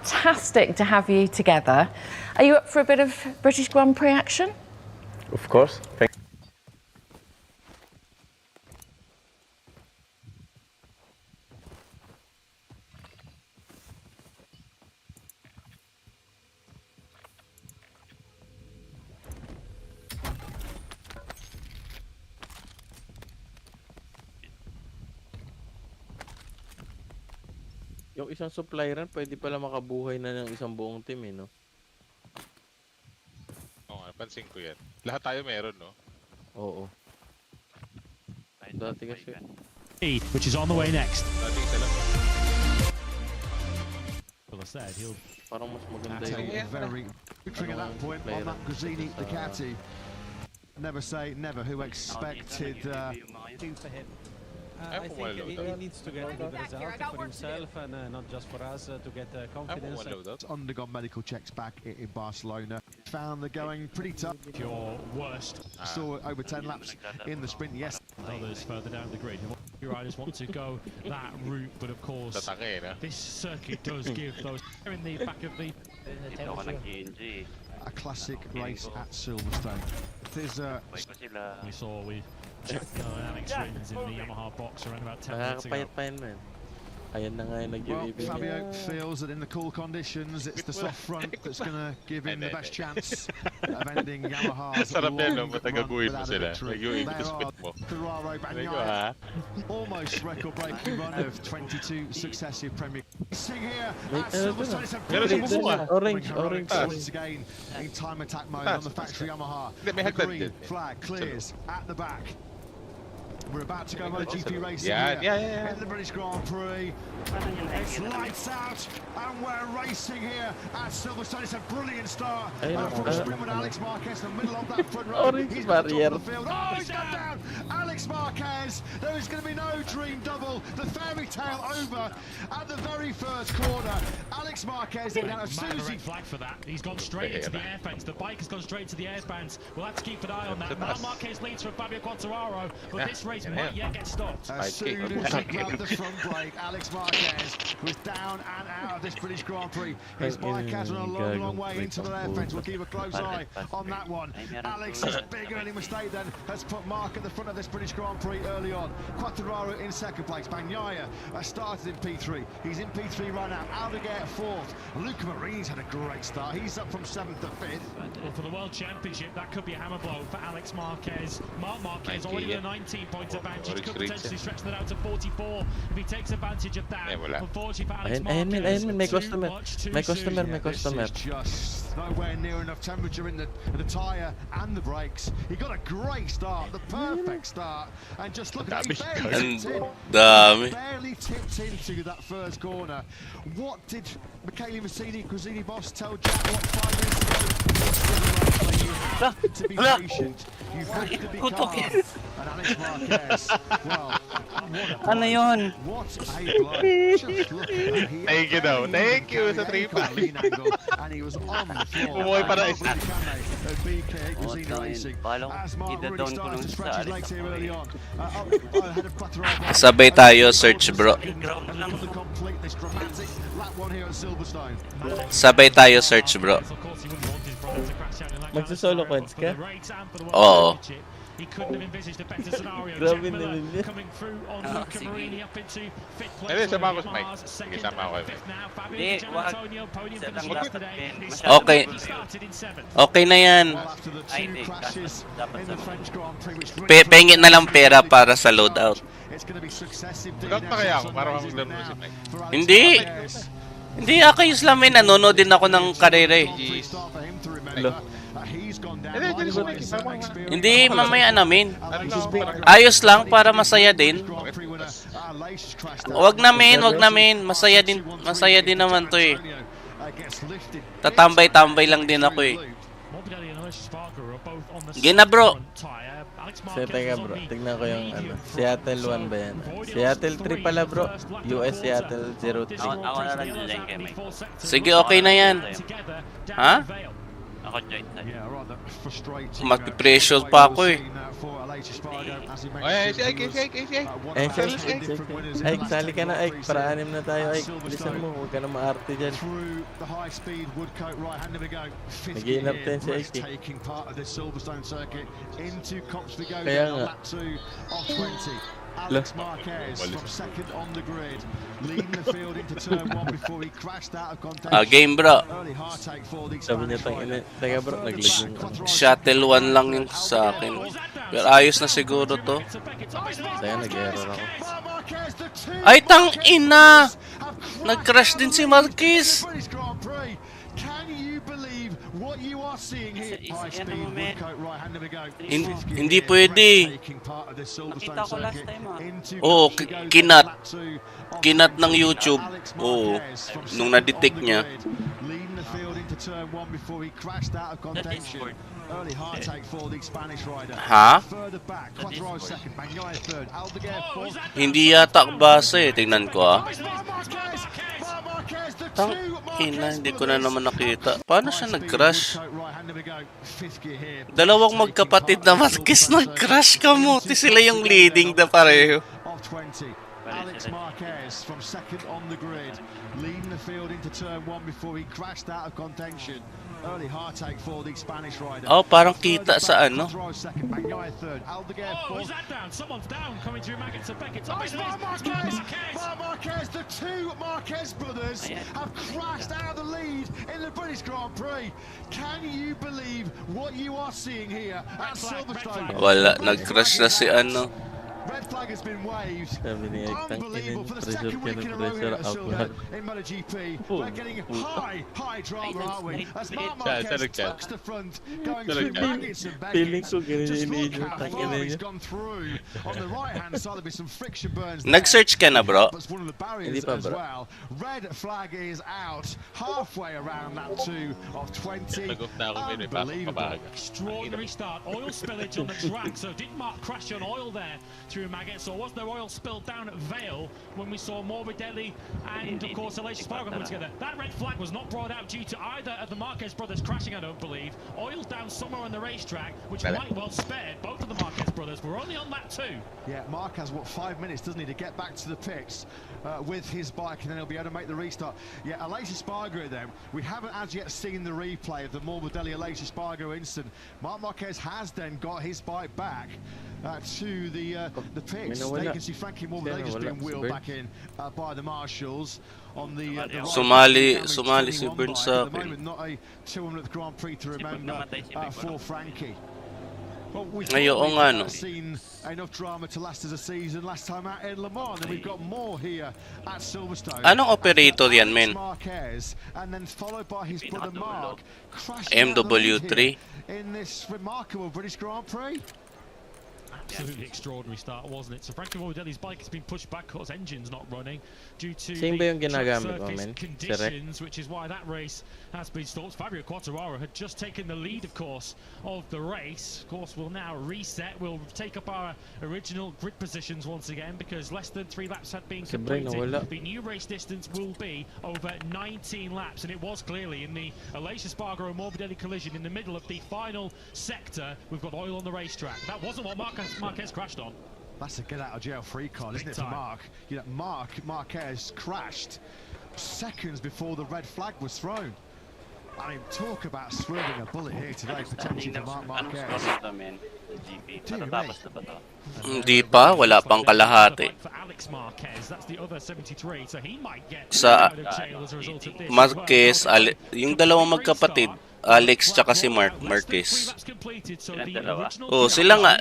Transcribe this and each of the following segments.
fantastic to have you together. Are you up for a bit of British Grand Prix action? Of course. Thank Yung isang supply run, pwede pala makabuhay na ng isang buong team eh, no? Oo nga, pansin ko yan. Lahat tayo meron, no? Oo. Dati kasi... Which is on the way next. Dati isa lang. Well, I said he'll. Parang mas maganda Very yung... neutering at that point on that Grazzini Ducati. Never say never. Who expected? Do for him. I think he needs to get a good result for himself and not just for us to get confidence. Undergone medical checks back in Barcelona. Found they're going pretty tough. Your worst. Saw over 10 laps in the sprint. Yes. Others further down the grid. Your riders want to go that route, but of course, this circuit does give those in the back of the. A classic race at Silverstone. There's We saw Alex wins in the Yamaha box around about 10 minutes ago. Nakakapayat pa yun, man. Ayan na nga yung well, nag-UAV. Fabio feels that in the cool conditions, it's the soft front that's going to give him the best chance of ending Yamaha's Sarap yan, no? long Mataga-guhin run mo without a sila. victory. Nag-UAV There to spit are mo. Ferraro, Talaga, Bagnaia, ha? almost record-breaking run of 22 successive Premier Sing here Wait, at Silverstone. It's a Meron sa brilliant bubong, start. Orange, Heroic orange. once again in time attack mode on the factory Yamaha. Hindi, may The hagdan green din. flag clears at the back. We're about to go MotoGP racing Yeah, here yeah. in the British Grand Prix. It's lights out, and we're racing here at Silverstone. It's a brilliant start from the sprint with Alex Marquez in the middle of that front row. He's got the top of the field. Oh, he's gone down! Alex Marquez. There is going to be no dream double. The fairy tale over at the very first corner. Alex Marquez down of Susie. Flag for that. He's gone straight into the air fence. The bike has gone straight to the air fence. We'll have to keep an eye on that. Marc Marquez leads from Fabio Quartararo, but this race might yet get stopped. As soon as he grabbed the front brake, Alex Marquez was down and out of this British Grand Prix. His bike has run a long, long way into the air fence. We'll keep a close eye on that one. Alex's big early mistake then has put Mark at the front of this British Grand Prix early on. Quartararo in second place. Bagnaia started in P3. He's in P3 right now. Aldeguer fourth. Luca Marini's had a great start. He's up from 7th to 5th. Well, for the World Championship, that could be a hammer blow for Alex Marquez. Marc Marquez already with a 19-point advantage. Could potentially stretch that out to 44 if he takes advantage of that. Unfortunately for Alex Marquez, Ayun, may customer. May customer, may This customer. is just nowhere near enough temperature in the tyre and the brakes. He got a great start, the perfect start, and just look at it, he barely tipped into that first corner. What did Michele Grazzini boss tell Jack what 5 minutes ago? You have to be patient. You have to be calm. And Alex Marquez, well, Ano yun? what a blow. Just look at that. He Thank you daw. Thank you sa tripa. And he was on the floor. Bumuhay pa na isa. At BK Grazzini Racing. As Mark really started to scratch his legs here early on. Up ahead of Quartararo. Sabay tayo search bro. And to complete this dramatic lap one here at Silverstone. Sabay tayo search bro. Magsa-solo quads ka? Oo. He couldn't have envisaged a better scenario. Grabe Jack Miller naman yun. coming through on Luca Marini up into fifth place. Hindi, sama ko si Mike. Yamaha's Sige, second sama ko and kay fifth now. Fabio Hindi, Di wag. Gianantonio, podium Set finish lang yesterday. Okay. He started in seventh. Okay na yan. Well, after the Ay, two hindi. crashes Dapat in the French Grand Prix, which Pengin na lang pera para sa loadout. it's going to be successive Sugat pa kaya ako para DNFs maglaro now si Mike? for Alex Hindi. Marquez. Hindi, akayos lang may nanonood din ako ng karera eh. Jeez. Start for him to remember. He's gone down. Hindi, likewise, hindi, hindi. experience. Hindi, mamaya namin. Ano? Ayos lang para masaya din. Grand Prix winner, Lace crashed out. Wag namin. Masaya din naman to eh. Gets lifted. Tatambay-tambay lang din ako eh. Morbidelli and Alessio Sparker are both on the Gina, bro. front tyre. Alex So, Marquez teka was bro, on the tignan ko yung medium ano. front. Seattle 1 ba yan? Seattle 3 pala bro. US Seattle 02. Ako na lang dyan kay Mike. Sige, okay na yan. Ha? Yeah, rather frustrating. Magpipressure pa ako eh. For Aleix Espargo, as he Ay, si mentioned, Ike, he si Ike, si Ike. was one Eh, of our si 10 different winners in the Ay, last sali 10 ka na, Grand ay. Prix Para season. anim na tayo, ay. Silverstone Bilisan mo, huwag ka na maarte dyan. Through the high-speed Woodcote right-hand we go. Fifth Nag-i-inap gear, din si Ike. breathtaking part of this Silverstone circuit into Cops we go Kaya down nga. lap 2 of 20. Alex Marquez from second on the grid, leading the field into turn 1 before he crashed out of contention. Game bro. Early heartache for the Sabi niya, Spanish rider. teka bro, naglag yung ano. Shuttle 1 lang yung sa akin. Pero ayos na siguro to. Kaya nag-error ako. Ay, tang ina! Nag-crash din si Marquez. Can you believe what you are seeing here? High speed Woodcote right-hand we go. Hindi pwede. Nakita ko last time Oo, kinat ng YouTube. Oo, nung na-detect niya. Leading the field into turn 1 before he crashed out of contention. Early heartache for the Spanish rider. Ha? Further back, Quattro second, Bagnaia third, Aldeguer fourth. Hindi yata base. Tingnan ko ah. Tang ina, hindi ko na naman nakita. Paano siya nag-crash? Dalawang magkapatid na Marquez nag-crash ka mo. Sila yung leading na pareho. Alex Marquez from second on the grid, leading the field into turn 1 before he crashed out of contention. Early heartache for the Spanish rider. Oh, parang kita sa ano. Second, Bagnaia third, Aldeguer fourth. Is that down? Someone's down coming through Maggots and Beckett. Marquez! Marquez! The two Marquez brothers have crashed out of the lead in the British Grand Prix. Can you believe what you are seeing here at Silverstone? Wala, nag-crash na si ano. Red flag has been waved. Sabi niya, Unbelievable for the pressure second ka week ng in a row pressure, here at out Silverstone lahat. in MotoGP. We're getting high drama, aren't we? As Marc Sorry, Marquez Kat. tucks the front, going Sorry, through Kat. Maggots and Feeling Beckett. ko ganun Just yung look iniisip, how tangina far he's niya. gone through. On the right-hand side, there'll be some friction burns there. Nag-search ka na, bro? That's one of the barriers Hindi pa, as bro. well. Red flag is out halfway around lap 2 of 20. Nag-off na ako, may pasok pa Unbelievable. ba? Extraordinary start. Oil spillage on the track. So did Mark crash on oil there through Maggots, or was there oil spilled down at Vale when we saw Morbidelli and of course Aleix Espargo coming together? That red flag was not brought out due to either of the Marquez brothers crashing, I don't believe. Oil's down somewhere on the racetrack, which might well spared both of the Marquez brothers. We're only on lap 2. Yeah, Mark has, 5 minutes, doesn't he, to get back to the pits with his bike, and then he'll be able to make the restart. Yeah, Aleix Espargo then, we haven't as yet seen the replay of the Morbidelli Aleix Espargo incident. Marc Marquez has then got his bike back to the pits. There you can see Frankie Morbidelli just being wheeled back in by the marshals on the right Sumali damage si 21 Burn bike. sa At the akin. moment, not a 200th Grand Prix to remember for Frankie. Well, we Ay, oo nga, no. seen enough drama to last as a season last time out in Le Mans, and we've got more here at Silverstone. Anong operator yan, men? Marquez, and then followed by his brother Mark, MW3. in this remarkable British Grand Prix. Absolutely extraordinary start, wasn't it? So Frankie Morbidelli's bike has been pushed back because engine's not running due to Same ba yung the track ginagamit mo, surface men? conditions, which is why that race has been stopped. Fabio Quartararo had just taken the lead, of course, of the race. Of course, we'll now reset. We'll take up our original grid positions once again because less than 3 laps had been Siyempre, completed. nawala. The new race distance will be over 19 laps, and it was clearly in the Aleix Espargo and Morbidelli collision in the middle of the final sector. We've got oil on the racetrack. That wasn't what Marquez crashed on. That's a get out of jail free card, isn't it, for Mark? You know, Marquez crashed seconds before the red flag was thrown. I mean, talk about swerving a bullet here today, potentially for Marc Marquez. Hindi pa, wala pang kalahati. Sa Marquez, yung dalawang magkapatid, Alex tsaka si Marquez. Oh, sila nga.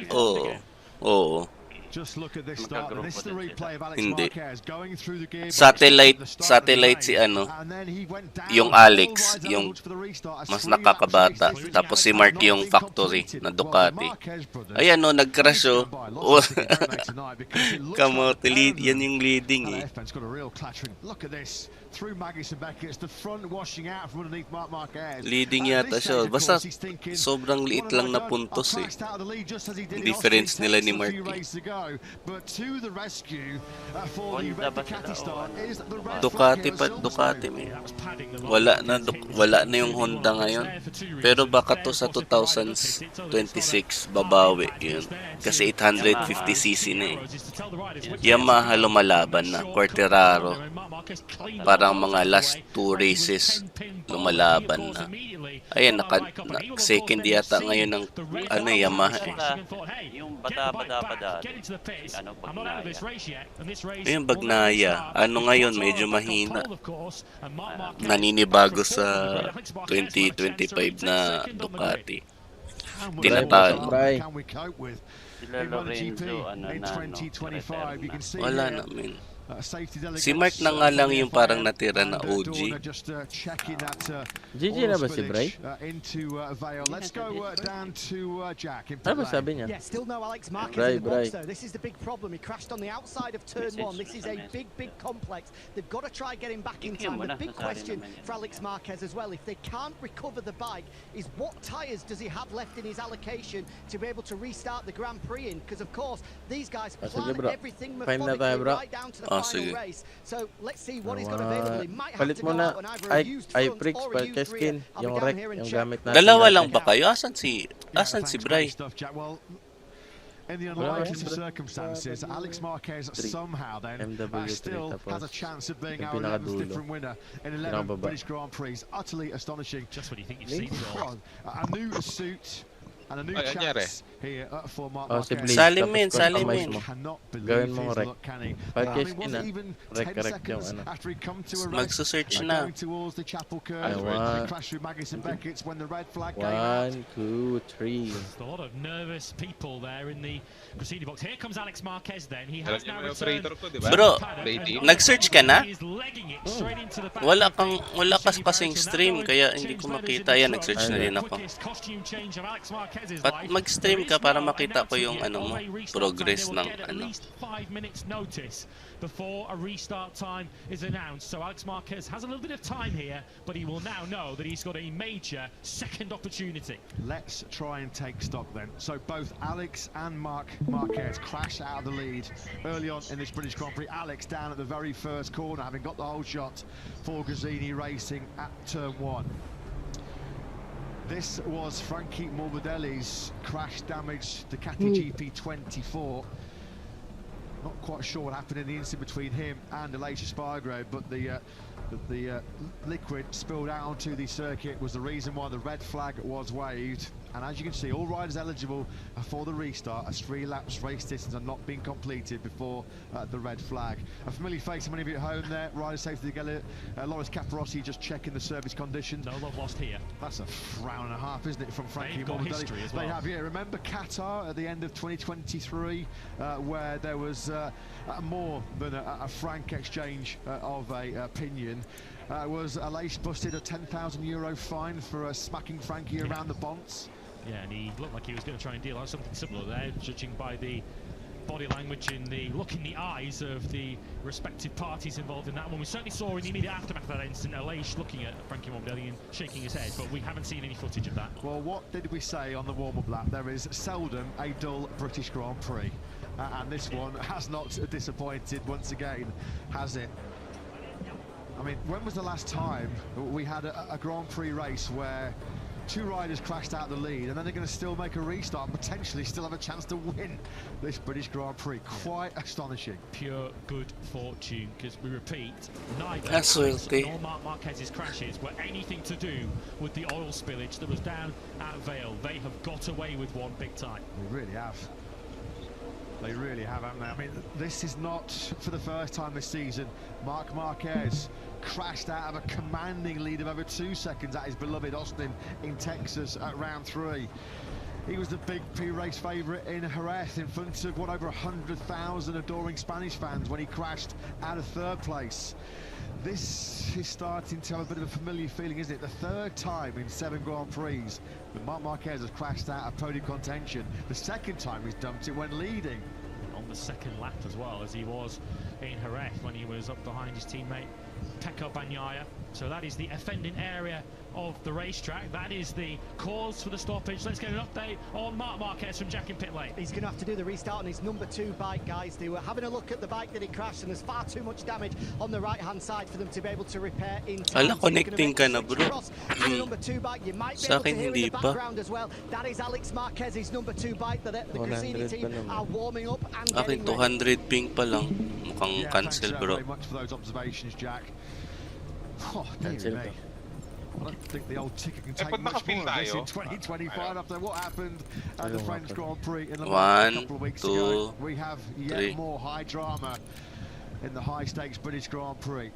Oo. Just look at this start. This is the replay of Alex Hindi. Marquez going through the gearbox. Satellite si ano, And then he went down yung all Alex, eyes yung out for the restart. A mas 3 lap nakakabata. chase. Tapos si Mark yung Not factory completed. na Well, the Ducati. Marquez brothers Ayan o, nag-crash o. by lots of tonight because it looks Kamote, like yan yung leading And eh. F-Ben's got a real clattering. Look at this. through Magnus and Beckett. It's the front washing out from underneath Marquez. Leading yata siya. Basta sobrang liit lang na puntos eh. Difference nila ni Marty. But to the rescue for the red Ducati start is the red Ducati man. Wala na yung Honda ngayon. Pero baka to sa 2026 babawi yun. Kasi 850cc na eh. Yamaha lumalaban na. Quartararo. Parang mga last 2 races lumalaban na. Ayan, second yata ngayon ng Yamaha eh. Yung bada-bada Ayun, Bagnaia. Ngayon, medyo mahina. Naninibago sa 2025 na Ducati. Tinatalo. Sila Lorenzo, Wala namin. Si Mark na nga lang yung parang natira na OG. GG na ba si Bray? Ano ba sabi niya? Yeah, still no Alex Marquez Bray, in the box, though. This is the big problem. He crashed on the outside of turn 1. This is a big complex. They've got to try getting back in time. The big question for Alex Marquez as well, if they can't recover the bike, is what tyres does he have left in his allocation to be able to restart the Grand Prix in? Because of course, these guys plan everything methodically right down to the final race. So let's see what he's got available. He might have to go out on either a used front or a used rear. I'll be down here and check. Dalawa lang ba kayo? Asan si Bray? In the unlikely circumstances, Alex Marquez somehow then still has a chance of being our 11th different winner in 11 British Grand Prix. Utterly astonishing. Just when you think you've seen it all. A new suit and a new chance here for Mark Marquez. Salimin. Gawin mo rek. Pag-cash in na. Rek yung ano. Magsusearch na. 1, 2, 3. A lot of nervous people there in the proceeding box. Here comes Alex Marquez then. He has now returned. Bro, nag-search ka na? Wala kasing stream kaya hindi ko makita. Yan, nag-search na rin ako. Mag-stream ka para makita ko yung mo, progress ng At least 5 minutes notice before a restart time is announced. So Alex Marquez has a little bit of time here, but he will now know that he's got a major second opportunity. Let's try and take stock then. So both Alex and Marquez crash out of the lead early on in this British Grand Prix. Alex down at the very first corner, having got the whole shot for Gazzini Racing at turn 1. This was Frankie Morbidelli's crash-damaged Ducati GP24. Not quite sure what happened in the instant between him and Aleix Espargaro, but the liquid spilled out onto the circuit was the reason why the red flag was waved. And as you can see, all riders eligible for the restart as 3 laps race distance are not being completed before the red flag. A familiar face to many of you at home there. Rider safety together. Loris Caparossi just checking the service conditions. No love lost here. That's a frown and a half, isn't it, from Frankie Morbidelli? As well. They have, yeah. Remember Qatar at the end of 2023, where there was more than a frank exchange of opinion. Was Aleix busted a €10,000 fine for smacking Frankie around the bonds? Yeah, and he looked like he was going to try and deal out something similar there, judging by the body language and the look in the eyes of the respective parties involved in that one. We certainly saw in the immediate aftermath of that incident, Aleix looking at Frankie Morbidelli and shaking his head, but we haven't seen any footage of that. Well, what did we say on the warm-up lap? There is seldom a dull British Grand Prix, and this one has not disappointed once again, has it? I mean, when was the last time we had a Grand Prix race where 2 riders crashed out the lead and then they're going to still make a restart and potentially still have a chance to win this British Grand Prix? Quite astonishing. Pure good fortune, because we repeat, neither nor Marc Marquez's crashes were anything to do with the oil spillage that was down at Vale. They have got away with one big time. They really have. They really have, haven't they? I mean, this is not for the first time this season. Marc Marquez crashed out of a commanding lead of over 2 seconds at his beloved Austin in Texas at round 3. He was the big P-race favourite in Jerez in front of what, over 100,000 adoring Spanish fans when he crashed out of 3rd place. This is starting to have a bit of a familiar feeling, isn't it? The 3rd time in 7 Grand Prix that Marc Marquez has crashed out of podium contention. The 2nd time he's dumped it when leading. On the 2nd lap as well, as he was in Jerez when he was up behind his teammate Pecco Bagnaia. So that is the offending area of the racetrack. That is the cause for the stoppage. Let's get an update on Marc Marquez from Jack in pit lane. He's going to have to do the restart on his number 2 bike, guys. They were having a look at the bike that he crashed, and there's far too much damage on the right-hand side for them to be able to repair in time. Ala, connecting ka na, bro. Number 2 bike, you might be Sa able to akin, hear in hindi the pa. background as well. That is Alex Marquez's number 2 bike that the Gresini 100 team pa naman. are warming up and Akin, getting ready. 200 ping pa lang. Mukhang cancel, bro. Very much for those observations, Jack. Oh, Cancel dear me. ba? I don't think the old ticket can take pag much nakapil more of this tayo, in 2025 ayaw. after what happened at the Ayaw French nga Grand Prix in the One, a couple of weeks 2, ago. We have yet 3. more high drama in the high stakes British Grand Prix.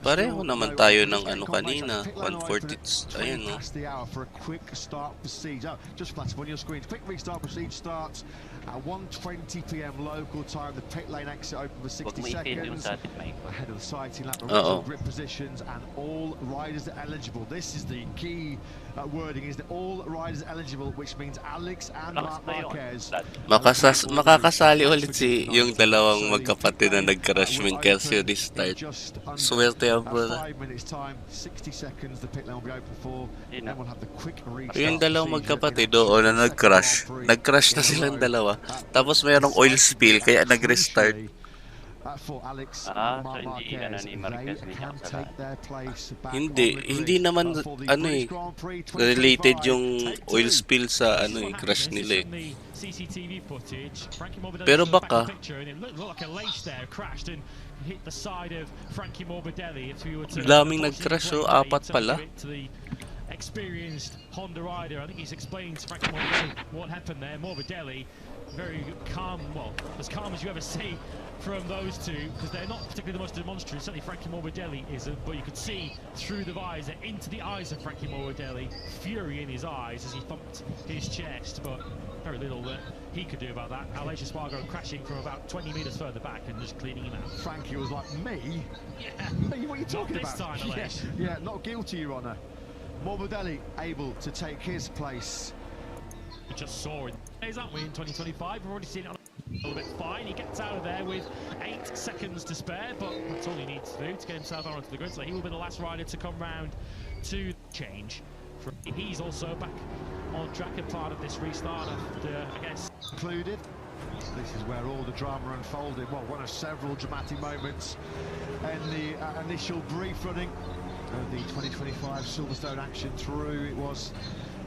Pareho naman tayo ng ano kanina, 140. Ayun, no? Past the hour for a quick start procedure. Oh, just flat up on your screen. Quick restart procedure starts at 1:20 p.m. local time. The pit lane exit open for 60 seconds. Ahead of the sighting lap, the original grip positions, and all riders are eligible. This is the key wording: is that all riders are eligible, which means Alex and Marc Marquez. Makakasali ulit yung dalawang magkapatid na nag-crash when Kelsey restart. Swerte yan, bro. 5 minutes time, 60 seconds the pit lane will be open for. Then we'll have the quick restart. Yung dalawang magkapatid doon na nag-crash. Nag-crash na silang dalawa. Tapos mayroong oil spill kaya nag-restart. For Alex and Marc Marquez, they can take their place back Hindi naman ano eh related yung oil spill sa ano eh crash nila eh. Pero baka daming nag-crash, so 4 pala. Experienced Honda rider, I think he's explained to Frankie Morbidelli what happened there. Morbidelli, very calm, well, as calm as you ever see from those two, because they're not particularly the most demonstrative. Certainly Frankie Morbidelli isn't, but you could see through the visor into the eyes of Frankie Morbidelli, fury in his eyes as he thumped his chest, but very little that he could do about that. Aleix Espargaro crashing from about 20 metres further back and just cleaning him out. Frankie was like, me? Yeah. Me? What are you talking not this about? Time, Aleix. Yeah, not guilty, Your Honour. Morbidelli able to take his place. We just saw it, aren't we, in 2025? We've already seen it on a little bit fine. He gets out of there with 8 seconds to spare, but that's all he needs to do to get himself out onto the grid. So he will be the last rider to come round to change. He's also back on track and part of this restart after, I guess, included. This is where all the drama unfolded. Well, one of several dramatic moments in the initial brief running of the 2025 Silverstone action through. It was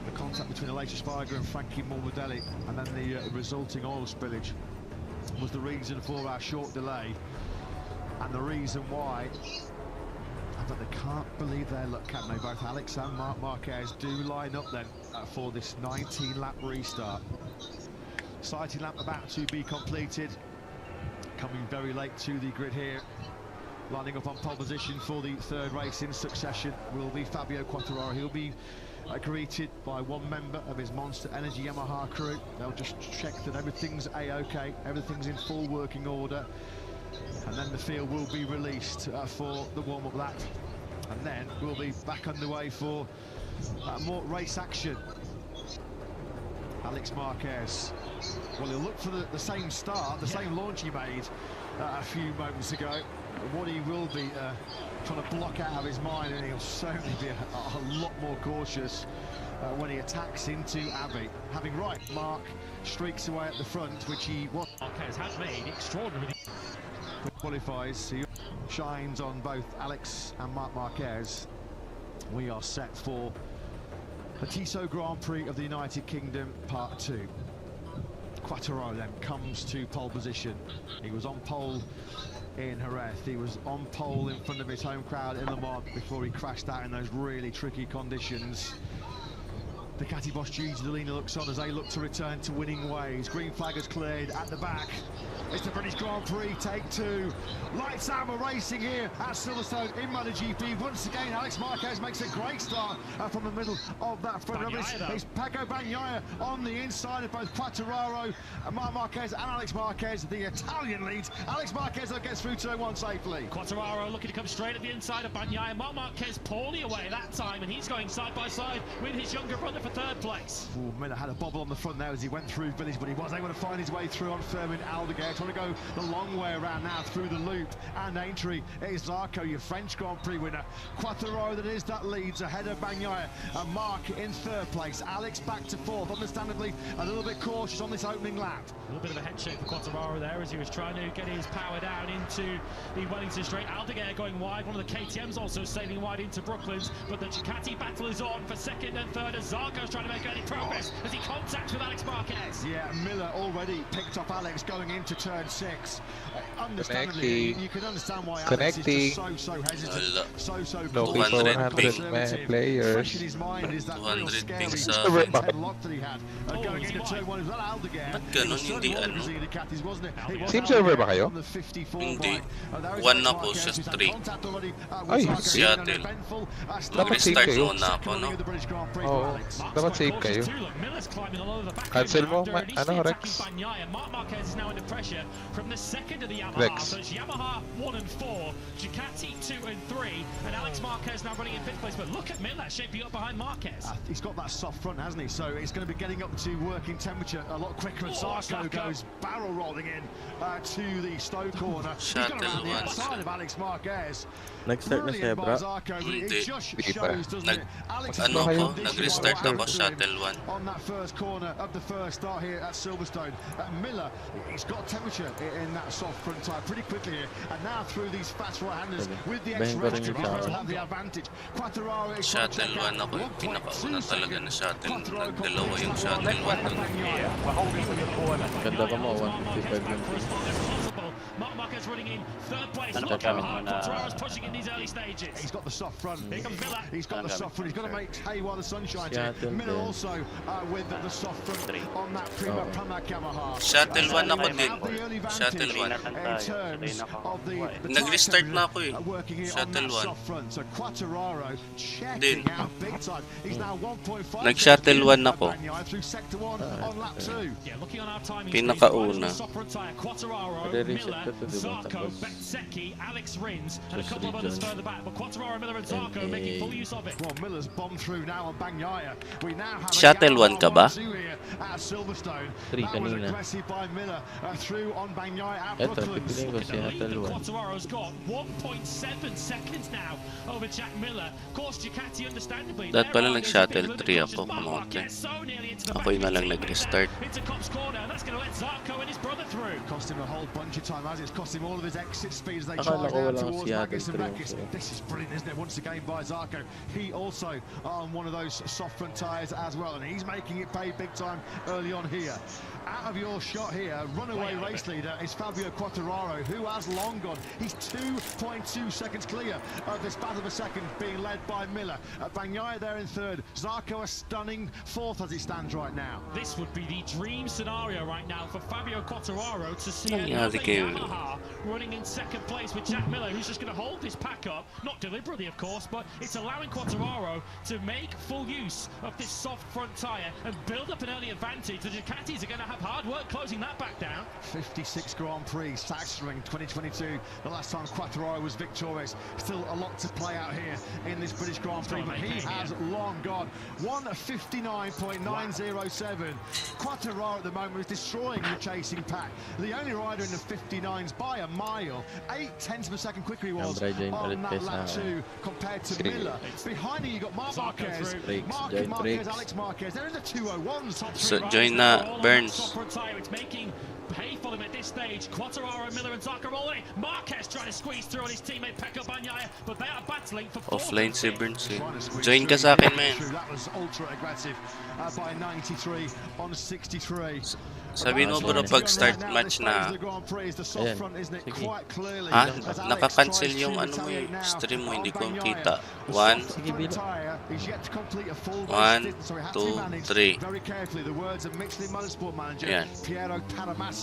the contact between Aleix Espargaro and Frankie Morbidelli, and then the resulting oil spillage was the reason for our short delay, and the reason why. But they can't believe their luck, can they? Both Alex and Marc Marquez do line up then for this 19-lap restart. Sighting lap about to be completed. Coming very late to the grid here. Lining up on pole position for the 3rd race in succession will be Fabio Quartararo. He'll be greeted by one member of his Monster Energy Yamaha crew. They'll just check that everything's a-okay, everything's in full working order. And then the field will be released for the warm-up lap. And then we'll be back underway for more race action. Alex Marquez, well, he'll look for the same start, the same launch he made a few moments ago. What he will be trying to block out of his mind, and he'll certainly be a lot more cautious when he attacks into Abbey. Having right, Mark streaks away at the front, which he was. Marquez has made extraordinary. Qualifies, he shines on both Alex and Marc Marquez. We are set for the Tissot Grand Prix of the United Kingdom, Part 2. Quartararo then comes to pole position. He was on pole in Jerez. He was on pole in front of his home crowd in Le Mans before he crashed out in those really tricky conditions. Ducati boss Gigi Dall'Igna looks on as they look to return to winning ways. Green flag is cleared at the back. It's the British Grand Prix, take 2. Lights out, we're racing here at Silverstone in MotoGP. Once again, Alex Marquez makes a great start from the middle of that front row. It's Pecco Bagnaia on the inside of both Quartararo, Marc Marquez and Alex Marquez. The Italian leads. Alex Marquez gets through turn 1 safely. Quartararo looking to come straight at the inside of Bagnaia. Marc Marquez poorly away that time, and he's going side by side with his younger brother for third place. Ooh, Miller had a bobble on the front there as he went through Village, but he was able to find his way through on Fermin Aldeguer, trying to go the long way around now through the loop and entry. It is Zarco, your French Grand Prix winner. Quattararo that is, that leads ahead of Bagnaia. And Mark in third place. Alex back to fourth, understandably a little bit cautious on this opening lap. A little bit of a head shake for Quattararo there as he was trying to get his power down into the Wellington Straight. Aldeguer going wide, one of the KTMs also sailing wide into Brooklands, but the Ducati battle is on for second and third as Zarco's trying to make any progress as he contacts with Alex Marquez. Yeah, Miller already picked up Alex going into turn 6. Understandably, you can understand why Alex is just so hesitant, so 200 players. In his mind is that real scary headlock that he had going into turn 1 as well. Aldeguer, Team server ba kayo? Hindi. 1 na po, just 3. Ay, Seattle. Nag-restart muna ako, no? Oo, dapat save kayo. Cancel mo, ano, Rex? Mark Marquez is now under pressure from the second of the Yamaha. Rex. So it's Yamaha 1 and 4, Ducati 2 and 3, and Alex Marquez now running in 5th place. But look at Miller shaping up behind Marquez. He's got that soft front, hasn't he? So it's going to be getting up to working temperature a lot quicker. And Zarco goes barrel rolling in to the Stowe corner. He's got around the outside of Alex Marquez. Nag-start na siya, bro. Hindi. Ano ko, nag-restart ako, Shuttle 1. On that first corner of the first start here at Silverstone, Miller, he's got temperature in that soft front tire pretty quickly here, and now through these fast right-handers with the extra will have the advantage. Quattararo is Shuttle 1 ako, yung pinakauna talaga na shuttle. Nagdalawa yung shuttle 1 doon. Ganda ka mo, 155 lang. Mark Marquez running in third place. Look how hard Quattararo's pushing in these early stages. He's got the soft front. Here comes Miller. He's got the soft front. He's got to make hay while the sun shines. Miller also with the soft front on that Prima Pramac Yamaha. Shuttle 1 ako din. Shuttle 1. Nag-restart na ako eh. Shuttle 1. So Quattararo checking out big time. He's now 1.5. Nag-shuttle 1 ako. Through sector 1 on lap 2. Yeah, looking on our timing. Pinakauna. Quattararo, Miller, Zarco, Bezzecchi, Alex Rins, and a couple of others further back. But Quattararo, Miller, and Zarco making full use of it. Well, Miller's bombed through now on Bagnaia. We now have Shuttle 1 ka ba? 3 kanina. Through on Bagnaia at Eto, Brooklands. pipiliin ko Seattle 1. Quattararo's got 1.7 seconds now over Jack Miller. Of course, Ducati understandably. Dapat pala nag-shuttle 3 ako, kamote. Ako yun na lang nag-restart. Into Cop's corner, and that's going to let Zarco and his brother through. Cost him a whole bunch of time, as it's cost him all of his exit speed as they Akala charge ko down walang towards Seattle Magnus and 3 Magnus. also. This is brilliant, isn't it? Once again by Zarco. He also on one of those soft front tyres as well, and he's making it pay big time early on here. Out of your shot here, runaway race leader is Fabio Quattararo, who has long gone. He's 2.2 seconds clear of this battle of a second, being led by Miller. Bagnaia there in third. Zarco a stunning fourth as it stands right now. This would be the dream scenario right now for Fabio Quattararo to see Yeah, another the game. Yamaha running in second place with Jack Miller, who's just going to hold this pack up, not deliberately of course, but it's allowing Quattararo to make full use of this soft front tyre and build up an early advantage. The Ducatis are going to have hard work closing that back down. 56 Grand Prix, Sachsenring 2022, the last time Quattararo was victorious. Still a lot to play out here in this British Grand Prix, but he has long gone. 1:59.907. Quattararo at the moment is destroying the chasing pack. The only rider in the 59s by a mile. 0.8 of a second quicker he was on that lap 2 compared to Miller. Behind him you got Mark Marquez, Marquez, Alex Marquez. They're in the 201s. So, join na Burns. It's making pay for them at this stage. Quattararo, Miller, and Zarco rolling. Marquez trying to squeeze through on his teammate Pecco Bagnaia, but they are battling for Offline si Burns eh. Join ka sa akin, man. That was ultra aggressive by 93 on 63. Sabihin mo bro, pag start match na, naka-cancel yung ano mo eh, stream mo, hindi ko kita. 1, 2, 3. Yan. So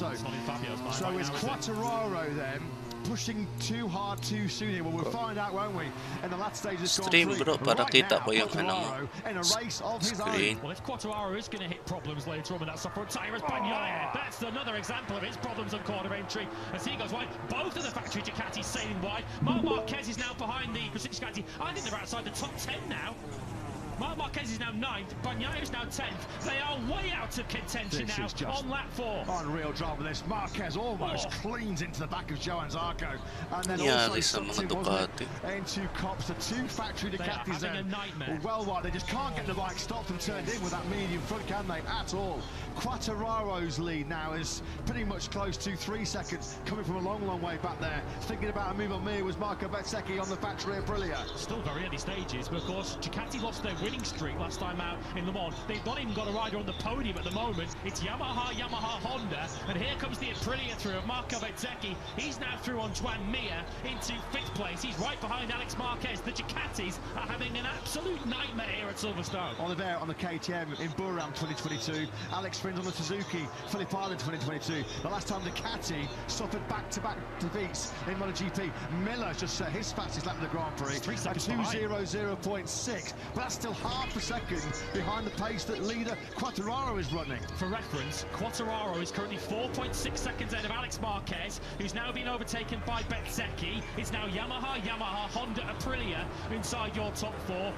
it's Quattararo then pushing too hard too soon here. Well, we'll find out, won't we? In the last stage of Stream bro, para kita ko yung ano mo. Screen. Well, if Quattararo is going to hit problems later on with that support tire as Bagnaia, that's another example of his problems on corner entry as he goes wide. Both of the factory Ducatis sailing wide. Mark Marquez is now behind the Precision Ducati. I think they're outside the top 10 now. Mark Marquez is now 9th, Bagnaia is now 10th. They are way out of contention This now is just on lap 4. Unreal drama. This Marquez almost cleans into the back of Johan Zarco, and then Yari also sa mga sucks Ducati. into Cops. The two factory Ducatis there. Well, wide. They just can't get the bike stopped and turned in with that medium front, can they? At all. Quattararo's lead now is pretty much close to 3 seconds, coming from a long, long way back there. Thinking about a move on me was Marco Bezzecchi on the factory Aprilia. Still very early stages, but of course Ducati lost their winning streak last time out in Le Mans. They've not even got a rider on the podium at the moment. It's Yamaha, Honda, and here comes the Aprilia through of Marco Bezzecchi. He's now through Antoine Mir into 5th place. He's right behind Alex Marquez. The Ducatis are having an absolute nightmare here at Silverstone. Oliver on the KTM in Buram 2022, Alex Rins on the Suzuki, Phillip Island 2022. The last time Ducati suffered back-to-back defeats in MotoGP. Miller's just set his fastest lap of the Grand Prix at 2:00.6, but that's still half a second behind the pace that leader Quattararo is running. For reference, Quattararo is currently 4.6 seconds ahead of Alex Marquez, who's now been overtaken by Bezzecchi. It's now Yamaha, Honda, Aprilia inside your top 4.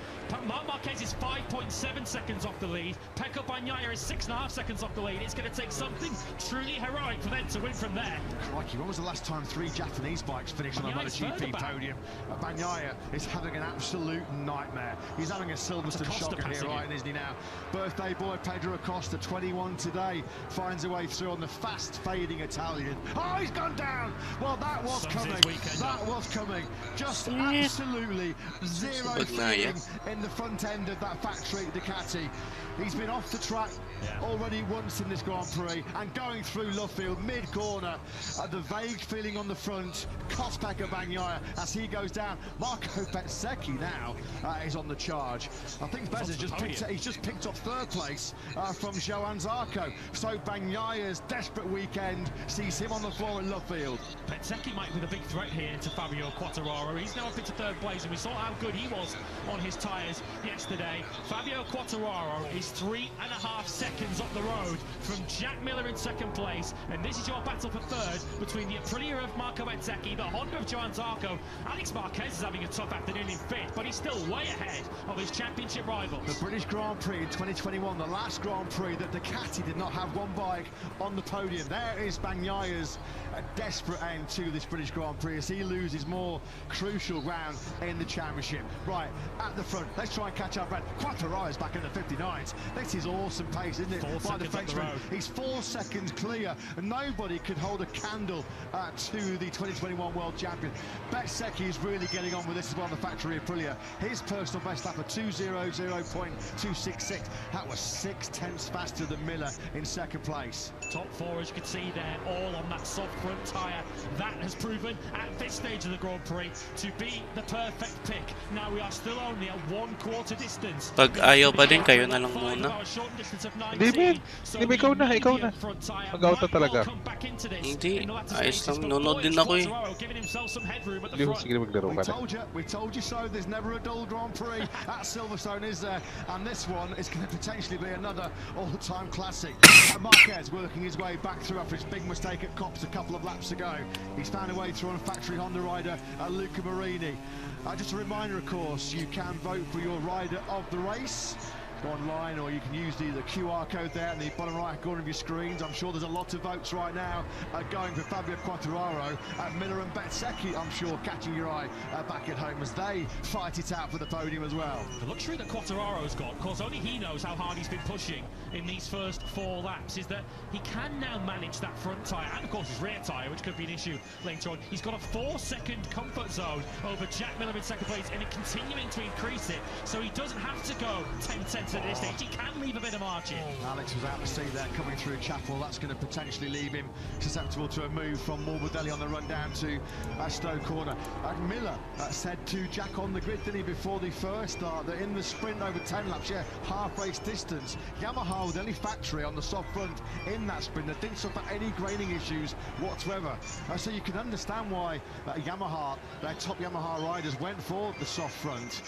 Marc Marquez is 5.7 seconds off the lead. Pecco Bagnaia is 6.5 seconds off the lead. It's going to take something truly heroic for them to win from there. Crikey, when was the last time 3 Japanese bikes finished on a MotoGP podium? Bagnaia is having an absolute nightmare. He's having a Silverstone shocker here, right, isn't he now? Birthday boy Pedro Acosta, 21 today, finds a way through on the fast-fading Italian. Oh, he's gone down! Well, that was coming. That was coming. Just absolutely zero feeling in the front end of that factory Ducati. He's been off the track already once in this Grand Prix and going through Lovefield mid-corner. The vague feeling on the front cost Pecco Bagnaia as he goes down. Marco Bezzecchi now is on the charge. I think Bez has just picked up 3rd place from Johan Zarco. So Bagnaia's desperate weekend sees him on the floor in Lovefield. Bezzecchi might be the big threat here to Fabio Quattararo. He's now up into 3rd place, and we saw how good he was on his tyres yesterday. Fabio Quattararo is 3.5 seconds up the road from Jack Miller in 2nd place, and this is your battle for 3rd between the Aprilia of Marco Bezzecchi, the Honda of Johan Zarco. Alex Marquez is having a tough afternoon in 5th, but he's still way ahead of his championship rivals. The British Grand Prix in 2021, the last Grand Prix that Ducati did not have one bike on the podium. There is Bagnaia's desperate end to this British Grand Prix as he loses more crucial ground in the championship. Right, at the front, let's try and catch up. Quattararo is back in the 59s. This is awesome pace, isn't it? By the Frenchman. He's 4 seconds clear, and nobody could hold a candle to the 2021 world champion. Bezzecchi is really getting on with this as well on the factory Aprilia. His personal best lap of 2:00.266. That was 6/10 faster than Miller in 2nd place. Top 4, as you can see there, all on that soft front tyre. That has proven at this stage of the Grand Prix to be the perfect pick. Now we are still only at 1/4 distance. Pag ayaw pa din, kayo na lang muna. Hindi, Ben. Hindi, ikaw na. Mag-out na talaga. Hindi, ayos lang. Nunod din ako eh. Hindi, sige, maglaro ka na. We told you so. There's never a dull Grand Prix at Silverstone, is there? And this one is going to potentially be another all-time classic. Marquez working his way back through after his big mistake at Cops a couple of laps ago. He's found a way through on factory Honda rider Luca Marini. Just a reminder, of course, you can vote for your rider of the race. Go online, or you can use the QR code there in the bottom right corner of your screens. I'm sure there's a lot of votes right now going for Fabio Quattararo, Miller and Bezzecchi, I'm sure, catching your eye back at home as they fight it out for the podium as well. The luxury that Quattararo's got, of course, only he knows how hard he's been pushing in these first 4 laps, is that he can now manage that front tyre and, of course, his rear tyre, which could be an issue later on. He's got a 4-second comfort zone over Jack Miller in 2nd place, and continuing to increase it, so he doesn't have to go 10 at this stage. He can leave a bit of margin. Alex was out to sea there coming through Chapel. That's going to potentially leave him susceptible to a move from Morbidelli on the run down to Stowe Corner. Miller said to Jack on the grid, didn't he, before the first start, that in the sprint over 10 laps, half race distance, Yamaha were the only factory on the soft front in that sprint that didn't suffer any graining issues whatsoever. So you can understand why Yamaha, their top Yamaha riders, went for the soft front.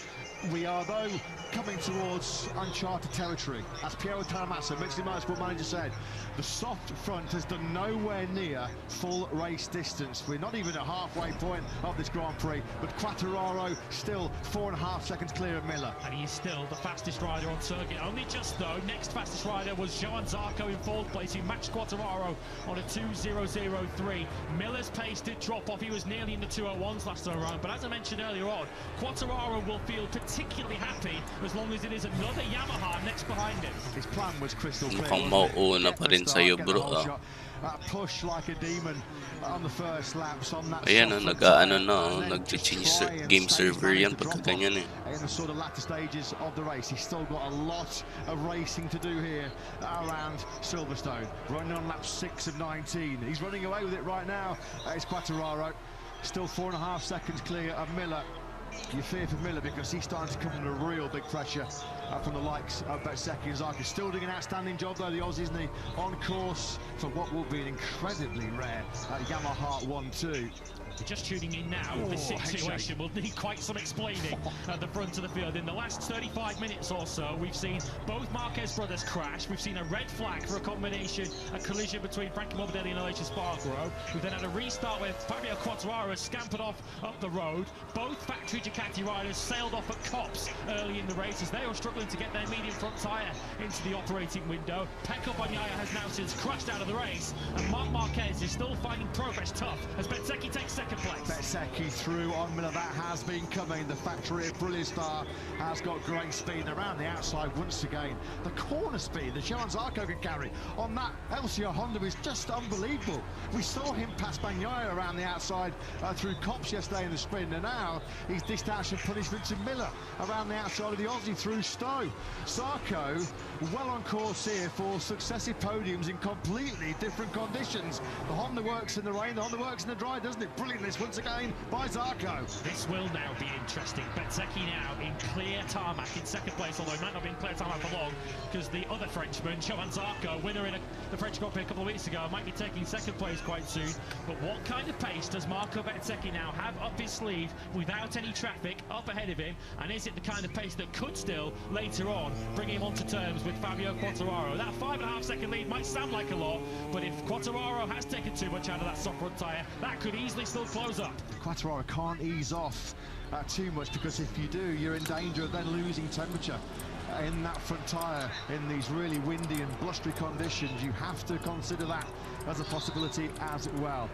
We are, though, coming towards uncharted territory. As Piero Taramassa, Mixed Motorsport manager, said, the soft front has done nowhere near full race distance. We're not even at halfway point of this Grand Prix, but Quartararo still 4.5 seconds clear of Miller. And he is still the fastest rider on circuit. Only just, though, next fastest rider was Johan Zarco in 4th place. He matched Quartararo on a 2:0.03. Miller's pace did drop off. He was nearly in the 2:01s last time around. But as I mentioned earlier on, Quartararo will feel particularly happy as long as it is another Yamaha next behind him. His plan was crystal clear. Mukhang mauuna pa rin sa'yo, bro. Push like a demon on the first laps on that. Ayan, nag-aano na, nag-change game server yan pagka ganyan eh. In the sort of latter stages of the race, he's still got a lot of racing to do here around Silverstone. Running on lap 6 of 19. He's running away with it right now. It's Quartararo. Still 4.5 seconds clear of Miller. You fear for Miller because he's starting to come under real big pressure from the likes of Bezzecchi and Zarco. Still doing an outstanding job though, the Aussies, and on course for what will be an incredibly rare Yamaha 1-2. Just tuning in now, this situation will need quite some explaining at the front of the field. In the last 35 minutes or so, we've seen both Marquez brothers crash. We've seen a red flag for a collision between Frankie Morbidelli and Aleix Espargaro. We've then had a restart where Fabio Quartararo scampered off up the road. Both factory Ducati riders sailed off at Copse early in the race as they were struggling to get their medium front tyre into the operating window. Pecco Bagnaia has now since crashed out of the race, and Marc Marquez is still finding progress tough as Bezzecchi takes second place. Bezzecchi through on Miller, that has been coming. The factory of Brilliant has got great speed around the outside once again. The corner speed that Johan Zarco can carry on that LCR Honda is just unbelievable. We saw him pass Bagnaia around the outside through Copse yesterday in the sprint, and now he's dished out some punishment to Miller around the outside of the Aussie through Stowe. Zarco well on course here for successive podiums in completely different conditions. The Honda works in the rain, the Honda works in the dry, doesn't it? Brilliantness once again by Zarco. This will now be interesting. Bezzecchi now in clear tarmac in second place, although he might not be in clear tarmac for long because the other Frenchman, Johan Zarco, winner in the French Grand Prix a couple of weeks ago, might be taking second place quite soon. But what kind of pace does Marco Bezzecchi now have up his sleeve without any traffic up ahead of him? And is it the kind of pace that could still, later on, bring him onto terms with Fabio Quartararo? That 5.5 second lead might sound like a lot, but if Quartararo has taken too much out of that soft front tyre, that could easily still close up. Quartararo can't ease off too much, because if you do, you're in danger of then losing temperature in that front tyre in these really windy and blustery conditions. You have to consider that as a possibility as well.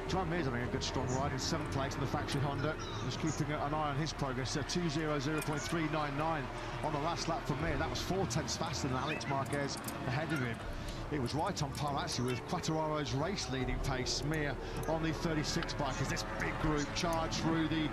Joan Mears having a good strong ride in 7th place in the factory Honda, just keeping an eye on his progress. 2:00.399 on the last lap for Mir. That was 4/10 faster than Alex Marquez ahead of him. It was right on par actually with Quartararo's race leading pace. Mir on the 36 bike as this big group charged through the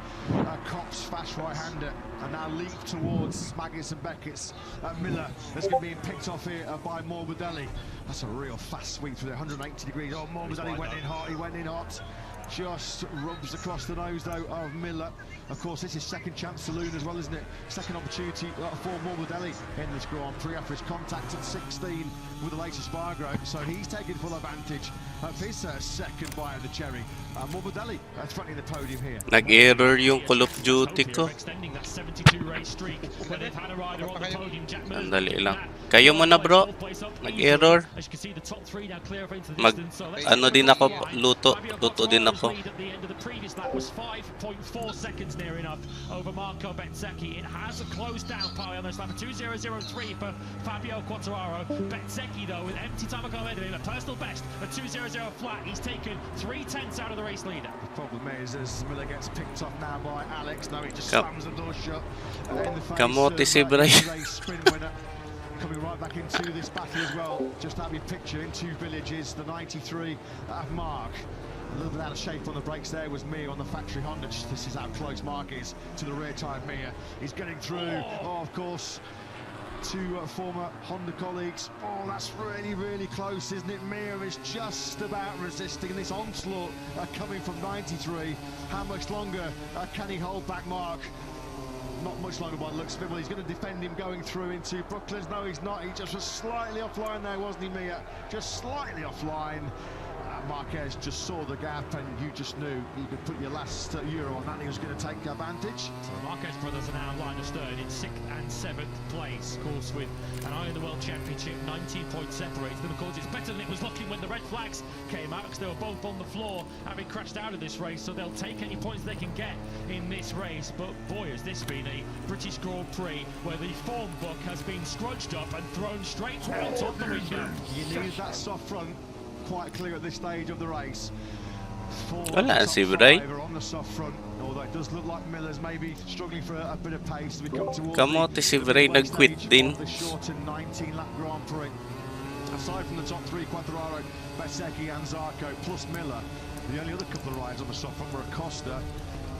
Copse fast right-hander and now leap towards Maggis and Beckett's Miller. That's going to be picked off here by Morbidelli. That's a real fast sweep through there, 180 degrees. Oh, Morbidelli went in hot, he went in hot. Just rubs across the nose though of Miller. Of course, this is second chance saloon as well, isn't it? Second opportunity for Morbidelli in this Grand Prix after his contact at 16 with the latest Espargaro. So he's taking full advantage of his second bite of the cherry. Morbidelli threatening the podium here. Nag-error yung Call of Duty ko. Andali lang. Kayo mo na bro. Nag-error. Ano din ako, luto din ako. The previous lap was 5.4 seconds near enough over Marco Bezzecchi. It has closed down partly on this lap. 2:0.03 for Fabio Quartararo. Bezzecchi though with empty time ahead of him, a personal best, a 2:00 flat. He's taken 3/10 out of the race leader. The problem is as Miller gets picked off now by Alex. No, he just slams the door shut in the face. Kamote si Bray. Sprint winner. Coming right back into this battle as well. Just have your picture in 2 villages, the 93 Mark. A little bit out of shape on the brakes there was Mir on the factory Honda. This is how close Mark is to the rear tyre Mir. He's getting through, of course, 2 former Honda colleagues. Oh, that's really, really close, isn't it? Mir is just about resisting this onslaught coming from 93. How much longer can he hold back Mark? Not much longer by the looks of it. Well, he's going to defend him going through into Brooklands. No, he's not. He just was slightly offline there, wasn't he, Mir? Just slightly offline. Marquez just saw the gap and you just knew you could put your last euro on that and he was going to take advantage. So the Marquez brothers are now line astern in 6th and 7th place, of course, with an eye on the World Championship, 19 points separated. And of course, it's better than it was looking when the red flags came out, because they were both on the floor, having crashed out of this race, so they'll take any points they can get in this race. But boy, has this been a British Grand Prix where the form book has been scrunched up and thrown straight out of the window. You need that soft front quite clear at this stage of the race. Wala si Bray. On the soft front, although it does look like Miller's maybe struggling for a bit of pace as we come towards Kamote si Bray nag-quit din. the shorter 19-lap Grand Prix. Aside from the top three, Quartararo, Bezzecchi and Zarco, plus Miller, the only other couple of rides on the soft front were Acosta,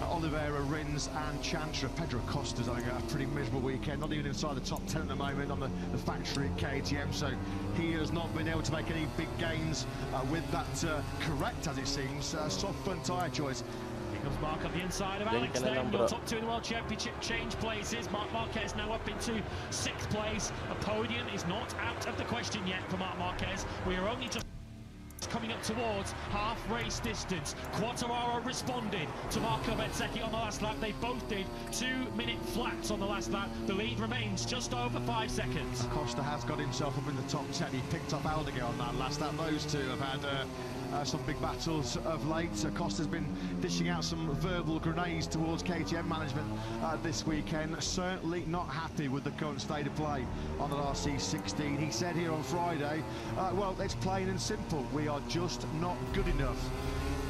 Oliveira, Rins and Chantra. Pedro Acosta's having a pretty miserable weekend, not even inside the top 10 at the moment on the factory KTM, so he has not been able to make any big gains with that correct, as it seems, soft front tyre choice. Here comes Mark on the inside of Alex then. Your top two in the World Championship change places. Marc Marquez now up into 6th place. A podium is not out of the question yet for Marc Marquez. We are only just coming up towards half race distance. Quartararo responded to Marco Bezzecchi on the last lap. They both did 2-minute flats on the last lap. The lead remains just over 5 seconds. Acosta has got himself up in the top 10. He picked up Aldegar on that last lap. Those two have had some big battles of late. Acosta's been dishing out some verbal grenades towards KTM management this weekend. Certainly not happy with the current state of play on the RC16. He said here on Friday, well, it's plain and simple. We are just not good enough.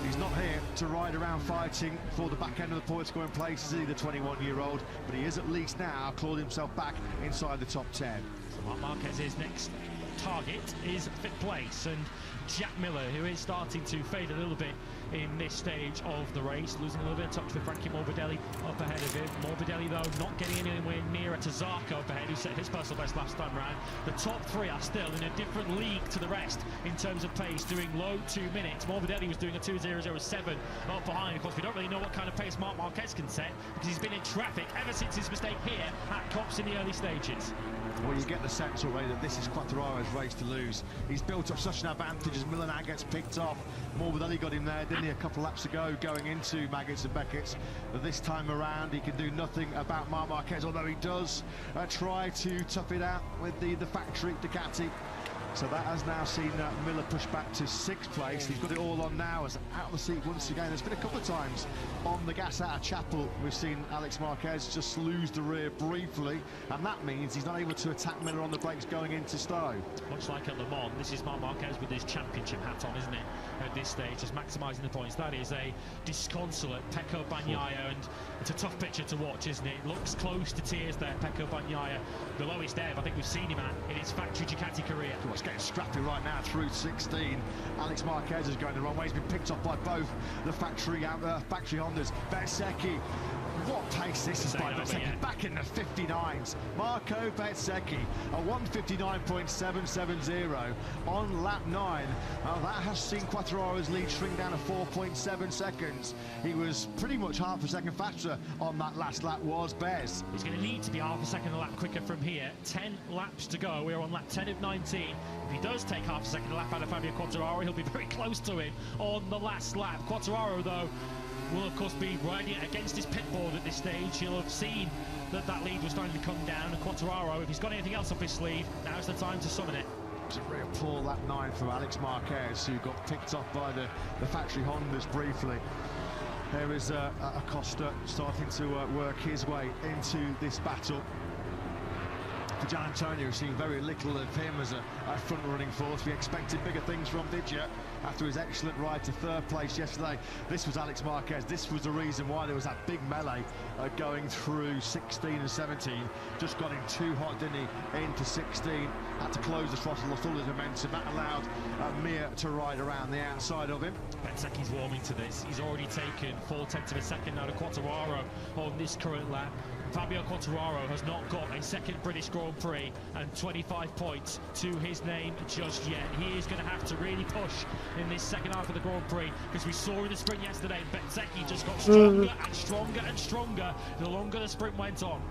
He's not here to ride around fighting for the back end of the point scoring places, the 21-year-old, but he is at least now clawed himself back inside the top 10. So Marc Marquez's next target is 5th place, and Jack Miller, who is starting to fade a little bit in this stage of the race, losing a little bit of touch with Frankie Morbidelli up ahead of him. Morbidelli, though, not getting anywhere nearer to Zarco up ahead, who set his personal best last time round. The top three are still in a different league to the rest in terms of pace, doing low 2 minutes. Morbidelli was doing a 2:007 up behind. Of course, we don't really know what kind of pace Marc Marquez can set, because he's been in traffic ever since his mistake here at Copse in the early stages. Well, you get the sense already that this is Quartararo's race to lose. He's built up such an advantage as Miller now gets picked off. Morbidelli got him there, didn't he, a couple laps ago, going into Maggots and Beckett's. But this time around, he can do nothing about Marc Marquez, although he does try to tough it out with the factory Ducati. So that has now seen Miller push back to 6th place. He's got it all on now as out of the seat once again. There's been a couple of times on the gas out of Chapel we've seen Alex Marquez just lose the rear briefly, and that means he's not able to attack Miller on the brakes going into Stowe. Much like at Le Mans, this is Marc Marquez with his championship hat on, isn't it, at this stage, just maximising the points. That is a disconsolate Pecco Bagnaia, and it's a tough picture to watch, isn't it? It looks close to tears there, Pecco Bagnaia, the lowest ebb I think we've seen him at in his factory Ducati career. Well, it's getting scrappy right now through 16. Alex Marquez is going the wrong way. He's been picked up by both the factory Hondas. Bezzecchi, what pace this is by Bezzecchi, back in the 59s. Marco Bezzecchi, a 159.770 on lap 9. That has seen Quartararo's lead shrink down to 4.7 seconds. He was pretty much half a second faster on that last lap, was Bez. He's going to need to be half a second a lap quicker from here. 10 laps to go. We're on lap 10 of 19. If he does take half a second a lap out of Fabio Quartararo, he'll be very close to him on the last lap. Quartararo, though, will of course be riding against his pit board at this stage. He'll have seen that lead was starting to come down, and Quartararo, if he's got anything else up his sleeve, now's the time to summon it. It's a real poor lap 9 for Alex Marquez, who got picked off by the factory Hondas briefly. There is Acosta starting to work his way into this battle. For Gian Antonio, we've seen very little of him as a front-running force. We expected bigger things from did you? After his excellent ride to 3rd place yesterday. This was Alex Marquez. This was the reason why there was that big melee going through 16 and 17. Just got him too hot, didn't he, into 16. Had to close the throttle, lost all his momentum. That allowed Mir to ride around the outside of him. Bezzecchi's warming to this. He's already taken 4/10 of a second now to Quartararo on this current lap. Fabio Quartararo has not got a second British Grand Prix and 25 points to his name just yet. He is going to have to really push in this second half of the Grand Prix, because we saw in the sprint yesterday, Bezzecchi just got stronger and stronger and stronger the longer the sprint went on.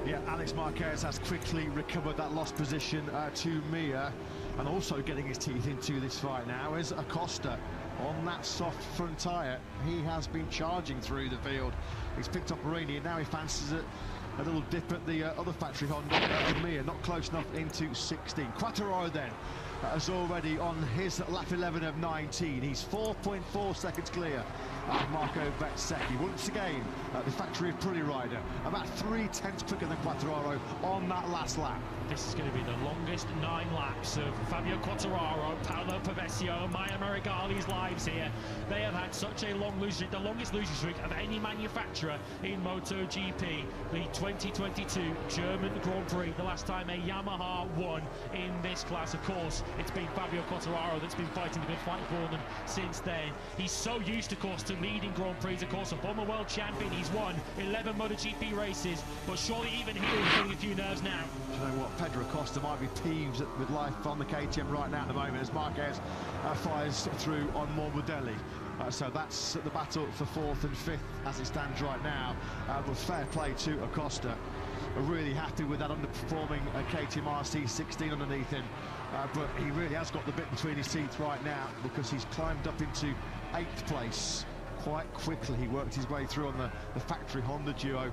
Yeah, Alex Marquez has quickly recovered that lost position to Mia, and also getting his teeth into this fight now is Acosta on that soft front tyre. He has been charging through the field. He's picked up Marini, and now he fancies it. A little dip at the other factory Honda of Mia, not close enough into 16. Quattararo then is already on his lap 11 of 19. He's 4.4 seconds clear of Marco Bezzecchi. Once again, the factory of Pully Rider, about 3/10 quicker than Quattararo on that last lap. This is going to be the longest 9 laps of Fabio Quattararo, Paolo Pavesio, Maya Marigali's lives here. They have had such a long losing streak, the longest losing streak of any manufacturer in MotoGP. The 2022 German Grand Prix, the last time a Yamaha won in this class. Of course, it's been Fabio Quattararo that's been fighting the good fight for them since then. He's so used, of course, to leading Grand Prix. Of course, a former world champion. He's won 11 MotoGP races, but surely even he is feeling a few nerves now. Do you know what? Pedro Acosta might be peeved with life on the KTM right now at the moment as Marquez fires through on Morbidelli. So that's the battle for 4th and 5th as it stands right now. But fair play to Acosta. Really happy with that underperforming KTM RC 16 underneath him. But he really has got the bit between his teeth right now, because he's climbed up into 8th place quite quickly. He worked his way through on the factory Honda duo,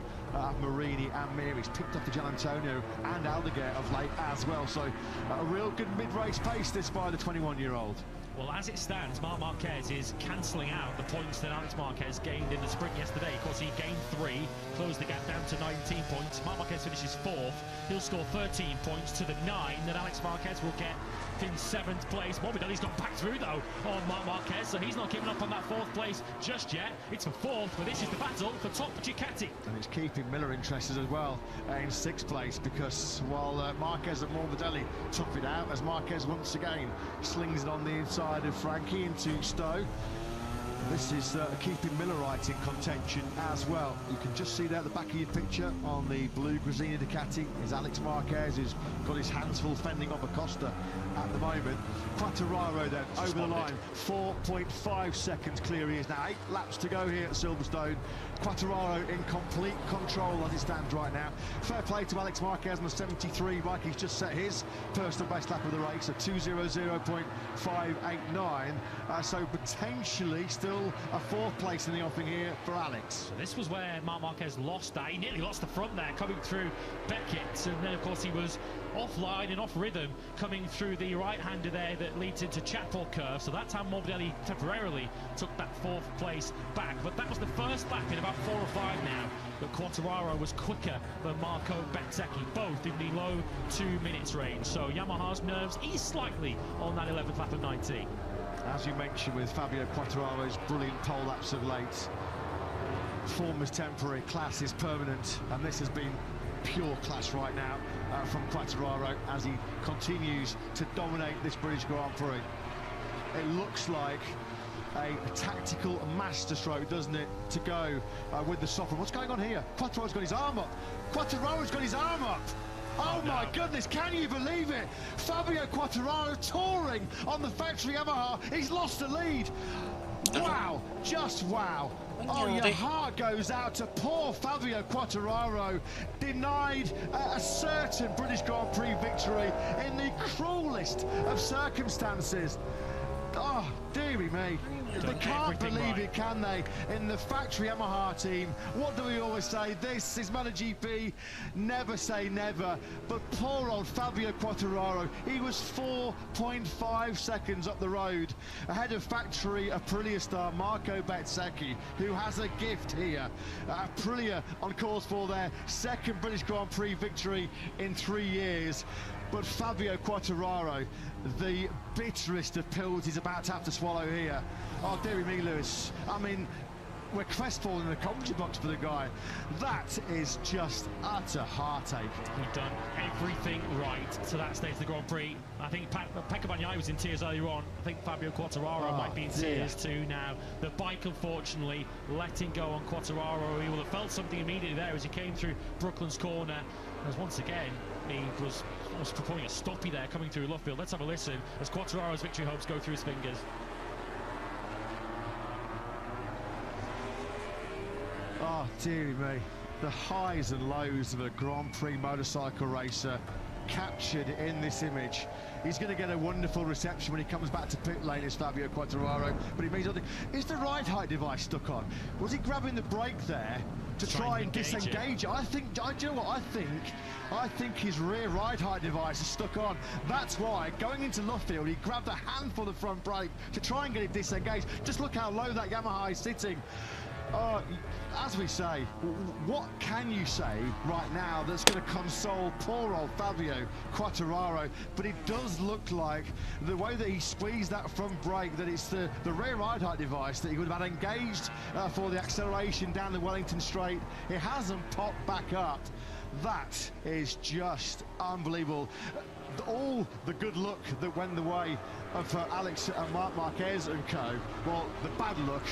Marini and Mir. He's picked up the Gian Antonio and Aldeguer of late as well. So a real good mid-race pace this by the 21-year-old. Well, as it stands, Marc Marquez is cancelling out the points that Alex Marquez gained in the sprint yesterday. Of course, he gained 3, closed the gap down to 19 points. Marc Marquez finishes 4th. He'll score 13 points to the 9 that Alex Marquez will get in 7th place. Morbidelli's got back through, though, on Marc Marquez, so he's not giving up on that 4th place just yet. It's for 4th, but this is the battle for top Ducati. And it's keeping Miller interested as well in 6th place, because while Marquez and Morbidelli tough it out, as Marquez once again slings it on the inside of Frankie into Stowe. This is keeping Miller right in contention as well. You can just see there at the back of your picture on the blue Gresini Ducati is Alex Marquez, who's got his hands full fending off Acosta at the moment. Quattararo then over the line, 4.5 seconds clear. He is now 8 laps to go here at Silverstone. Quattararo in complete control as it stands right now. Fair play to Alex Marquez on the 73 bike. He's just set his personal best lap of the race, a 2:00.589. So potentially still a 4th place in the offing here for Alex. So this was where Marc Marquez lost that. He nearly lost the front there, coming through Beckett, and then of course he was offline and off rhythm coming through the right-hander there that leads into Chapel Curve. So that's how Morbidelli temporarily took that 4th place back. But that was the first lap in about 4 or 5 now that Quattararo was quicker than Marco Bezzecchi, both in the low 2 minutes range. So Yamaha's nerves ease slightly on that 11th lap of 19. As you mentioned, with Fabio Quattararo's brilliant pole laps of late, form is temporary, class is permanent, and this has been pure class right now from Quattararo as he continues to dominate this British Grand Prix. It looks like a tactical masterstroke, doesn't it, to go with the soft. What's going on here? Quattararo's got his arm up. Quattararo's got his arm up. Oh my goodness, can you believe it? Fabio Quattararo touring on the factory Yamaha. He's lost the lead. Wow, just wow. Oh, your heart goes out to poor Fabio Quattararo, denied a certain British Grand Prix victory in the cruelest of circumstances. Oh, dearie me. They can't believe it, can they? In the factory Yamaha team, what do we always say? This is MotoGP, never say never. But poor old Fabio Quattararo, he was 4.5 seconds up the road ahead of factory Aprilia star Marco Bezzecchi, who has a gift here. Aprilia on course for their 2nd British Grand Prix victory in 3 years. But Fabio Quattararo, the bitterest of pills he's about to have to swallow here. Oh, dearie me, Lewis. I mean, we're crestfallen in the commentary box for the guy. That is just utter heartache. We've done everything right to that stage of the Grand Prix. I think Pecco Bagnaia was in tears earlier on. I think Fabio Quattararo might be in tears too now. The bike, unfortunately, letting go on Quattararo. He will have felt something immediately there as he came through Brooklands corner. As once again, he was performing a stoppie there coming through Luffield. Let's have a listen as Quattararo's victory hopes go through his fingers. Oh, dearie me. the highs and lows of a Grand Prix motorcycle racer captured in this image. He's going to get a wonderful reception when he comes back to pit lane as Fabio Quartararo, but he means nothing. Is the ride height device stuck on? Was he grabbing the brake there to try and disengage it? I think, do you know what I think his rear ride height device is stuck on. That's why, going into Luffield, he grabbed a handful of front brake to try and get it disengaged. Just look how low that Yamaha is sitting. As we say, what can you say right now that's going to console poor old Fabio Quartararo? But it does look like the way that he squeezed that front brake, that it's the rear ride height device that he would have had engaged for the acceleration down the Wellington Straight. It hasn't popped back up. That is just unbelievable. All the good luck that went the way of Alex and Marc Marquez and co, well, the bad luck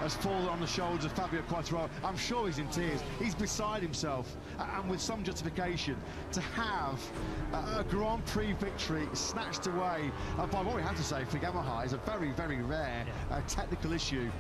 has fallen on the shoulders of Fabio Quartararo. I'm sure he's in tears. He's beside himself, and with some justification, to have a Grand Prix victory snatched away by what we have to say for Yamaha is a very, very rare technical issue.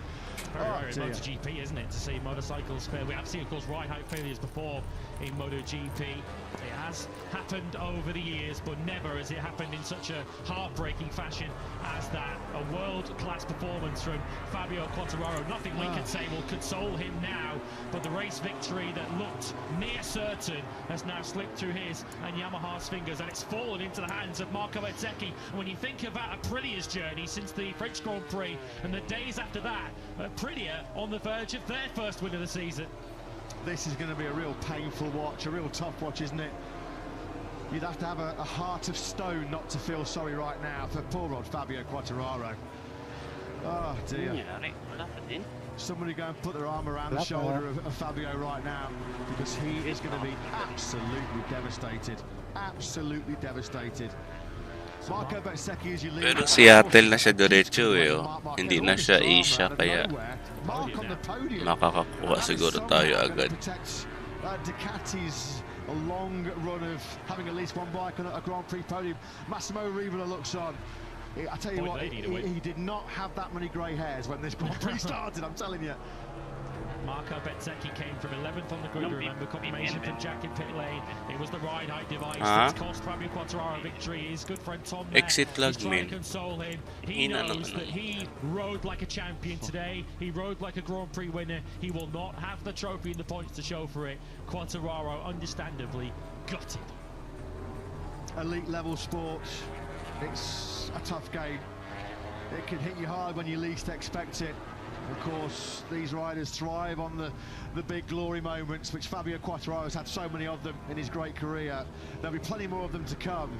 Very rare in MotoGP, isn't it, to see motorcycles fail? We have seen, of course, ride height failures before in MotoGP. It has happened over the years, but never has it happened in such a heartbreaking fashion as that. A world-class performance from Fabio Quartararo. Nothing we can say will console him now, but the race victory that looked near certain has now slipped through his and Yamaha's fingers, and it's fallen into the hands of Marco Bezzecchi. And when you think about Aprilia's journey since the French Grand Prix and the days after that, Aprilia on the verge of their first win of the season. This is going to be a real painful watch, a real tough watch, isn't it? You'd have to have a heart of stone not to feel sorry right now for poor old Fabio Quartararo. Oh dear. Somebody go and put their arm around the shoulder of Fabio right now, because he is going to be absolutely devastated. Absolutely devastated. Marco Bezzecchi is your leader. Pero Seattle na siya diretso eh, oh. Hindi na siya Asia, kaya makakakuha siguro tayo agad. Ducati's a long run of having at least one bike on a Grand Prix podium. Massimo Rivola looks on. I tell you what, he did not have that many grey hairs when this Grand Prix started, I'm telling you. Marco Bezzecchi came from 11th on the grid, remember, confirmation from Jack in pit lane. It was the ride height device that's cost Fabio Quartararo victory. His good friend Tom there is trying to console him. He knows that he rode like a champion today. He rode like a Grand Prix winner. He will not have the trophy and the points to show for it. Quartararo, understandably, gutted. Elite level sport, it's a tough game. It can hit you hard when you least expect it. Of course, these riders thrive on the big glory moments, which Fabio Quartararo has had so many of them in his great career. There'll be plenty more of them to come,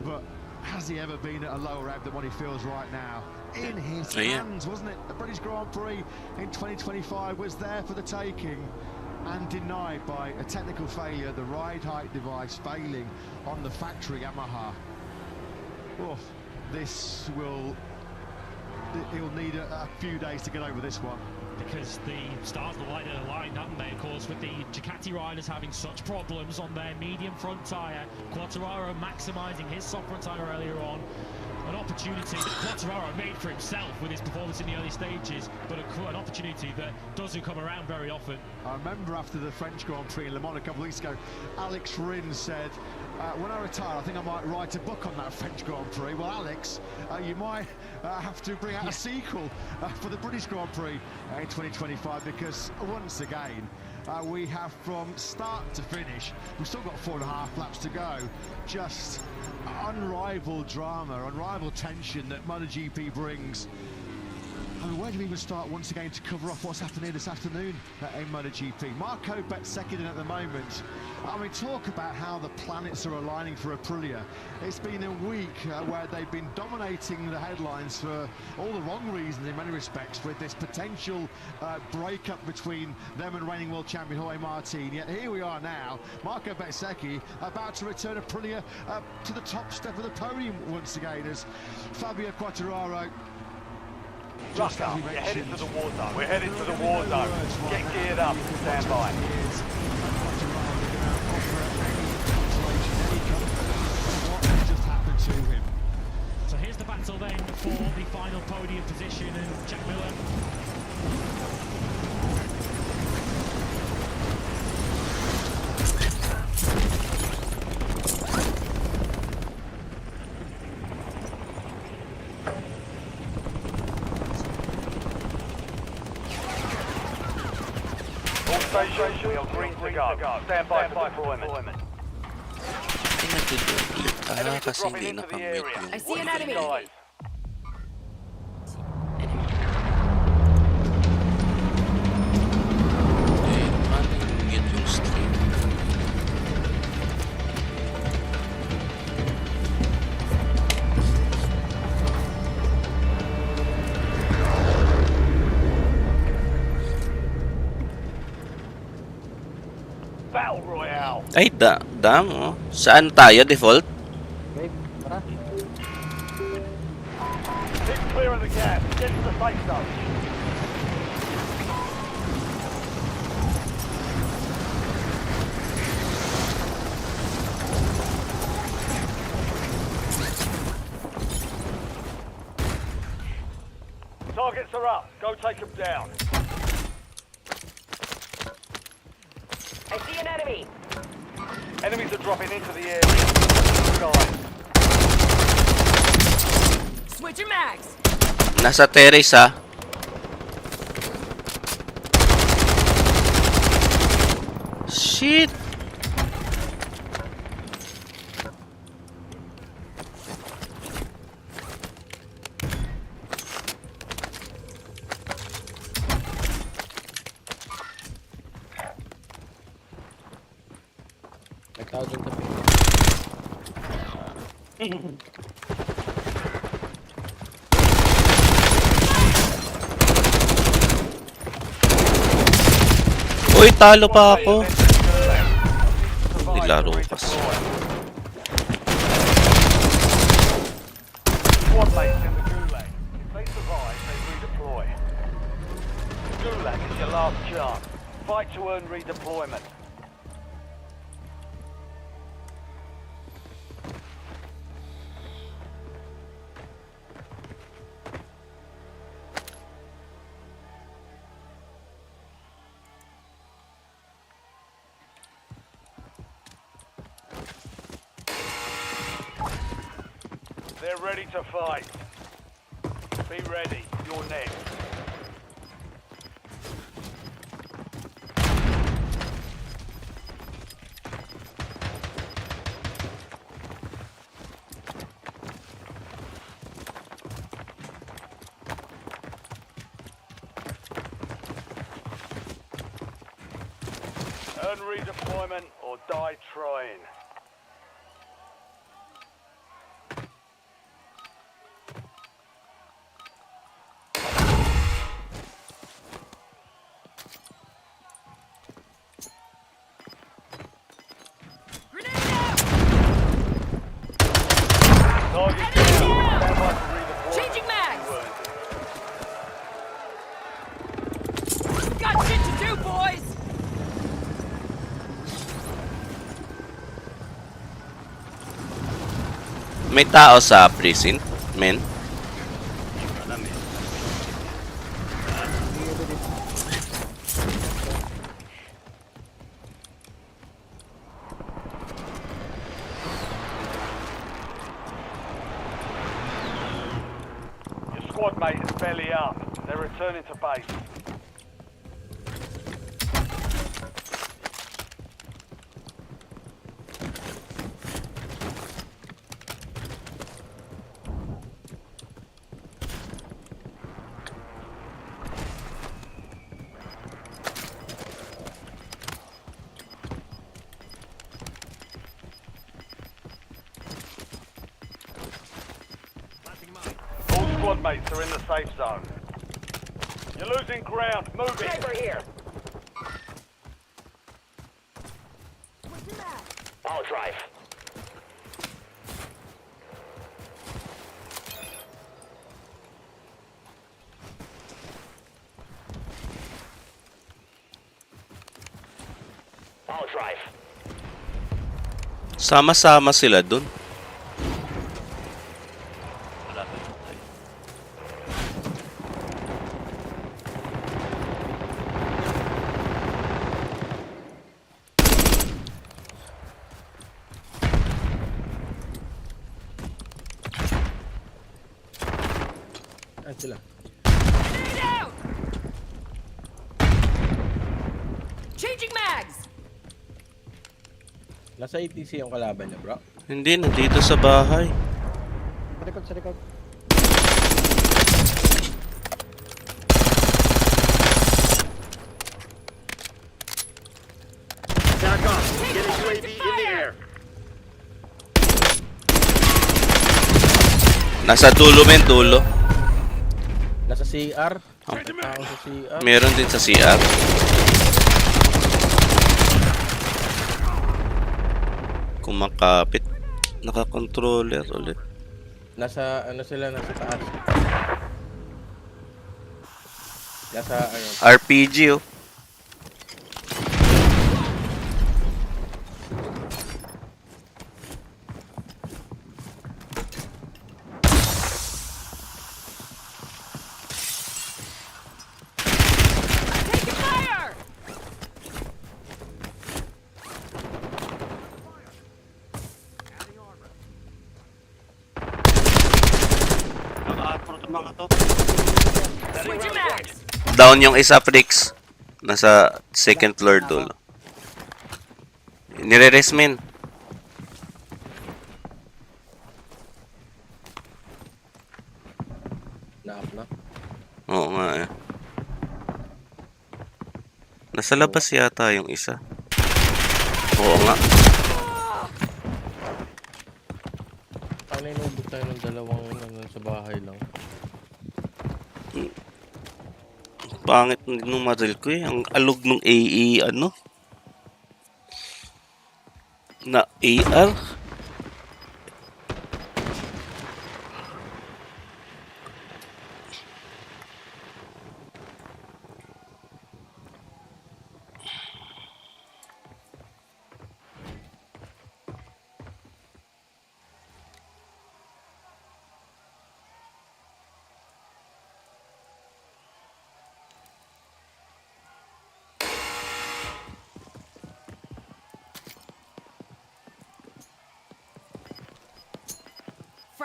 but has he ever been at a lower ebb than what he feels right now? In his hands, wasn't it? The British Grand Prix in 2025 was there for the taking and denied by a technical failure, the ride height device failing on the factory Yamaha. Oh, this will... He'll need a few days to get over this one. Because the stars of the light are aligned, haven't they? Of course, with the Ducati riders having such problems on their medium front tyre. Quartararo maximising his soft front tyre earlier on. An opportunity that Quartararo made for himself with his performance in the early stages, but an opportunity that doesn't come around very often. I remember after the French Grand Prix in Le Mans a couple of weeks ago, Alex Rins said, when I retire, I think I might write a book on that French Grand Prix. Well, Alex, you might have to bring out a sequel for the British Grand Prix in 2025, because once again, we have from start to finish, we've still got 4.5 laps to go, just unrivaled drama, unrivaled tension that MotoGP brings. I mean, where do we even start once again to cover off what's happening this afternoon in MotoGP? Marco Bezzecchi at the moment. I mean, talk about how the planets are aligning for Aprilia. It's been a week where they've been dominating the headlines for all the wrong reasons in many respects, with this potential breakup between them and reigning world champion Jorge Martin. Yet here we are now, Marco Bezzecchi about to return Aprilia to the top step of the podium once again as Fabio Quartararo. Ruck up, you're headed to the war zone. We're headed to the war zone. Get geared up and stand by. So here's the battle then for the final podium position, and Jack Miller station, we are green to go. Stand by for deployment. Ay, nagdudublit. Enemies are Kasi dropping hindi into the nakamute area. yung... I see an enemy. Guys. Eh, paano yung mute yung stream? Battle Royale. Ay, damo. Saan tayo, default? Keep clear of the gas. Get to the safe zone. Targets are up. Go take them down. I see an enemy. Enemies are dropping into the area. Guys. Switching mags. Nasa terrace, ha? Shit! Uy, talo pa ako. Nilaro ko kasi. Squad mates in the gulag. If they survive, they redeploy. Gulag is your last chance. Fight to earn redeployment. They're ready to fight. Be ready. You're next. Earn redeployment or die trying. Changing mags. Got shit to do, boys. May tao sa prison, men. Your squad mate is belly up. They're returning to base. All squad mates are in the safe zone. You're losing ground. Move it. Sniper here. I'll drive. I'll drive. Sama-sama sila dun. Grenade out. Nasa ATC yung kalaban niya, bro. Hindi, nandito sa bahay. Sa likod. Nasa dulo men, dulo. Nasa CR. May tao sa CR. Meron din sa CR. Kumakapit. Naka-controller ulit. Nasa ano sila, nasa taas. Nasa ano. RPG oh. Taking fire! Naka-apro to mga to. Switching mags! Down yung isa, Prix. Nasa second floor dulo. Nire-res men. Na-up na. Oo nga eh. Nasa labas yata yung isa. Oo nga. Paano inubos tayo ng dalawang ano, sa bahay lang? Pangit nung maril ko eh. Ang alog nung AE ano? Na AR?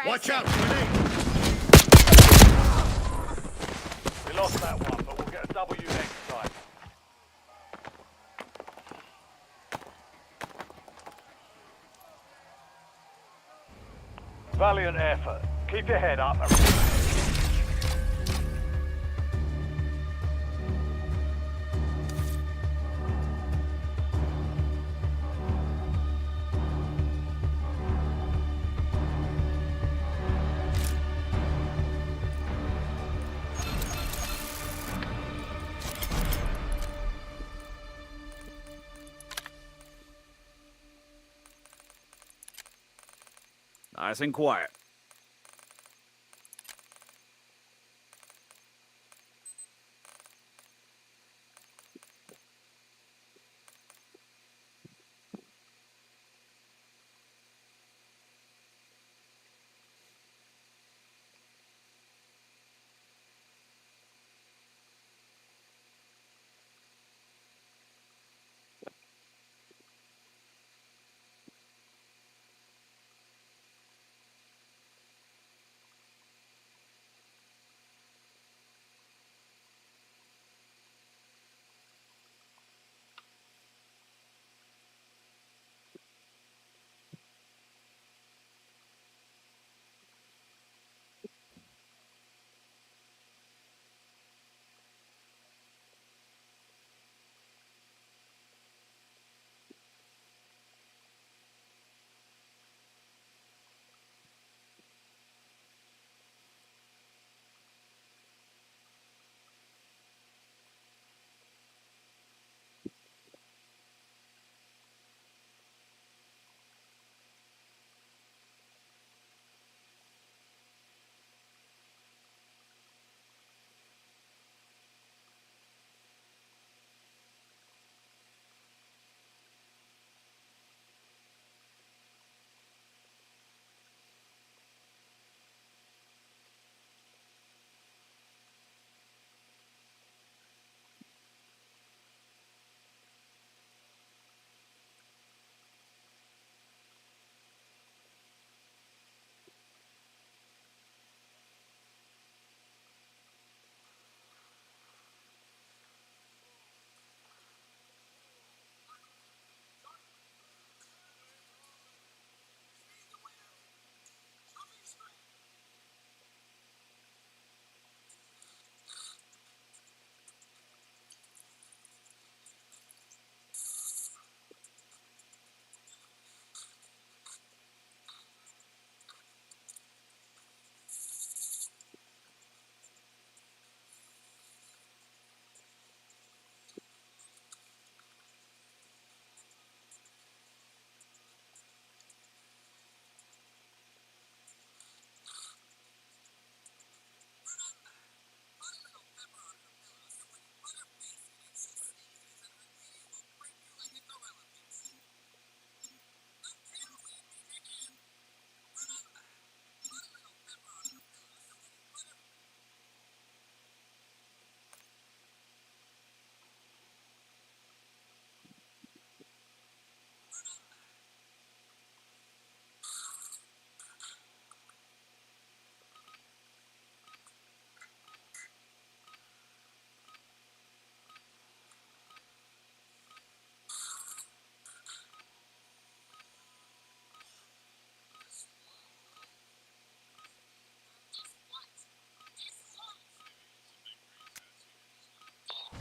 Watch out, grenade! We lost that one, but we'll get a W next time. Valiant effort. Keep your head up. Nice and quiet.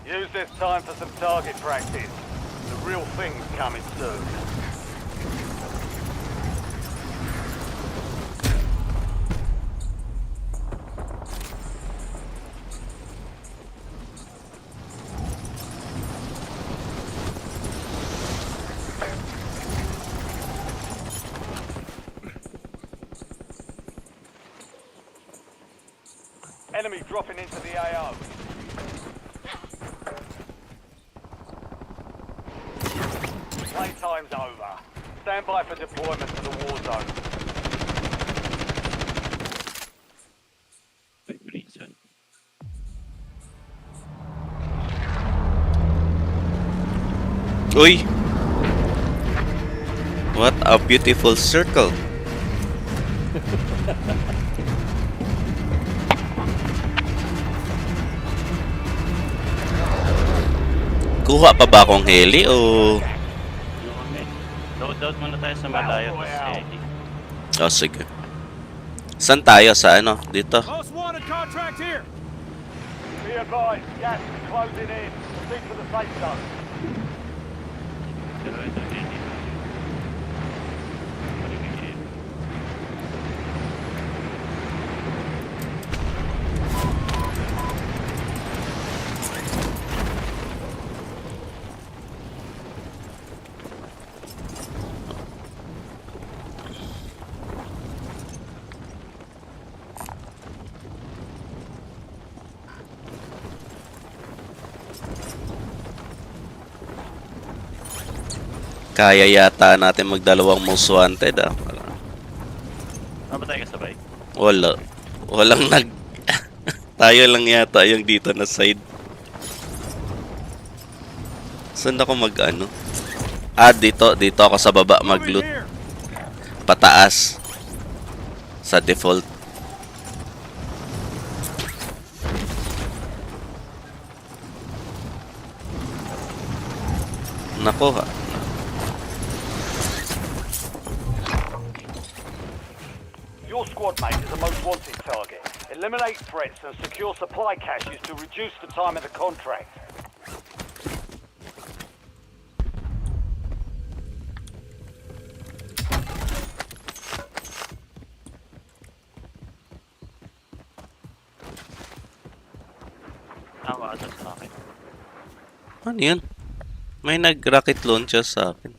Use this time for some target practice. The real thing's coming soon. Enemy dropping into the AO. Playtime's over. Stand by for deployment to the war zone. Uy! What a beautiful circle. Kuha pa ba akong heli o... Load muna tayo sa malayo. Oh, sige. Saan tayo? Sa ano? Dito? Most wanted contract here. Be advised, gas is closing in. Proceed to the safe zone. Kaya yata natin magdalawang most wanted ah. Ano ba tayo kasabay? Wala. Walang nag... Tayo lang yata yung dito na side. Saan ako mag-ano? Ah, dito. Dito ako sa baba mag-loot. Pataas. Sa default. Nako ha. Your squad mate is a most wanted target. Eliminate threats and secure supply caches to reduce the time of the contract. Nakakaatas sa akin. Ano yun? May nag-rocket launcher sa akin.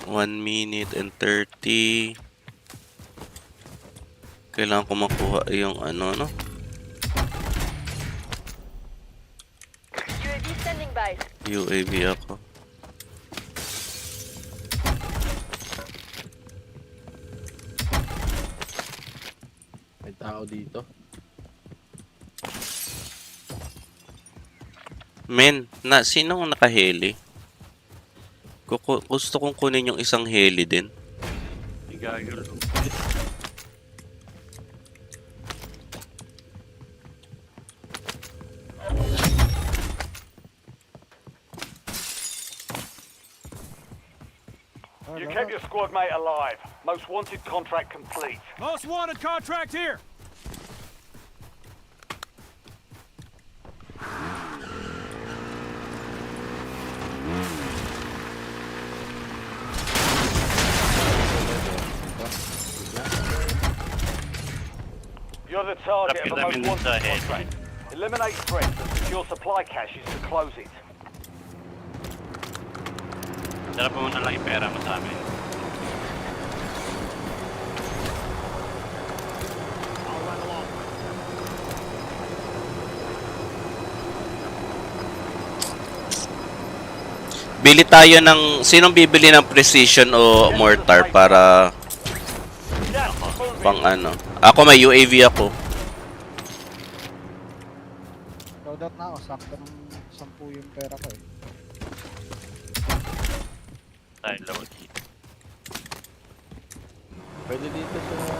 One minute and 30. Kailangan ko makuha yung ano, no? UAV standing by. UAV ako. May tao dito. Men, sinong nakaheli? Gusto kong kunin yung isang heli din. Igagalo. You kept your squad mate alive. Most wanted contract complete. Most wanted contract here. You're the target of the most wanted contract. Eliminate threats and secure supply caches to close it. Dala pa muna lang yung pera mo sa amin. Bili tayo ng... Sinong bibili ng precision o mortar para... Pang ano? Ako may UAV ako. Loadout na ako. Sakto ng 10 yung pera ko eh. Tayo load. Pwede dito sa...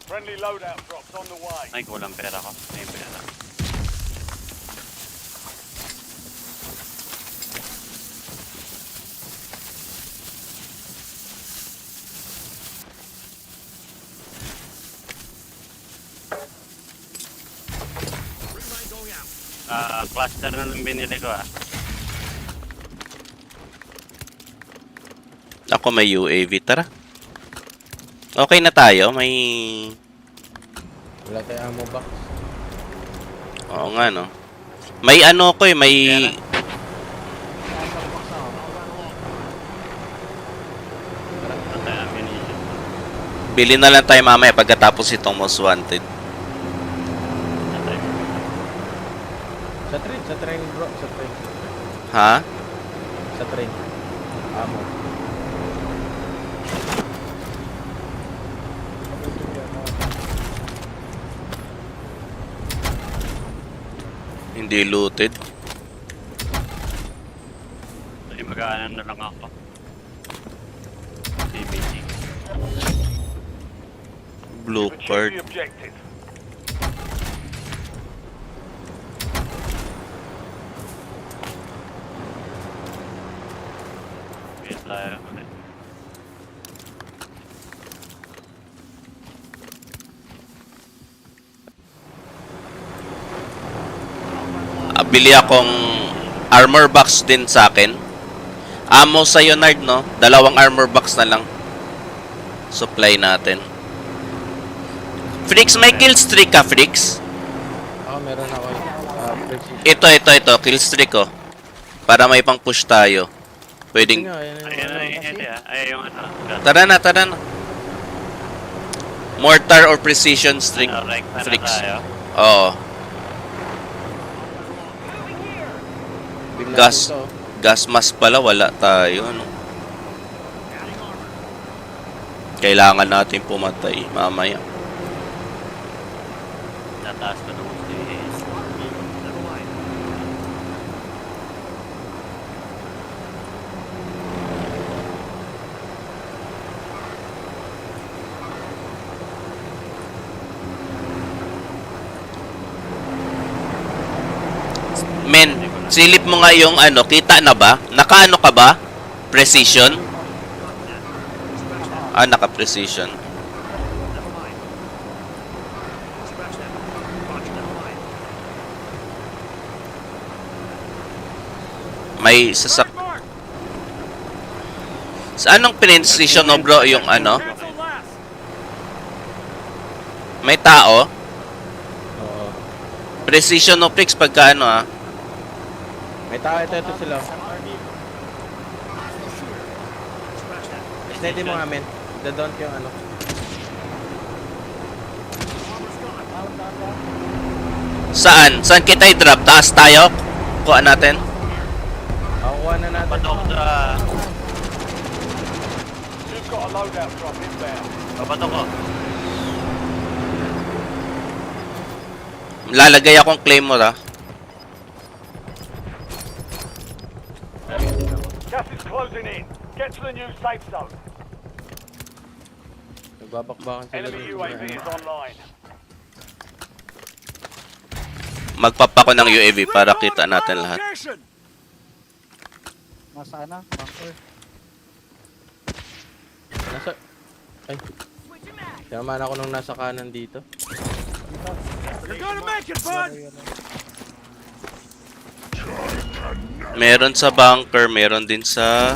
Friendly loadout drops on the way. Ay, kulang pera ko. Ay, pera. Cluster na lang binili ko Ako may UAV, tara. Okay na tayo, may... Wala tayo ammo box. Oo nga, no? May ano ko may... Bili na lang tayo mamaya pagkatapos itong most wanted. Sa train bro, sa train. Ha? Sa train. Ammo. Hindi looted. Ay, mag-aanan na lang ako. CBT. Blue card. The objective. Wait lang ulit. Bili akong armor box din sa akin. Ammo sa Yonard, no? 2 armor box na lang. Supply natin. Frix, may kill streak ka, Frix? Ako meron ako. Ito. Kill streak, oh. Para may pang push tayo. Pwedeng... Ay, yung ano. Tara na. Mortar or precision streak, Frix. Oo. Gas mask pala, wala tayo, no? Kailangan natin pumatay mamaya. Tataas pa naman Men, silip mo nga yung ano, kita na ba? Nakaano ka ba? Precision? Naka-precision. May sasak... Sa anong precision, no, bro, yung ano? May tao? Oo. Precision no fix pagka ano, May tao, ito sila. Steady mo amin. Dadon ko yung ano. Saan? Saan kita i-drop? Taas tayo? Kuha natin? Kuha na natin. Patok sa... You've got a loadout drop inbound. Papatok ko. Lalagay akong claymore, Gas is closing in. Get to the new safe zone. Nagbabakbakan sila Enemy UAV is online. Magpapa ko ng UAV para kita natin lahat. Nasa na? Bunker. Nasa... Ay. Yaman ako nung nasa kanan dito. You're gonna make it, bud! Meron sa bunker, meron din sa...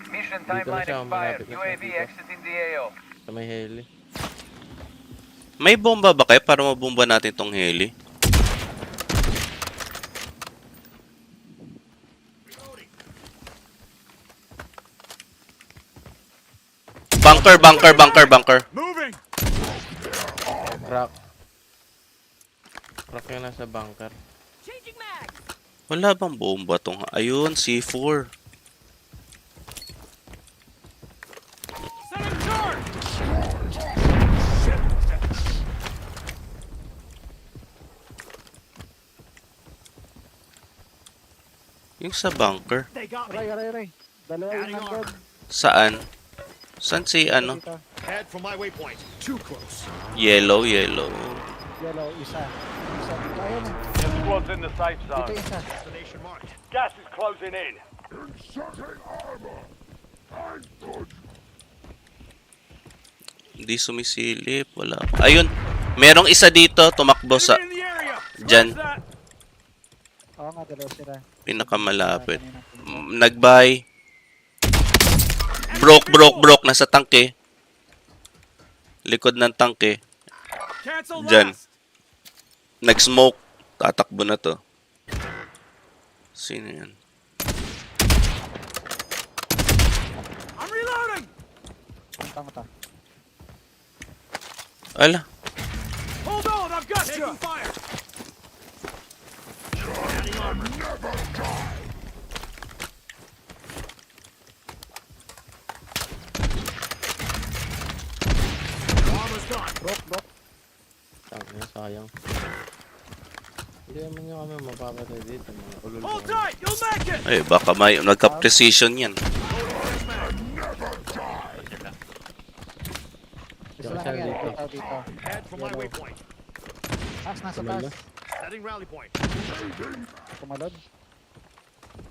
Mission Dito na siya, malapit na siya dito. exiting the AO. Sa may heli. May bomba ba kayo para mabomba natin tong heli? Bunker. Moving. Rock. Rock yung nasa bunker. Changing mag. Wala bang bomba tong... Ayun, C4. Setting charge. Yung sa bunker. They got me. Aray. Dalawa yung nandun. Saan? Saan si ano? Dito. Head from my waypoint. Too close. Yellow. Yellow, isa. Isa dito. Ayun na. The squad's in the safe Dito zone. isa. Destination marked. Gas is closing in. Hindi sumisilip. Wala. Ayun. Merong isa dito. Tumakbo sa... In the area. Dyan. Oo nga, dalawa sila. Pinakamalapit. Nag-buy. Broke. Nasa tangke. Likod ng tangke. Cancel Dyan. last. Nag-smoke. Tatakbo na to. Sino yan? I'm reloading. Punta. Ala. Hold on, I've got you. Taking fire. Armor's gone. Broke. Tangina, sayang. Hindi naman nyo kami mapapatay dito. Mga ulul. Hold tight, you'll make it. Ay, baka may nagka-precision yan. Isa lang yan. Dito. Head from my waypoint. Taas, nasa taas. Setting rally point. Kumalon.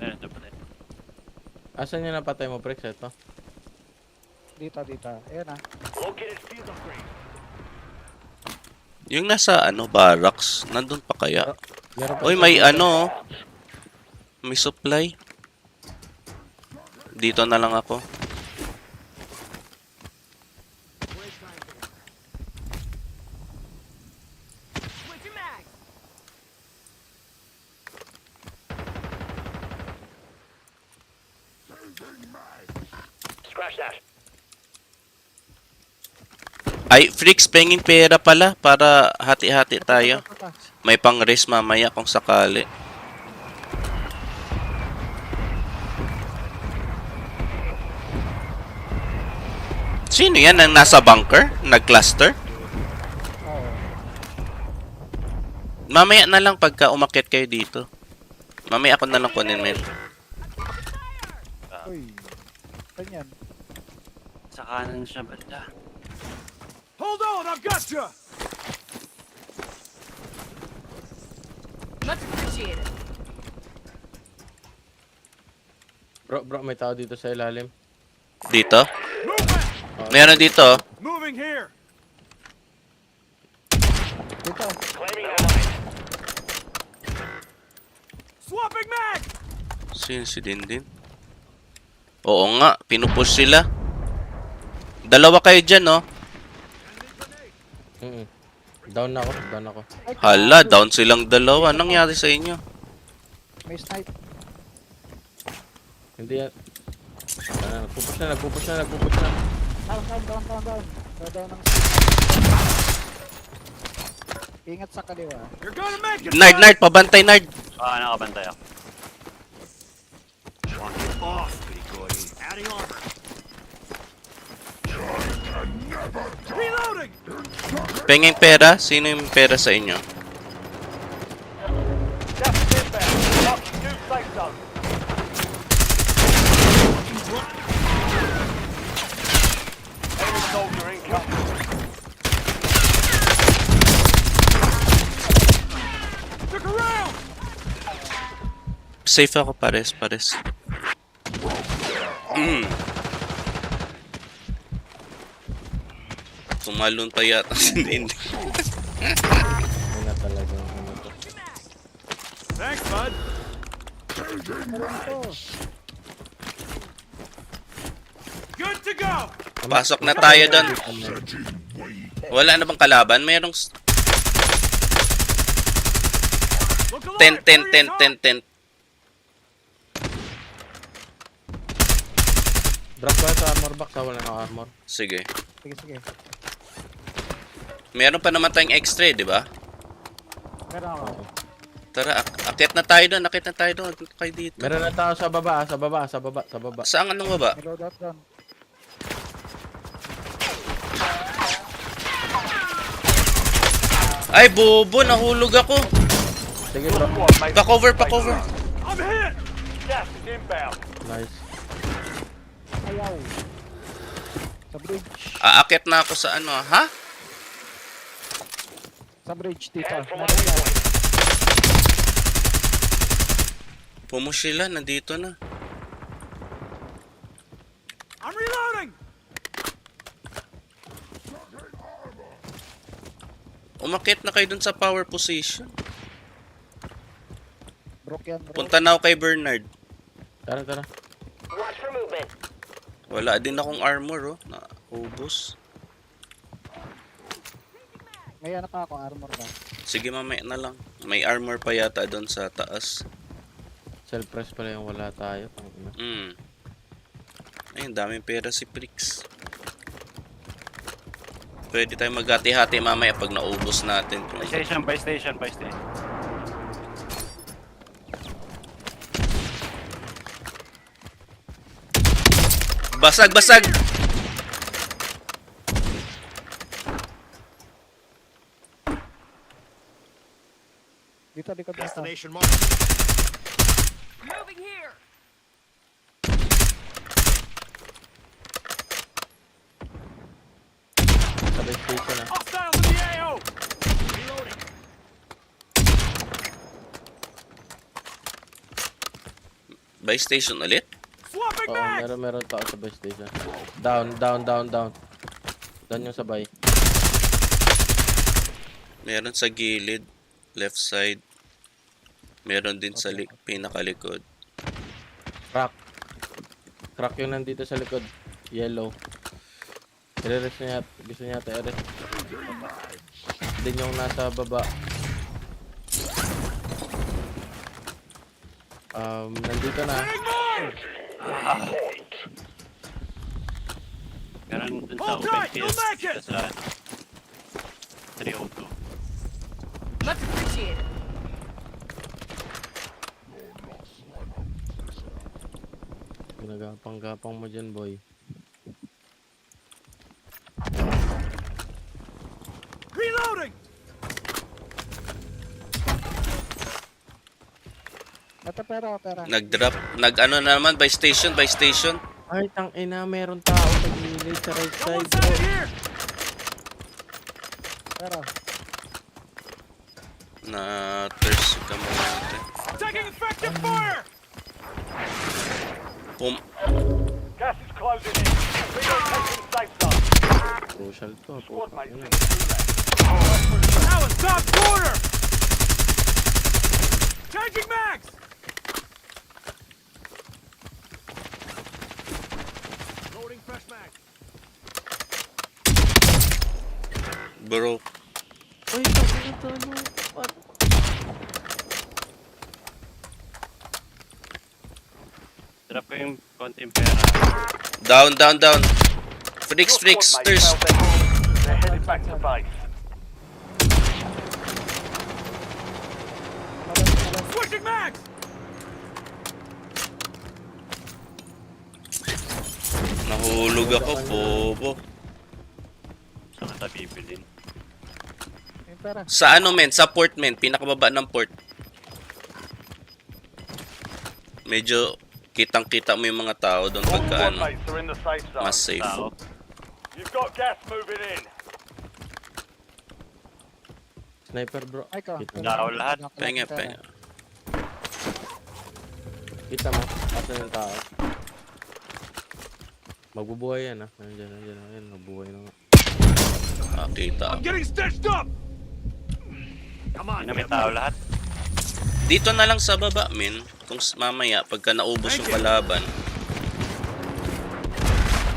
Meron na pala. Asan yung napatay mo, Prex? Ito? Dito. Ayun na. Located field upgrade. Yung nasa barracks, nandun pa kaya? Meron pa Uy, isa may dito. may supply. Dito na lang ako. Switching mag. Scratch that. Ay, Freaks, pengin pera pala para hati-hati tayo. May pang-race mamaya kung sakali. Sino yan ang nasa bunker? Nag-cluster? Oo. Mamaya na lang pagka umakyat kayo dito. Mamaya ako na lang kunin, men. Uy. Saan yan? Sa kanan siya banda. Hold on, I've got you. Much appreciated. Bro, may tao dito sa ilalim. Dito? Movement. Meron dito. Moving here. Dito. Claiming the line. Swapping mag. Sino si Dindin? Oo nga, pinupush sila. Dalawa kayo dyan, no? Down ako. Hala, down silang dalawa. Anong nangyari sa inyo? May snipe. Hindi yan. Nagpupush na. Down. Down ng Ingat sa kaliwa. You're gonna make it. Nard, pabantay, Nard. Nakabantay ako. Off. Adding armor. Reloading. Penging pera? Sino yung pera sa inyo? Gas is inbound. Marking new safe zone. Enemy soldier incoming. Look around. Safe ako, pares. Tumalon pa yata si Dindin. Ano na talagang ano to. Thanks, bud. Good to go. Pasok na tayo doon. Wala na bang kalaban? Mayroong... Look alive. 10. Drop ko sa armor box, wala na armor. Sige. Sige. Meron pa naman tayong extra, di ba? Meron ako. Tara, akit na tayo doon. Kayo dito. Meron na tao sa baba. Saan anong baba? May loadout doon. Ay, bobo, nahulog ako. Sige bro. Pa-cover. I'm hit! Gas is inbound. Nice. Ayaw. Sa bridge. Aakit na ako sa ano, ha? Sa bridge, tito. Head for Meron yan. Pumush sila, nandito na. I'm reloading! Umakit na kayo dun sa power position. Broke yan, bro. Punta na ako kay Bernard. Tara. Watch for movement. Wala din akong armor, oh. Naubos. May ano pa ako, armor ba? Sige, mamaya na lang. May armor pa yata doon sa taas. Self-press pala yung wala tayo. Ayun, daming pera si Prix. Pwede tayo maghati-hati mamaya pag naubos natin. By station. Basag! Dito, likod na ito. Destination mark. Moving here! Sa base station na. Hostiles in the AO! Reloading. By station ulit? Swapping Oo, back! meron tao sa base station. Down. Down yung sabay. Meron sa gilid. Left side. Meron din sa pinakalikod. Crack yung nandito sa likod. Yellow. I-rest niya. Gusto niya ata i-rest. Din yung nasa baba. Nandito na. Meron dun sa Hold open tight! field. You'll make it! Sa 302. Much appreciated. Ginagapang-gapang mo dyan, boy. Reloading! Ito, pera. Nag-drop. Nag-ano na naman. By station. Ay, tangina, meron tao sa gilid sa right Got one side, side bro. here! Pera. Na-thirst ka mo natin. Taking effective fire! Gas is closing in. Relocating safe zone. Crucial to. Squad mates Putang in ina. the gulag. Now it's top corner! Changing mags! Loading fresh mag. Bro. Uy, tangina to. What? Drop ko yung konting pera. Down. Fricks, Your squad mates thirst. failed their mission. They're headed back to base. Switching mags! Nahulog ako, bobo. Saan ka bibilin? Yung pera. Sa ano, men? Sa port, men. Pinakababa ng port. Medyo kitang-kita mo yung mga tao doon All pagka squad ano, mates are in the safe zone. mas safe. Tao. You've got gas moving in. Sniper, bro. Ay, ka. Kita mo. Tao lahat. Penga. Kita mo. Asan yung tao? Magbubuhay yan, ah. Ayun, nabuhay na nga. Kita. I'm getting stitched up! Come on, May tao lahat. Dito na lang sa baba, men. Kung mamaya, pagka naubos yung kalaban.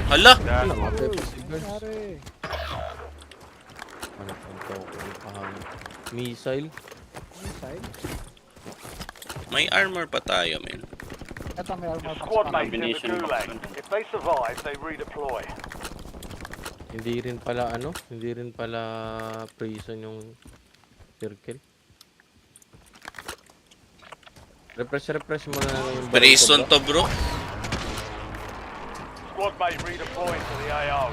Hala! Ano nga, Pepsi Girls? Pare. Ano pang token? Missile? Inside. May armor pa tayo, men. Ito, may armor box Squad pa. mates in the Combination box gulag. yun. If they survive, they redeploy. Hindi rin pala prison yung circle. Refresh mo na lang yung Prison to, bro. Squad mate redeploying to the AO.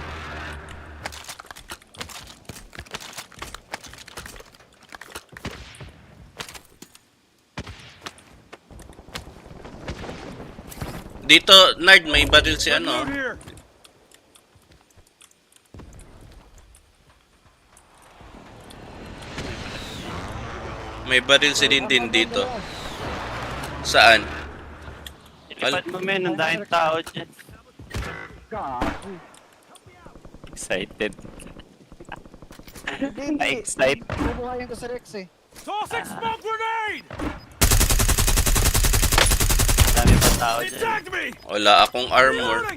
Dito, Nard, may baril si ano. May baril si Dindin dito. Saan? Ilipad mo, men. Ang daming tao dyan. Excited. Na-excite. Bubuhayin ko si Rex eh. Toxic smoke grenade! Ang dami pa tao dyan. Attack me! Wala akong armor.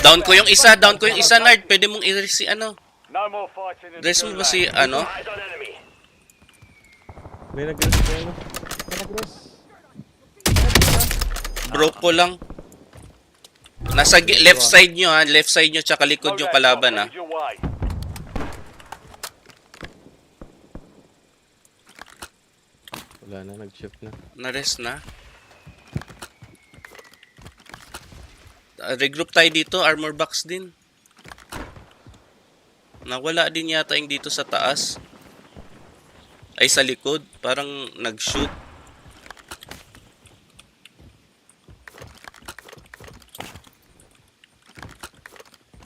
Down ko yung isa, Nard. Pwede mong i-res si ano. No more fighting in the Res mo ba si gulag. ano? Eyes on enemy. May nag-rest ko ano? Broke ko lang. Nasa left side nyo ha. Left side nyo tsaka likod yung kalaban ha. Head your way. Wala na, nag-shift na. Na-rest na. Regroup tayo dito. Armor box din. Nawala din yata yung dito sa taas. Ay, sa likod. Parang nag-shoot.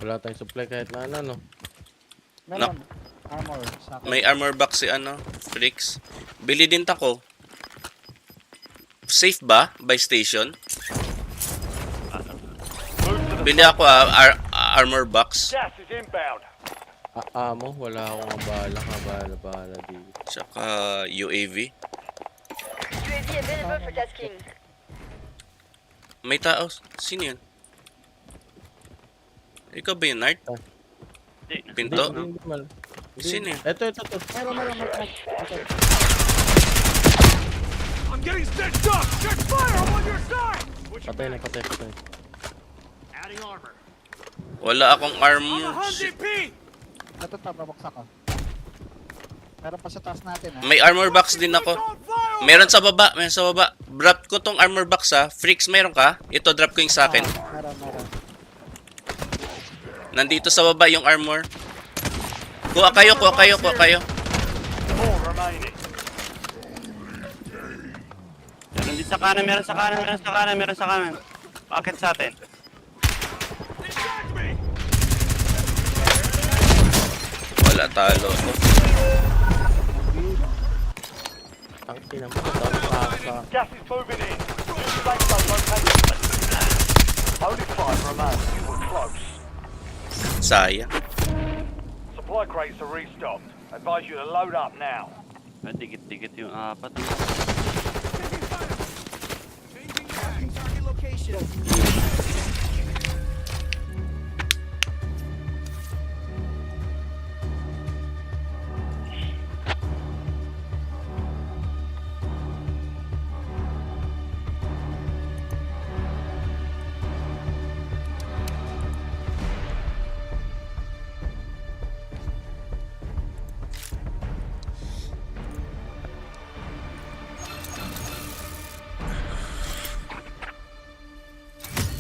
Wala tayong supply kahit na ano. Meron. Armor. Sa akin. May armor box si ano. Fricks. Bili din tako. Safe ba? By station? Bili ako armor box. Gas is inbound. Amo, wala akong abala dito. Tsaka UAV. UAV available for tasking. May tao. Sino yun? Ikaw ba yun, Nart? Pinto? Sino yun? Ito. Meron. I'm getting stitched up! Check fire! I'm on your side! Patay na. Adding armor. Wala akong I'm a armor. Hyundai P! Ito babaksak ko. Meron pa sa taas natin ha. May armor box din ako. Meron sa baba. Drop ko tong armor box ha. Freaks, meron ka? Ito, drop ko yung sa akin. Meron. Nandito sa baba yung armor. Kuha kayo. Four remaining. Meron din sa kanan. Meron sa kanan. Bakit sa atin? Wala, talo ako. Ang pinamata. Gas is moving in. Safe zone located. Only 5 remain. You were close. Sayang. Supply crates are restocked. Advise you to load up now. Dikit-dikit yung apat.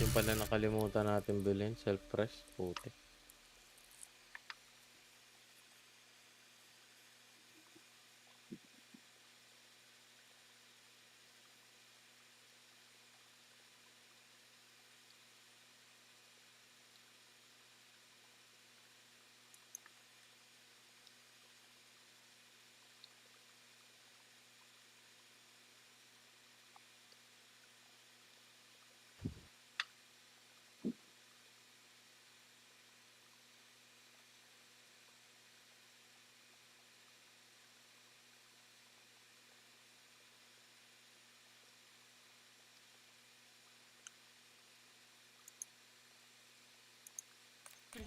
Yung pala nakalimutan natin bilhin. Self-press. Puti.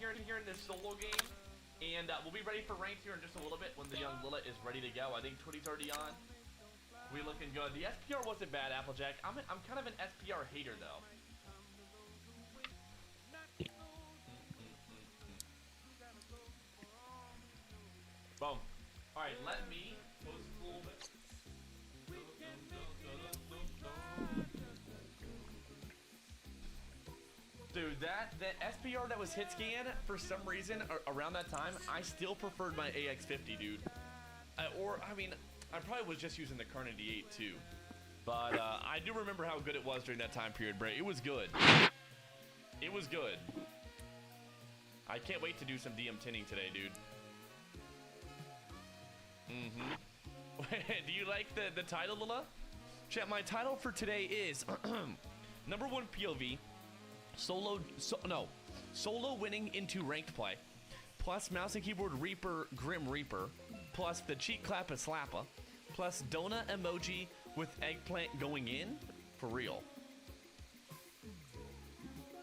Here in this solo game, and we'll be ready for ranked here in just a little bit when the young Lilla is ready to go. I think Twitty's already on. We looking good. The SPR wasn't bad, Applejack. I'm kind of an SPR hater though. Boom. All right, let me post a little bit. Dude, that SPR that was hit scan for some reason around that time, I still preferred my AX50, dude. I mean, I probably was just using the Carnage 8 too, but I do remember how good it was during that time period, Bray. It was good. It was good. I can't wait to do some DM tinning today, dude. Do you like the title, Lila? Chat, my title for today is number 1 POV. Solo winning into ranked play, plus mouse and keyboard Reaper Grim Reaper, plus the cheek clap and slappa, plus donut emoji with eggplant going in, for real.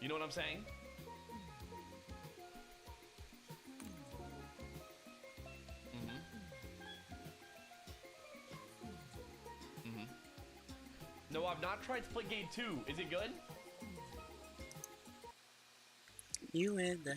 You know what I'm saying? No, I've not tried Splitgate 2. Is it good? You and I.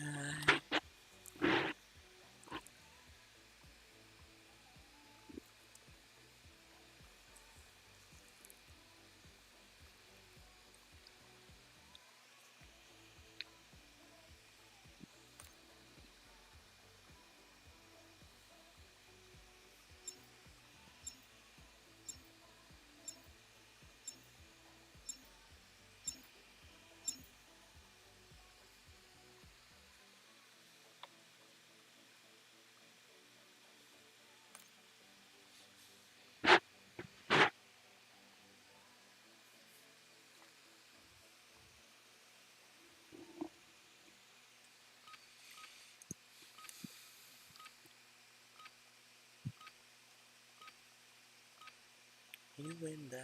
You and I.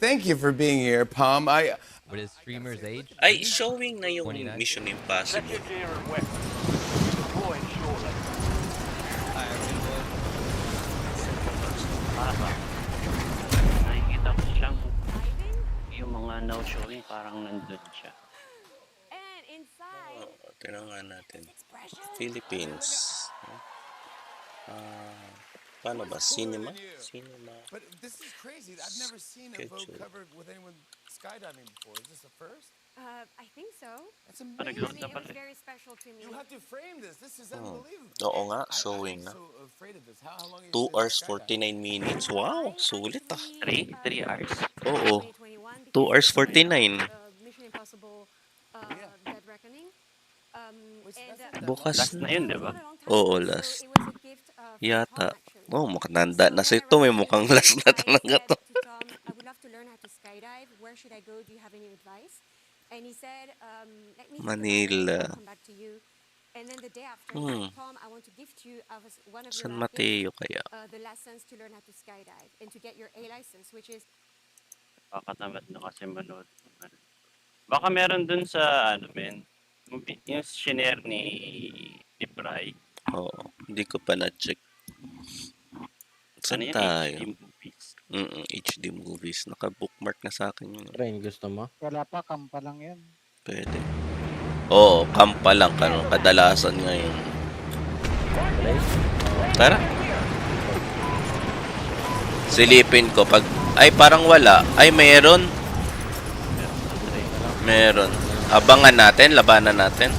Thank you for being here, Palm. What is streamer's age? Ay, showing na yung 29? Mission Set Impossible. your gear and weapons. Deploying shortly. Nakikita ko siyang yung mga no showing parang nandun siya. Tinangan natin. Philippines. Paano ba? Cinema? Cinema. But this is crazy. I've never seen a boat covered with anyone skydiving before. Is this a first? I think so. That's amazing. I mean, it was very special to me. You have to frame this. This is unbelievable. Oo nga, showing na. I'm so afraid of this. How long are you 2 hours 49 minutes. Wow, sulit ah. 3 hours. Oo. 2 hours 49. Mission Impossible Dead Reckoning. Bukas na yun, di ba? Oo, last. Yata. Oh, makatanda na sa ito. May mukhang last na talaga to. I would love to learn how to skydive. Where should I go? Do you have any advice? And he said, let me Manila. come back to you. And then the day after, he said, Tom, I want to gift you one of San your Mateo kaya? the lessons to learn how to skydive and to get your A license, which is Kakatamad na kasi manood. Baka meron dun sa ano men. Yung shinare ni Bray. Oo, hindi ko pa na-check. Saan Ano yun? tayo? HD movies. HD movies. Naka-bookmark na sa akin yun. Train, gusto mo? Wala pa, kampa lang yan. Pwede. Oo, kampa lang. Kadalasan ngayon. Tara. Silipin ko pag... Ay, parang wala. Ay, meron. Meron. Abangan natin. Labanan natin.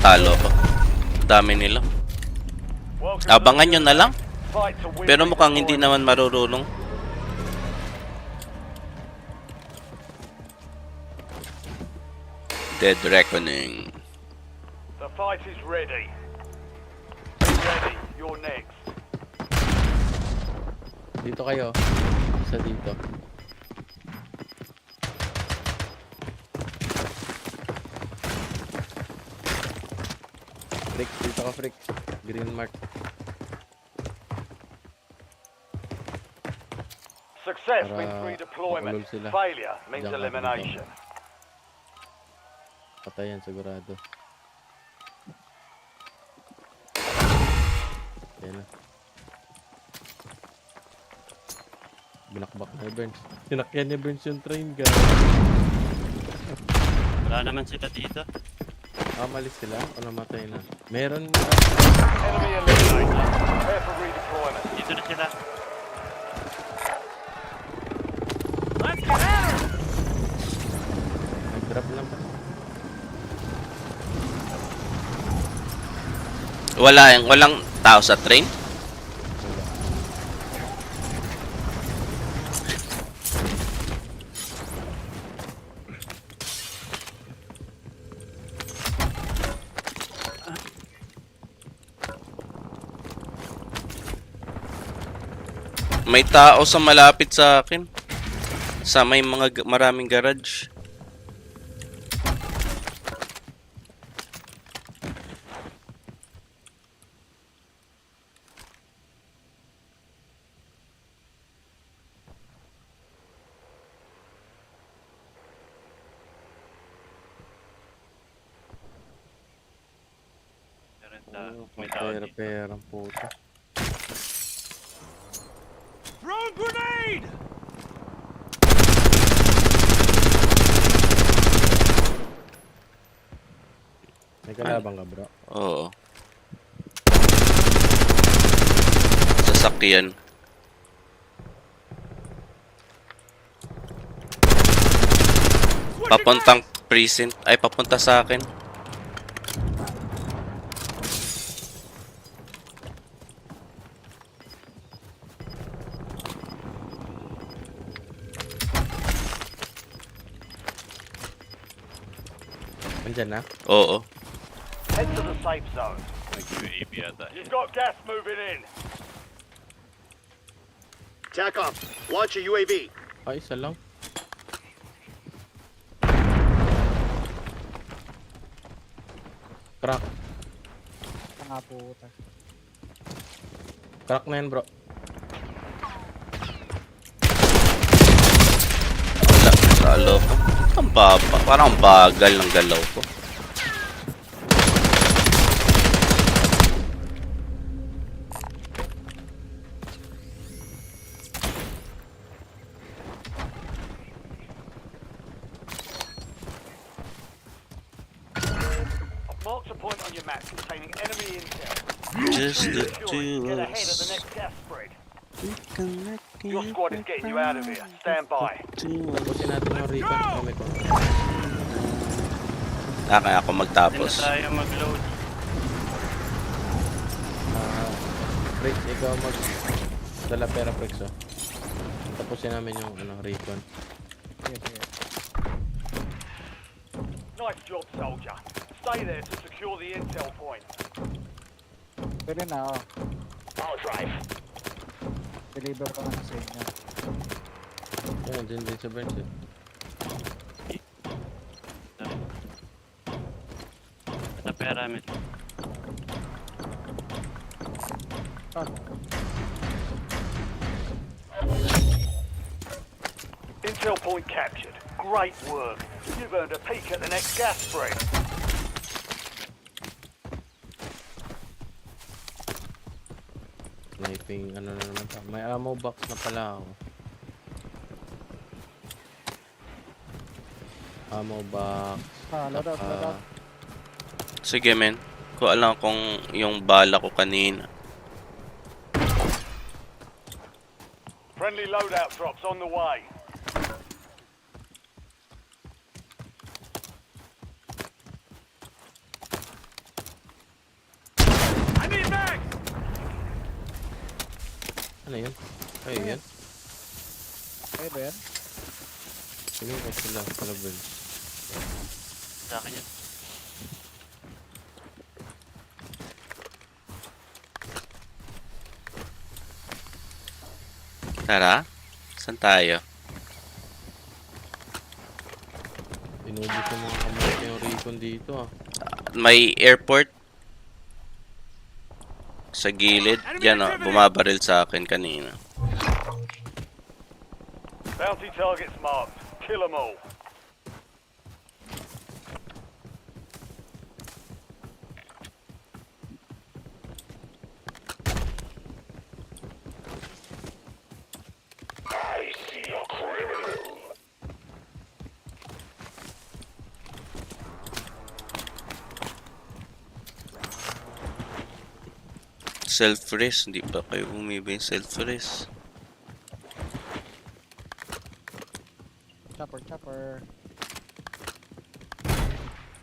Talo ko. Dami nila. Abangan nyo na lang. Pero mukhang hindi naman marurunong. Dead Reckoning. The fight is ready. Ready, you're next. Dito kayo. Isa dito. Frick, dito ka Frick. Green mark. Success Para means redeployment. makulol sila. Failure means Diyan ka, elimination. Patayan sigurado. Yan na. Binakbak na ni Burns. Sinakyan ni Burns yung train, guys. Wala naman sila dito. Malis sila o namatay na? Meron Enemy eliminated. Prepare for redeployment. Dito na sila. Nag-drop lang ba? Walang tao sa train? May tao sa malapit sa akin. Sa may mga maraming garage. May tao dito. Pera ang puto. Throw grenade! May kalabang ka, bro? Oo. Sasakyan. Papuntang precinct. Ay, papunta sa akin. Andyan na? Oo. Head to the safe zone. Nag-UAV yata. You've got gas moving in. TACOM, launch a UAV. Ay, isa lang. Crack. Nga puta. Crack na yan, bro. Lalo ko. Ang baba. Parang ang bagal ng galaw ko. I've marked a point on your map containing enemy intel. Just the two Get of ahead of the us. next gas spread. Your squad is getting you out of here. Stand by. Tapusin natin yung recon. Kami ko. Kaya ako magtapos. Hindi na tayo mag-load. Frick, ikaw dala pera, Frick, so. Tapusin namin yung recon. Sige, sige. Nice job, soldier. Stay there to secure the intel point. Pwede na, oh. I'll drive. Deliver ko na sa inyo. Yan, dyan din sa bench, eh. Ito pyramid. Intel point captured. Great work. You've earned a peek at the next gas spread. Sniping, ano na naman. May ammo box na pala ako. Ammo box. Load out, load out. Sige, men. Ko alam kung yung bala ko kanina. Friendly loadout drops on the way. I need back! Ano yun? Ay, yan. Kaya ba yan? Sige ko sila. Kalabel. Sa akin yan. Tara. Saan tayo? Inubos yung mga kamay yung recon dito, ah. May airport. Sa gilid. Yan o, bumabaril sa akin kanina. Bounty targets marked. Kill them all. I see a criminal. Self-res. Hindi pa kayo umibig self-res. Chopper.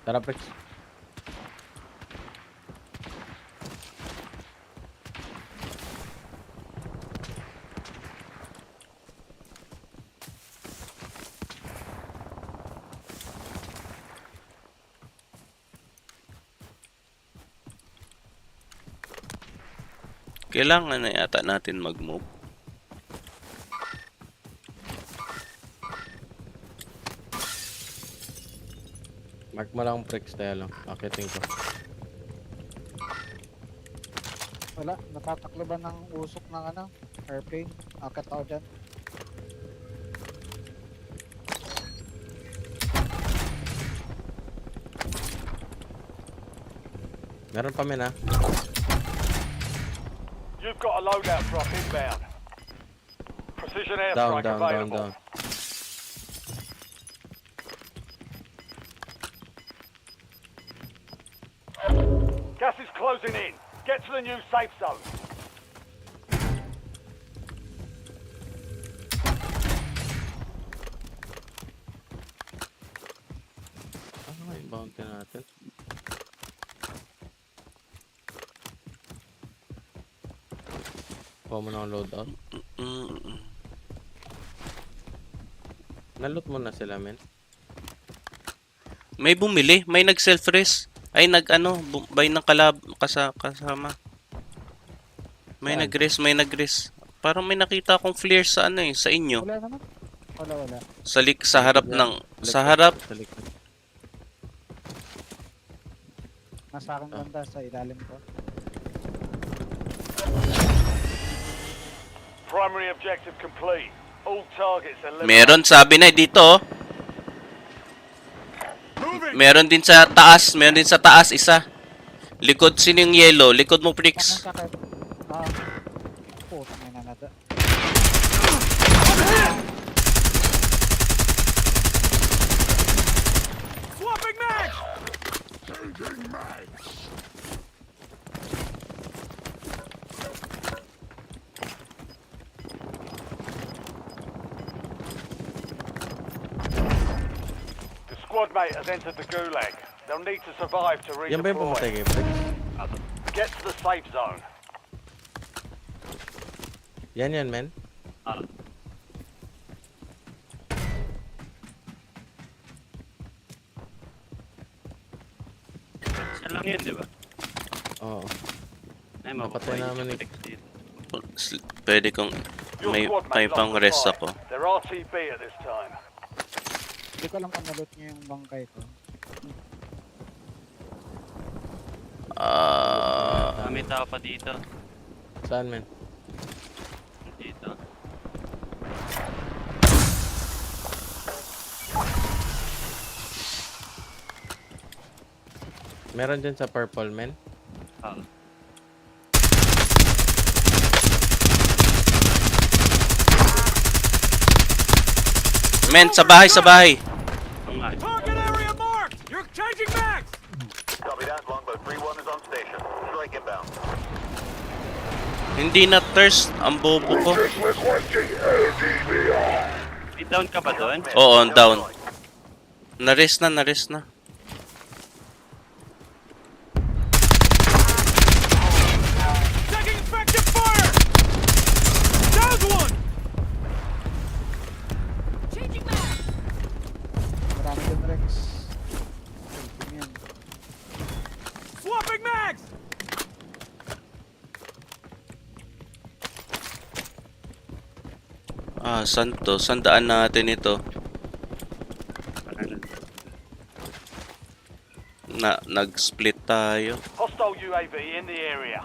Tara, Prex. Kailangan na yata natin mag-move. Mark mo lang Prex tayo lang. Akitin ko. Wala, natataklo ba ng usok ng airplane? Akit ako dyan. Meron pa men, ha? You've got a loadout drop inbound. Precision Down, airstrike down, available. down. Gas is closing in. Get to the new safe zone. Ano nga yung bounty natin? Kuha mo na ang loadout. Naloot mo na sila, men. May bumili. May nag-self-res. Ay, buy ng kasama. May nag-res. Parang may nakita akong flare sa sa inyo. Wala naman. Wala. Sa harap ng... Sa harap. Nasa akin banda sa ilalim ko. Primary objective complete. All targets eliminated. Meron, sabi na dito. Meron din sa taas. Isa. Likod, sino yung yellow? Likod mo, Prix. Putang ina na. Swapping mags! Changing mags! The squad mate has entered the gulag. They'll need to survive to Yan ba yung pumatay redeploy. kay Prex? Get to the safe zone. Yan, men. Isa lang yun, di ba? Oo. Ay, Napatay namin eh. Pwede kong... Your May squad mate pang lost the rest fight. ako. They're RTB at this time. Hindi ko lang kung nalot niyo yung bangkay ko. May tao pa dito. Saan, men? Dito. Meron dyan sa purple, men. Men, sa bahay. Target area marked! You're changing mags! Copy that. Longbow 3-1 is on station. Strike inbound. Hindi na thirst ang bobo ko. Down ka ba doon? Oo, down. Nares na. Taking effective fire! Downed one! Changing mag! Marami din Rex. Yan. Swapping mags! Saan to? Saan daan natin ito? Nag-split tayo. Hostile UAV in the area.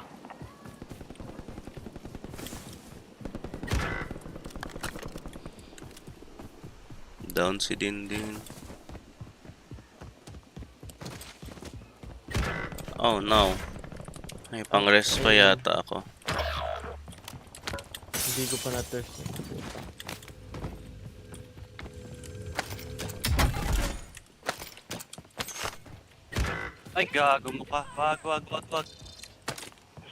Down si Dindin. Oh no. May pang-rest pa yata ako. Hindi ko pa na-thirst. Ay, gago mo ka. Wag.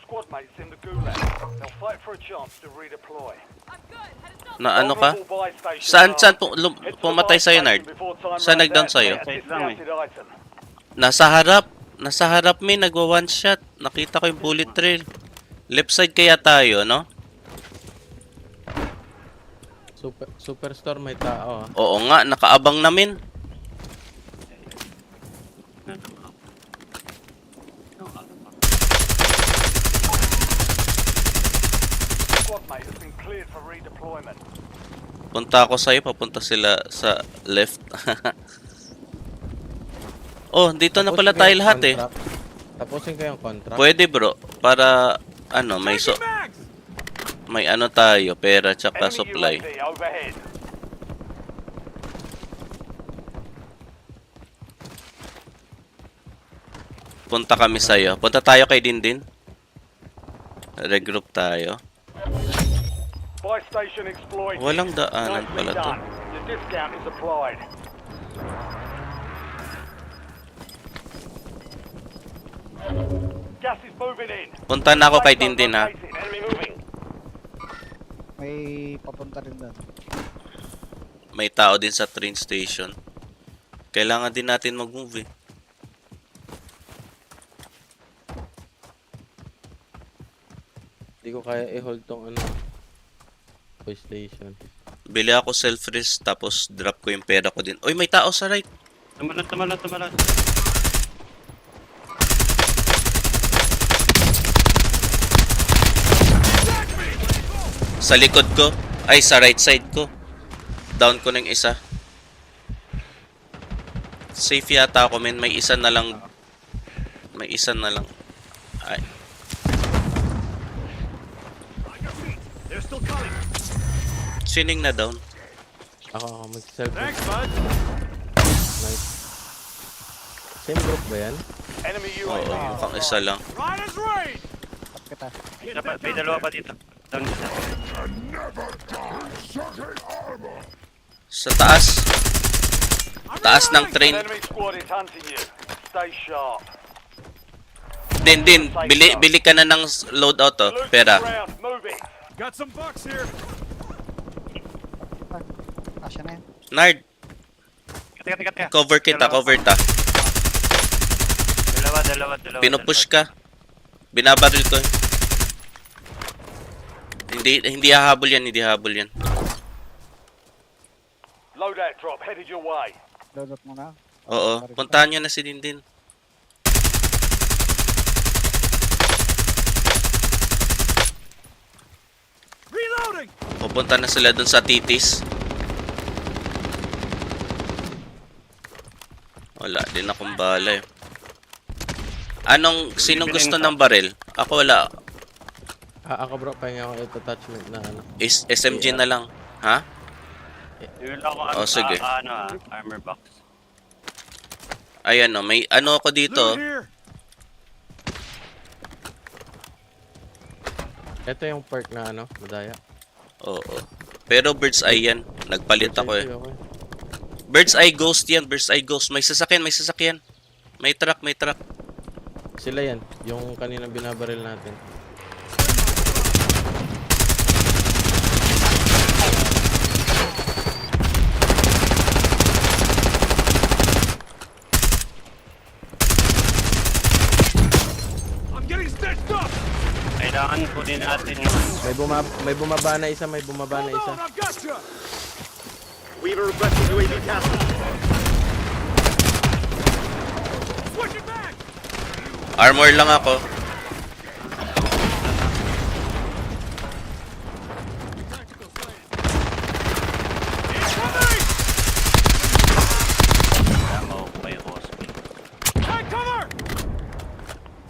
Squad mates in the gulag. They'll fight for a chance to redeploy. Na ano ka? Saan pumatay sa'yo, Nard? Saan nag-down sa'yo? Nasa harap may nagwa one shot. Nakita ko yung bullet trail. Left side kaya tayo, no? Superstore may tao ah. Oo nga, nakaabang namin. Squad mate has been cleared for redeployment. Punta ako sa'yo, papunta sila sa left. Oh, dito na pala tayo lahat eh. Tapusin ko yung contract. Pwede bro, para ano, may ano tayo, pera tsaka supply. Punta kami sa'yo. Punta tayo kay Dindin. Regroup tayo. Buy station exploited. Walang daanan pala to. The discount is applied. Gas is moving in. Punta na ako kay Dindin ha. Enemy moving. May papunta rin doon. May tao din sa train station. Kailangan din natin mag-move eh. Hindi ko kaya i-hold tong ano. Buy station. Bili ako self-rest tapos drop ko yung pera ko din. Oy, may tao sa right. Tumalat. Sa likod ko. Ay, sa right side ko. Down ko ng isa. Safe yata ako, men. May isa na lang. Ay. Sining na down. Ako mag-self. Nice. Same group ba yan? Enemy Oo, mukhang isa lang. May dalawa pa dito. Down isa. Sa taas. Taas ng train. Enemy squad is hunting you. Stay sharp. Din, bili ka na ng loadout to. Pera. Got some bucks here. Asya na yan. Nard. Cover ta. Dalawa. Pinupush ka. Binabaril ko. Hindi hahabol yan. Loadout drop headed your way. Load up muna. Oo, puntahan nyo na si Dindin. Reloading. Pupunta na sila dun sa titis. Wala din akong bala eh. Sinong gusto ng baril? Ako wala. Ako bro, pahinga ako ito attachment na ano. SMG na lang. Ha? Oh, sige. Armor box. Ayan o, may ano ako dito. Ito yung perk na ano, madaya. Oo. Pero bird's eye yan. Nagpalit ako eh. Okay. Bird's eye ghost yan. May sasakyan. May truck. Sila yan, yung kanina binabaril natin. I'm getting stitched up. Kailangan kunin natin yung... May bumaba na isa. I've got you. Weaver requesting UAV task. Switching back. Armor lang ako.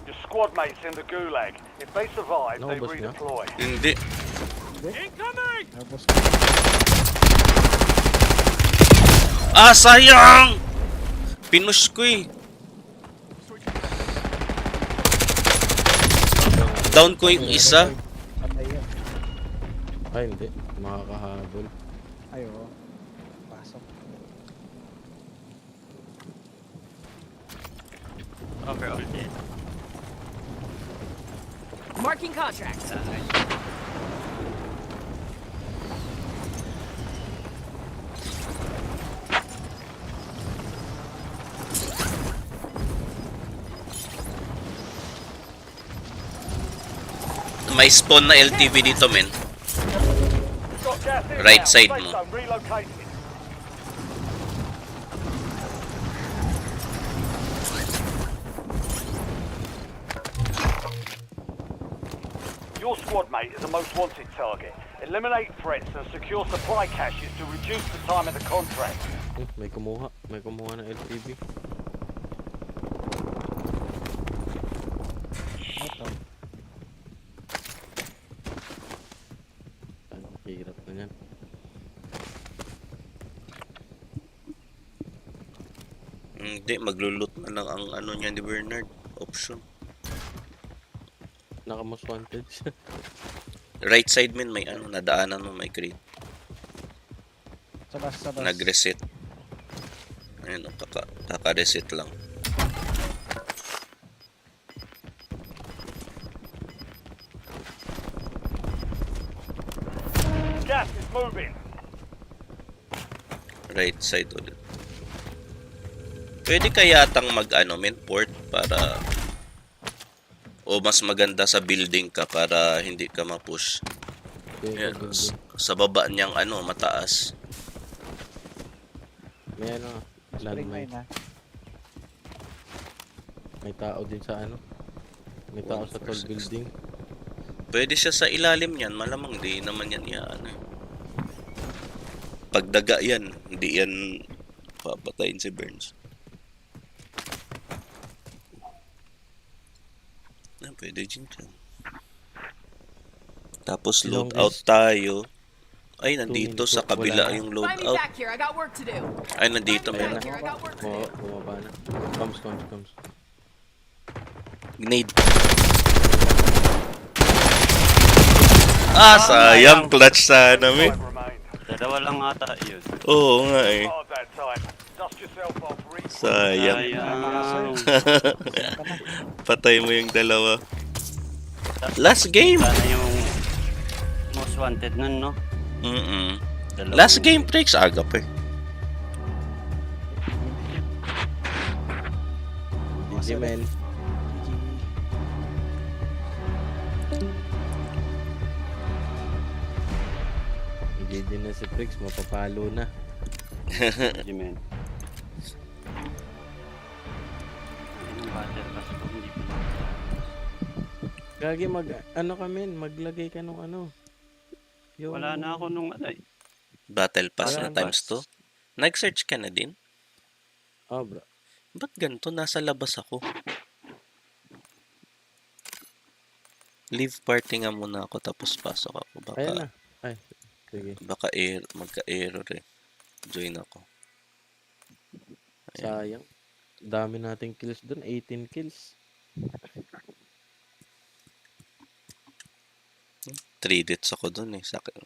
Your squad mates in the gulag. If they survive, they redeploy. Hindi. Incoming. Ah, sayang! Pinush ko eh. Down ko yung isa. Patay yan. Ay, hindi. Makakahabol. Ay, oo. Pasok. Overall din. Marking contract. May spawn na LTV dito, men. Got gas inbound. Right side Safe mo. zone relocated. Your squad mate is a most wanted target. Eliminate threats and secure supply caches to reduce the time of the contract. May kumuha. May kumuha ng LTV. Ito. Ang hirap na yan. Hindi, maglulot na lang ang ano niya ni Bernard. Option. Naka-most wanted siya. Right side, men, may ano, nadaanan mo, may crate. Sabas. Nag-reset. Ayun, kaka-reset lang. Gas is moving. Right side ulit. Pwede kayatang mag-ano, men, port para... O mas maganda sa building ka para hindi ka ma-push. Yan, sa baba niyang ano, mataas. May ano, landmine. na. May tao din sa ano. May tao sa tall building. Pwede siya sa ilalim niyan, malamang di naman yan ano. Pagdaga yan, hindi yan papatayin si Burns. Pwede din dyan. Tapos loadout tayo. Ay, nandito sa kabila yung Find me loadout. back here. I got work to do. Ay, nandito Ayan meron. na. Bumaba na. Comes. Grenade. Ah, sayang. Clutch sana, me. Dalawa lang ata yun. Oo nga eh. Part of that time. Dust yourself off. Sayang. Patay mo yung dalawa. Last game. Sana yung most wanted nun, no? Last game, Prex. Agap eh. GG, man. GG na si Prix, mapapalo na. GG, man. Gagi ano kami, maglagay ka nung ano. Yung... Wala na ako nung ano eh. Battle Pass na times 2. Nag-search ka na din? Oh, bro. Ba't ganito? Nasa labas ako. Leave party nga muna ako tapos pasok ako. Baka, ayan na. Ay, sige. Baka magka-error eh. Join ako. Ayan. Sayang. Dami nating kills dun. 18 kills. 3 deaths ako dun eh. Sa akin.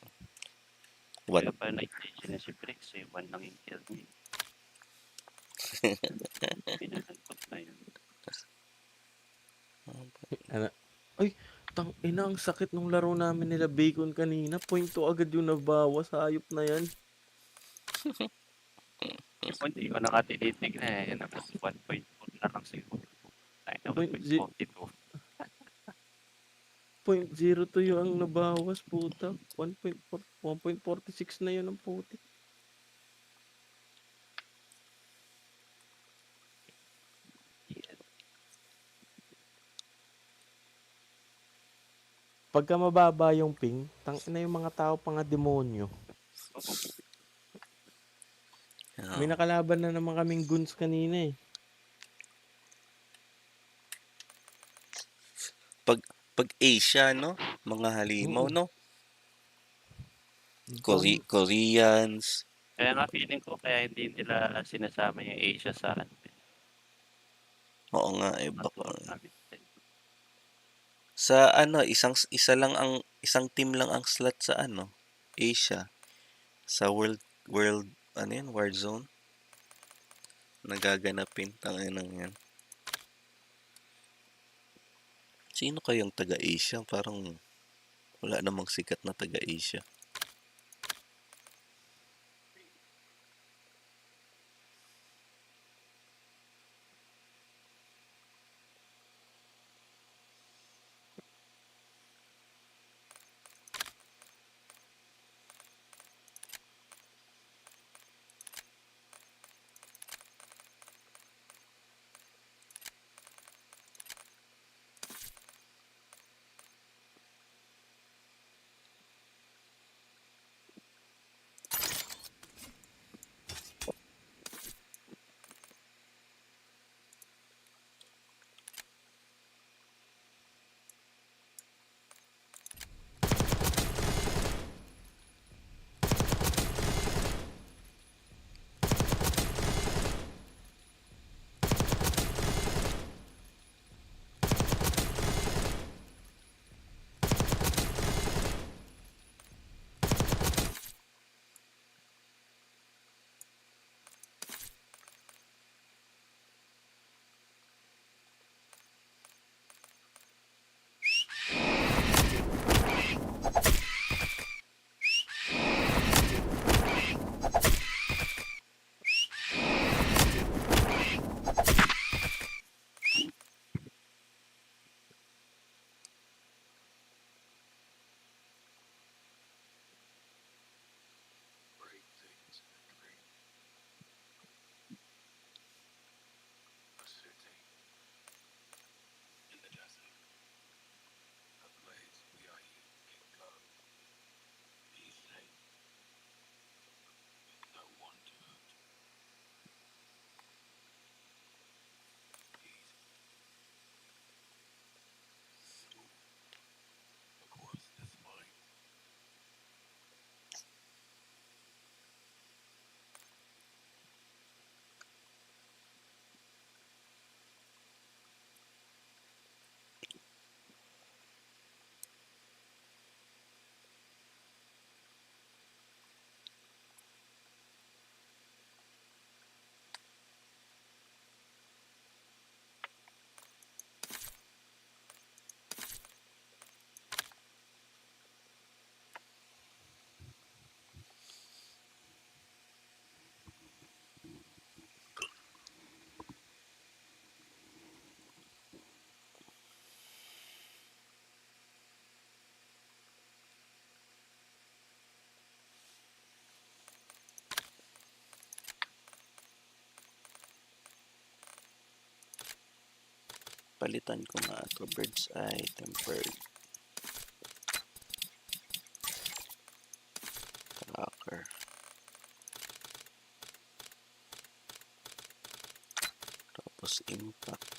Kaya pa na-stage na si Brix eh. 1 lang yung kill niya. Pinanagpot na yun. Ano? Ay, ina, ang sakit nung laro namin nila Bacon kanina. 0.2 agad yung nabawas. Hayop na yan. Hindi ko nakatinitig na eh. 1.4 na lang siguro. 1.42. 0.02 yung ang nabawas, puta. 1.46 na yun ang puti. Pagka mababa yung ping, tangina yung mga tao pang demonyo. May nakalaban na naman kaming guns kanina eh. Pag Asia, no? Mga halimaw, no? Koreans. Kaya nga feeling ko kaya hindi nila sinasama yung Asia sa ano, Oo nga eh, sa baka. tournament. Sa ano, isang team lang ang slot sa ano, Asia. Sa World, ano yan, Warzone. Nagaganapin, tanginang yan. Sino kayang taga-Asia? Parang wala namang sikat na taga-Asia. Palitan ko nga ito, bird's eye, tempered. Tracker. Tapos impact.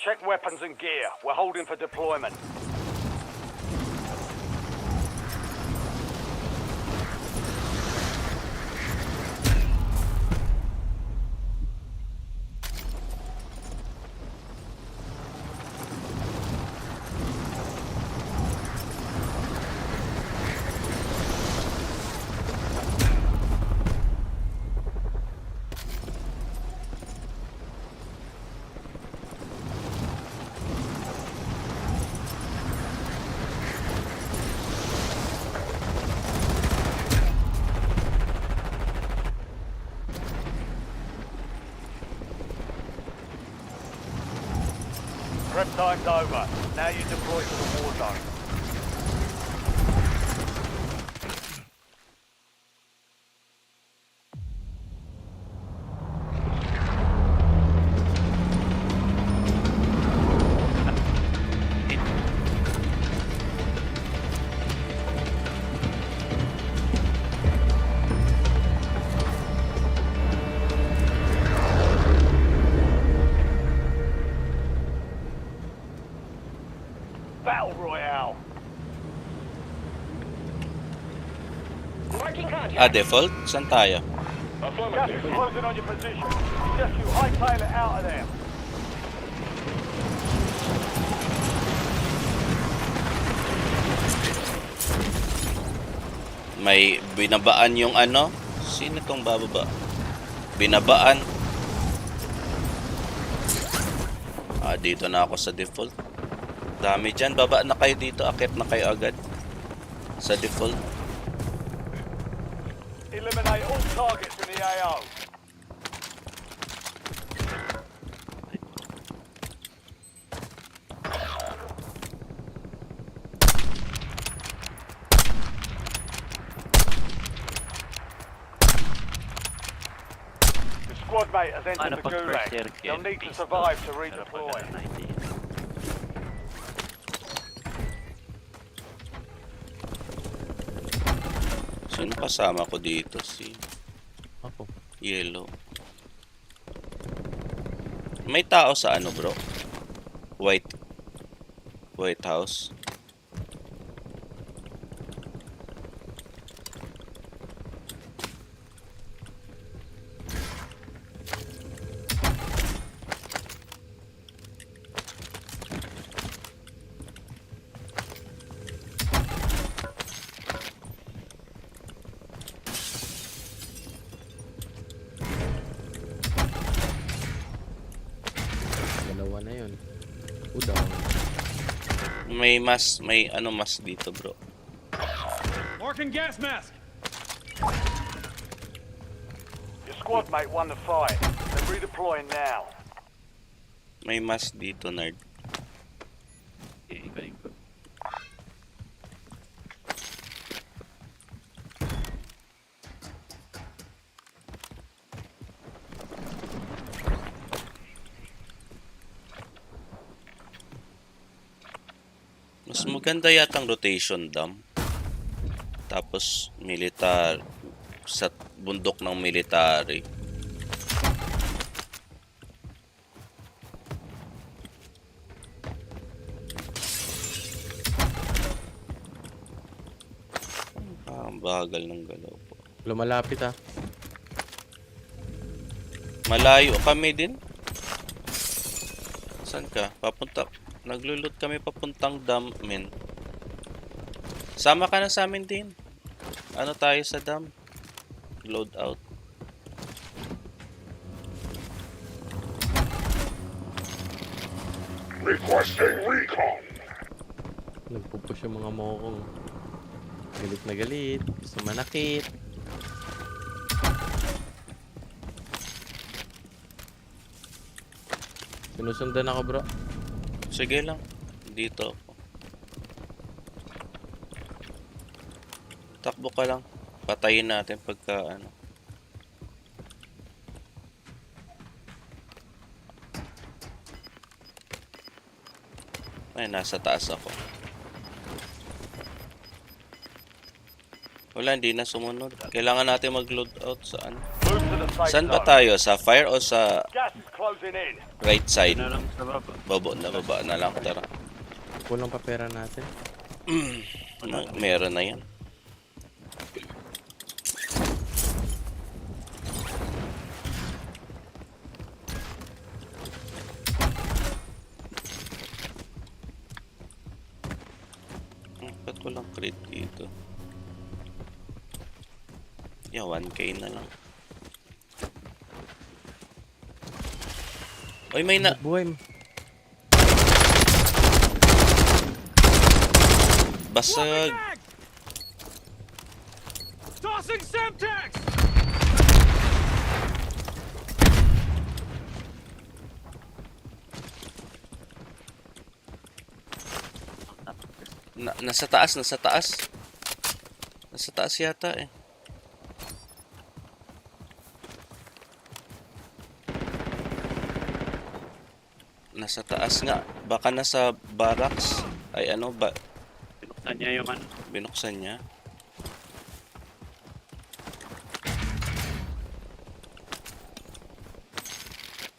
Check weapons and gear. We're holding for deployment. Prep time's over. Now you deploy to the war zone. Battle Royale. Default? Saan tayo? Gas is closing on your position. Suggest you hightail it out of there. May binabaan yung ano? Sino tong bababa? Binabaan. Dito na ako sa default. Dami dyan. Baba na kayo dito. Akit na kayo agad. Sa default. Eliminate all targets in the AO. The squad mate has entered the gulag. You'll need to survive to redeploy. Sino kasama ko dito? Si Ako. Yellow. May tao sa ano, bro? White House. Dalawa na yun. Down. May ano mas dito, bro. Marking gas mask. Your squad mate won the fight. They're redeploying now. May mas dito, nerd. Mas maganda yatang rotation dam. Tapos militar sa bundok ng military. Ang bagal ng galaw po. Lumalapit ah. Malayo kami din. Saan ka? Papunta. Naglulot kami papuntang dam, men. Sama ka na sa amin din. Ano tayo sa dam? Load out. Requesting recon. Nagpupush yung mga mokong. Galit na galit. Gusto manakit. Sinusundan ako, bro. Sige lang. Dito ako. Takbo ka lang. Patayin natin pagka ano. Ay, nasa taas ako. Wala, hindi na sumunod. Kailangan natin mag-load out sa ano. Saan ba tayo? Sa fire o sa right side? Baba na lang. Tara. Kulang pa pera natin. Meron na yan. Ba't ko lang crit dito? Yeah, 1k na lang. Oy, may na... Buhay. Basag. Tossing Semtex. Nasa taas, nasa taas. Nasa taas yata eh. Nasa taas nga. Baka nasa barracks. Ay ano ba? Binuksan niya yung ano. Binuksan niya.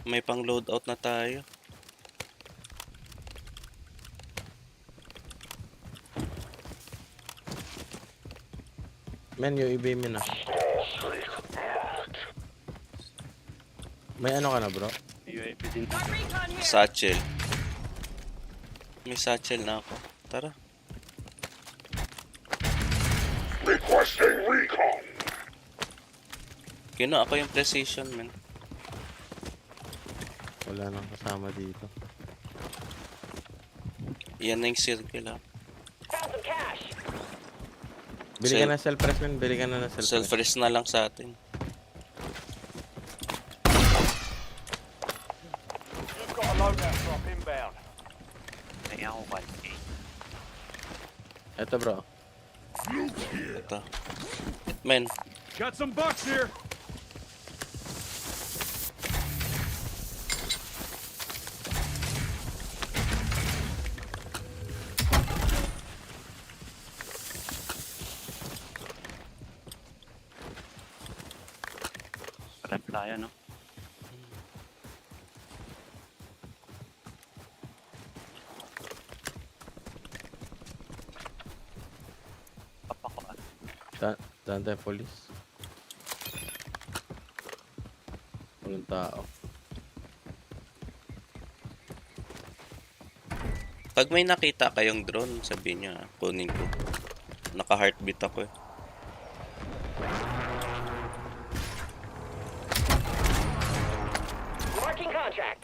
May pang loadout na tayo. Men, UAV min na. May ano ka na, bro? UAV din. Satchel. May satchel na ako. Tara. Requesting recon. Kino ako yung precision, man. Wala nang kasama dito. Yan na yung circle, ha. Bili ka na self-res, men. Bili ka na ng self-res. Self-res na lang sa atin. You've got a loadout drop inbound. May ako 1K. Eto, bro. Ito. Men. Got some bucks here. Rep tayo, no? Papako ah. Saan tayo, police? Walang tao. Pag may nakita kayong drone, sabihin nyo, kunin ko. Naka-heartbeat ako eh. Marking contract.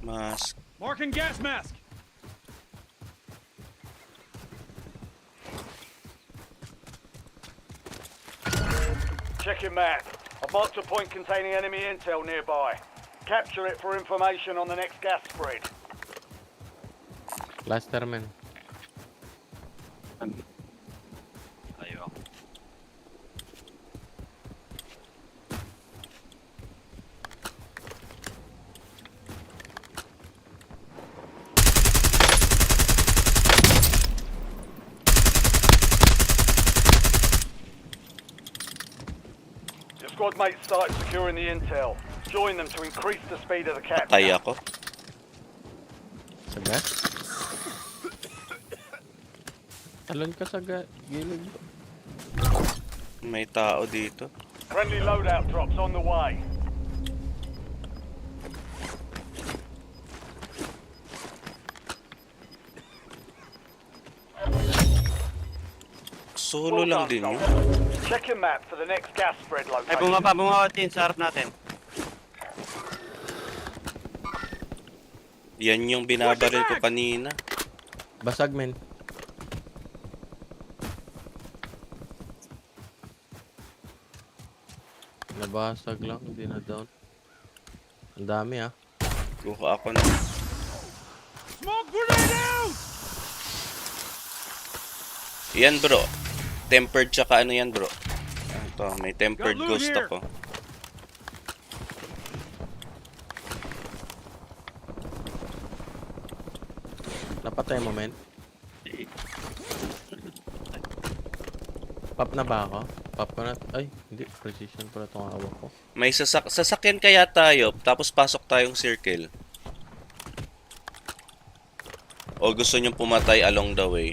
Mask. Marking gas mask. Check your map. I've marked a point containing enemy intel nearby. Capture it for information on the next gas spread. Cluster, men. Ayaw. Your squad mates started securing the intel. Join them to increase the speed of the capture. Patay ako. Sa gas? Talon ka sa gilid. May tao dito. Friendly loadout drops on the way. Solo lang din yun. Check your map for the next gas spread Ay, location. bumaba din sa harap natin. Yan yung binabaril ko kanina. Basag, men. Nabasag lang, hindi na down. Ang dami ah. Kuha ako na. Smoke grenade out! Yan bro. Tempered tsaka ano yan bro. Ito, may tempered Got loot ghost here. ako. Napatay mo, men. Pop na ba ako? Pop ko na. Ay, hindi. Precision pala itong hawak ko. May sasakyan kaya tayo, tapos pasok tayong circle. O gusto nyong pumatay along the way?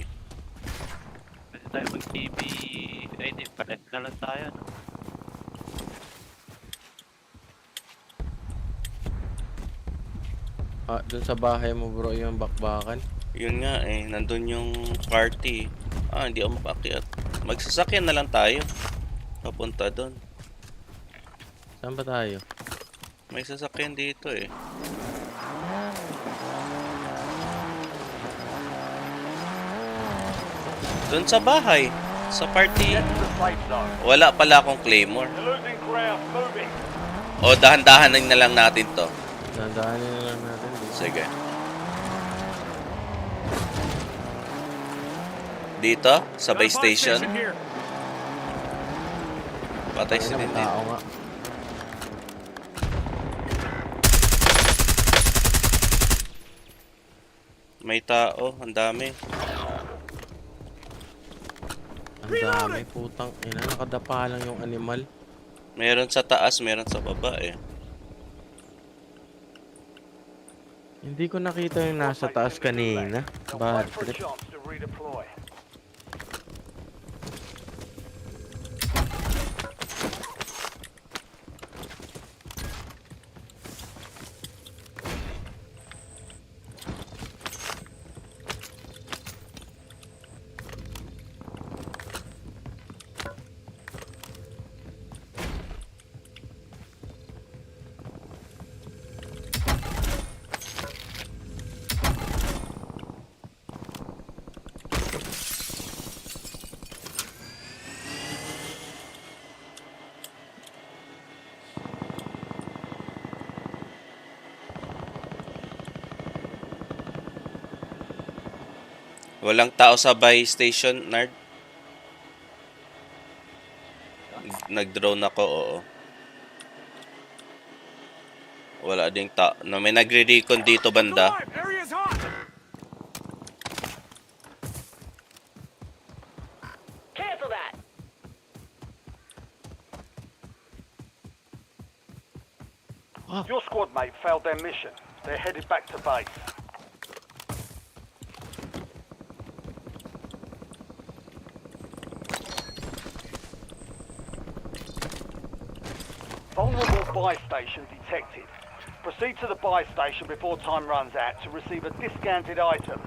Pwede tayo mag-TV. Ay, di. Palit na lang tayo, no? Ah, dun sa bahay mo, bro, yung bakbakan. Yun nga eh, nandun yung party. Ah, hindi ako mapakyat. Magsasakyan na lang tayo. Papunta doon. Saan ba tayo? May sasakyan dito eh. Doon sa bahay. Sa party. Wala pala akong claymore. O, dahan-dahanin na lang natin to. Dahan-dahanin na lang natin. Sige. Dito, sa base station. Patay si Nindin. Tao nga. May tao, ang dami. Ang dami, putang ina. Nakadapa lang yung animal. Meron sa taas, meron sa baba eh. Hindi ko nakita yung nasa taas kanina. Bad trip. Walang tao sa buy station, Nard. Nag-drone ako, oo. Wala ding tao. No, may nagre-recon dito banda. Cancel that. Your squad mate failed their mission. They're headed back to base. Vulnerable buy station detected. Proceed to the buy station before time runs out to receive a discounted item.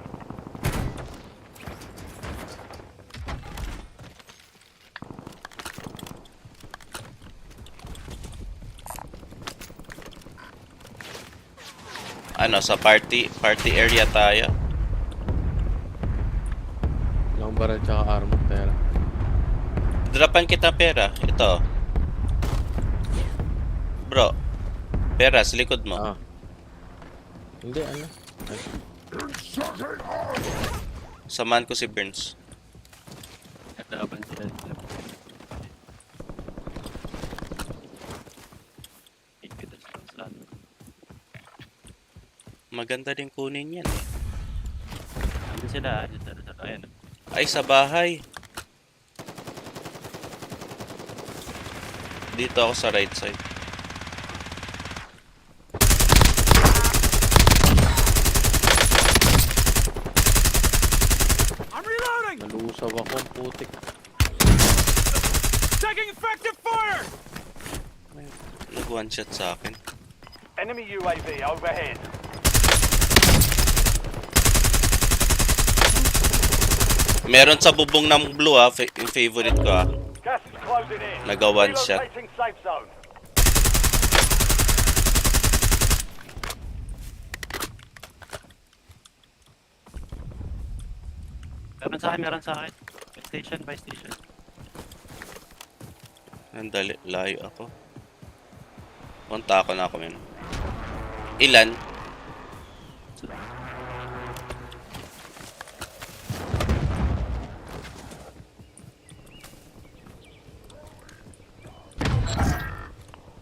Ano, sa party area tayo. Long barrel tsaka armor pera. Dropan kita pera. Ito. Bro. Pera, sa likod mo. Hindi, ano? Samahan ko si Burns. Maganda din kunin yan eh. Ano sila? Ayan. Ay, sa bahay. Dito ako sa right side. I'm reloading. Nalusaw ako, putik. Taking effective fire. Nag one shot sa akin. Enemy UAV overhead. Meron sa bubong ng blue ha, yung favorite ko ha. Gas is closing in. Naga one shot. Relocating safe zone. Meron sa akin. Buy station. Nandali, layo ako. Punta ako na ako men. Ilan?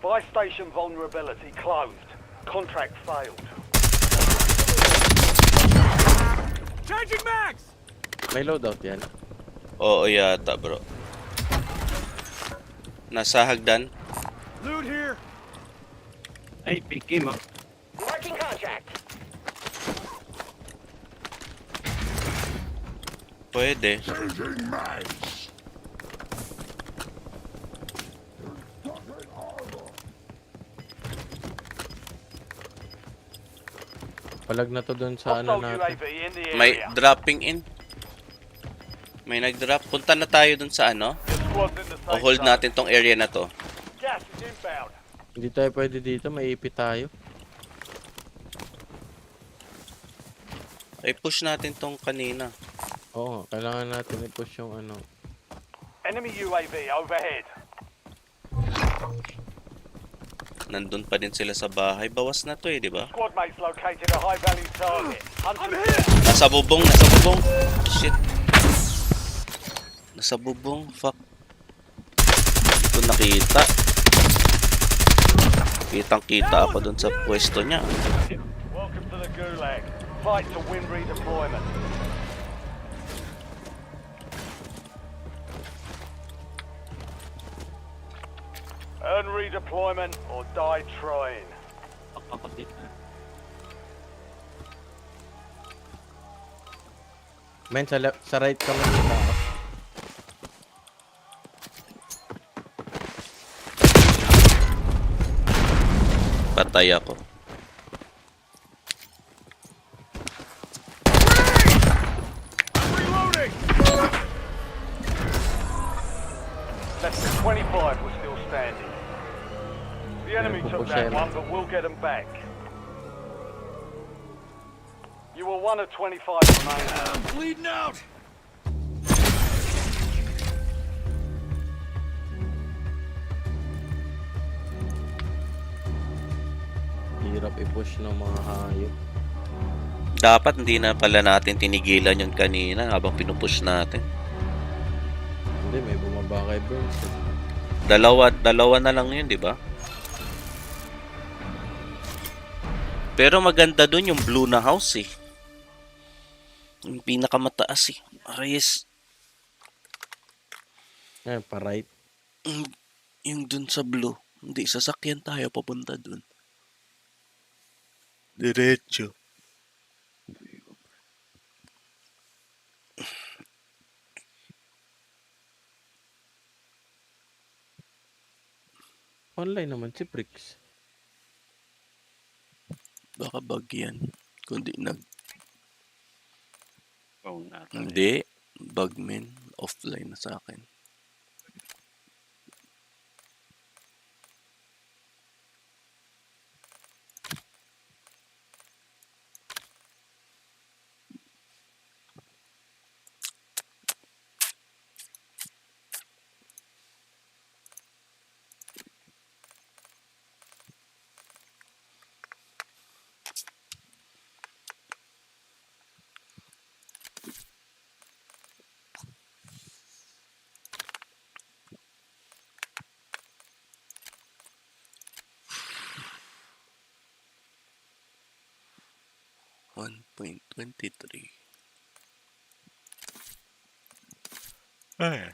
Buy station vulnerability closed. Contract failed. Changing mags. May loadout yan. Oo yata bro. Nasa hagdan. Loot here. Ay, big game ah. Marking contract. Pwede. Palag na to dun sa ano natin. May dropping in. May nag-drop. Punta na tayo dun sa ano. O hold natin tong area na to. Gas is inbound. Hindi tayo pwede dito, may ipit tayo. Ay push natin tong kanina. Oo, kailangan natin i-push yung ano. Enemy UAV overhead. Nandun pa din sila sa bahay. Bawas na to eh, di ba? Squad mates located a high value target. Hunt them Nasa bubong, nasa bubong. Shit. Nasa bubong, fuck. Hindi ko nakita. Kitang-kita ako dun sa pwesto niya. Welcome to the Gulag. Fight to win redeployment. Earn redeployment or die trying. Men, sa right ka man kita ako. Patay ako. Less than 25 were still standing. The enemy took that one, but we'll get them back. You were one of 25 remaining. I'm bleeding out. Hirap i-push ng mga hayop. Dapat hindi na pala natin tinigilan yun kanina habang pinupush natin. Hindi, may bumaba kay Burns. Dalawa na lang yun, di ba? Pero maganda dun yung blue na house eh. Yung pinakamataas eh. Ayos. Pa-right. Yung dun sa blue. Hindi, sasakyan tayo papunta dun. Diretso. Online naman si Prix. Baka bug yan. Kundi Phone natin. Hindi. Bug men. Offline na sa akin. $1.23. Ay.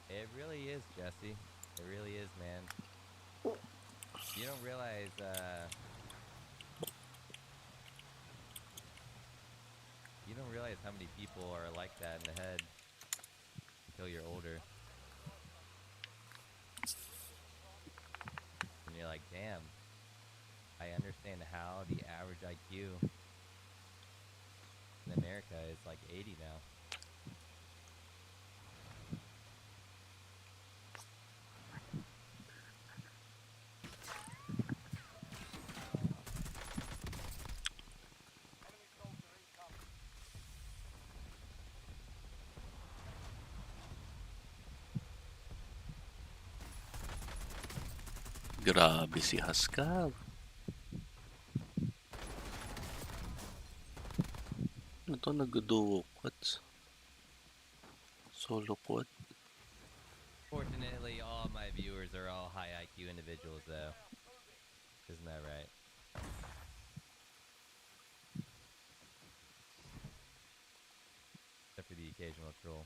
It really is, Jesse. It really is, man. You don't realize, you don't realize how many people are like that in the head until you're older. And you're like, damn, I understand how the average IQ in America is like 80 now. Grabe si Haskell. Ito nag-duo quads. Solo quad. Fortunately, all my viewers are all high IQ individuals, though. Isn't that right? Except for the occasional troll.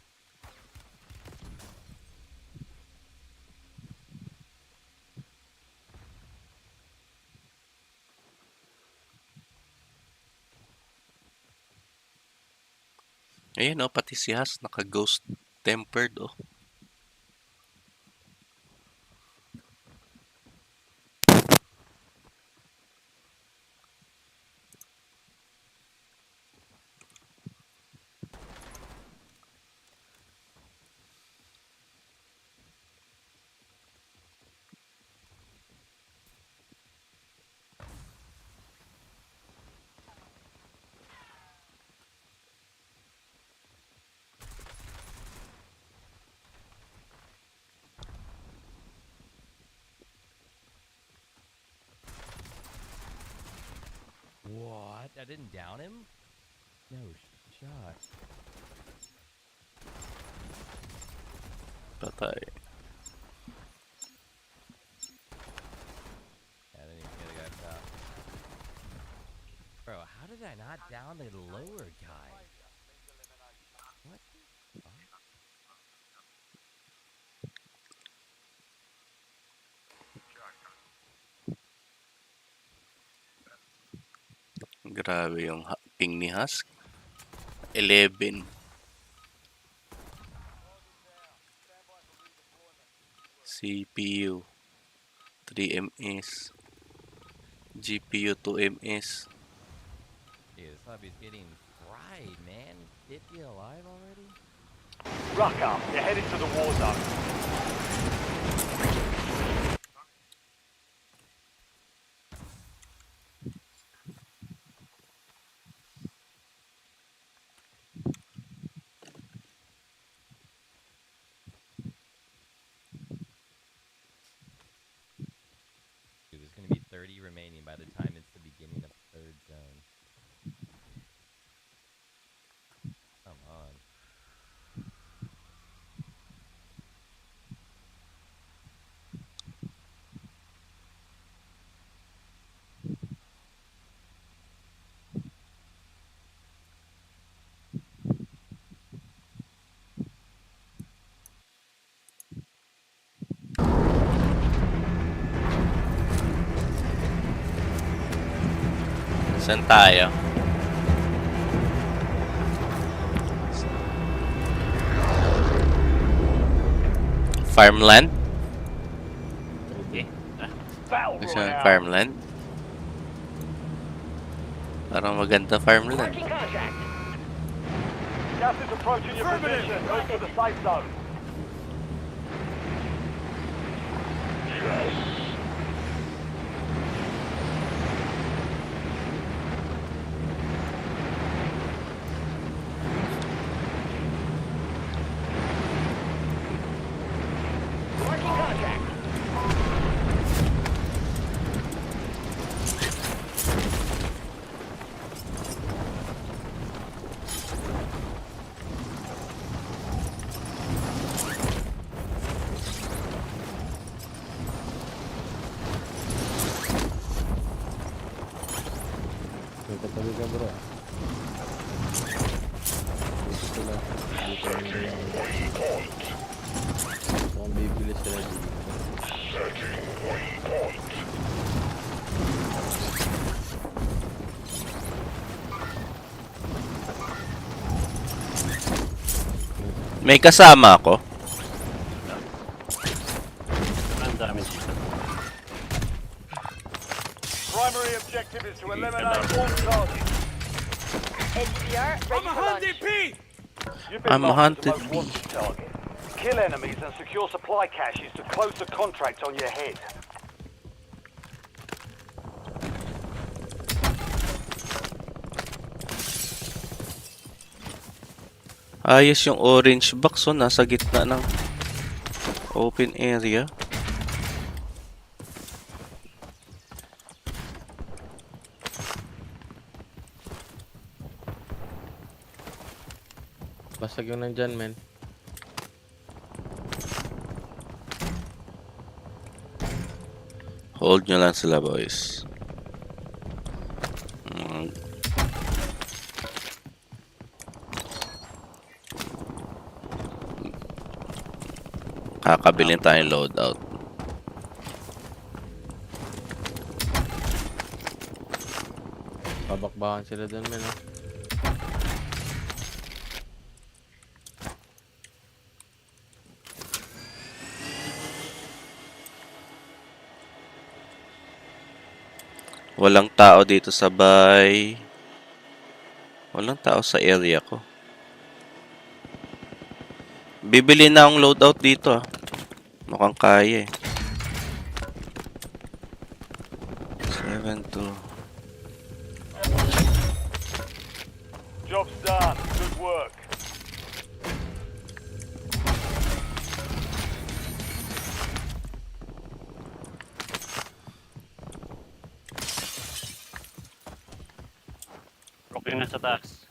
Ayun oh, pati si Has naka-ghost tempered oh. What? I didn't down him? No shot. Patay. I didn't even get a guy top. Bro, how did I not down the lower guy? What the fuck? Grabe yung ping ni Husk. 11. CPU 3 ms. GPU 2 ms. Dude, this lobby's getting fried, man. 50 alive already? Rucker, you're headed to the war zone. Dude, there's gonna be 30 remaining by the time it's the beginning of third zone. Come on. Saan tayo? Farmland? Okay. Gusto ng farmland? Parang maganda farmland. Gas is approaching your position. Move to the safe zone. Katabi ka bro. Dito sila. Dito nila yung... Mukhang bibili sila dito. May kasama ako. Ang dami dito. Primary objective is to eliminate all targets. NDR, ready for launch. You've I'm a marked hunted as the most wanted target. Kill enemies and secure supply caches to close the contract on your head. Ayos yung orange box, oh, nasa gitna ng open area. Basag yung nandyan, men. Hold nyo lang sila, boys. Kakabilin tayong loadout. Babakbakan sila dun, men, ha? Walang tao dito sa bay. Walang tao sa area ko. Bibili na akong loadout dito, ah. Mukhang kaya, eh. 7-2. Job's done. Good work. Okay na sa taas.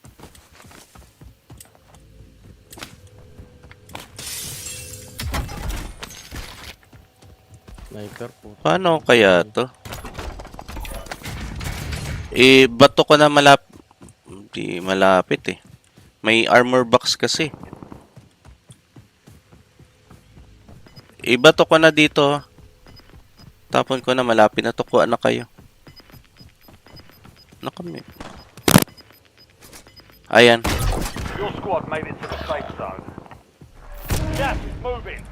Sniper po. Paano kaya to? Bato ko na Hindi malapit eh. May armor box kasi. Bato ko na dito. Tapon ko na, malapit na to. Kuha na kayo. Nakamit. Ayan. Your squad made it to the safe zone. Gas is moving.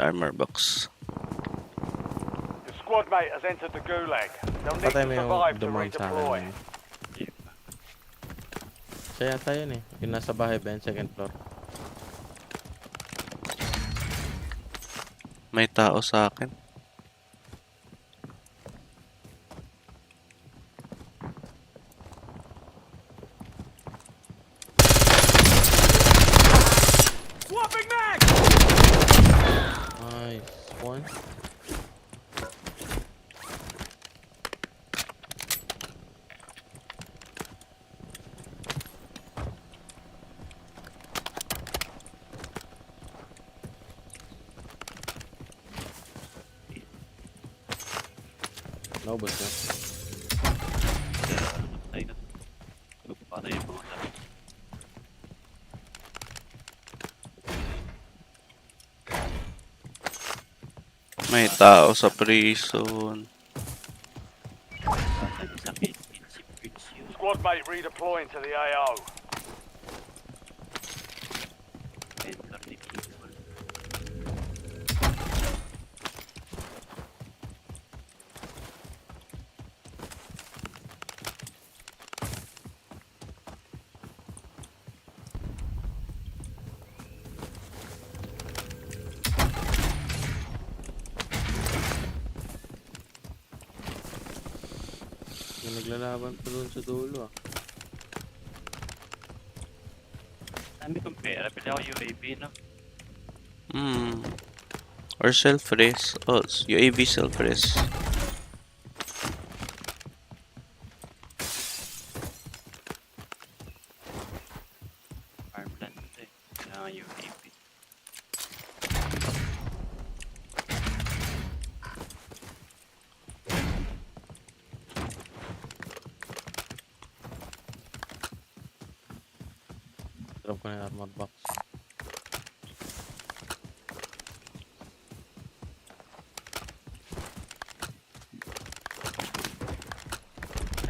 Armor box. Your squad mate has entered the gulag. They'll need Patay to mo yung survive to dumaan sa redeploy. akin. Siya yata yun eh. Yung nasa bahay ba yun, second floor? May tao sa akin. Swapping mag! Nice one. Naubos na. Patay yung mga tao. May tao sa prison. Squad mate redeploying to the AO. May naglalaban pa doon sa dulo ah. Dami kong pera, pili ako UAV, no? Or self-res. Oh, UAV self-res. Farmland ito eh. Kailangan UAV. Drop ko na yung armor box.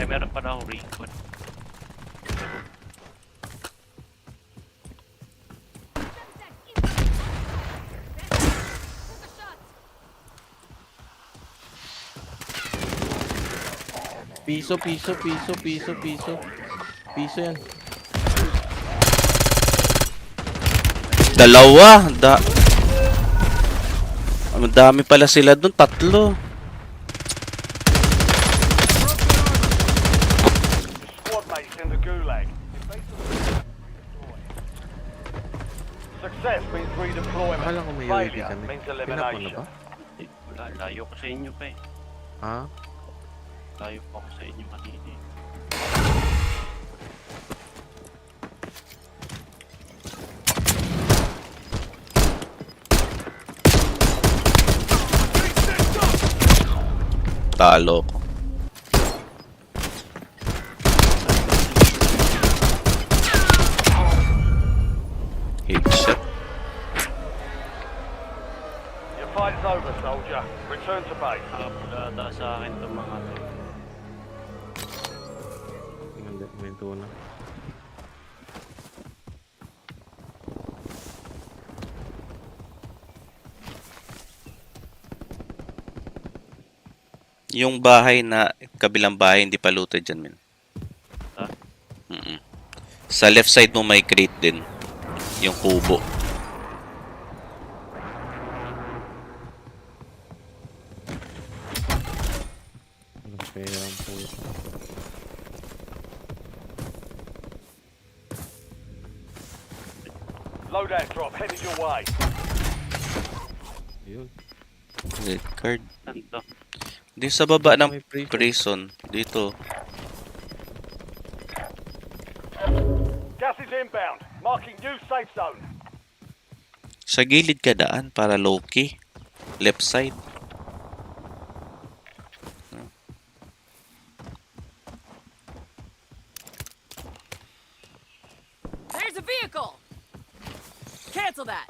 Ay, meron pa na akong recon. Piso, piso, piso, piso, piso. Piso yan. Dalawa. Ang dami pala sila dun. 3. Squad mates in the gulag. Success means redeployment. Akala ko may UAV Failure kami. means Pinako na elimination. ba? Wala, layo ko sa inyo pa eh. Ha? Layo pa ako sa inyo kanina eh. Talo ko. Headshot. Your fight's over, soldier. Return to base. Wala sa akin itong mga to. Hindi, may tuna. Yung bahay na kabilang bahay hindi pa looted dyan, men. Sa left side mo may crate din. Yung kubo. Perang po. Loadout drop headed your way. Yun. Red card. Tanto. Di sa baba ng prison. Dito. Gas is inbound. Marking new safe zone. Sa gilid ka daan para low-key. Left side. There's a vehicle! Cancel that!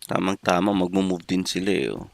Tamang-tama, magmo-move din sila eh. Oh.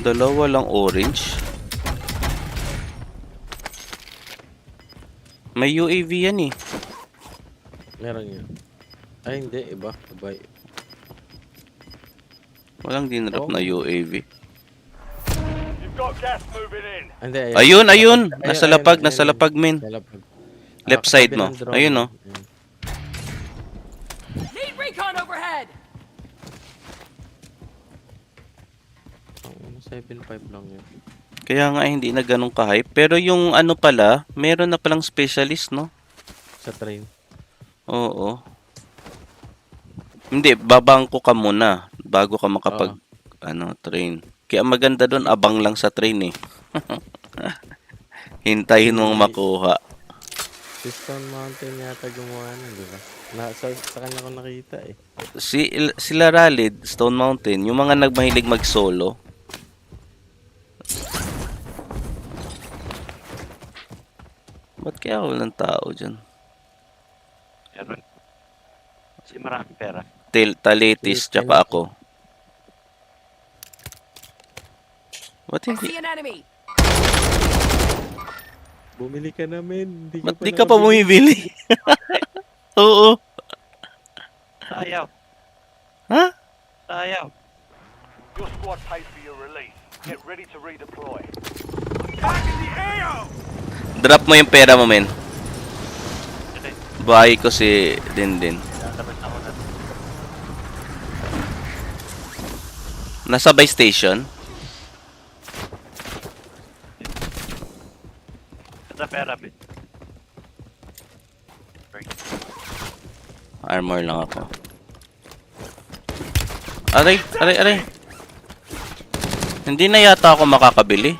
Dalawa lang orange. May UAV yan eh. Meron yan. Ay, hindi. Iba. Iba. Walang dinrap na UAV. You've got gas moving in. Hindi, Ayun, ayun. Nasa lapag, nasa lapag, men. Left side mo. Ayun, oh. Need recon overhead! 7.5 lang yun. Kaya nga hindi na ganun ka-hype. Pero yung ano pala, meron na palang specialist, no? Sa train. Oo. Hindi, babangko ka muna bago ka makapag train. Kaya maganda doon, abang lang sa train eh. Hintayin mong makuha. Si Stone Mountain yata gumawa nun, di ba? Sa kanya ko nakita eh. Sila Ralid, Stone Mountain, yung mga nagmahilig mag-solo. Ba't kaya walang tao dyan? Meron. Kasi maraming pera. Talitis, tsaka ako. Ba't hindi? See an enemy! Bumili ka namin. Ba't di ka pa bumibili? Oo. Sayaw. Ha? Sayaw. Your squad pays for your release. Get ready to redeploy. Drop mo yung pera mo, men. Bahay ko si Dindin. Nasa buy station. Ito pera, bit. Armor lang ako. Aray, aray, aray. Hindi na yata ako makakabili.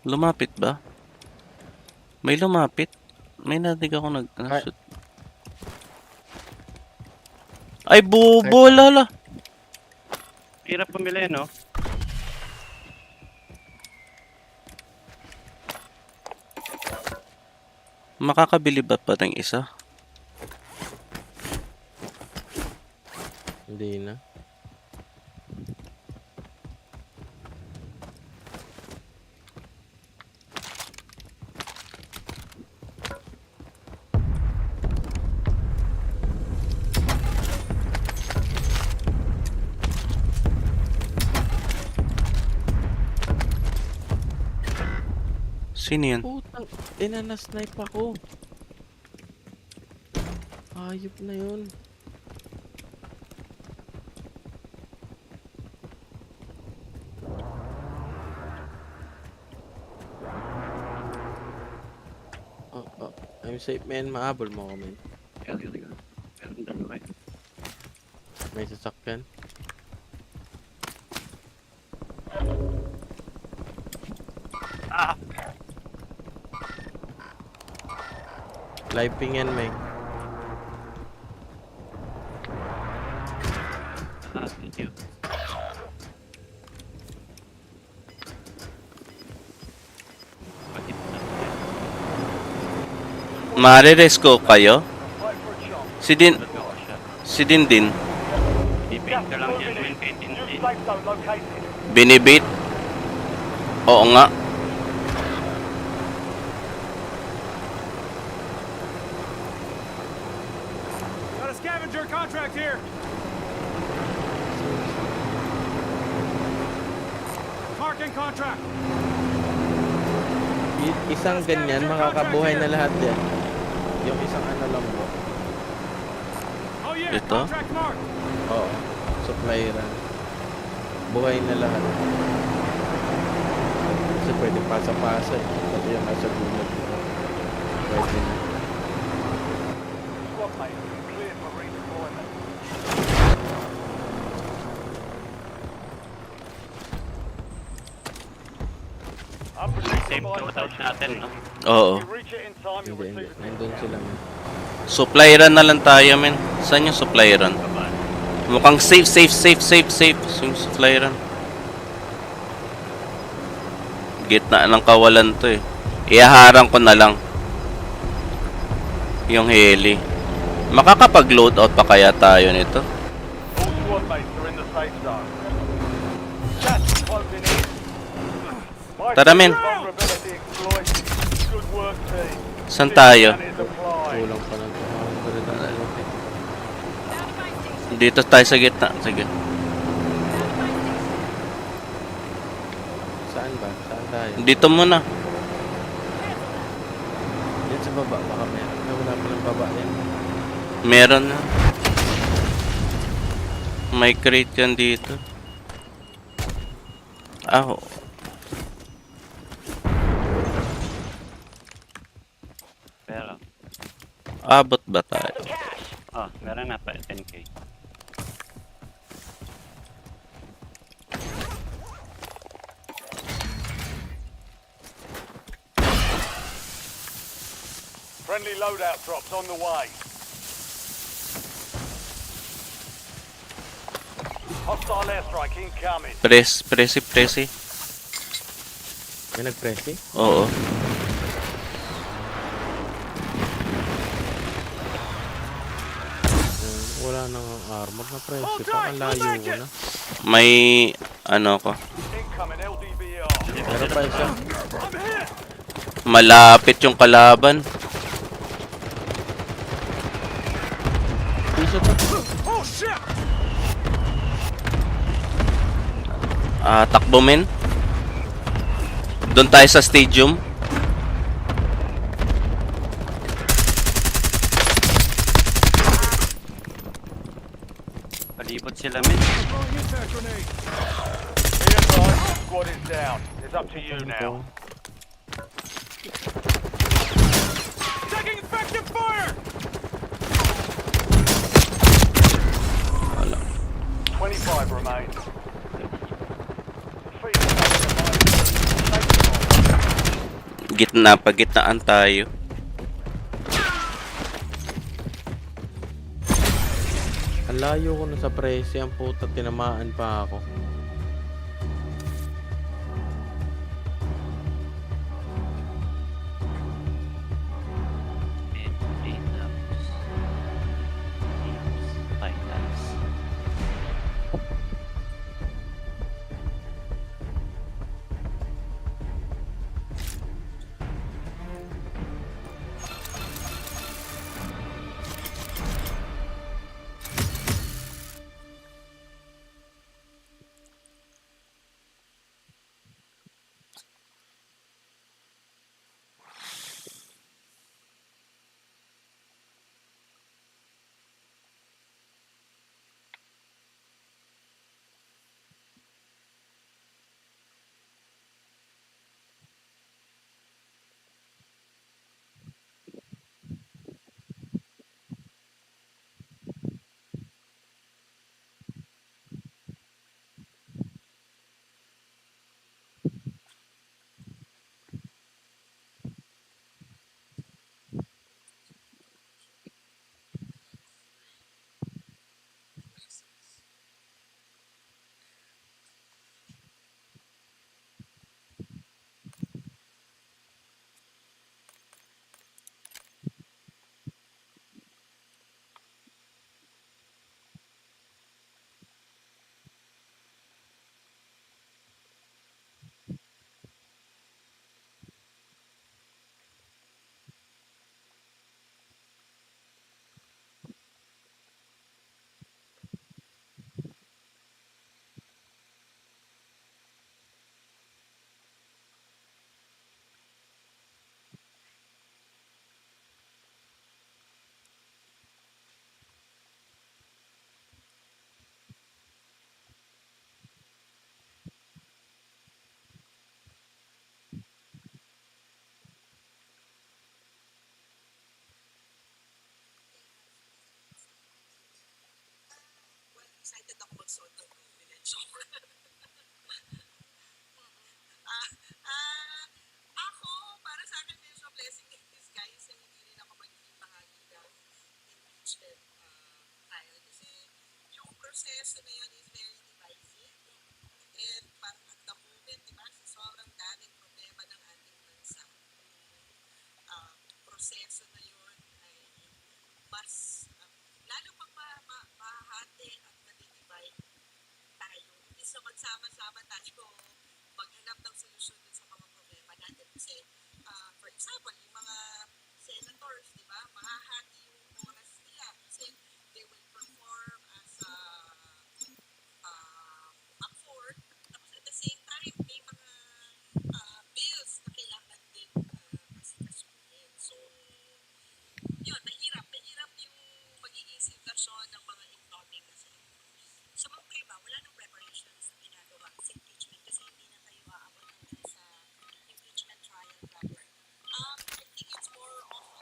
Lumapit ba? May lumapit. May nadig ako nag-shoot. Ay, bubo, lala. Hirap pumili, no? Makakabili ba pa ng isa? Hindi na. Sino yan? Putang, na-snipe ako. Ayop na yun. I'm safe, man. Mahabol mo ako, man. Meron dalawa eh. May sasakyan. Ah! Live ping yan, may. Thank you. Mare-resco kayo? Si Dindin. Bibigyan ka lang yan, men, kahit hindi. New safe zone located. Binibit? Oo nga. Got a scavenger contract here. Marking contract. Isang ganyan, makakabuhay na lahat yan. Yung isang ano lang po. Oh yeah, Ito? contract mark. Oo. Supply run. Buhay na lahat. Kasi pwede pasa-pasa eh. Pati yung nasa gulat dito. Pwede na. Squad mate, cleared for redeployment. Same loadout natin, no? Oo. You reach it in time, you'll Hindi, receive a nandun sila men. Supply run na lang tayo, men. Saan yung supply run? Mukhang safe. Yung supply run. Gitna ng kawalan to eh. Iaharang ko na lang yung heli. Makakapag-loadout pa kaya tayo nito? all squad mates are in the safe zone. Gas is closing in. My Tara, men. vulnerability exploited. Good work, team. Saan tayo? Plan is applied. Kulang pa ng 200 na alipin. Dito tayo sa gitna. Sige. Saan ba? Saan tayo? Dito muna. Dito sa baba. Baka meron. Wala pa ng baba yan. Meron na. May crate yan dito. Ah, Pero, abot ba tayo? oh, meron na pa, 10k. Friendly loadout drops on the way. Hostile airstrike incoming. Presi. May nag-pressy? Oo. Wala nang armor na pressy. Parang layo ko na. May ano ko. Incoming LDBR. Meron pa isa. Malapit yung kalaban. Piso to. Oh shit! Takbo men. Doon tayo sa stadium. Palibot sila, men. Be advised, squad is down. It's up to you now. Taking effective fire. 25 remain. Pagitnaan tayo. Ang layo ko na sa pressy. Ang puta, tinamaan pa ako.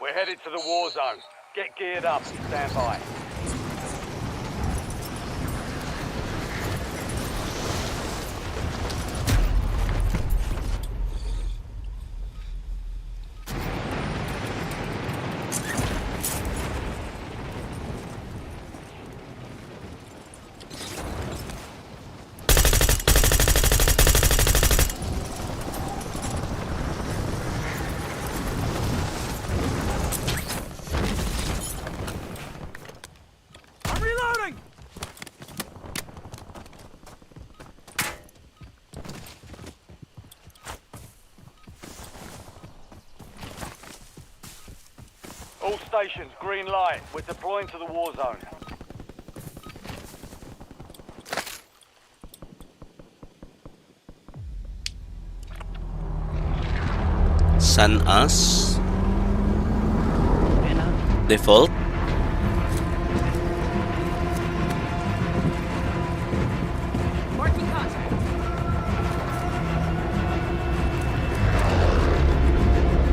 We're headed to the war zone. Get geared up and stand by. I'm reloading! All stations, green light. We're deploying to the war zone. San As. Default. Marking contact.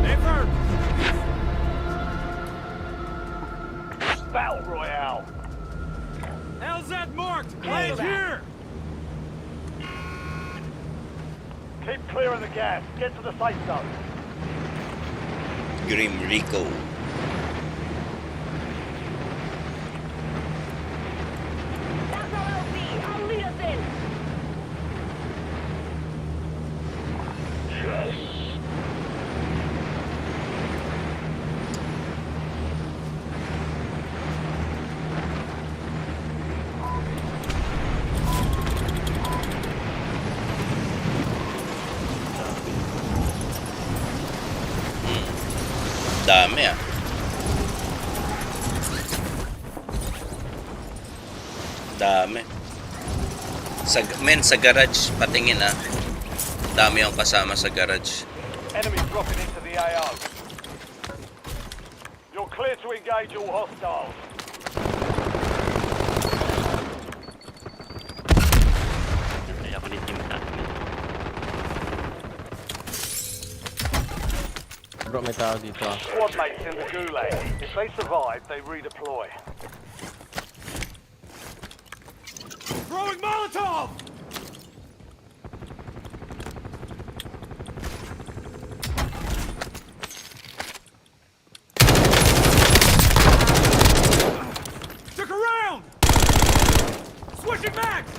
Affirm. Battle Royale. LZ marked. Land here. Keep clearing the gas. Get to the safe zone. Grim Rico. That's our LZ. I'll lead us in. Dami ah. Dami. Sa garage, patingin ah. Dami yung kasama sa garage. Enemy dropping into the AO. You're clear to engage all hostiles. Bro, may tao dito ah. Squad mates in the gulag. If they survive, they redeploy. Throwing Molotov! Stick around! Switching mags!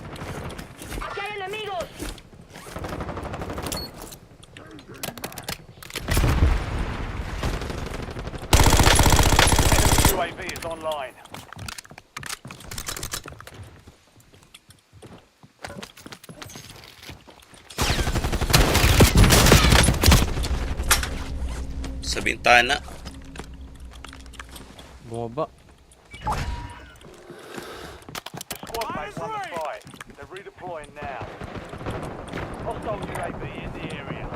Aquí hay enemigos. UAV is online. Sa bintana. Bumaba. Squad mates won the fight. They're redeploying now. Hostile UAV in the area.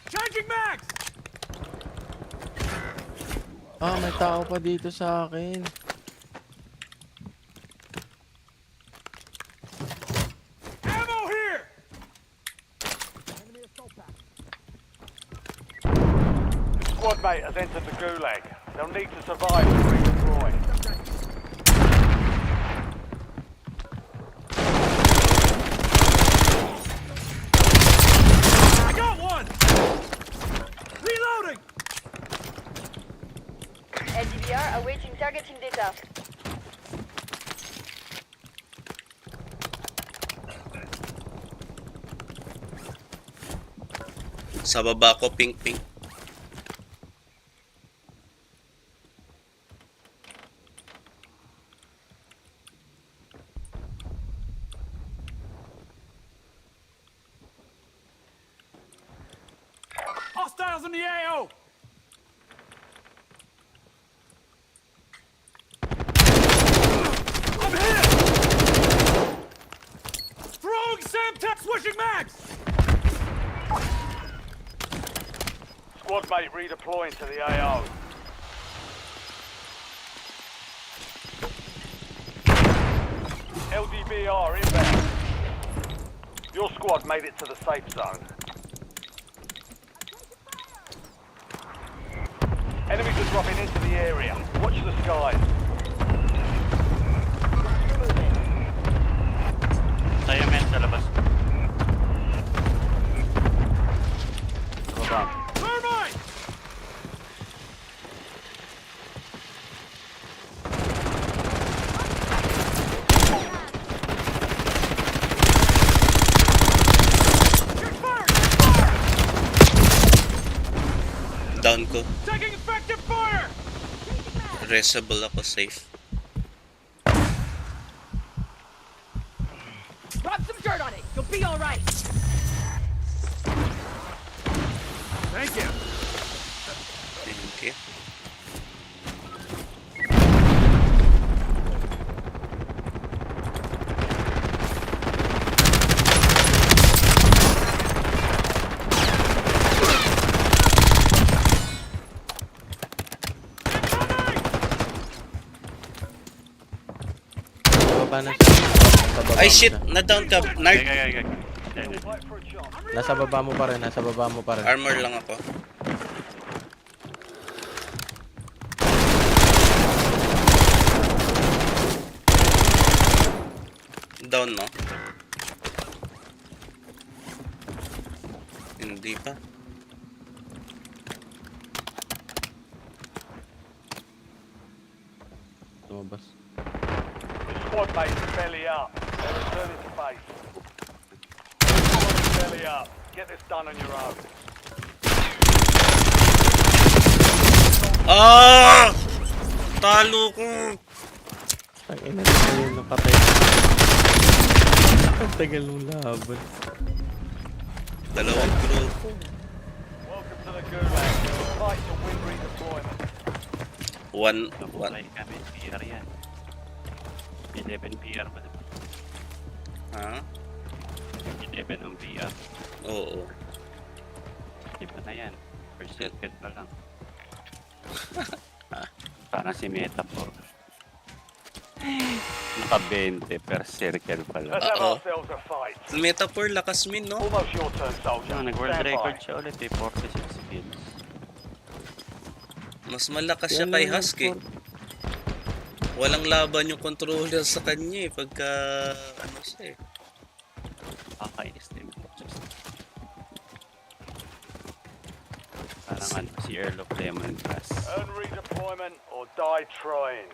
Changing mags! Ah, may tao pa dito sa akin. Ammo here! Squad mate has entered the gulag. They'll need to survive to redeploy. LDVR awaiting targeting data. Sa baba ko, pink. Hostiles in the AO! I'm hit! Throwing Semtex switching mags! Squad mate redeploying to the AO. LDBR inbound. Your squad made it to the safe zone. Enemies are dropping into the area. Watch the skies. Tayo men sa labas. Baba. Thermite! Down ko. Taking effective fire! Resable ako, safe. Rub some dirt on it. You'll be all right. Thank you. Thank you. Baba na siya. Nasa baba Ay mo shit! siya. Na-down ka, Nard. Nasa baba mo pa rin, nasa baba mo pa rin. Armor lang ako. Down, no? Hindi pa. Tumabas. Squad mate is belly up. They're returning to base. Squad is belly up. Get this done on your own. Ah! Talo ko! Ang ina na yun, napatay. Ang tagal ng laban. Dalawang grupo. Welcome to the Gulag. Fight to win redeployment. One. Nabuhay kami, PR yan. 11 PR ba diba? Ha? 11 ang PR. Oo. Diba na yan? First circuit pa lang. Parang si Metaphor. Naka 20 per circle pa lang. Let's have ourselves a fight. Metaphor, lakas min, no? Almost your turn, soldier. Nag-world Stand record by. siya ulit eh, 46 kills. Mas malakas siya kay Husky. Walang laban yung controller sa kanya eh, pagka ano siya eh. Kakainis din. Parang ano, si Earl of Lemongrass. Earn redeployment or die trying.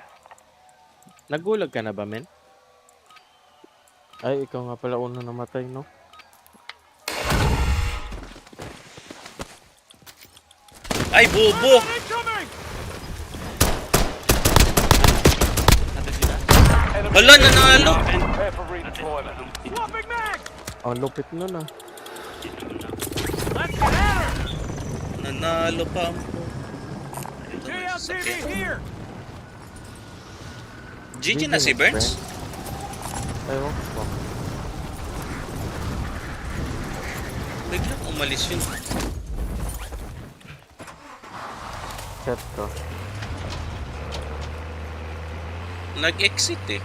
Nagulag ka na ba, men? Ay, ikaw nga pala una namatay, no? Ay, bobo! Hala, nanalo! Prepare for redeployment. Ang lupit nun ah. Nanalo pa ang here. GG na si Burns? Ewan ko. Biglang umalis yun. Chat ko. Nag-exit eh.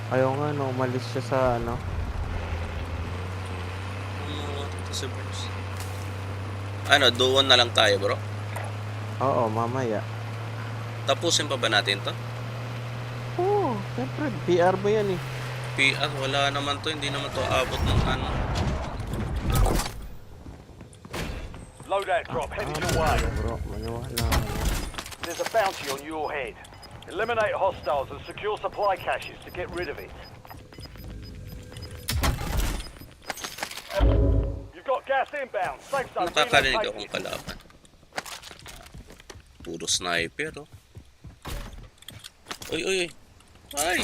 Ayaw nga no, umalis siya sa ano. Si Burns. Ano, doon na lang tayo, bro? Oo, mamaya. Tapusin pa ba natin to? Oo. Siyempre, PR mo yan eh. PR, wala naman to. Hindi naman to abot ng ano. Loadout drop headed your way. Bro, maniwala ka na. There's a bounty on your head. Eliminate hostiles and secure supply caches to get rid of it. You've got gas inbound. Safe zone Nakakarinig relocated. akong kalaban. Puro sniper, oh. Uy, uy, uy. Ay!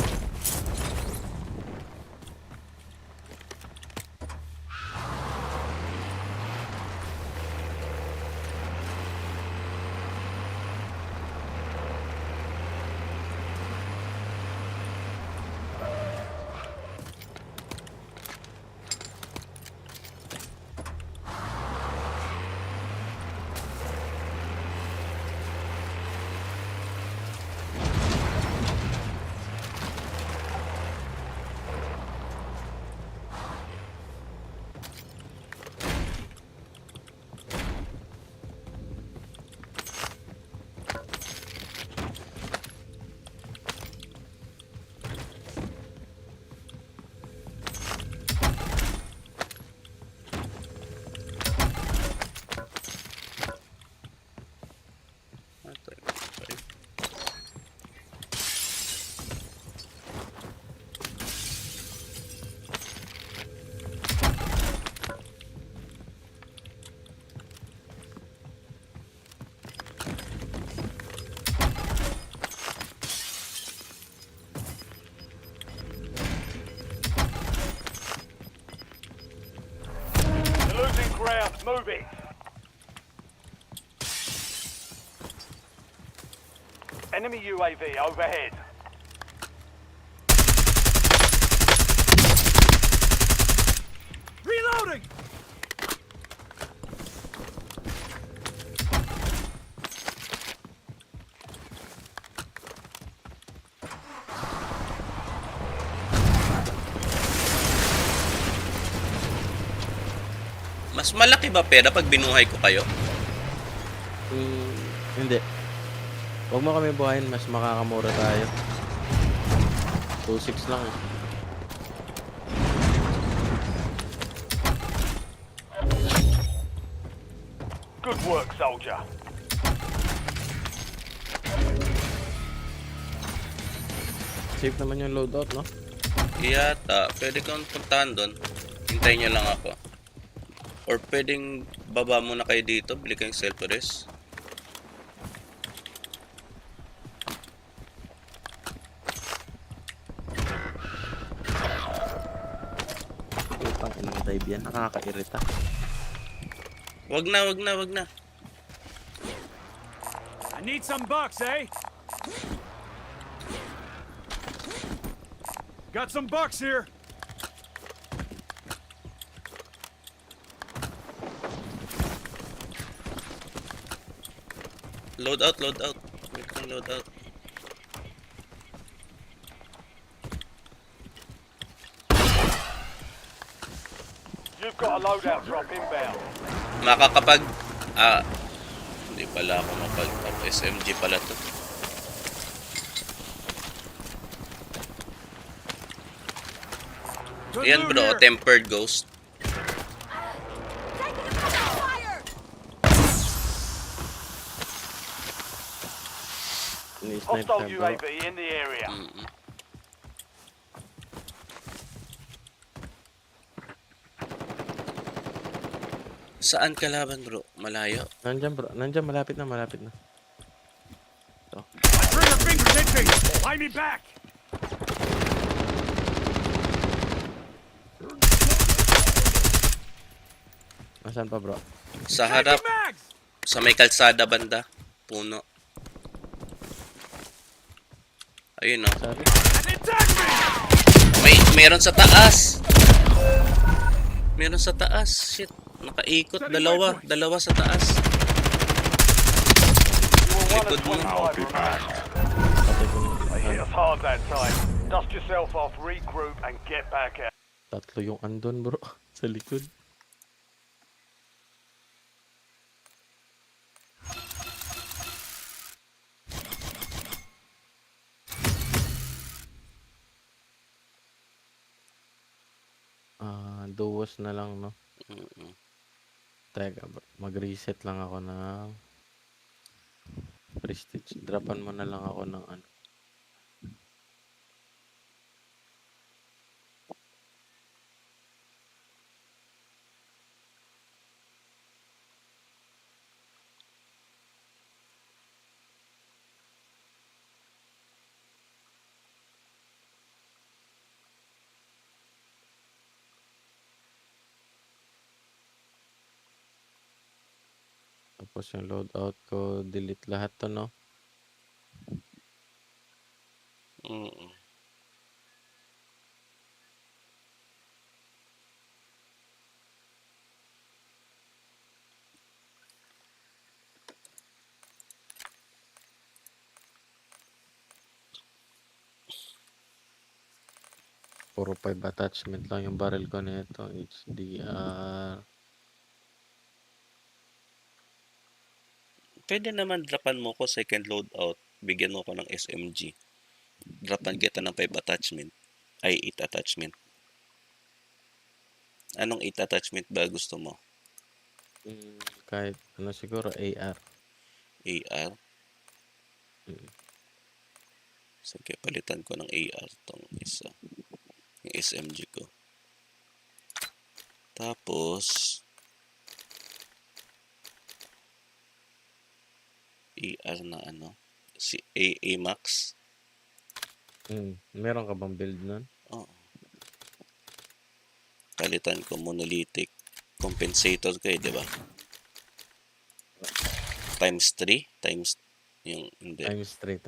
You're losing ground. Move it. Enemy UAV overhead. Reloading! Mas malaki ba pera pag binuhay ko kayo? Hindi. Huwag mo kami buhayin, mas makakamura tayo. 2.6 lang eh. Good work, soldier. Safe naman yung loadout, no? Iyata, pwede kang puntahan doon. Hintayin nyo lang ako. Or pwedeng baba muna kayo dito, bili kayong self-res. Putang inang dive yan, nakakairita. Wag na, wag na, wag na. I need some bucks, eh? Got some bucks here. Load out, load out. Wait lang, load out. You've got a loadout drop inbound. Makakapag... hindi pala ako mapag-up. SMG pala to. Ayan bro, tempered ghost. Hostile UAV in the area. Saan kalaban bro? Malayo? Nandyan bro, nandyan, malapit na, malapit na. Ito. Trigger fingers hit me! Lie me back! Nasaan pa bro? Sa harap. Sa may kalsada banda. Puno. Ayun oh. Meron sa taas. Meron sa taas. Shit. Nakaikot. Dalawa sa taas. Likod mo. Hit us hard that time. Dust yourself off, regroup, and get back out. Tatlo yung andon bro. Sa likod. Duos na lang, no? Mm-mm. Teka, mag-reset lang ako ng prestige. Dropan mo na lang ako ng ano. Tapos yung loadout ko, delete lahat to, no? Mm-mm. Puro 5 attachment lang yung barrel ko nito. HDR. Pwede naman dropan mo ko second loadout. Bigyan mo ko ng SMG. Dropan kita ng 5 attachment. Ay, 8 attachment. Anong 8 attachment ba gusto mo? Kahit ano siguro, AR. AR? Mm. Sige, palitan ko ng AR tong isa. Yung SMG ko. Tapos, AR na ano? Si Max. Meron ka bang build nun? Oo. Palitan ko monolithic. Compensator ko di ba? Times 3? Times yung hindi. Times 3.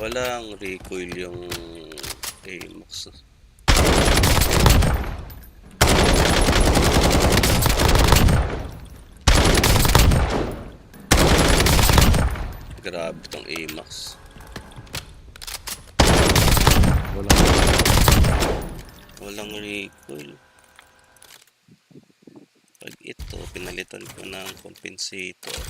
Walang recoil yung AMAX. Grabe tong AMAX. Walang recoil. Pag ito, pinalitan ko ng compensator.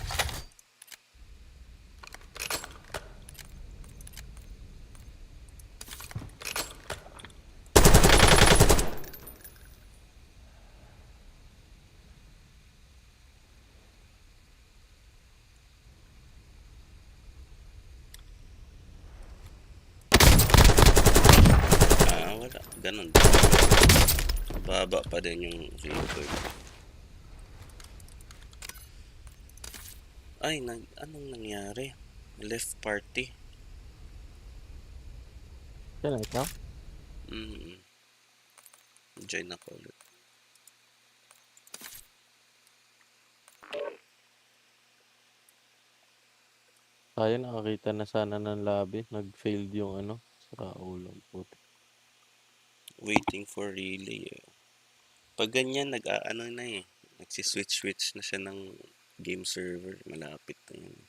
Wala. Ganun. Baba pa din yung recoil. Ay, anong nangyari? Left party. Yan na ikaw? Join ako ulit. Tayo nakakita na sana ng lobby. Nag-failed yung ano. Sa ulam. Puti. Waiting for relay. Pag ganyan, nag-aano na eh. Nagsiswitch-switch na siya ng game server. Malapit na yun.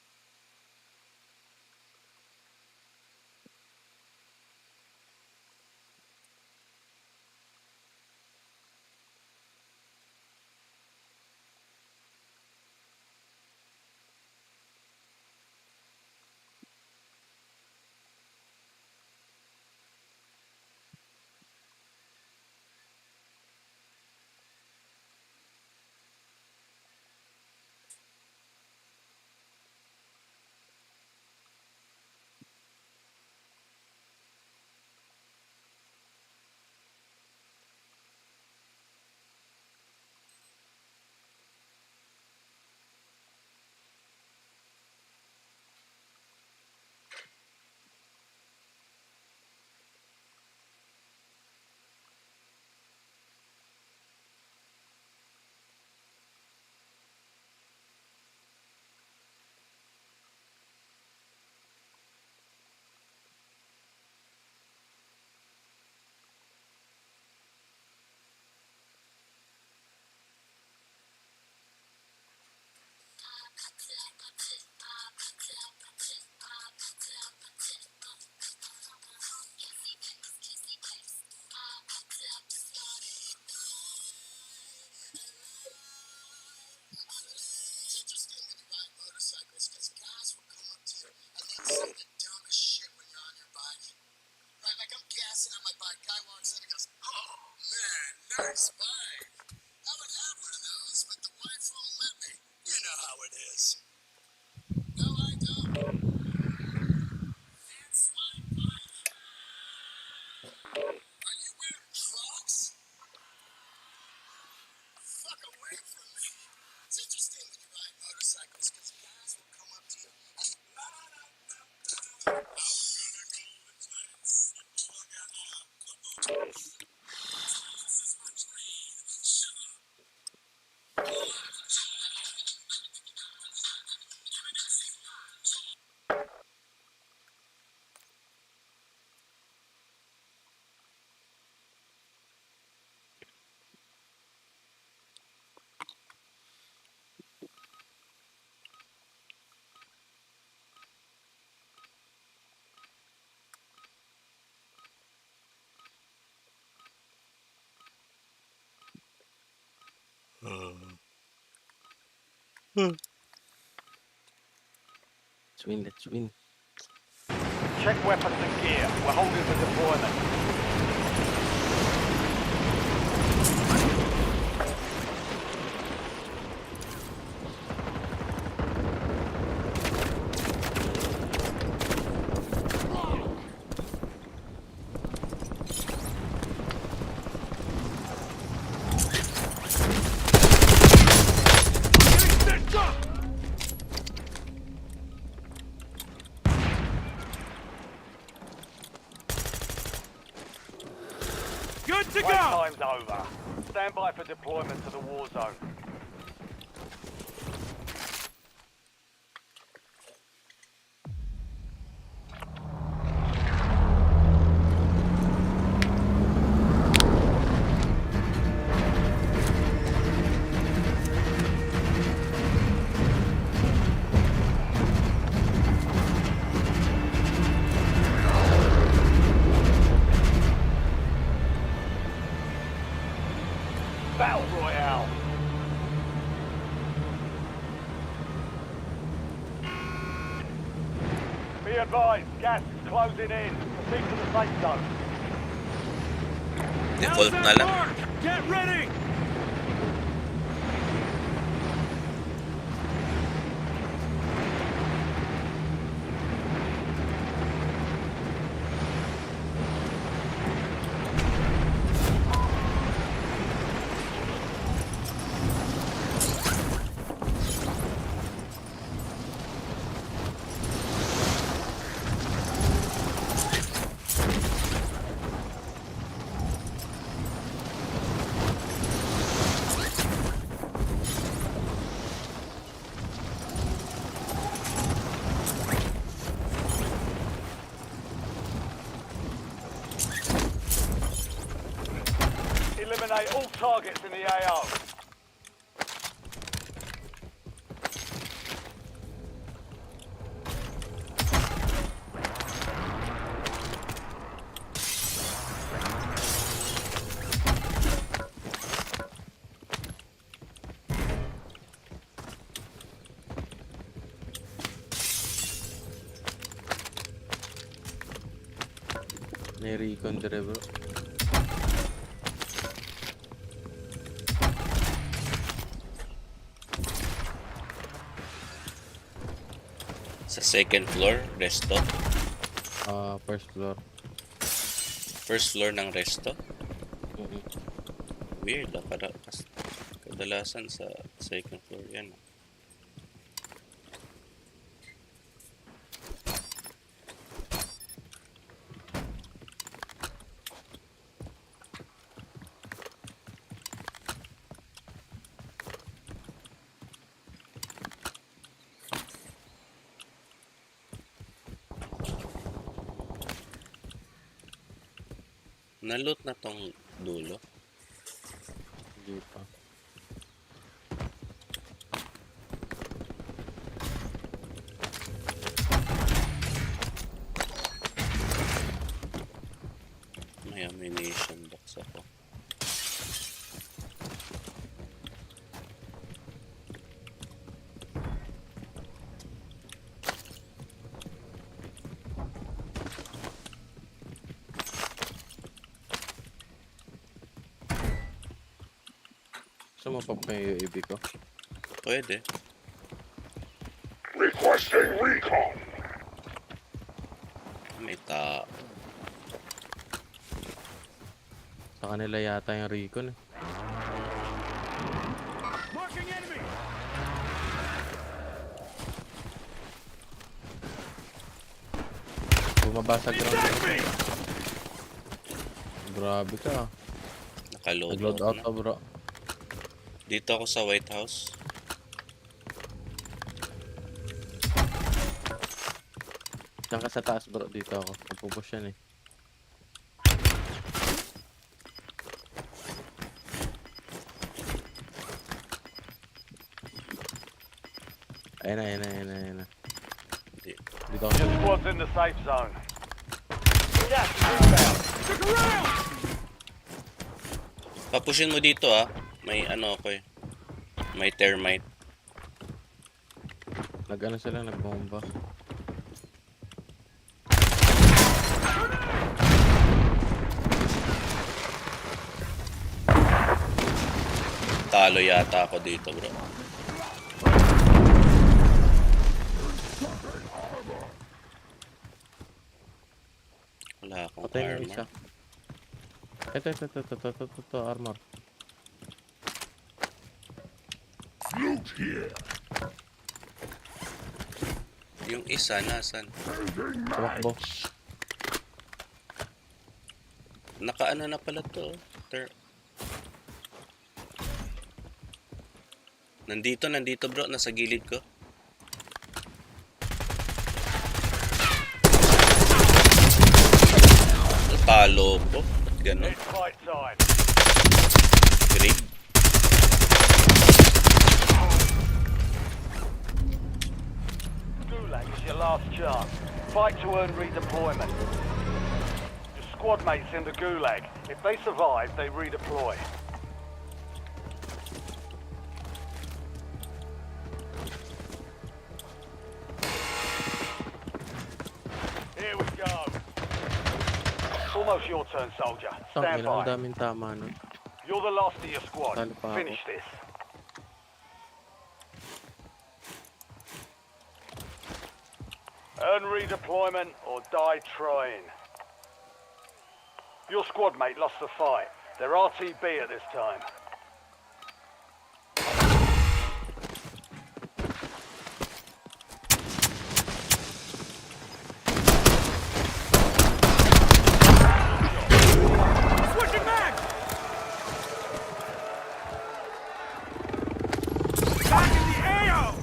Let's win, let's win. Check weapons and gear. We're holding for deployment. Good to go! Playtime's over. Stand by for deployment to the war zone. Battle Royale. Be advised, gas is closing in. Proceed to the safe zone. Default na lang. Get ready! Eliminate all targets in the AO. May recon dire bro. Sa second floor, resto. First floor. First floor ng resto? Weird ah, kadalasan sa second floor yan. Naloot na tong dulo. Hindi pa. May ammunition box ako. Sumapap ko yung UAV ko. Pwede. Requesting recon. May tao. Sa kanila yata yung recon eh. Marking enemy. Bumaba sa ground. Grabe ka. Naka-load Nag-load out na. ka, bro. Dito ako sa White House. Diyan ka sa taas, bro. Dito ako. Magpupush yan eh. Ayun na, ayun na, ayun na, ayun na. Dito ako. Your squad's in the safe zone. Gas is inbound. Papushin mo dito ah. May ano ako eh. May thermite. Nag-ano sila, nagbomba. Talo yata ako dito, bro. Wala akong Patay na armor. isa. Ito, armor. Loot here. Yung isa, nasan? Tumakbo. Nakaano na pala to. Nandito bro, nasa gilid ko. Talo ko. Ba't ganun? It's fight time. Great. Gulag is your last chance. Fight to earn redeployment. Your squad mates in the Gulag. If they survive, they redeploy. Here we go. Almost your turn, soldier. Stand Tangina, ang by. daming tama nun. You're the last of your squad. Talo pa ako. Finish this. Earn redeployment or die trying. Your squad mate lost the fight. They're RTB at this time. Switching back. Back in the AO.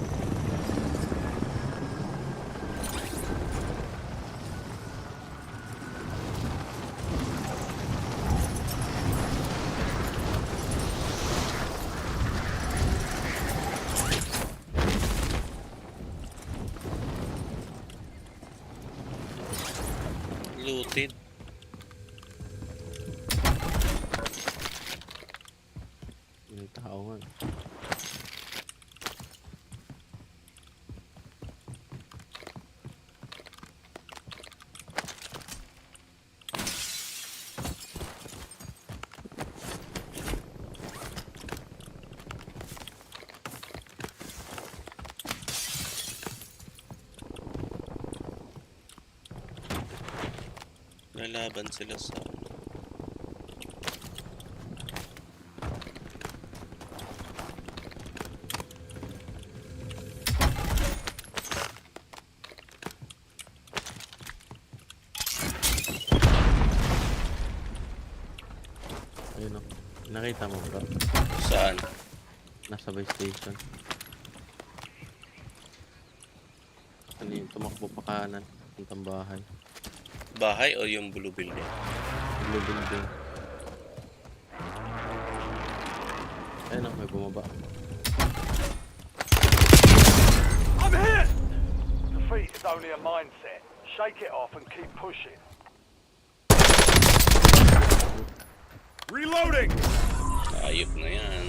Looted. May tao nga. Lalaban sila sa ano. Ayun o. Nakita mo bro? Saan? Nasa base station. Ano yung tumakbo pa kanan? Puntang bahay. Bahay o yung blue building? Blue building. Ayun o, may bumaba. I'm hit. Defeat is only a mindset. Shake it off and keep pushing. Reloading. Ayop na yan.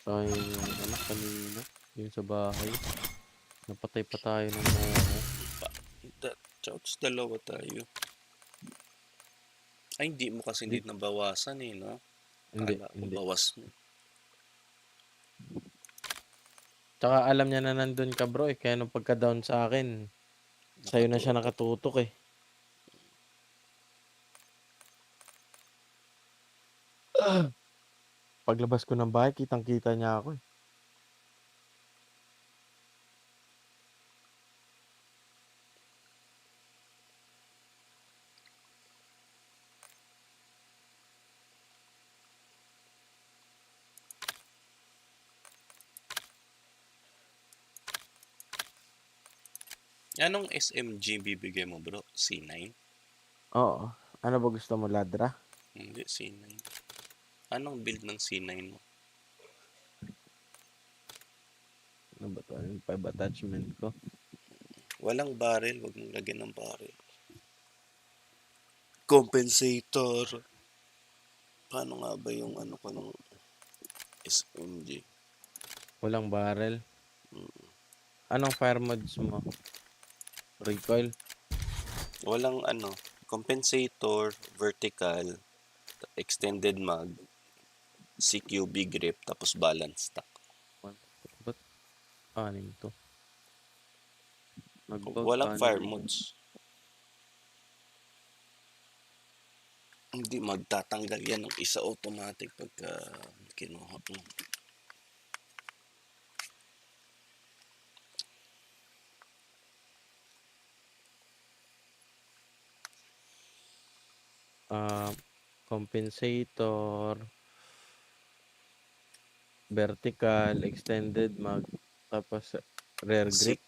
Sayang yung ano kanina. Yung sa bahay. Napatay pa tayo ng mga. Chokes, dalawa tayo. Ay, hindi mo kasi hindi nabawasan eh, no? Kala ko bawas mo. Tsaka alam niya na nandun ka bro eh. Kaya nung pagka-down sa akin, sa'yo na siya nakatutok eh. Paglabas ko ng bahay, kitang-kita niya ako eh. Anong SMG bibigay mo bro? C9? Oo. Ano ba gusto mo, Ladra? Hindi, C9. Anong build ng C9 mo? Ano ba ito? Yung 5 attachment ko. Walang barrel, wag mong lagyan ng barrel. Compensator. Paano nga ba yung ano ko ng SMG? Walang barrel. Anong fire mods mo? Recoil? Walang ano. Compensator, vertical, extended mag, CQB grip, tapos balance stack. Ba't anim to? Walang fire mods. Hindi magtatanggal yan ng isa automatic pagka kinuha mo. Compensator, vertical, extended mag, tapos rear grip.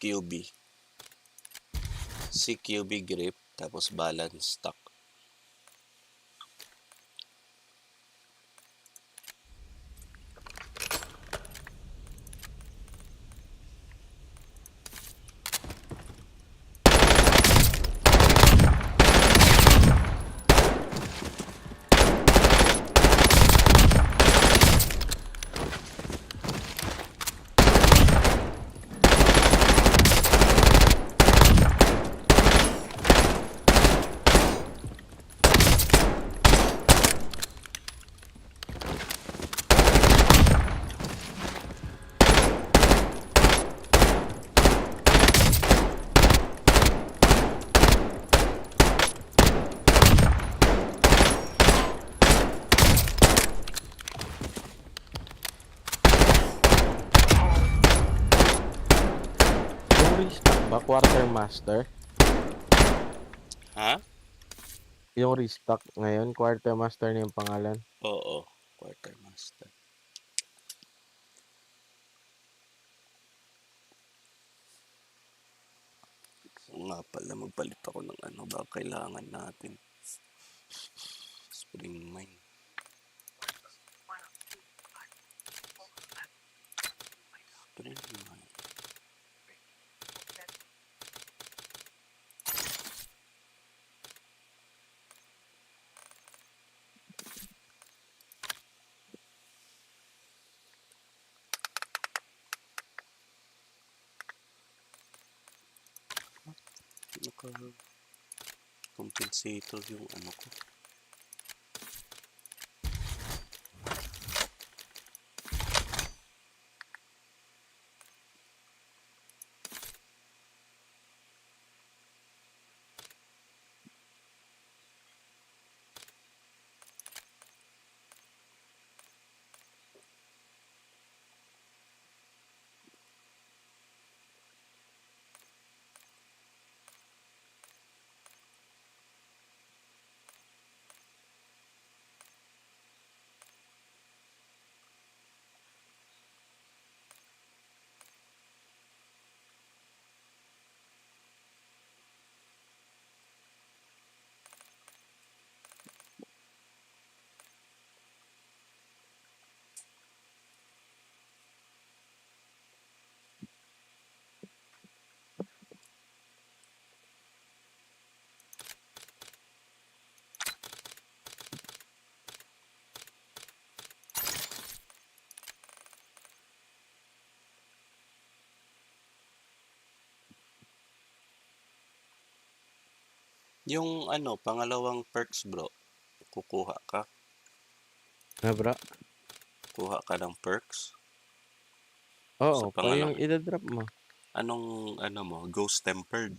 CQB grip, tapos balance stack. Ba quartermaster? Ha? Yung restock ngayon, quartermaster na yung pangalan. Oo, quartermaster. Nga pala, magpalit ako ng ano ba kailangan natin. Spring mine. Spring mine. Compensator yung ano ko. Yung ano, pangalawang perks bro, kukuha ka. Bro? Kuha ka ng perks. Oo, Sa pa yung pangalang, idadrop mo. anong ano mo, Ghost Tempered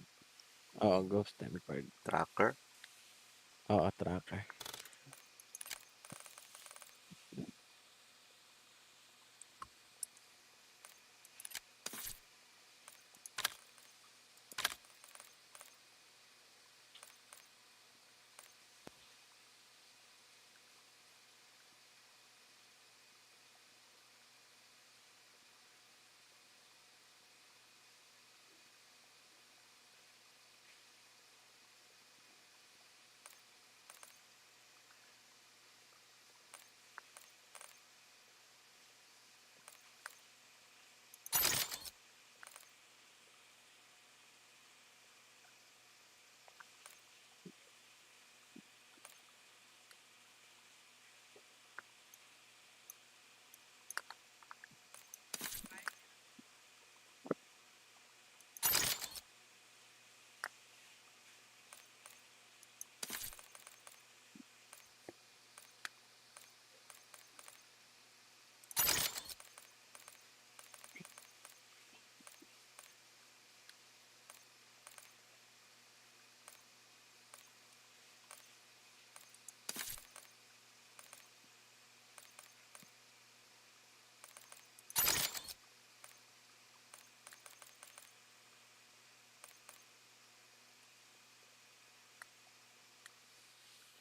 Oo, Ghost Tempered. Tracker. Oo, tracker.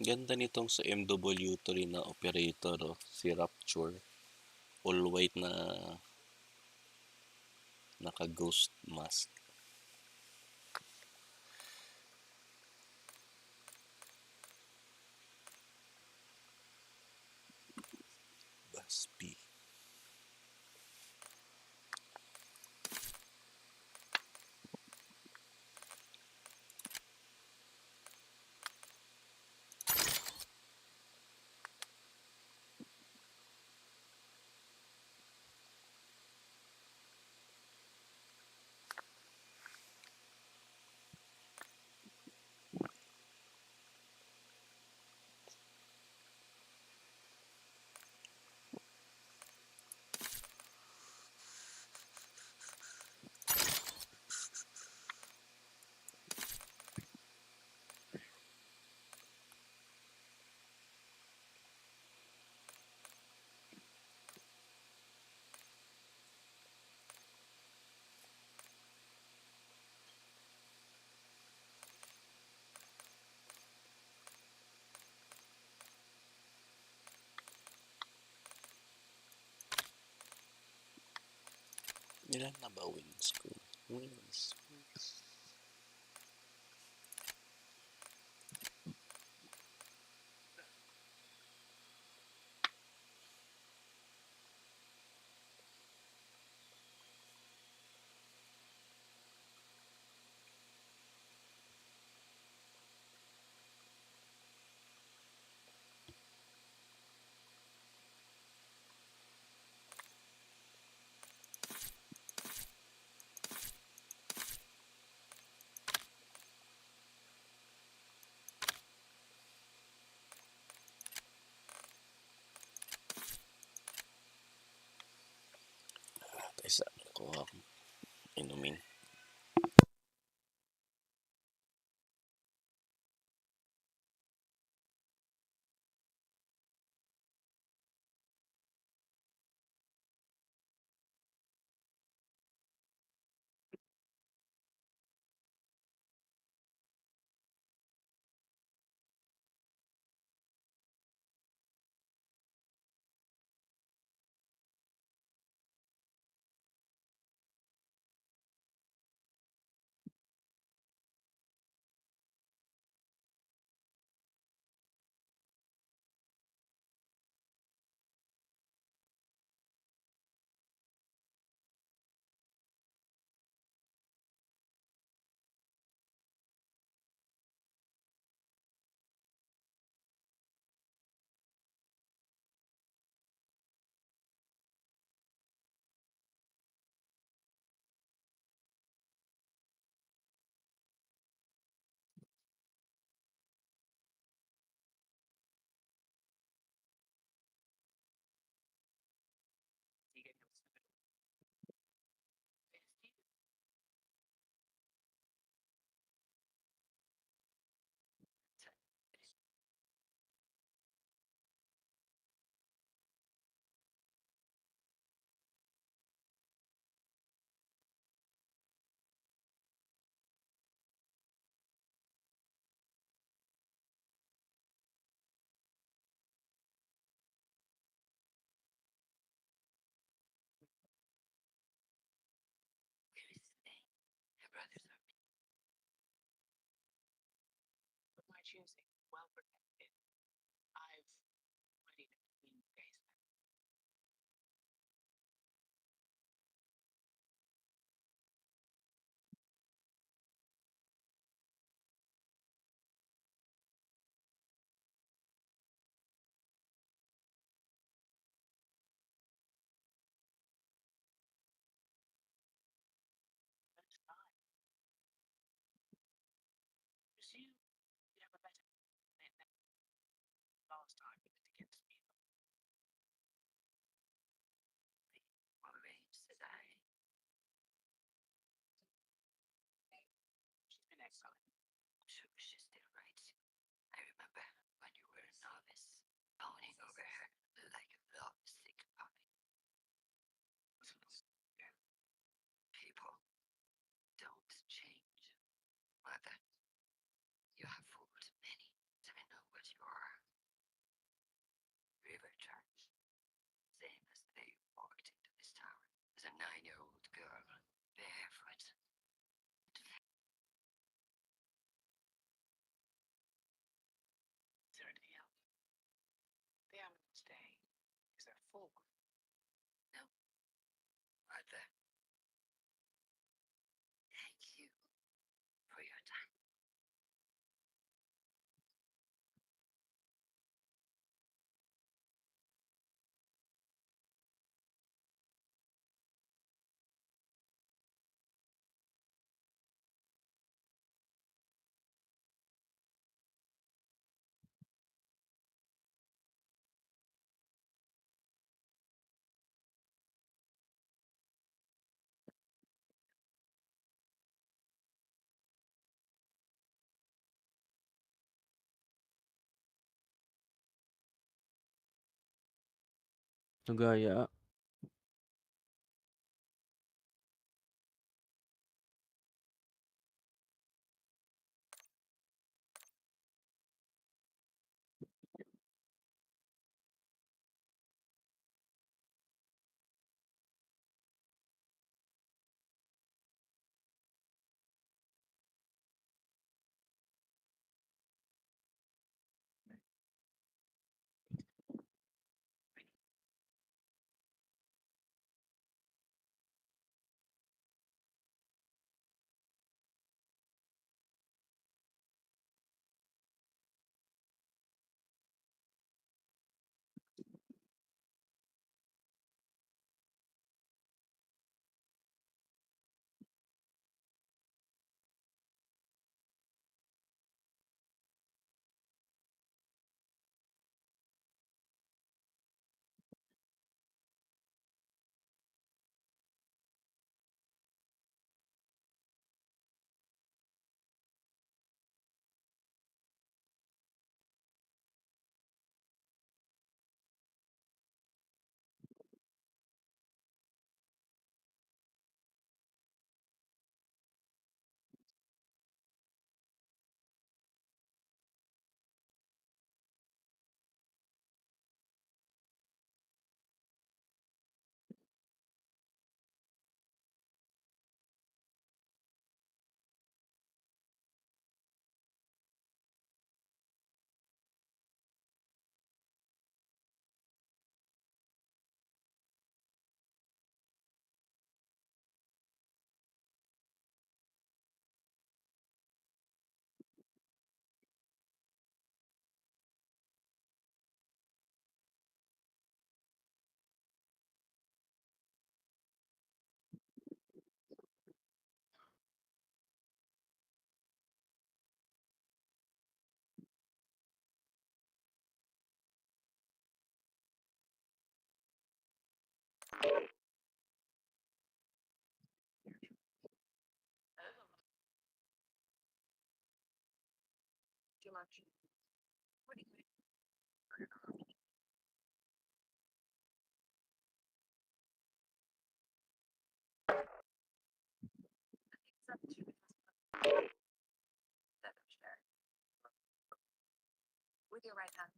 Ganda nitong sa MW3 na operator, oh, si Rapture. All white na naka-ghost mask. Baspi. Ilan na ba wins ko? Wins. Isa ko inumin. Nagaya. Too much. What do you think? It's up to that I'm sharing. With your right hand.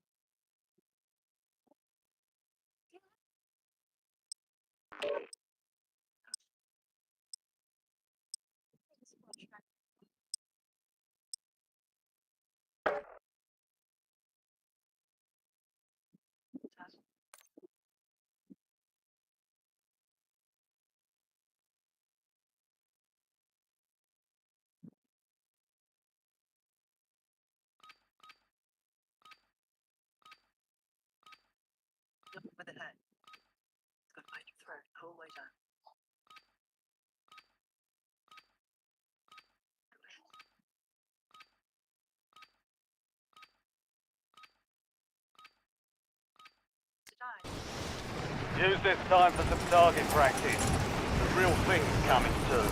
With the head. It's going to bite your throat the whole way down. Use this time for some target practice. The real thing's coming soon.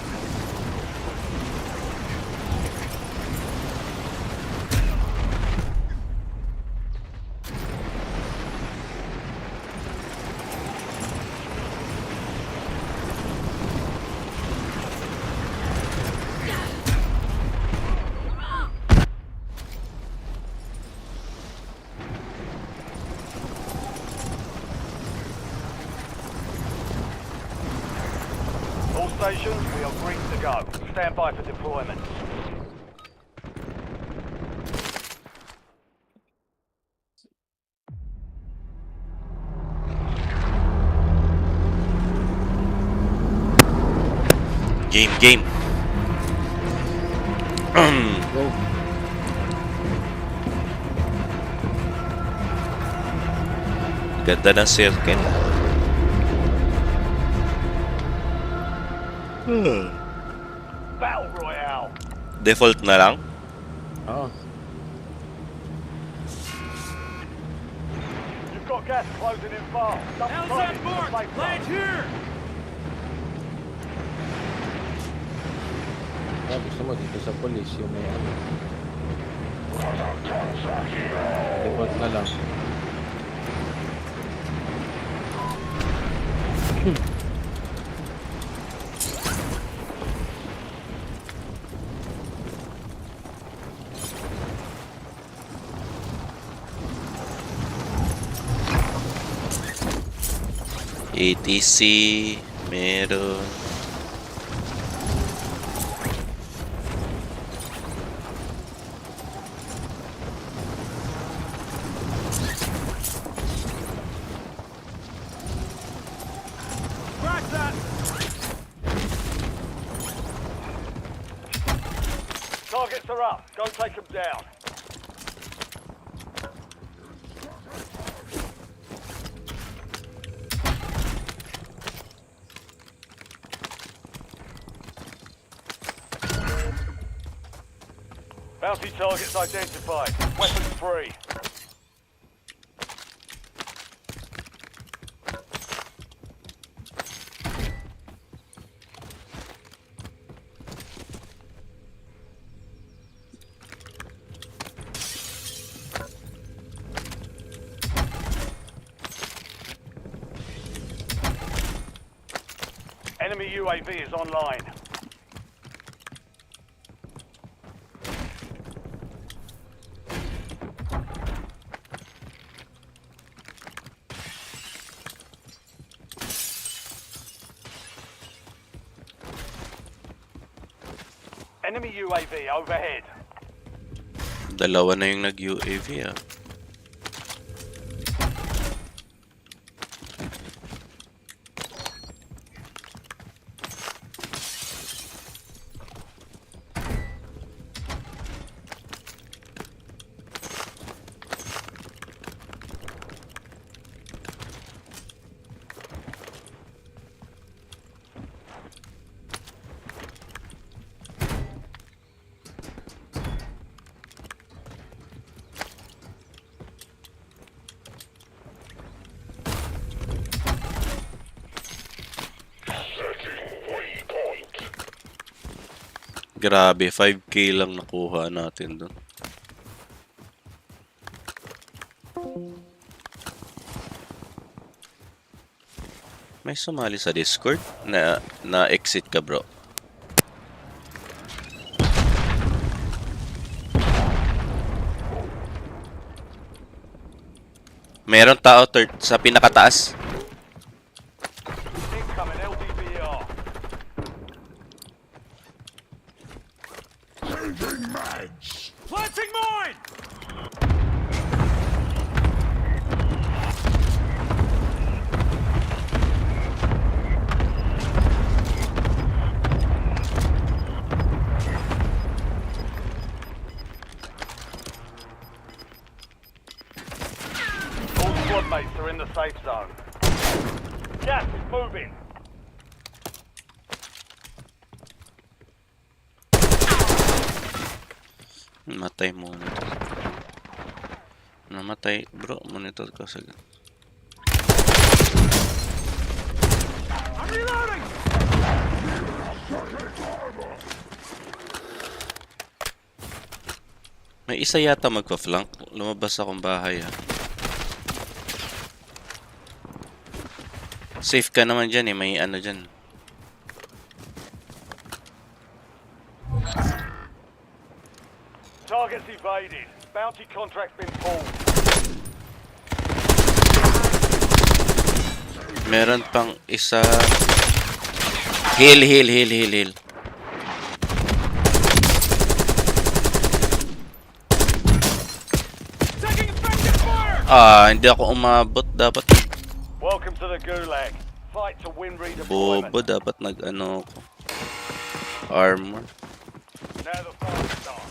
All stations, we are green to go. Stand by for deployment. Game. Go. Ganda ng circle. Battle Royale. Default na lang? Oo. You've got gas closing in fast. How's that mark? Land here! Gusto mo dito sa police yung may ano. Default na lang. ATC, meron. Crack that! Targets are up. Go take them down. Bounty targets identified. Weapons free. Enemy UAV is online. Enemy UAV overhead. Dalawa na yung nag-UAV ah. Grabe, 5K lang nakuha natin doon. May sumali sa Discord na exit ka, bro. Meron tao sa pinakataas. Incoming LDVR. Changing mags. Planting mine! All squad mates are in the safe zone. Gas is moving. Matay monitor. Namatay, bro. Monitor ka sa... Reloading! May isa yata magpa-flank. Lumabas akong bahay ha. Safe ka naman dyan eh. May ano dyan. Targets evaded. Bounty contract's been pulled. Meron pang isa. Heal. Hindi ako umabot. Dapat Welcome to the Gulag. Fight to win redeployment. bobo. Dapat nag-ano ako. Armor. Now the fight starts.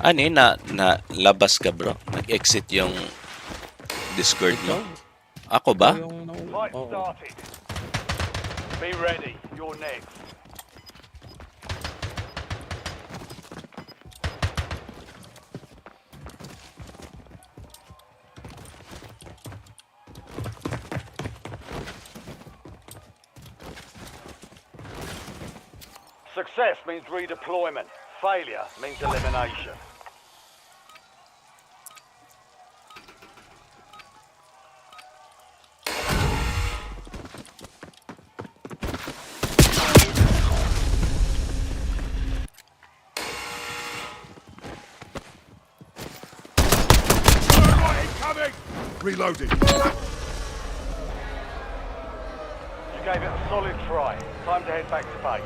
Ano yun? Labas ka bro? Nag-exit yung Discord mo? Ako ba? Fight started. Be ready. You're next. Success means redeployment. Failure means elimination. Reloading. You gave it a solid try. Time to head back to base.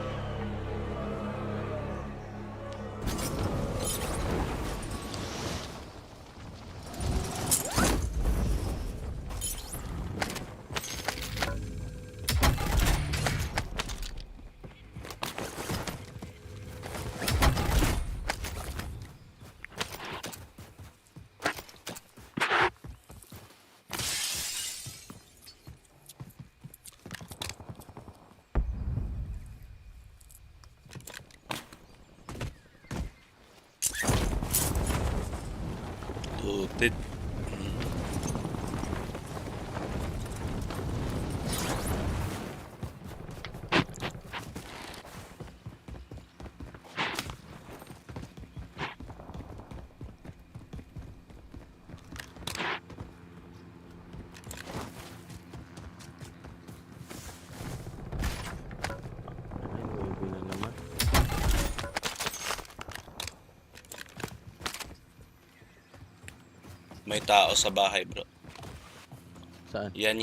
Looted. May tao sa bahay, bro. Saan? Yan.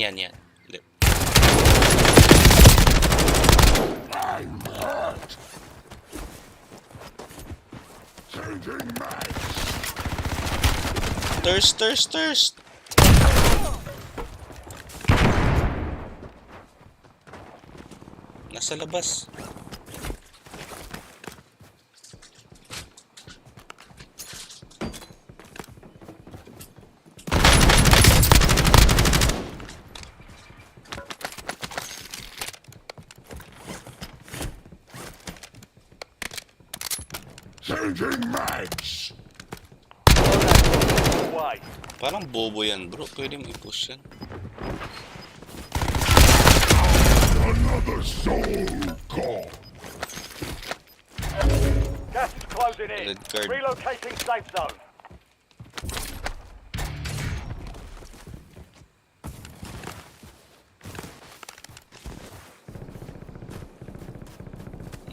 Thirst. Nasa labas. Changing mags. Parang bobo yan, bro. Pwede mo i-push yan. Another soul call. Gas is closing in. Red card. Relocating safe zone.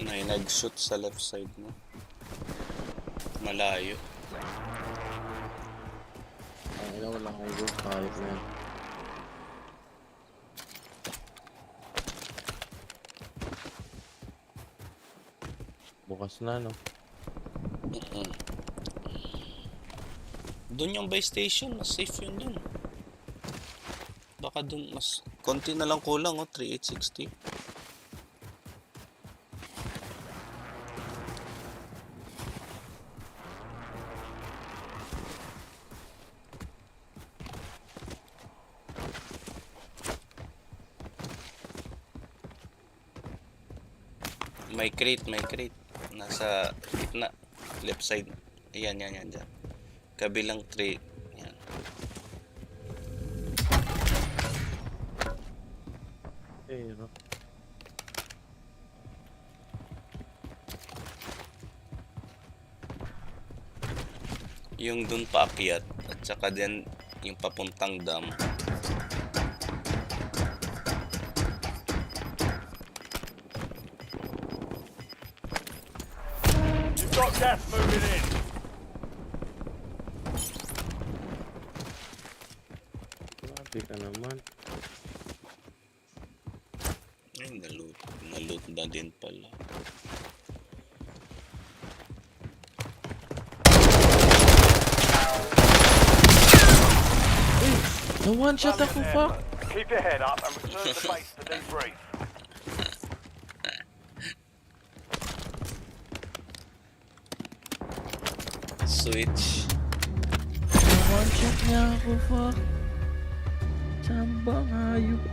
May nag-shoot sa left side mo. Malayo. Ay, wala akong good kahit na yan. Bukas na, no? Doon yung buy station. Mas safe yun dun. Baka dun mas... Konti na lang kulang, oh. 3860. May crate, may crate. Nasa gitna. Left side. Ayan, yan, yan, dyan. Kabilang crate. Yan. Pero Yung dun paakyat at saka din yung papuntang dam. You've got gas moving in. grabe ka naman. Ay, naloot na din pala. Na one shot ako, fuck. Keep your head up and return to base to debrief. Switch. Na one shot niya ako, fuck. Sambang hayop.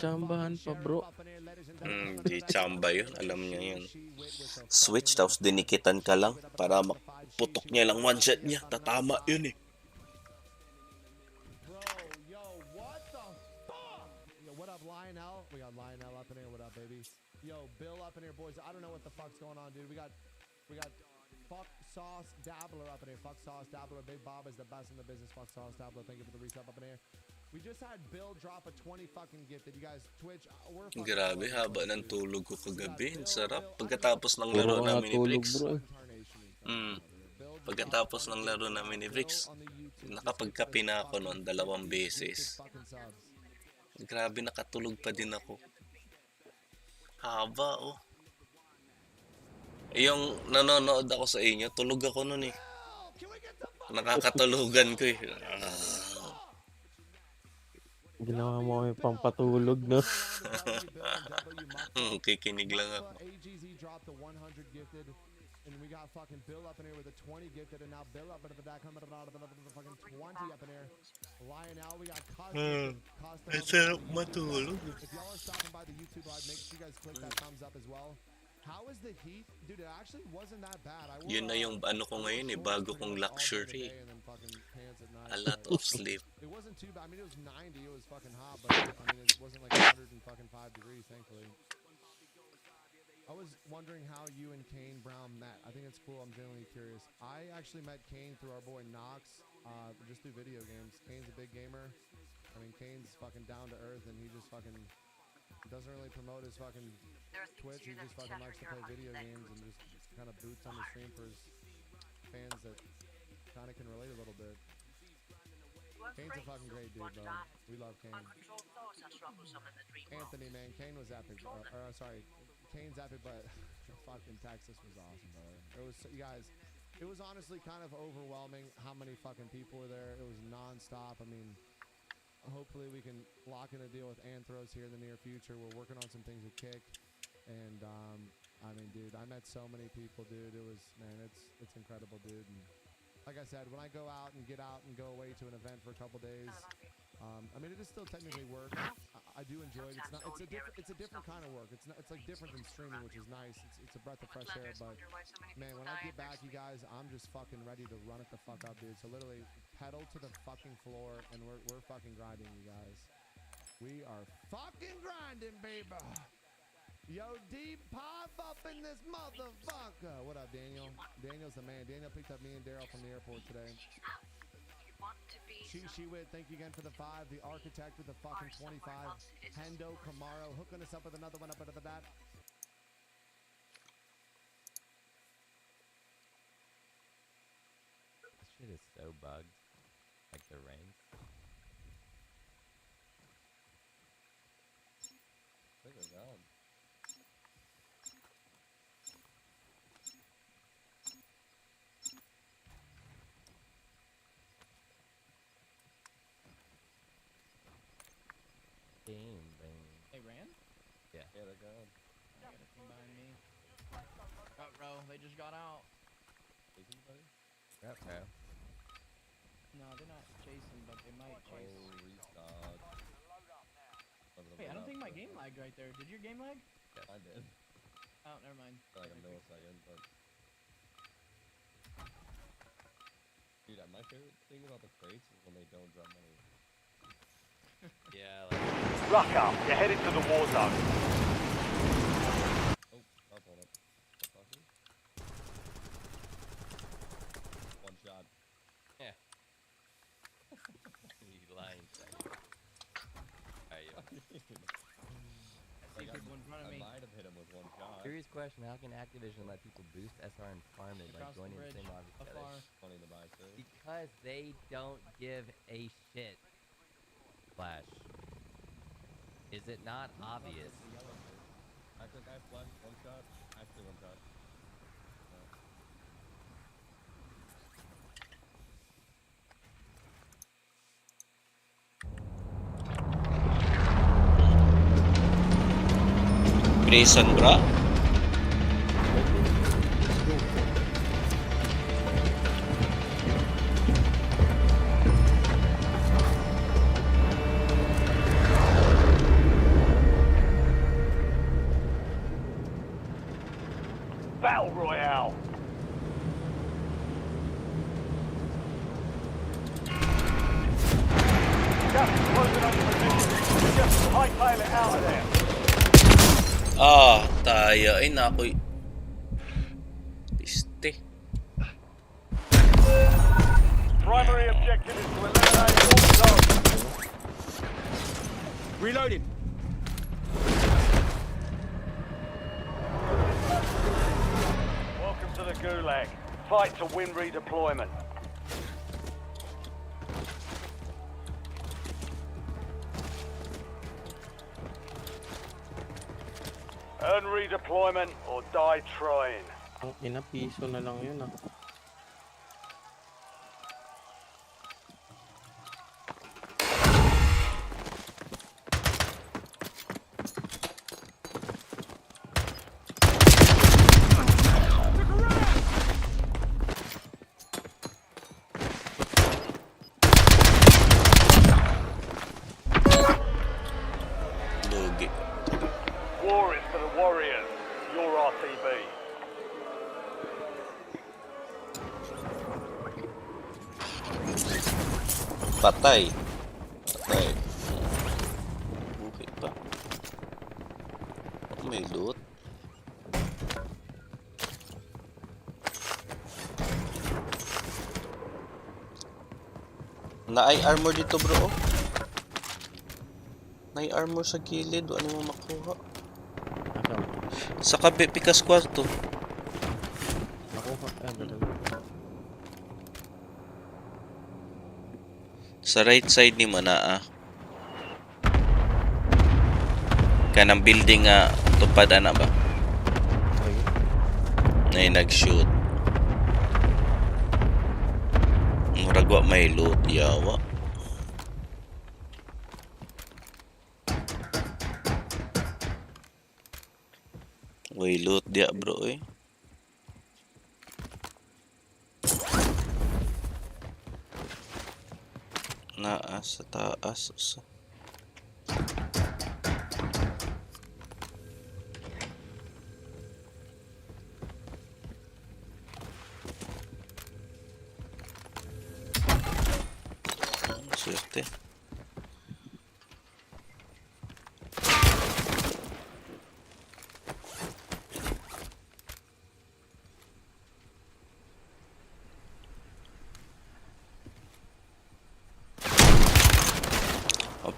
Chambahan pa, bro. Di chamba yun. Alam niya yun. Switch, tapos dinikitan ka lang para maputok niya lang one shot niya. Tatama yun eh. Yo, what up, Lionel? We got Lionel up in here. What up, baby? Yo, Bill up in here, boys. I don't know what the fuck's going on, dude. We got Fuck Sauce Dabbler up in here. Fuck Sauce Dabbler. Big Bob is the best in the business. Fuck Sauce Dabbler. Thank you for the resub up in here. We just had Bill drop a 20 fucking gift. Did you guys Twitch? We're fucking Grabe, haba ng tulog ko kagabi. Ang sarap. Pagkatapos ng laro Puro namin ni tulog, Bricks. bro. Pagkatapos ng laro namin ni Bricks, nakapagkape na ako noon 2 beses. Grabe, nakatulog pa din ako. Haba, oh. Yung nanonood ako sa inyo, tulog ako noon eh. Nakakatulugan ko eh. Ginawa mo kami pampatulog, no? Kikinig lang ako. And we got fucking Bill up in here with a 20 gifted, and now Bill up in that coming out of the fucking 20 up in here. Lionel, we got Sarap matulog. If y'all are stopping by the YouTube live, make sure you guys click that thumbs up as well. How is the heat? Dude, it actually wasn't that bad. Yun na yung ano ko ngayon eh, bago kong luxury. A lot of sleep. It wasn't too bad. I mean, it was 90. It was fucking hot, but I mean, it wasn't like 105 degrees, thankfully. I was wondering how you and Kane Brown met. I think it's cool. I'm genuinely curious. I actually met Kane through our boy Knox, just through video games. Kane's a big gamer. I mean, Kane's fucking down to earth, and he just fucking doesn't really promote his fucking Twitch. He just fucking likes to play video games and just kind of boots on the stream for his fans that kind of can relate a little bit. Kane's a fucking great dude, bro. We love Kane. Anthony, man, Kane was epic. Sorry, Kane's epic, but fucking Texas was awesome, brother. It was, you guys, it was honestly kind of overwhelming how many fucking people were there. It was non-stop. I mean, hopefully we can lock in a deal with Anthros here in the near future. We're working on some things with Kick. And, I mean, dude, I met so many people, dude. It was, man, it's incredible, dude. And like I said, when I go out and go away to an event for a couple days, I mean, it is still technically work. I do enjoy it. It's a different kind of work. It's like different than streaming, which is nice. It's a breath of fresh air. But man, when I get back, you guys, I'm just fucking ready to run it the fuck up, dude. So literally, pedal to the fucking floor, and we're fucking grinding, you guys. We are fucking grinding, baby. Yo, deep pop up in this motherfucker. What up, Daniel? Daniel's the man. Daniel picked up me and Daryl from the airport today. She Wit, thank you again for the 5. The Architect with the fucking 25. Hendo Camaro hooking us up with another one up into the bat. This shit is so bugged. Like the rain. Look at that. Yeah. Yeah, they're gone. Behind me. Front row, they just got out. Chasing buddy? Yep, yeah. No, they're not chasing, but they might chase. Oh, restock. Wait, I don't think my game lagged right there. Did your game lag? Yes, I did. Oh, never mind. For like a millisecond, but... Dude, my favorite thing about the crates is when they don't drop money. Yeah, like... Ruck up. You're headed to the war zone. Oh, I'll pull it. One shot. Yeah. You lying sack. Alright, yo. I see people in front of me. I might have hit him with one shot. Serious question, how can Activision let people boost SR and farm it by Across the joining the bridge, same lobby together? afar. Funny to buy, too. Because they don't give a shit. Flash. Is it not obvious? I think I flashed one shot. Actually, one shot. Grayson, bra? Battle Royale. Just closing up the position. Just hightail it out of there. Ah, tayo. Ay, naku. Piste. Primary objective is to eliminate all zones. Reloading. Welcome to the Gulag. Fight to win redeployment. Earn redeployment or die trying. Ang ina, piso na lang yun ah. Lugi. War is for the warriors. Your RTB. Patay. Patay. Buhay pa. Oh, may loot. Na-eye armor dito, bro. Na-eye armor sa gilid. Ano mo makuha? Sa kape, pikas kwarto. Nakuha. Sa right side ni mo na kanang building tupad ana ba? Nay nag-shoot. Murag wa may loot yawa. Way loot dia bro eh. Naa sa taas sa swerte.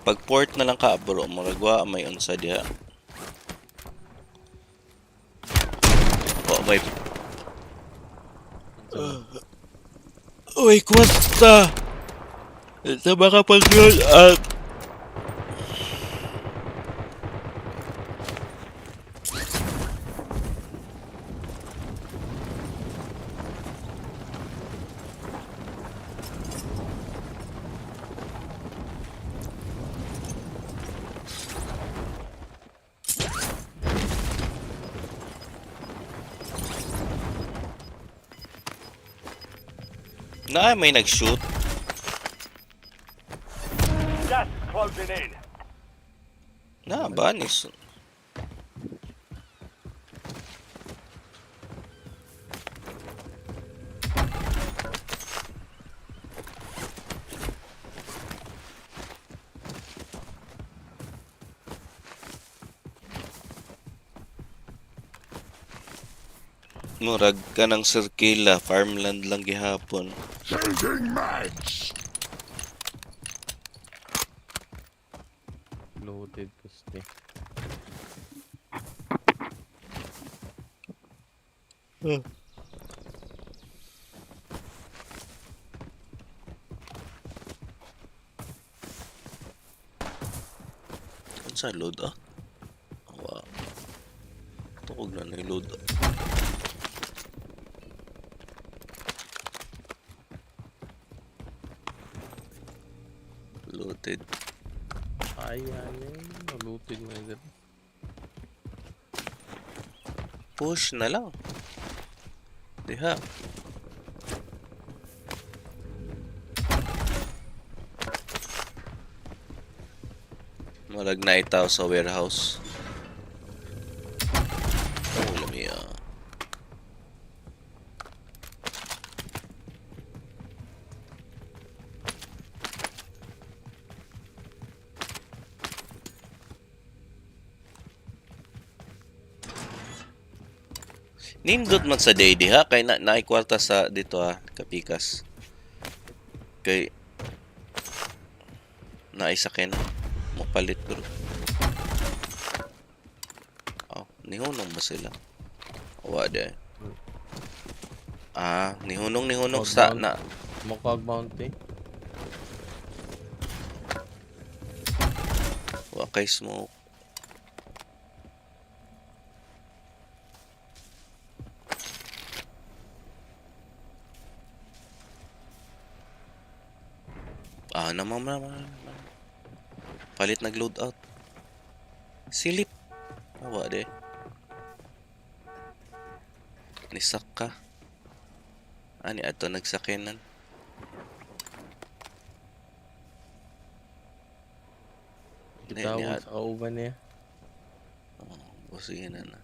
Pag port na lang ka bro, maragwa may unsa diha. Oh, may Uy, kwanta! Ito baka pag-roll out. Na may nag-shoot. Gas is closing in. Na banis. Murag ka ng circula, farmland lang gihapon. Changing mags. Loaded gusti. Ano sa load ah? Wow. Tukog na na yung load ah. Loaded. Ay. Loaded na yun. Push na lang. Diha. Malag na itaw sa warehouse. Oh, lamia. Nindot man sa day diha kay naikwarta sa dito kapikas. Kay naisakin mapalit bro. Oh, nihunong ba sila? Wala. Nihunong sa na. Mukag bounty. Wakay smoke. Naman. Palit nag-load out. Silip. Awa de. Nisak ka. Ani ato nagsakinan. Kitawag sa kauban niya. Busigin na.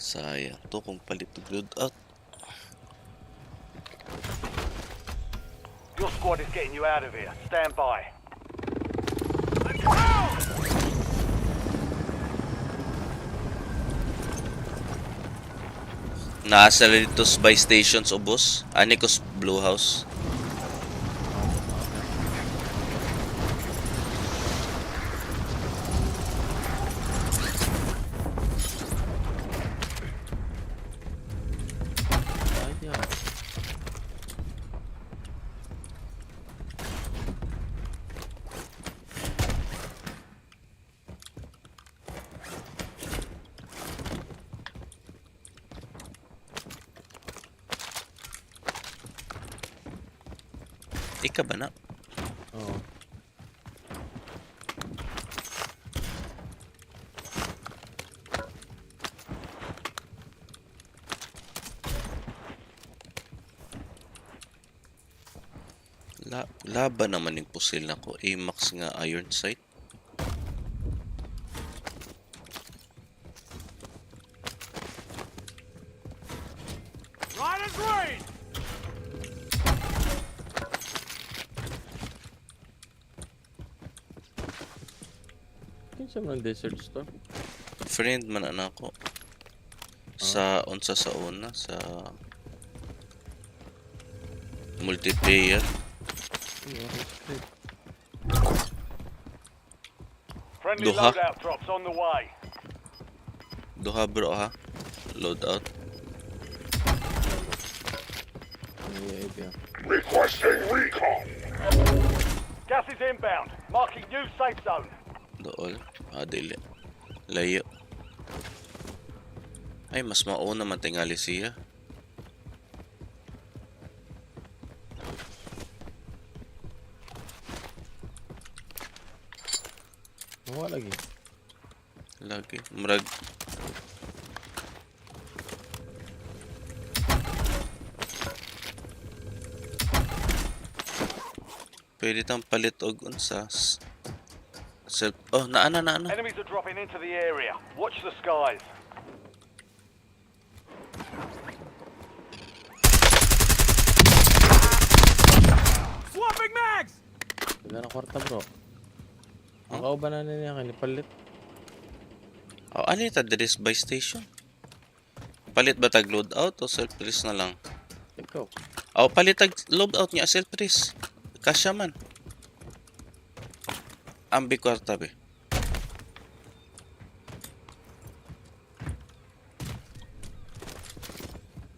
Sayang to kung palit nag-load out. Your squad is getting you out of here. Stand by. Nasa dito by stations ubos. Ani ko Blue House. Ika ba na? Oo. Laban naman yung pusil na ko. Amax nga iron sight. Riders green! Kinsa man desert store? Friend man ako. Sa unsa sa una sa multiplayer. Friendly Duha. loadout drops on the way. Duha bro ha. Loadout. Requesting recon. Gas is inbound. Marking new safe zone. Dool. Dili. Layo. Ay, mas mauna man tingali siya. Wala lagi. Lagi. Murag. Pwede tang palit og unsa. Self. Oh, naana. Enemies are dropping into the area. Watch the skies. Swapping mags! Wala na kwarta bro. Ang kauban na niya kanipalit. Oh, ano ita dress by station? Palit ba tag loadout o self-res na lang? Ikaw. Oh, palit tag loadout niya self-res. Kasya man. Ambi kwarta be.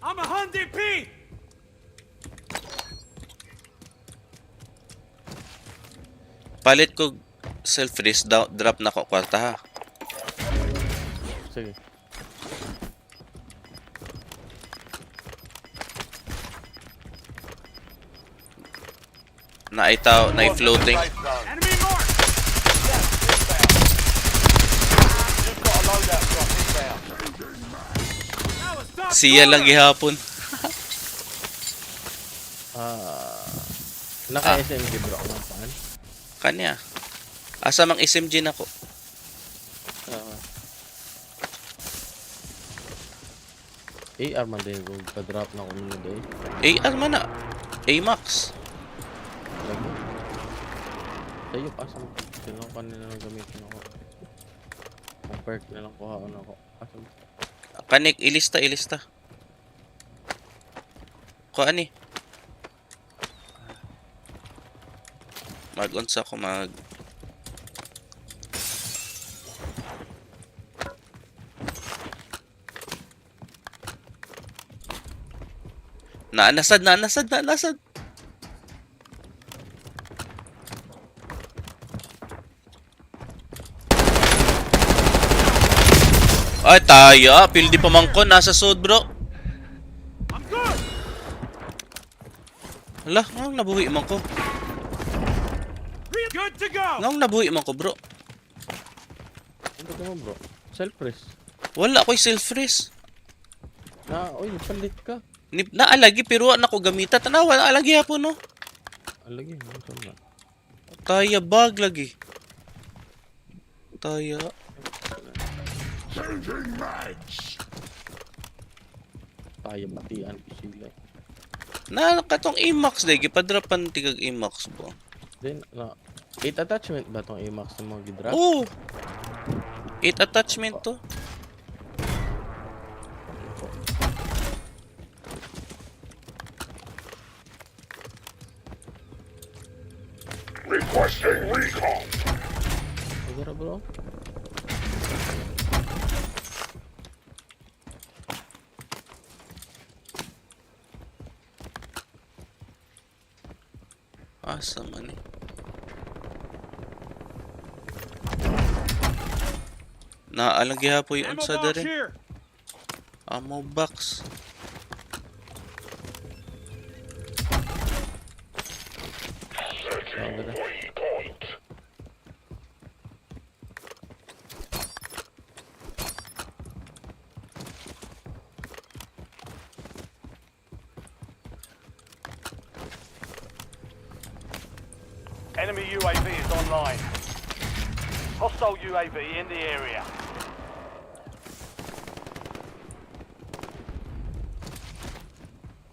I'm a Hyundai P! Palit ko self-res drop na ko kwarta ha. Sige. Naitaw, floating. Enemy mark! You've got a loadout drop inbound. Siya lang gihapon. Naka-SMG bro ako ng paan. Kanya. Asa mang SMG na ko. AR man din kung pa-drop na ko nila doon. AR man na. A-Max. Lagi. Tayo pa sa sinukan nila ng gamitin ako. Ang perk na lang kuhaan ako. Kanik, ilista. Kuhaan ni. Mag-unsa ko Nasad. Ay, taya. Pildi pa man ko. Nasa sud, bro. Hala, ngong nabuhi man ko. Good to go! Ngong nabuhi man ko, bro. Ano ka mo, bro? Self-res. Wala ko'y self-res. Oy, palit ka. Naalagi, pero wala ko gamita. Tanawa, naalagi hapon, no? Alagi, ano na? Taya, bag lagi. Taya. Changing mags. Tayo matian ko sila. Katong A-Max lagi. Padrapan tigag A-Max po. Then, 8 attachment ba tong A-Max na mga gidrop? Oo. 8 attachment to. Requesting recon. Agora, bro. Asa man eh. Naalagi hapo yung unsa dere. Ammo box. Enemy UAV is online. Hostile UAV in the area.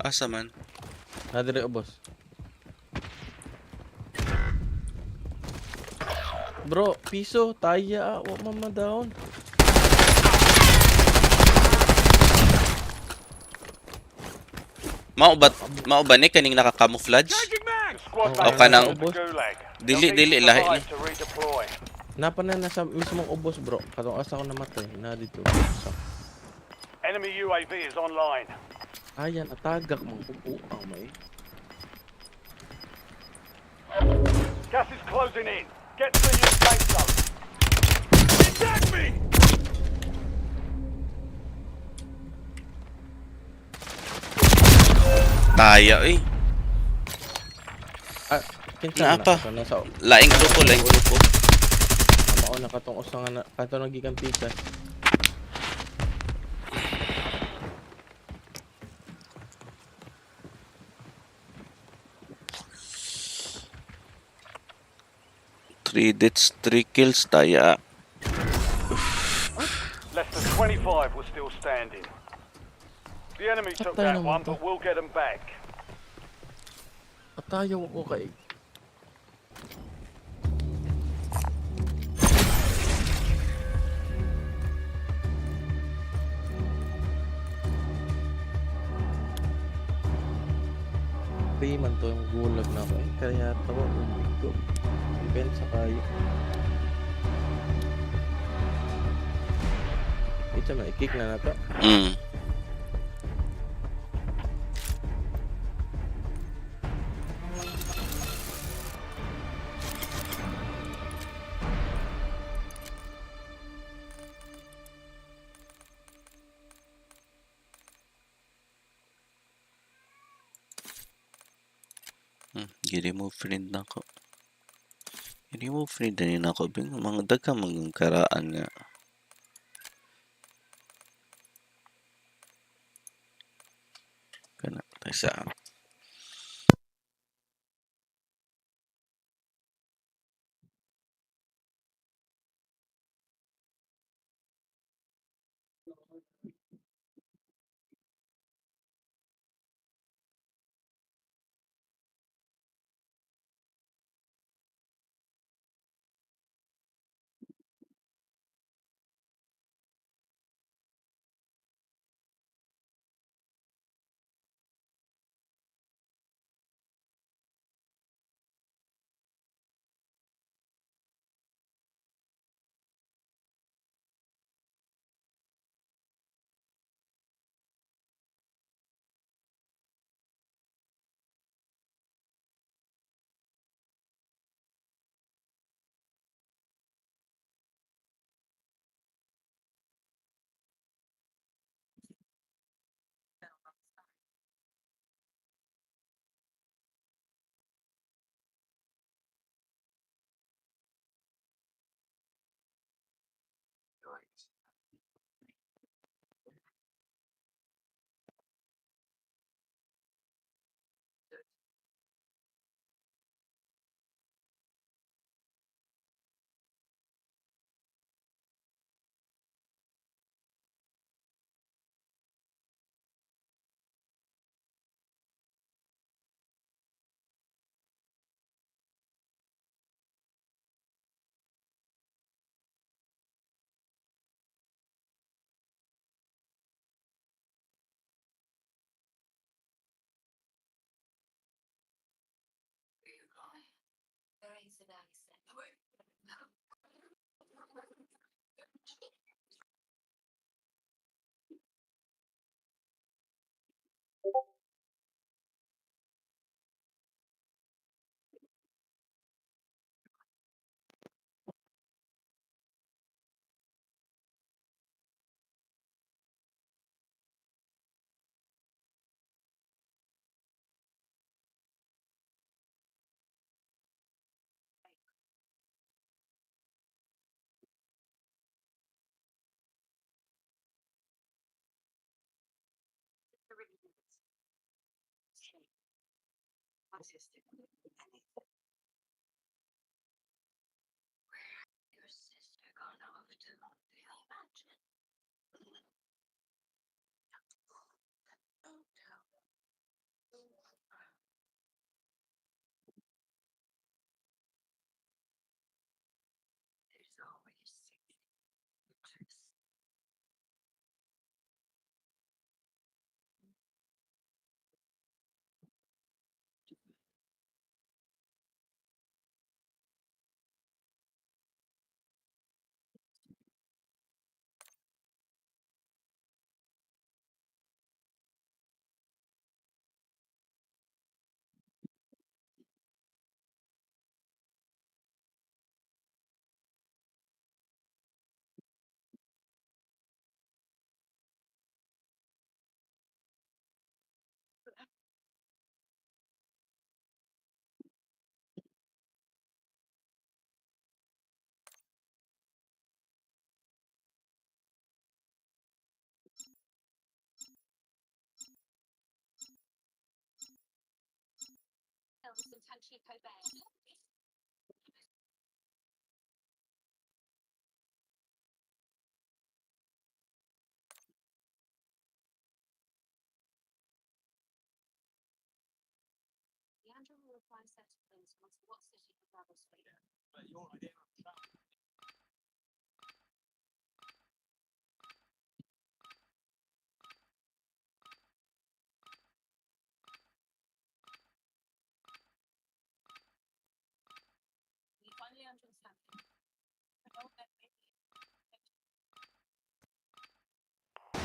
Asa man? Nadire boss. Bro, piso, taya, wa mama down. Mao ba ni kaning naka-camouflage? O kanang dili lahi ni. Napa na nasa mismong ubos bro. Katong asa ko namatay na dito. Enemy UAV is online. Ayan, atagak mong ang may. Gas is closing in. Get to the new safe zone. Attack me! Taya eh. Kinsa Naapa. Laing grupo. Mao na katong usa nga katong nagikan pikas. 3 deaths, 3 kills tayo. Less than 25 were still standing. The enemy took Patay that one, naman to. but we'll get them back. Patayo ko kay. Man to yung gulag na ko eh. Kaya tawa umigo. Depende sa kayo. Ito na, i-kick na nato. I-remove friend na ko. I-remove friend na yun ako. Mga daga mga karaan nga. Kana, tayo sa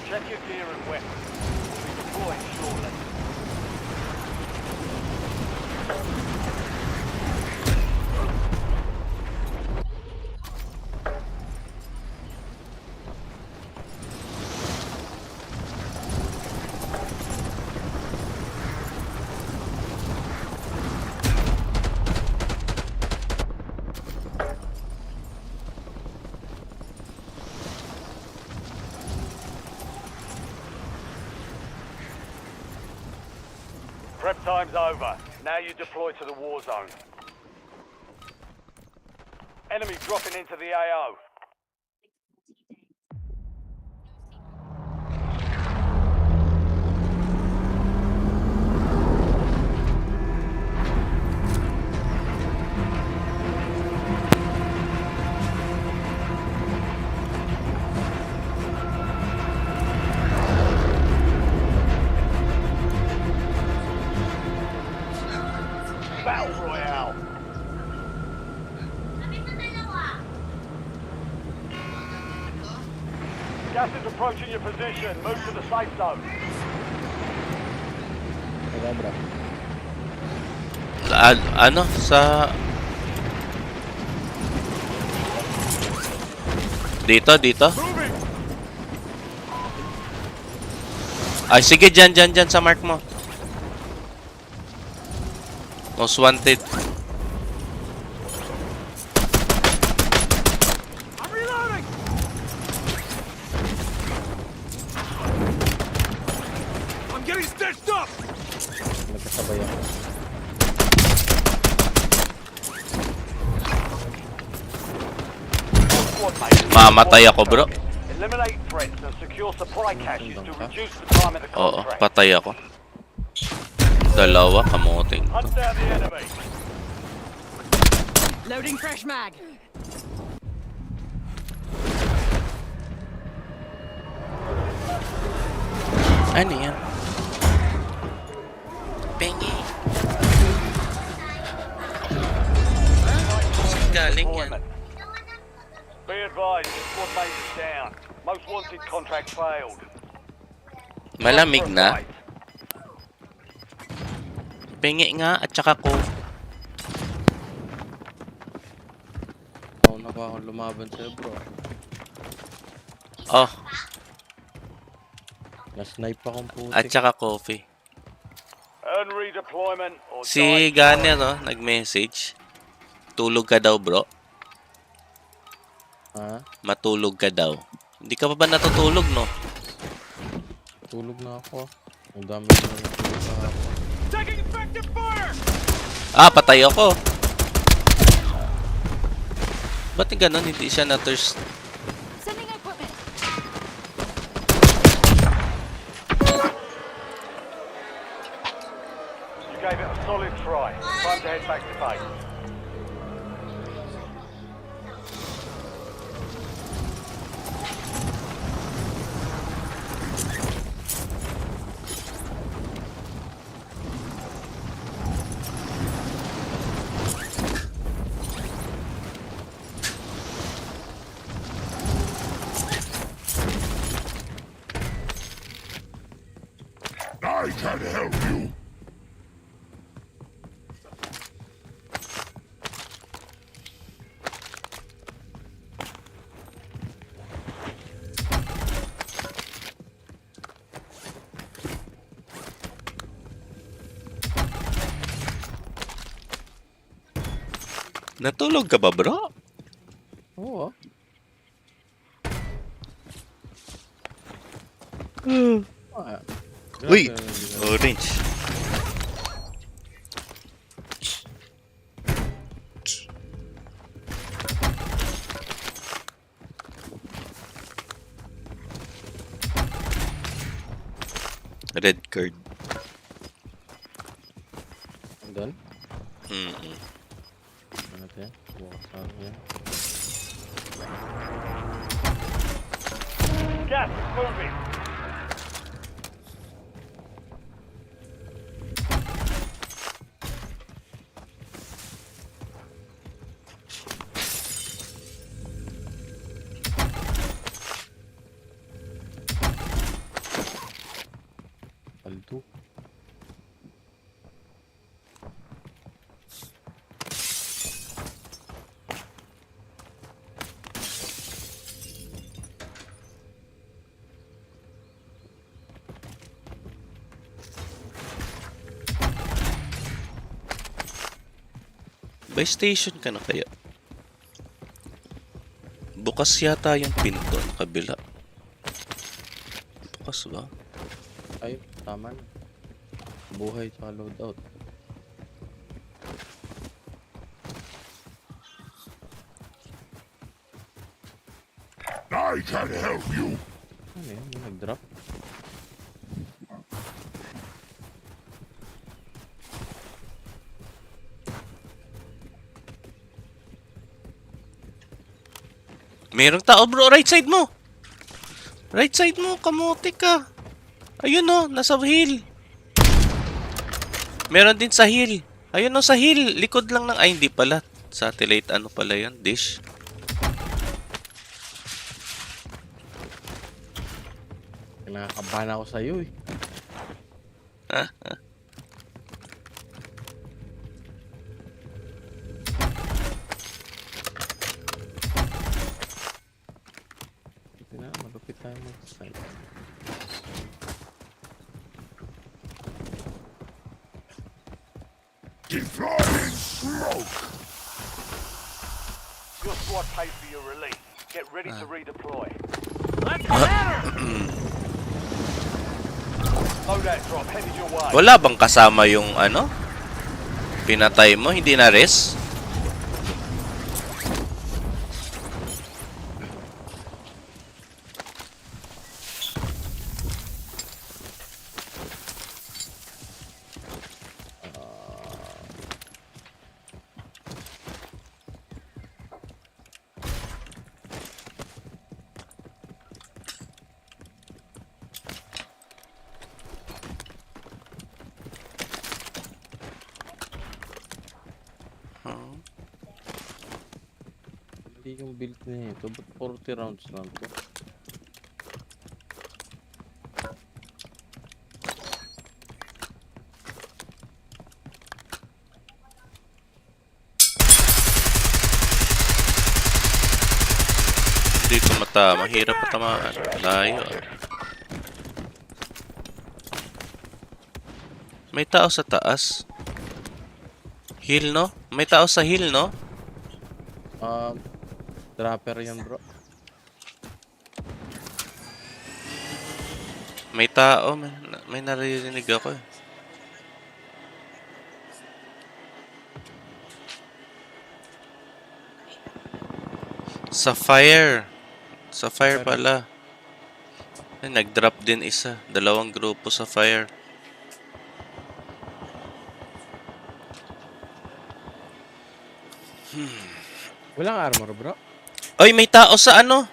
Check your gear and weapons. We'll be deploying shortly. Prep time's over. Now you deploy to the war zone. Enemy dropping into the AO. Battle Royale. Gas is approaching your position. Move to the safe zone. Ano? Sa... Dito? Ay, sige, dyan sa mark mo. Most wanted. I'm reloading! I'm getting stitched up! Nagkasabay ako. Mamatay ako, bro. Eliminate threats and secure supply caches to reduce the time of the Oo, contract. patay ako. Dalawa, kamuting. Hunt down the enemy. Loading fresh mag. Ano yan? Pengi. Saan galing yan? Be advised, squad mate is down. Most wanted contract failed. Malamig na. Pengi nga at saka ko. Oo na ba ako lumaban sa'yo, bro? Oh, Na-snipe akong putik. at saka coffee. Earn redeployment or Si Gane, no, nag-message. Tulog ka daw, bro. Ha? Matulog ka daw. Hindi ka pa ba natutulog, no? Tulog na ako. Ang dami ko na natulog na ako. Taking effective fire! Ah, patay ako. Ba't ganun? Hindi siya na-thirst. Sending equipment. You gave it a solid try. Time to head back to base. I can help you. Natulog ka ba, bro? Oo. Uy! Orange. Red card. Andun? Ano natin? Bukas natin yan. Gas is moving. Paldo. By station ka na kaya? Bukas yata yung pinto ng kabila. Bukas ba? Ay, tama na. Buhay sa loadout. I can help you. Ano yun? May nag-drop? Merong tao bro, right side mo. Right side mo, kamote ka. Ayun oh, nasa hill. Meron din sa hill. Ayun oh, sa hill. Likod lang ng... Ay, hindi pala. Satellite, ano pala yun? Dish. Nakakabahan ako sa'yo eh. Ha? Ito na, malupit tayo mag-site. Deploying smoke. Your squad paid for your release. Get ready to redeploy. Loadout drop headed your way. Wala bang kasama yung ano? Pinatay mo, hindi na res? Hindi yung build na ito. Ba't 40 rounds lang to? Hindi ko matama. Mahirap matamaan. Layo. May tao sa taas. Hill, no? May tao sa hill, no? Dropper yan bro. May tao. May naririnig ako eh. Sa fire. Sa fire pala. Ay, nag-drop din isa. Dalawang grupo sa fire. Walang armor bro. Oy, may tao sa ano?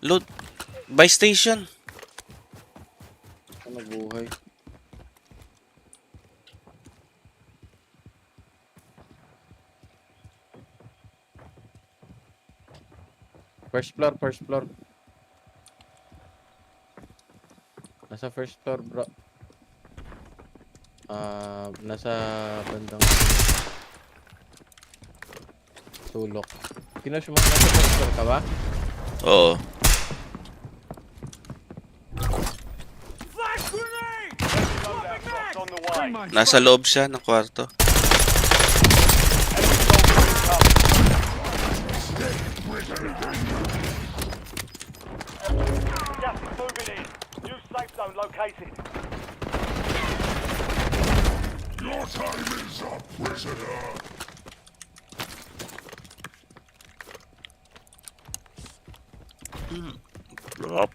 Load. By station. Ano buhay? First floor, first floor. Nasa first floor, bro. Nasa bandang sulok. Pinush mo, nasa first floor ka ba? Oo. Nasa loob siya ng kwarto. Gas is moving in. New safe zone located. Your time is up, prisoner. Drop.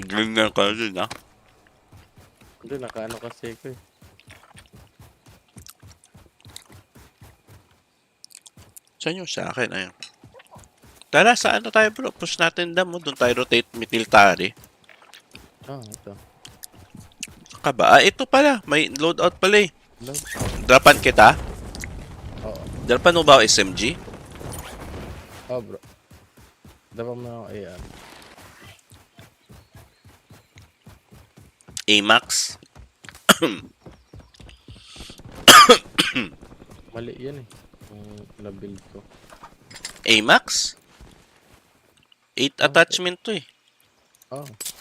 Ganyan ka din ah. Hindi, nakaano kasi ko eh. Saan yung sa akin? Ayun. Tara, saan na tayo bro? Push natin dam mo. Doon tayo rotate military. Ito. Ka ba? Ito pala. May loadout pala eh. Dropan kita? Oo. Dropan mo ba ako SMG? Bro. Dapat mo ako AR. AMAX? Mali yan eh. Yung na-build ko. AMAX? 8 attachment to eh.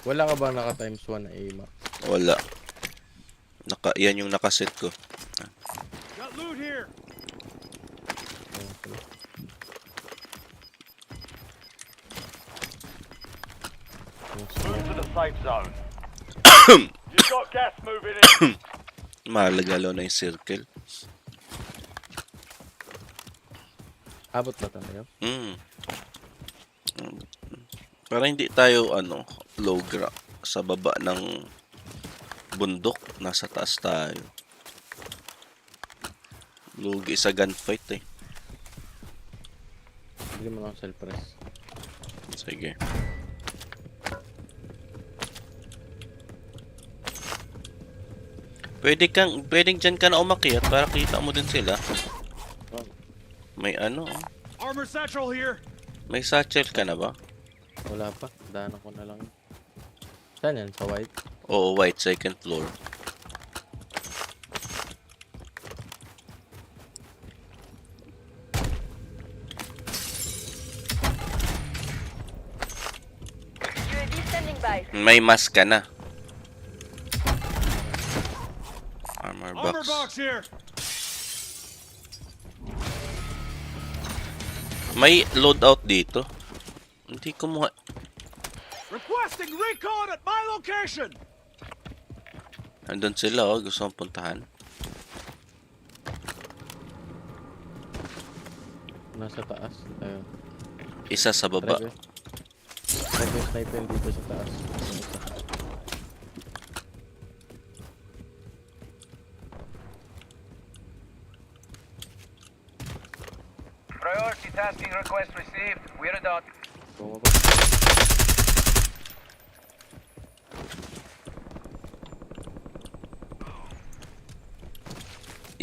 Wala ka ba naka times 1 na AMAX? Wala. Yan yung nakaset ko. Got loot here. Move to the safe zone. You've got gas moving in. Malagalo na yung circle. Abot ba tayo? Para hindi tayo low ground sa baba ng bundok, nasa taas tayo. Lugi sa gunfight eh. Hindi mo lang self-press. Sige. Pwedeng dyan ka na umakyat para kita mo din sila. May Armor satchel here. May satchel ka na ba? Wala pa. Daanan ko na lang. Saan yan? Sa white? Oo, white, second floor. UAV standing by. May mask ka na. Armor Armor box. box here. May loadout dito. Hindi ko mo... Requesting recon at my location. Andun sila gusto kong puntahan. Nasa taas. Tayo. Isa sa baba. Try ko sniper dito sa taas. Priority tasking request received. We're a dot.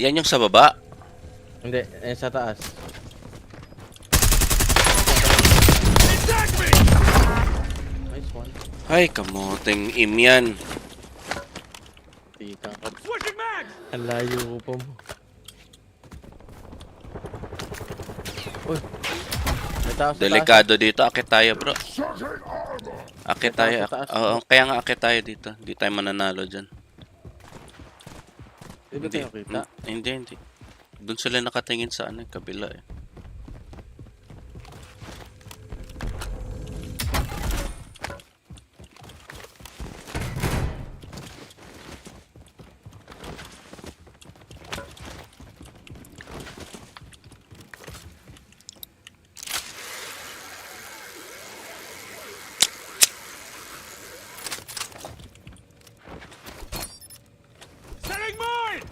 Yan yung sa baba. Hindi, sa taas. Nice one. Ay, kamoting imyan. Tika ka. Switching mag. Ang layo ko pa mo. Uy. Delikado dito. Akit tayo, bro. Akit tayo. Kaya nga akit tayo dito. Hindi tayo mananalo dyan. Hindi tayo kita? Hindi. Doon sila nakatingin sa kabila eh. Setting mine.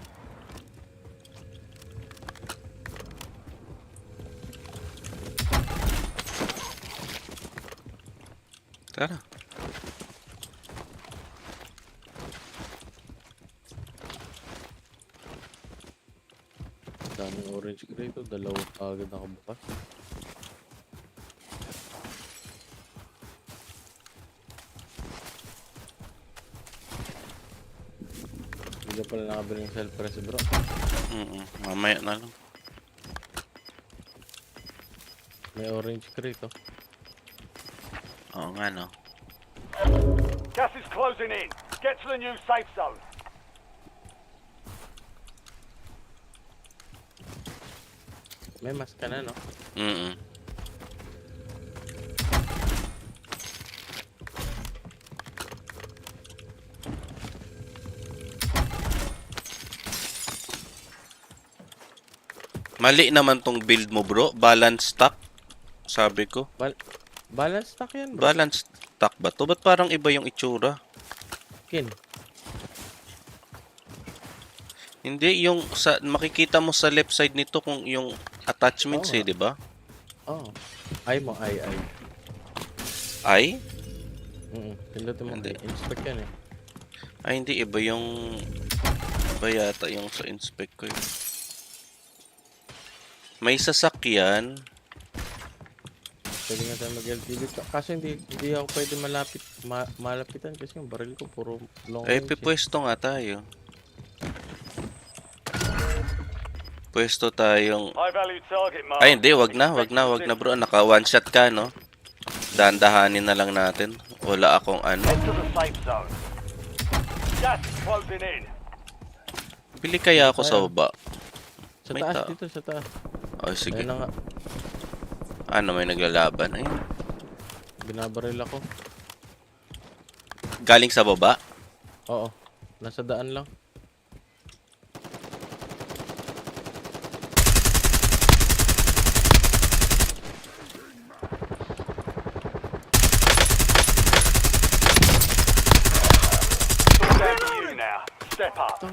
Tara. Daming orange gray to. Dalawa agad nakabukas. Hindi ka pala nakabili ng self-press, bro. Mamaya na lang. May orange gray to. Oo nga, no? Gas is closing in. Get to the new safe zone. May mask ka na, no? Mali naman tong build mo, bro. Balance stock. Sabi ko. Balance stock yan, bro. Balance stock ba to? Ba't parang iba yung itsura? Kin. Hindi, yung makikita mo sa left side nito kung yung attachments di ba? Oo. Ay mo, ay. Ay? Pindutin mo. Hindi. Inspect yan eh. Ay, hindi. Iba yata yung sa inspect ko yun. May sasakyan. Pwede nga tayo mag-LTV. Kaso hindi ako pwede malapitan kasi yung baril ko puro long range. Pipwesto nga tayo. Pwesto tayong... High value target, Mark. Ay, hindi. Wag na bro. Naka one shot ka, no? Dahan-dahanin na lang natin. Wala akong ano. Head to the safe zone. Gas is closing in. Bili kaya ako sa baba. Sa May taas, tao. dito sa taas. Oh, sige. Ayun na nga. Ano, may naglalaban. Ayun. Binabaril ako. Galing sa baba? Oo. Nasa daan lang. It's all down to you now. Step up.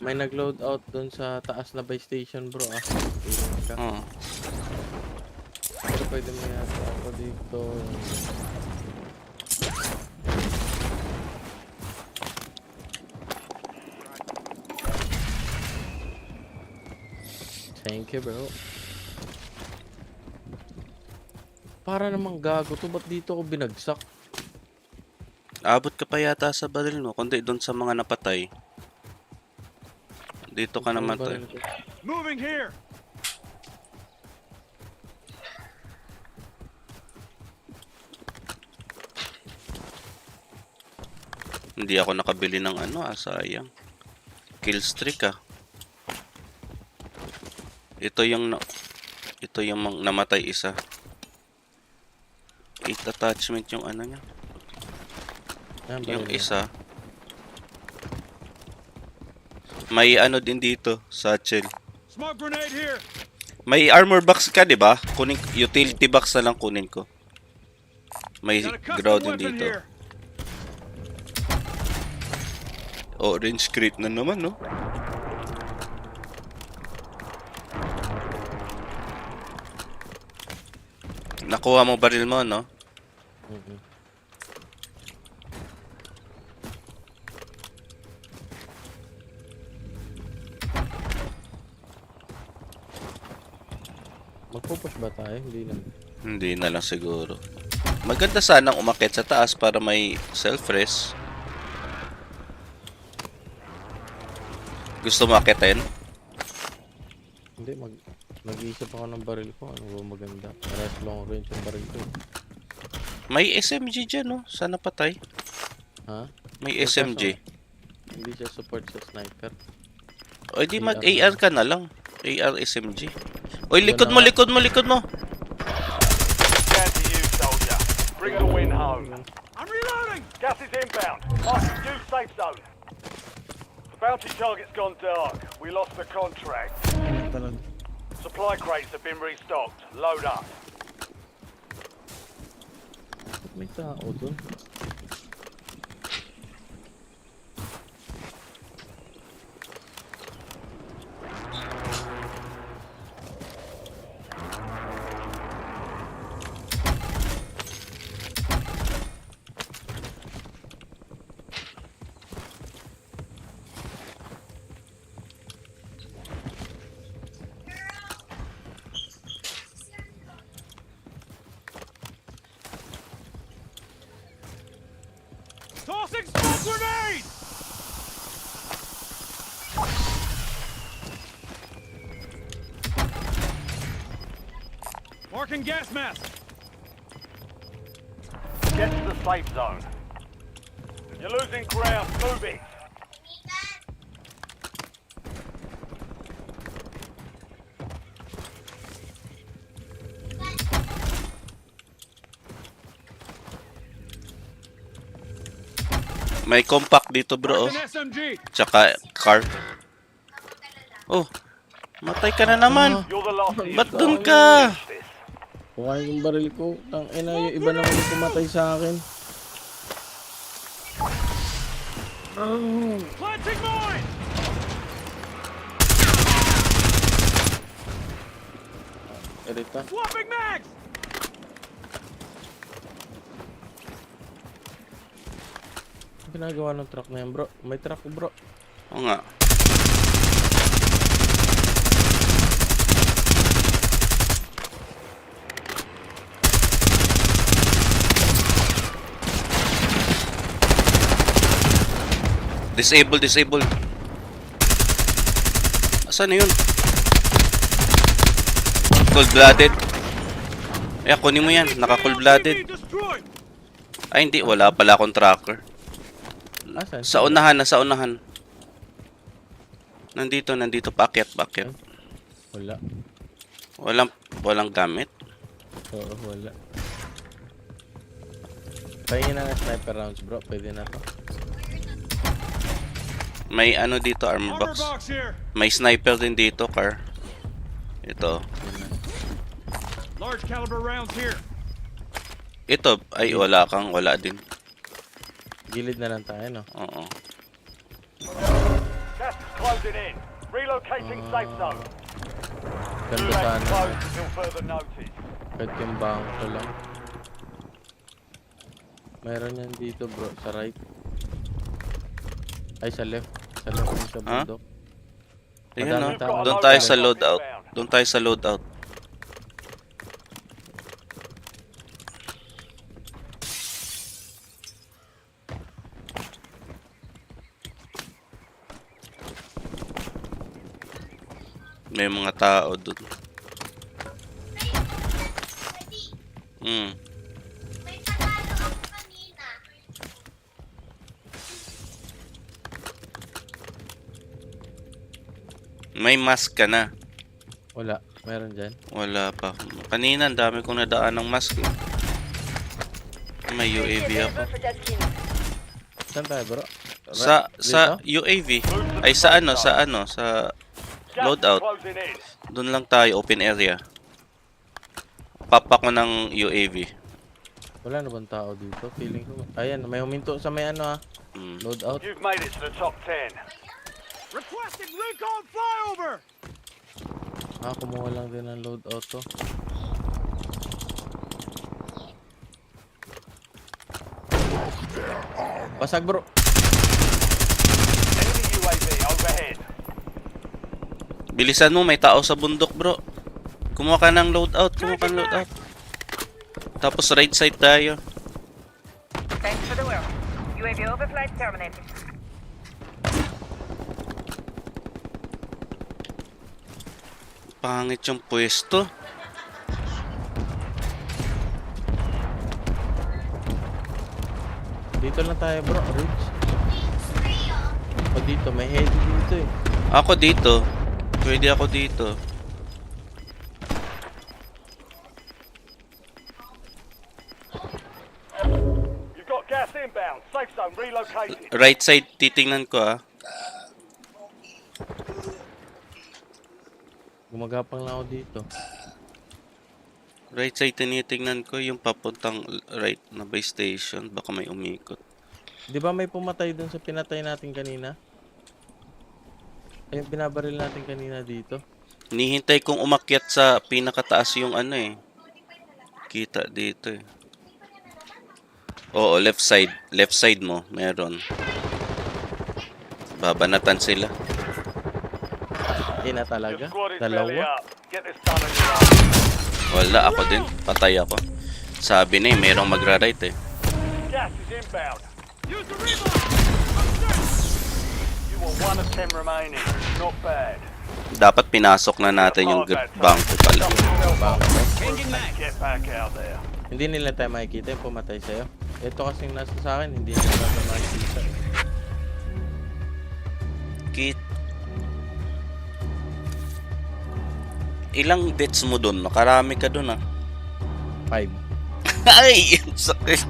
May nag-load out doon sa taas na buy station, bro. Pero pwede mo yata ako dito. Thank you, bro. Para namang gago to, ba't dito ako binagsak? Abot ka pa yata sa baril mo, kundi doon sa mga napatay. Dito ka naman to. Moving here. Hindi ako nakabili ng ano, sayang. Kill streak Ito yung namatay isa. 8 attachment yung ano niya. Yung isa. May ano din dito, satchel. Smoke grenade here. May armor box ka, di ba? Kunin utility box na lang kunin ko. May ground din dito. Orange crate na naman, no? Nakuha mo baril mo, no? Magpupush ba tayo? Hindi na. Hindi na lang siguro. Maganda sanang umakyat sa taas para may self-res. Gusto mo akyatin? Hindi, mag-iisip ako ng baril ko. Ano ba maganda? Parehas long range yung baril ko. May SMG dyan, no? Sana patay. Ha? May SMG. Hindi siya support sa sniper. O, di mag-AR ka na lang. AR SMG. Oy, likod mo! Stand to you, soldier. Bring the win home. I'm reloading. Gas is inbound. Marking new safe zone. The bounty target's gone dark. We lost the contract. Supply crates have been restocked. Load up. May tao dun. Tossing smoke grenade. Marking gas mask. Get to the safe zone. You're losing ground. Move it. May compact dito, bro. Oh. Tsaka car. Oh, matay ka na naman. Ba't dun ka? Kuha yung baril ko. Tangina, yung iba naman yung pumatay sa akin. Planting mine! Erita. Swapping mags! Ang ginagawa ng truck na yan, bro? May truck, bro. Oo nga. Disable. Asan na yun? Cold-blooded. Ay, kunin mo yan. Naka-cold-blooded. Ay, hindi. Wala pala akong tracker. Sa unahan. Nandito. Paakyat. Wala. Walang gamit. Oo, wala. Pahingin na ng sniper rounds, bro. Pwede na to. May ano dito, armor box. May sniper din dito, car. Ito. Large caliber rounds here. Ito, ay wala din. Gilid na lang tayo, no? Oo. Gas is closing in. Relocating safe zone. Ganda sana. Closed until further notice. Kahit yung bangko lang. Mayroon yan dito, bro. Sa right. Ay, sa left. Sa left yung sa bundok. Tingnan, no? Doon tayo sa loadout. May mga tao doon. May mask ka na. Wala. Meron dyan. Wala pa. Kanina, ang dami kong nadaan ng mask. May UAV ako. Saan tayo, bro? Sa UAV. Ay, sa loadout. Doon lang tayo, open area. Pop ako ng UAV. Wala na bang tao dito? Feeling ko. Ayan, may huminto sa may loadout. You've made it to the top 10. Requesting recon flyover! Kumuha lang din ng loadout to. Basag, bro. Enemy UAV overhead. Bilisan mo, may tao sa bundok, bro. Kumuha ka ng loadout. Tapos right side tayo. Thanks for the work. UAV overflight terminated. Pangit yung pwesto. Dito lang tayo, bro. Ridge. O dito, may head dito eh. Ako dito. Pwede ako dito. You've got gas inbound. Safe zone relocated. Right side, titingnan ko Gumagapang lang ako dito. Right side, tinitingnan ko yung papuntang right na base station. Baka may umikot. Di ba may pumatay dun sa pinatay natin kanina? Ay, binabaril natin kanina dito. Hinihintay kong umakyat sa pinakataas yung kita dito Oo, left side. Left side mo, meron. Babanatan sila. Na talaga? Dalawa? Wala, ako din. Patay ako. Sabi na merong magra-right Gas is inbound. Use the reload. You were 1 of 10 remaining. Not bad. Dapat pinasok na natin yung bangko pala. Get back out there. Hindi nila tayo makikita yung pumatay sa'yo. Ito kasing nasa sa akin, hindi nila tayo makikita. Ilang deaths mo dun? Nakarami ka dun 5. Ay! Sakit!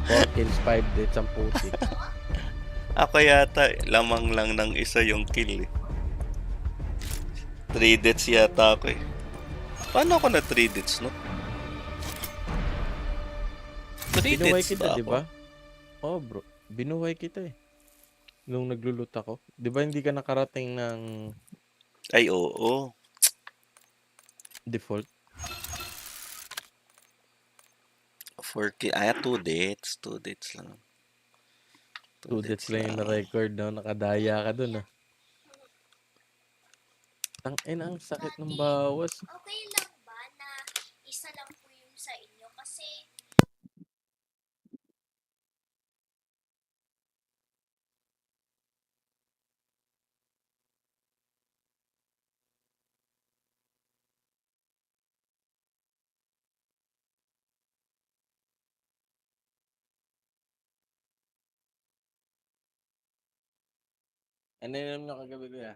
4 kills, 5 deaths ang putik. Ako yata, lamang lang ng isa yung kill eh. 3 deaths yata ako eh. Paano ako na 3 deaths, no? 3 Binuhay deaths kita, ba di ako? ba? Oh, bro. Binuhay kita eh. Nung naglulot ako. Di ba hindi ka nakarating ng Ay, oo. default? 4 kill. Ay, 2 deaths. 2 deaths lang. 2 deaths lang yung na-record, no? Nakadaya ka dun, ah. Tangina, ang sakit ng bawas. Okay lang ba na isa lang po yung sa inyo? Kasi Ano yun na kagabi ko, ya?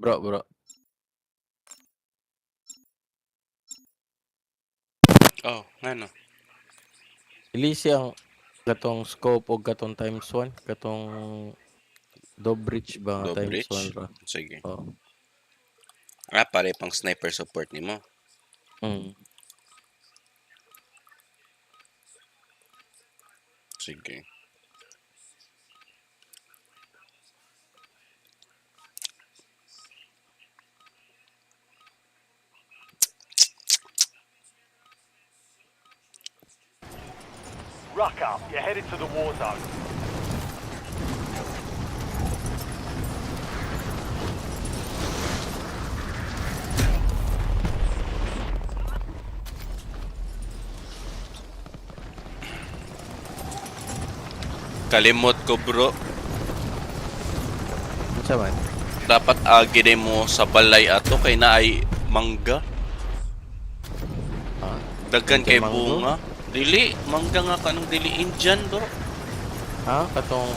Bro. Oh, ano? Ilisi ang katong scope o katong times 1. Katong Dobrich ba nga times 1 Dobrich? ra? Sige. Oo. Pare pang sniper support ni mo. Sige. Ruck up, you're headed to the war zone. Kalimot ko, bro. Unsa man? Dapat agi mo sa balay ato kay naay mangga. Daghan kay bunga. Dili, mangga nga kanang dili Indian, bro. Katong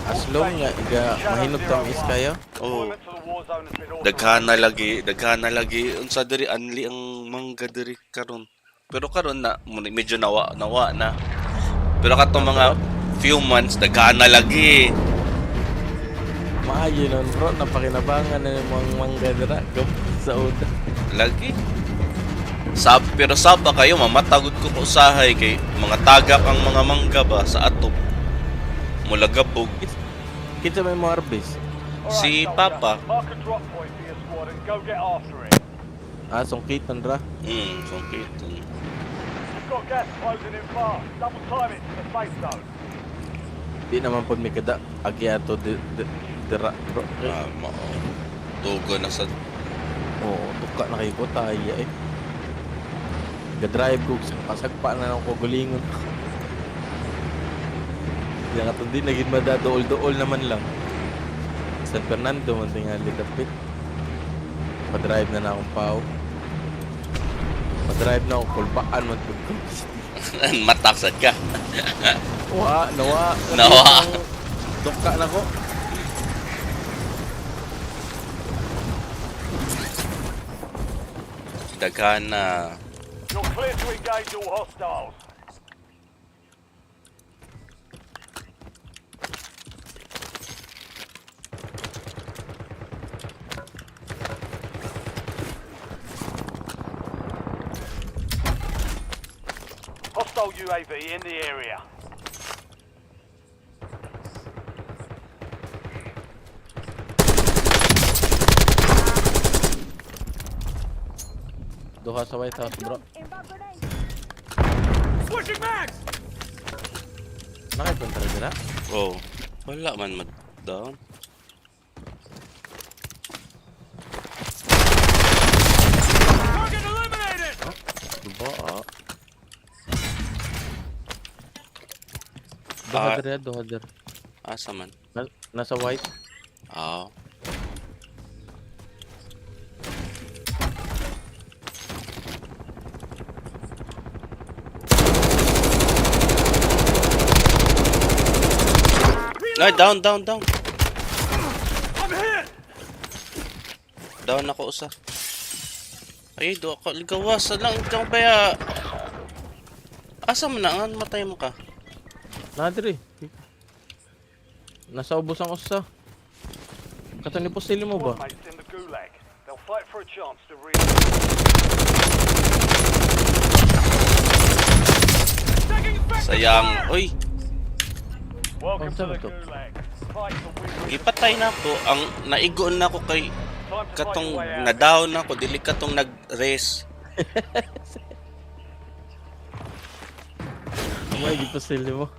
aslong nga iga mahinog tamis kayo? Oh. Daghana lagi unsa diri anli ang mangga diri karon. Pero karon na medyo nawa na. Pero katong mga few months daghana lagi. Maayo nun, bro, napakinabangan na yung mga mangga dira sa uda. Lagi. Pero saba kayo mamatagod ko usahay kay mga tagak ang mga mangga ba sa atop. Mula gabog. Kita may mo harvest. Si Papa. Mark a drop point for your squad and go get after it. Sungkitan ra. Sungkitan. You've got gas closing in fast. Double time it to the safe zone. Di naman po may kada agyato dira bro. Tugo na sa... Oo, tuka na kayo ko tayo eh. Ga-drive ko, pasagpa na ako gulingon. Kaya nga di naging madadool-dool naman lang. San Fernando, man tingali dapit. Pa-drive na akong pao. Pa-drive na ako, kulbaan man po. Mataksad ka. Nawa. Tuka na ko. Daghan na. You're clear to engage all hostiles. Hostile UAV in the area. Duha sa White House, bro. Switching mags! Nakapunta rin dira? Oh, wala man mag-down. Target eliminated! Diba? Duha dira. Asa man? Nasa White. Oo. Ay, down. I'm hit! Down ako usa. Ay, do ako ligawas lang ikaw baya. Asa man na matay mo ka? Nadiri. Nasa ubos ang usa. Katani po sili mo ba? Squadmates in the gulag. They'll fight for a chance to Sayang. Uy, Welcome to the to? gulag. Fight to win. ipatay na ako. Ang naigoon na ako kay katong na-down ako, dili katong nag-race. May gito sili mo.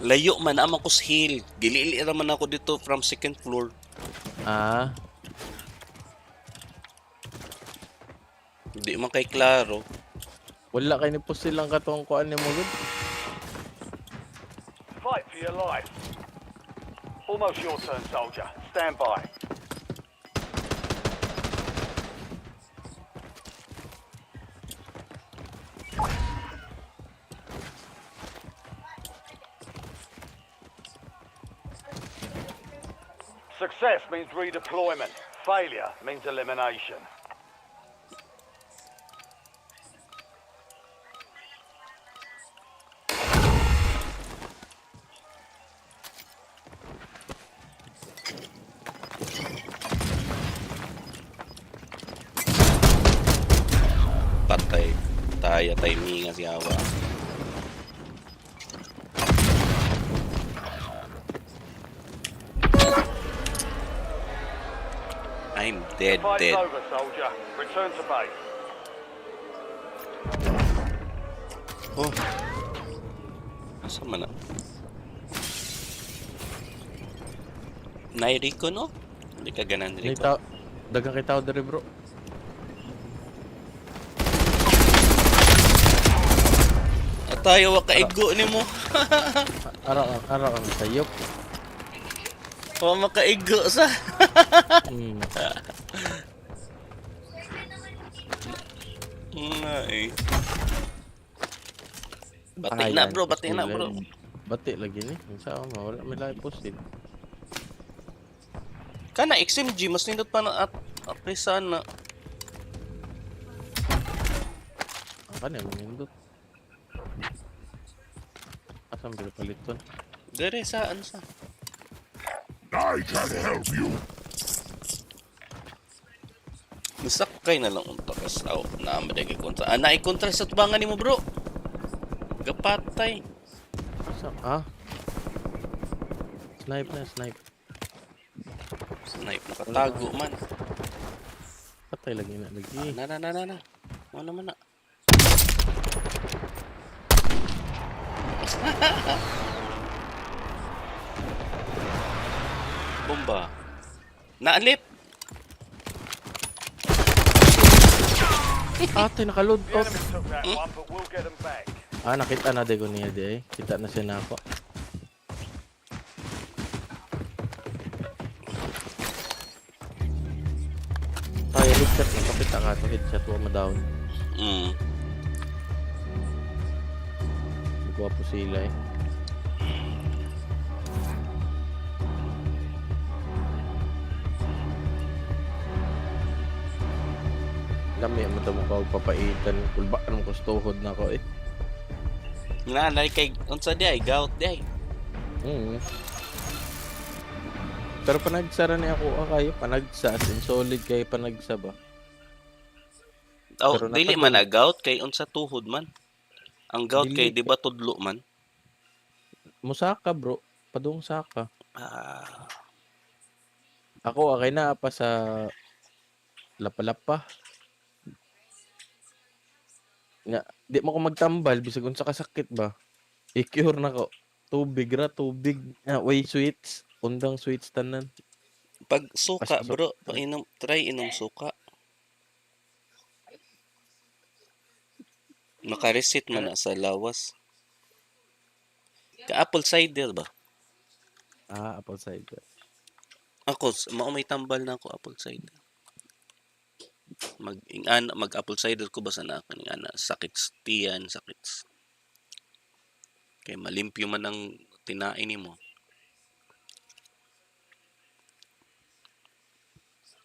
Layo man naman ko sa hill. Gilili naman ako dito from second floor. Ah, Hindi man kay klaro. wala kay ni po silang katong kuan ni mo gud. Fight for your life. Almost your turn, soldier. Stand by. Success means redeployment. Failure means elimination. Patay. Timinga si Awa. I'm dead. Fight's over, soldier. Return to base. Oh. Asa man na? Nairiko no? Hindi ka ganan diri ko. Dagang kay tao diri bro. Atayo wa kaigo nimo. Ara ang sayop. Wa makaigo sa. Ay. Bati na bro, bati na bro. Bati lagi ni. Unsa mo wala may live posted. Kana XMG mas nindot pa na at sana. Kana man nindot. Asam bila paliton. Dere saan sa? I can help you. Misakay na lang unta kas aw na madagi kontra. Ana i kontra sa tubangan nimo bro. Gapatay. Snipe na, snipe. Snipe nakatago man. Patay lagi na lagi. Na. Ano naman na. Bomba. Naalip. Ate, nakaload The off. enemy took that one, but we'll get them back. Ah, nakita na de ko niya de. Kita na siya na ako. Ay, headshot na. Kapita ka to. Headshot. Huwag ma-down. Nagwa po sila eh. Lami mo tamo ka papaitan. Kulba anong gustuhod na ko eh. Nanay kay unsa di ay gout di ay. Pero panagsara ni ako kayo panagsa in solid kay panagsa ba. Oh, Pero dili man na gout kay unsa tuhod man. Ang gout Dili kay di ba tudlo man? Musaka bro, padung saka. Ah. Ako akay na pa sa lapalapa. Nga, di mo ko magtambal bisag unsa kasakit ba. I-cure na ko. Tubig ra, tubig. Way sweets. Undang sweets tanan. Pag suka bro, try inom suka. Makaresit man na sa lawas. Ka apple cider ba? Ah, apple cider. Ako, may tambal na ako apple cider. Mag apple cider ko basta na ako ana sakits tiyan, sakits. Kay malimpyo man ang tinain nimo.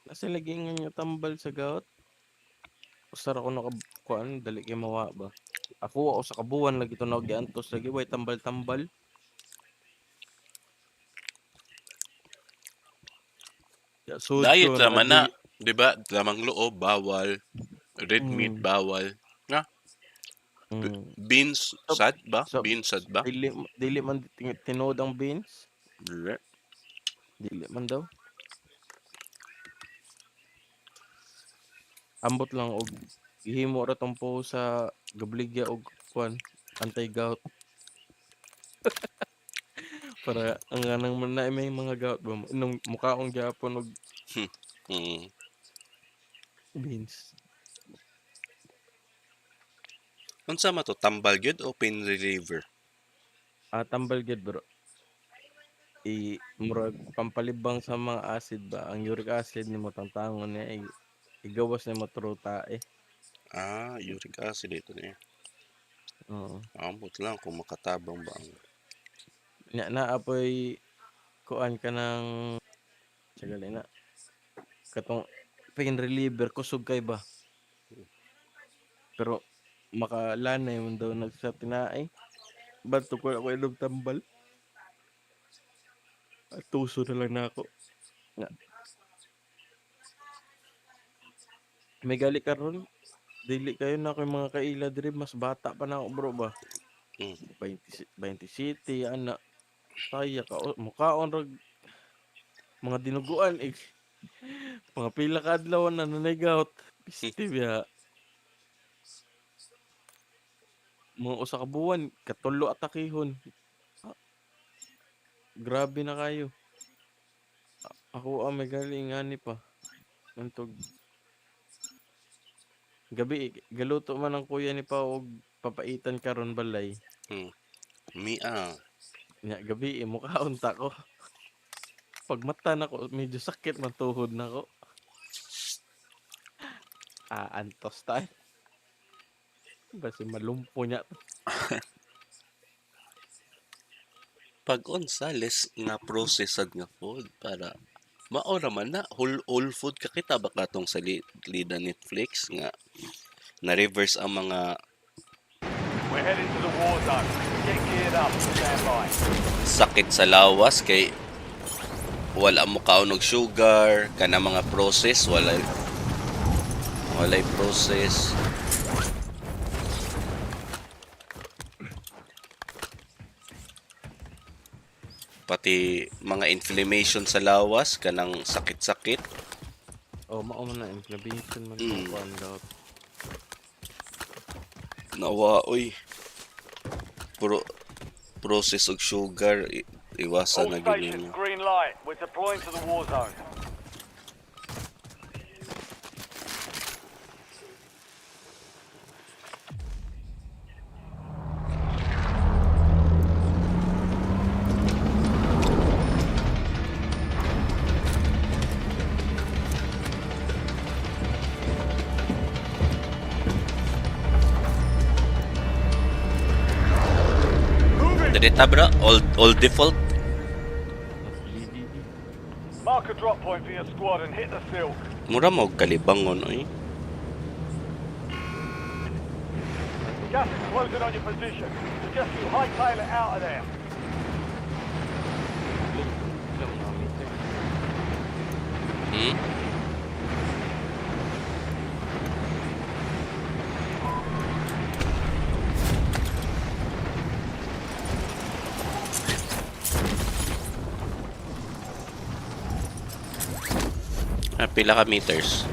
Kasi lagi nga tambal sa gout. Usar ako nakakuan dali kay mawa ba. Ako sa kabuwan lagi to nagiantos lagi way tambal-tambal. Diet naman na, 'di ba? Lamang loob bawal, red meat bawal, na? Beans sad ba? Beans sad ba? Dili man tinod ang beans. Dili. Dili man daw. Ambot lang og gihimo ra tong po sa gabligya og kuan anti-gout. Para ang ganang man na may mga gout ba nung mukhaong gyapon og beans. Unsa man to, tambal gyud o pain reliever? Tambal gyud bro. Murag pampalibang sa mga acid ba ang uric acid nimo tantangon niya igawas nimo truta eh. Uric acid ito niya. Oo. Ambot lang kung makatabang ba ang naapoy kuan ka ng sagali na katong pain reliever kusog kay ba pero makalanay man daw nagsa tinaay bato ko ako inom tambal at tuso na lang na ako nga may gali karon dili kayo na ako mga kaila diri mas bata pa na ako bro ba 20 city ana saya ka mukhaon rag mga dinuguan mga pila ka adlaw na nanaygout piste biya mga usa ka buwan katulo atakihon grabe na kayo ako may galing ani pa antog gabi galuto man ang kuya ni pa og papaitan karon balay nya gabi mukhaon ta ko pag mata na ko medyo sakit man tuhod na ko antos tayo basi malumpo niya pag unsa less nga processed nga food para maora man na whole food kakita ba katong sa lida Netflix nga na reverse ang mga We're heading to the war zone. Get geared up and stand by. sakit sa lawas kay wala mo kaunog sugar kana mga process walay process. Pati mga inflammation sa lawas kanang sakit-sakit. mao man na inflammation man kuan gout Nawa oy. Puro process og sugar, iwasan All na gid stations, nimo. green light. We're deploying to the war zone. Direta bro, all default. Mark a drop point for your squad and hit the silk. Mura mo og kalibangon oy. Gas is closing on your position. Suggest you hightail it out of there. Hmm? Pila ka meters?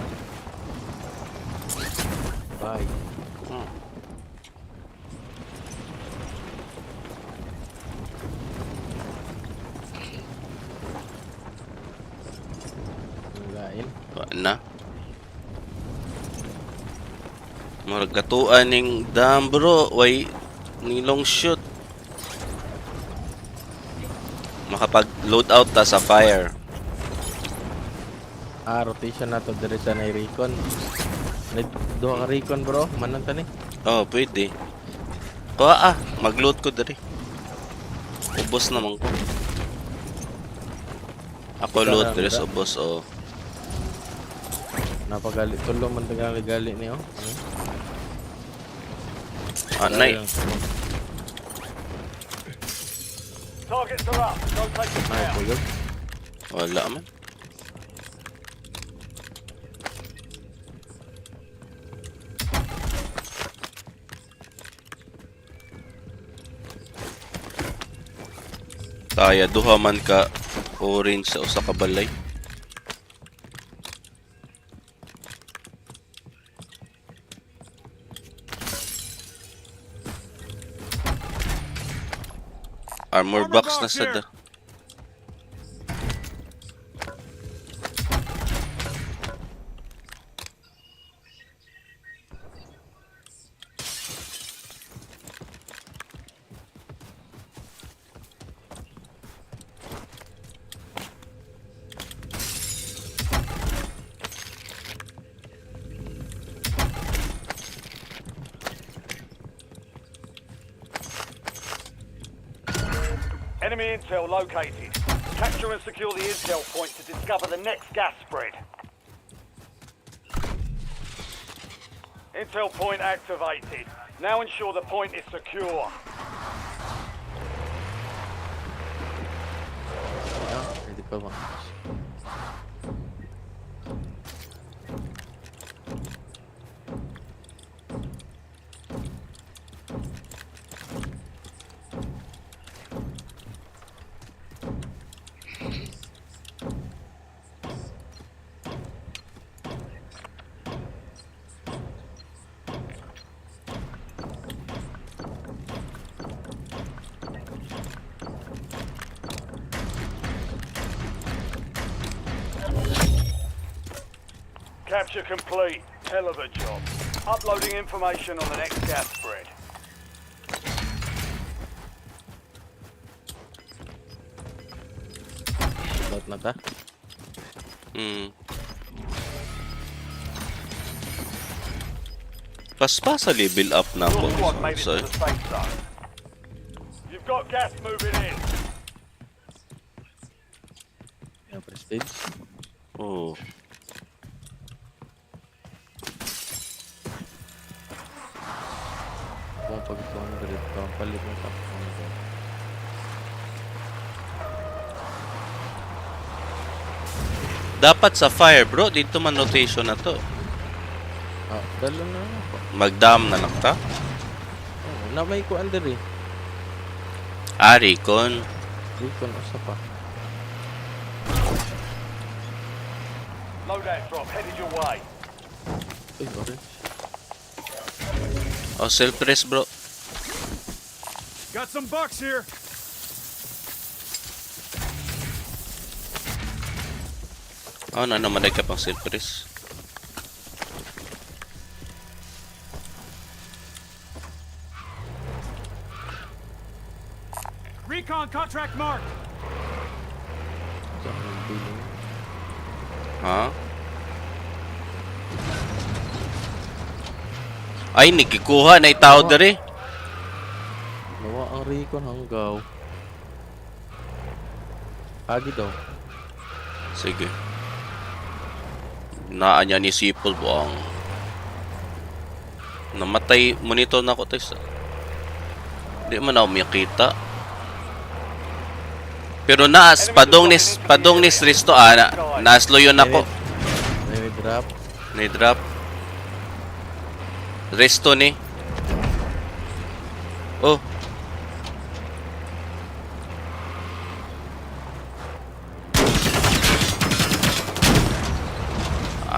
Bye. Oh. Lain. Wa na. Murag katuan ning dam bro, way nilong shoot. Makapag load out ta sa fire. Rotation na to diretsa na recon. Duha ka recon bro, manan ta ni. Oh, pwede. Kuha mag-load ko diri. Ubos naman ko. Ako load diri sa ubos oh. Napagali tulong man gali ni oh. Nay. Targets are up. Don't take them down. Wala man. Kaya duha man ka orange sa usa ka balay. Armor box na sa da. Enemy intel located. Capture and secure the intel point to discover the next gas spread. Intel point activated. Now ensure the point is secure. Pwede pa ba? Capture complete. Hell of a job. Uploading information on the next gas spread. Load na ta. Paspas sa level up na po. Your squad made it So, to the safe zone. You've got gas moving in. Yung prestige. oh. Kung pag-tuan dito, palit mo sa Dapat sa fire bro, dito man rotation na to. Dalo na ako. Mag-dam na lang ta. Na may kuan diri. Recon. Recon usa pa. Loadout drop headed your way. Uy, orange. Oh, self-rest bro. Got some bucks here. Oh, na naman ka pang surprise. Recon contract marked. Ha? Ay, nagkikuha na itaw dere. Nawa ang recon hanggaw. Agi daw. Sige. Naanya ni Sipol buang. Namatay monitor na ko tes. Di man ako makita. Pero naas padong nis resto naaslo yun ako. May drop. Resto ni. Oh.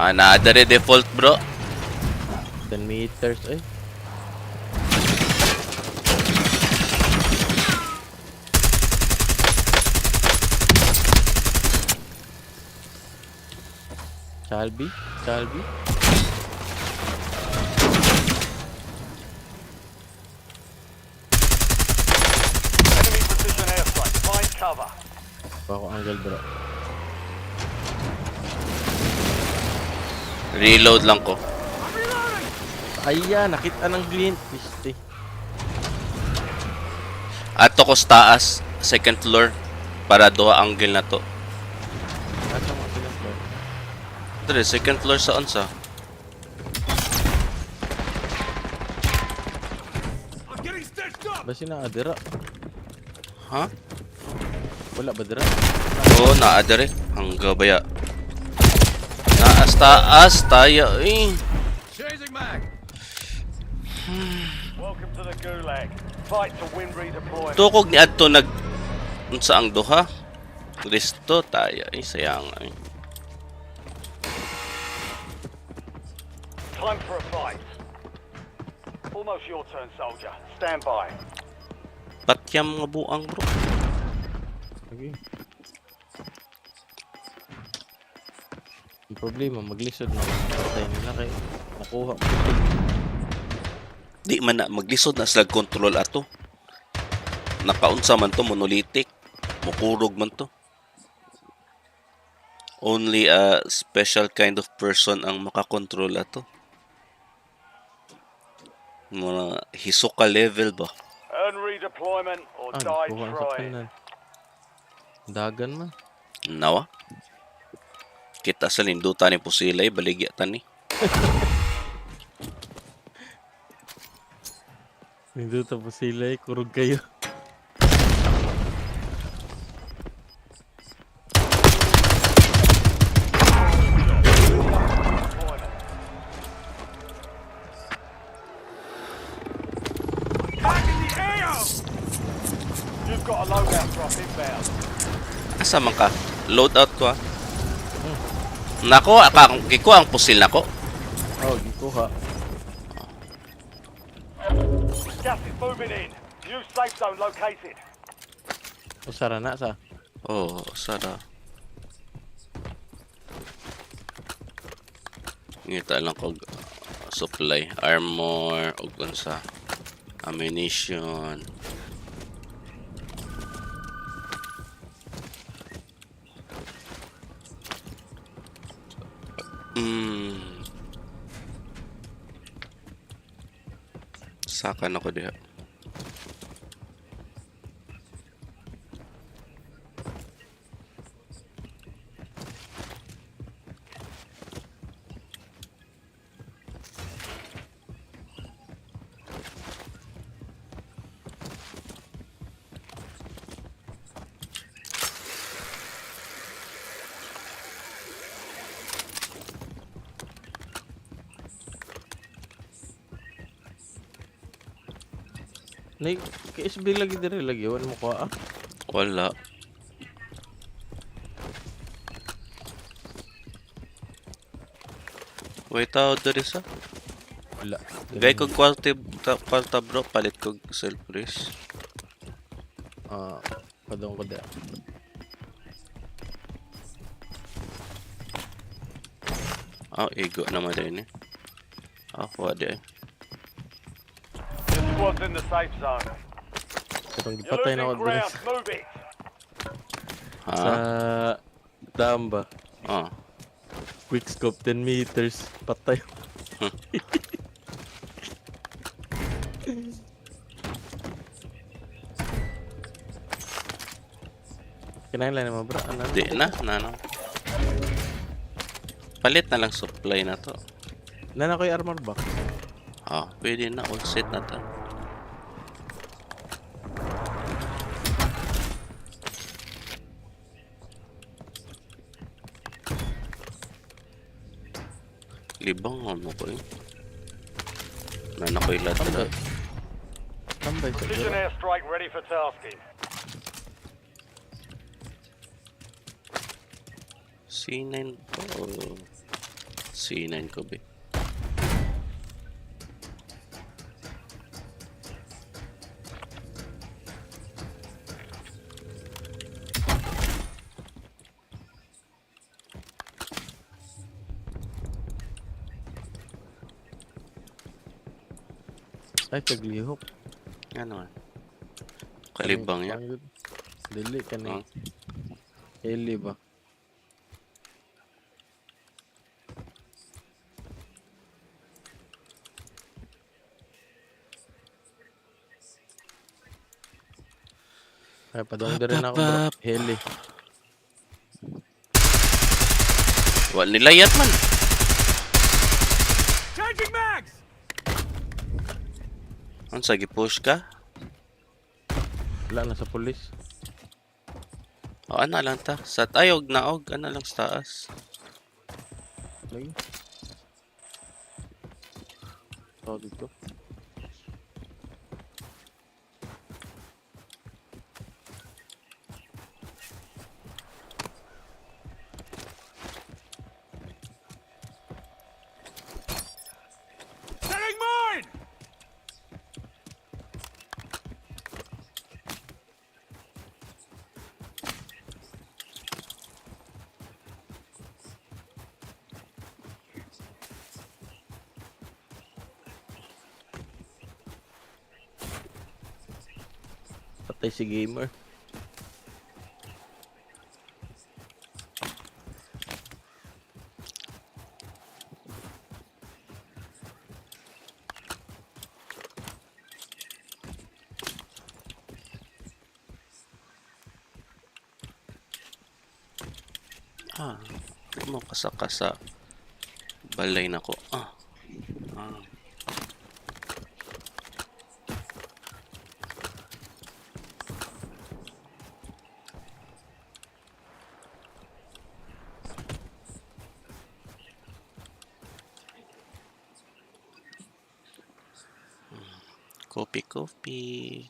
Nadare default bro. 10 meters eh. Chalby. Enemy precision airstrike. Find cover. Bako angle bro. Reload lang ko. Ayan, nakita ng glint. Piste. Ato ko sa taas, second floor para duha angle na to. Asa mo second floor? Dre, second floor sa onsa. Basi na adira. Ha? Wala ba dira? Oo, naadere. Hangga baya. Naas taas tayo eh. Chasing mag. Welcome to the gulag. Fight to win redeployment. Tukog ni adto nag unsa ang duha? Resto tayo eh sayang eh. Time for a fight. Almost your turn, soldier. Stand by. Patyam nga buang bro. Okay. Ang problema maglisod na patay nila kay nakuha mo. Di man na maglisod na sila control ato. Nakaunsa man to monolithic. Mukurog man to. Only a special kind of person ang makakontrol ato. Mga hisoka level ba? Earn redeployment or die trying. Dagan man. Nawa? Kita sa lindutan ni Pusilay, baligya tani. Lindutan po sila kurog kayo. You've got a loadout drop inbound. Asa man ka? Loadout ko ah. Nako, kiko ang pusil nako. Oh, gikuha. Gas is moving in. New safe zone located. Usara na sa. Oh, sada. Ngita lang kog supply, armor, ug unsa, ammunition. Sakan ako diha. Nay, KSB lagi dire lagi wan mo ko ah. Wala. Wait out diri sa. Wala. Gay kog kwarta bro, palit kog self-race. Padong ko da. Ego naman din eh. Wala eh. Your squad's in the safe zone. Katong You're gipatay na ako losing diri ground. Move it. sa dam ba. Quick scope 10 meters. Patay. Kinailan naman bro. Di na. Palit na lang supply na to. Nana ko yung armor box. Pwede na. All set na to. Libang mo ko yun. Nana ko yung lahat. Tambay sa Precision airstrike ready for tasking. C9 ko. C9 ko ba? Ay, taglihok. Ano? Kalibang yan. Dili ka na. Heli ba? Ay, padong rin ako bro. Heli. Wala nilayat man. Changing mags! Ano sa push ka? Wala na sa pulis. Ano lang ta. Sa tayog naog. Ano lang sa taas. Lagi. Dito. Setting mine! Patay si gamer. Di mo kasakasa. Balay na ko. Kopi.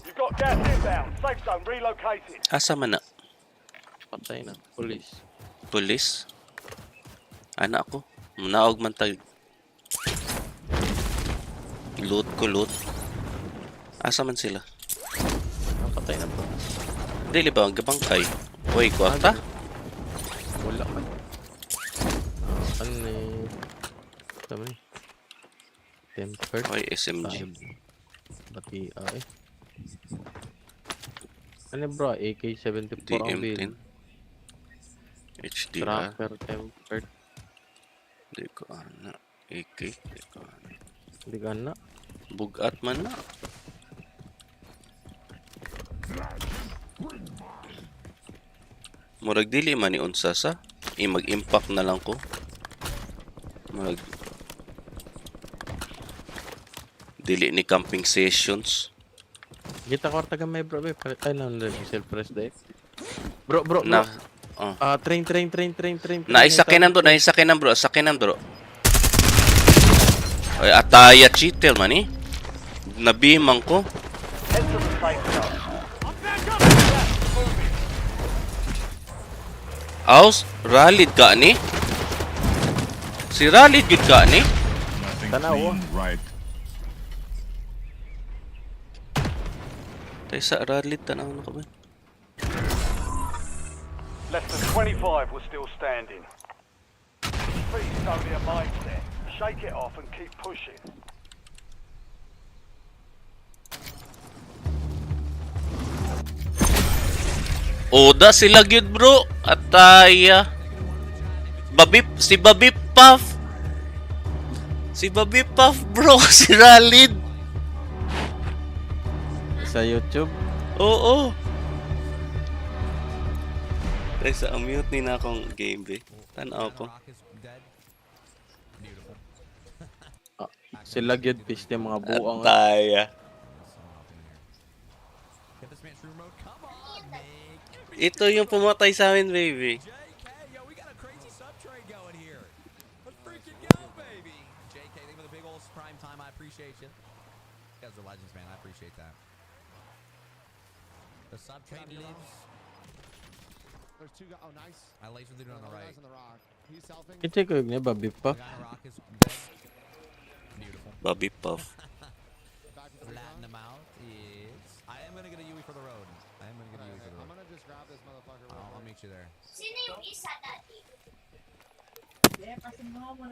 You've got gas inbound. Safe zone relocated. Asa man na? Patay na. Pulis. Pulis? Anak ko. Naog man tag. Loot. Asa man sila? Patay na bro. Dili ba ang gabangkay? Uy, kwarta? Wala ka. Ano eh. Tama eh. Tempered. Uy, SMG. Bati ay. Ano bro? AK-74 ang build. DM10. HDR. Tracker tempered. Di ko ana. AK. Di ko ana. Hindi ka na. Bugat man na. Murag dili man ni unsa sa. Mag-impact na lang ko. Murag dili ni camping sessions. Kita ko taga may bro. Ay lang lang self-press day. Bro. Na. Train. Naisakinan bro. Sakinan bro. Ay, ataya cheater man eh. Nabimang ko. Head to the safe zone. I'm back up. Moving. Aus, rallied ka ni? Si rallied gud ka ni? Nothing clean, right? Tay sa rallied tanaw na ka ba? Less than 25 were still standing. Speed's only a mindset. Shake it off and keep pushing. Oda sila gyud bro. Ataya. Si Babip Puff. Si Babip Puff bro, si Ralid. Sa YouTube? Oo. Tay sa mute ni na akong game be. Tanaw ko. Sila gyud piste mga buang. Ataya. Ito yung pumatay sa amin, baby. You guys are legends, man. I appreciate that. The sub trade lives. There's two guys. Oh, nice. I laser the dude on the right. On the rock. He's selfing. Ito ko niya Babip Puff. The guy on the rock is dead. Beautiful. Babip Puff. Flatten him out is. I am gonna get a UE for the road. I am gonna get a UE for the road. I'm gonna just grab this motherfucker. I'll meet you there. Sino yung isa dati?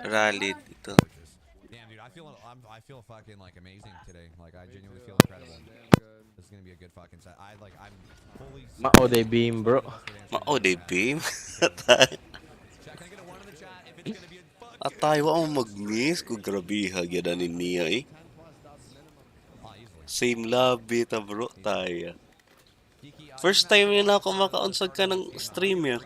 Rallied ito. Damn, dude, I feel fucking like amazing today. Like I genuinely feel incredible. This is gonna be a good fucking set. I'm fully. Mao day beam, bro. Mao day beam. Atay wa mo mag-miss ko grabiha gyud ani niya eh. Same lobby ta bro tayo. First time yun ako makaunsag ka ng streamer.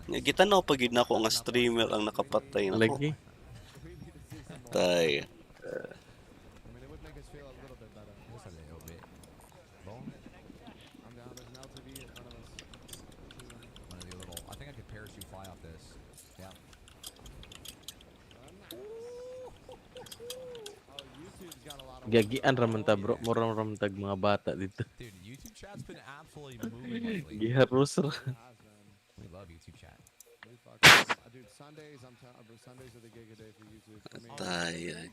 Nga gitanaw pag yun ako nga streamer ang nakapatay na ko. Lagi. Tayo. I think I could parachute fly off this. Yeah. Gagian raman ta bro. Murang raman tag mga bata dito. Dude, YouTube chat's been absolutely moving lately. Giharus ra. We love YouTube chat. Dude, Sundays Sundays are the gig a day for YouTube. Tayo.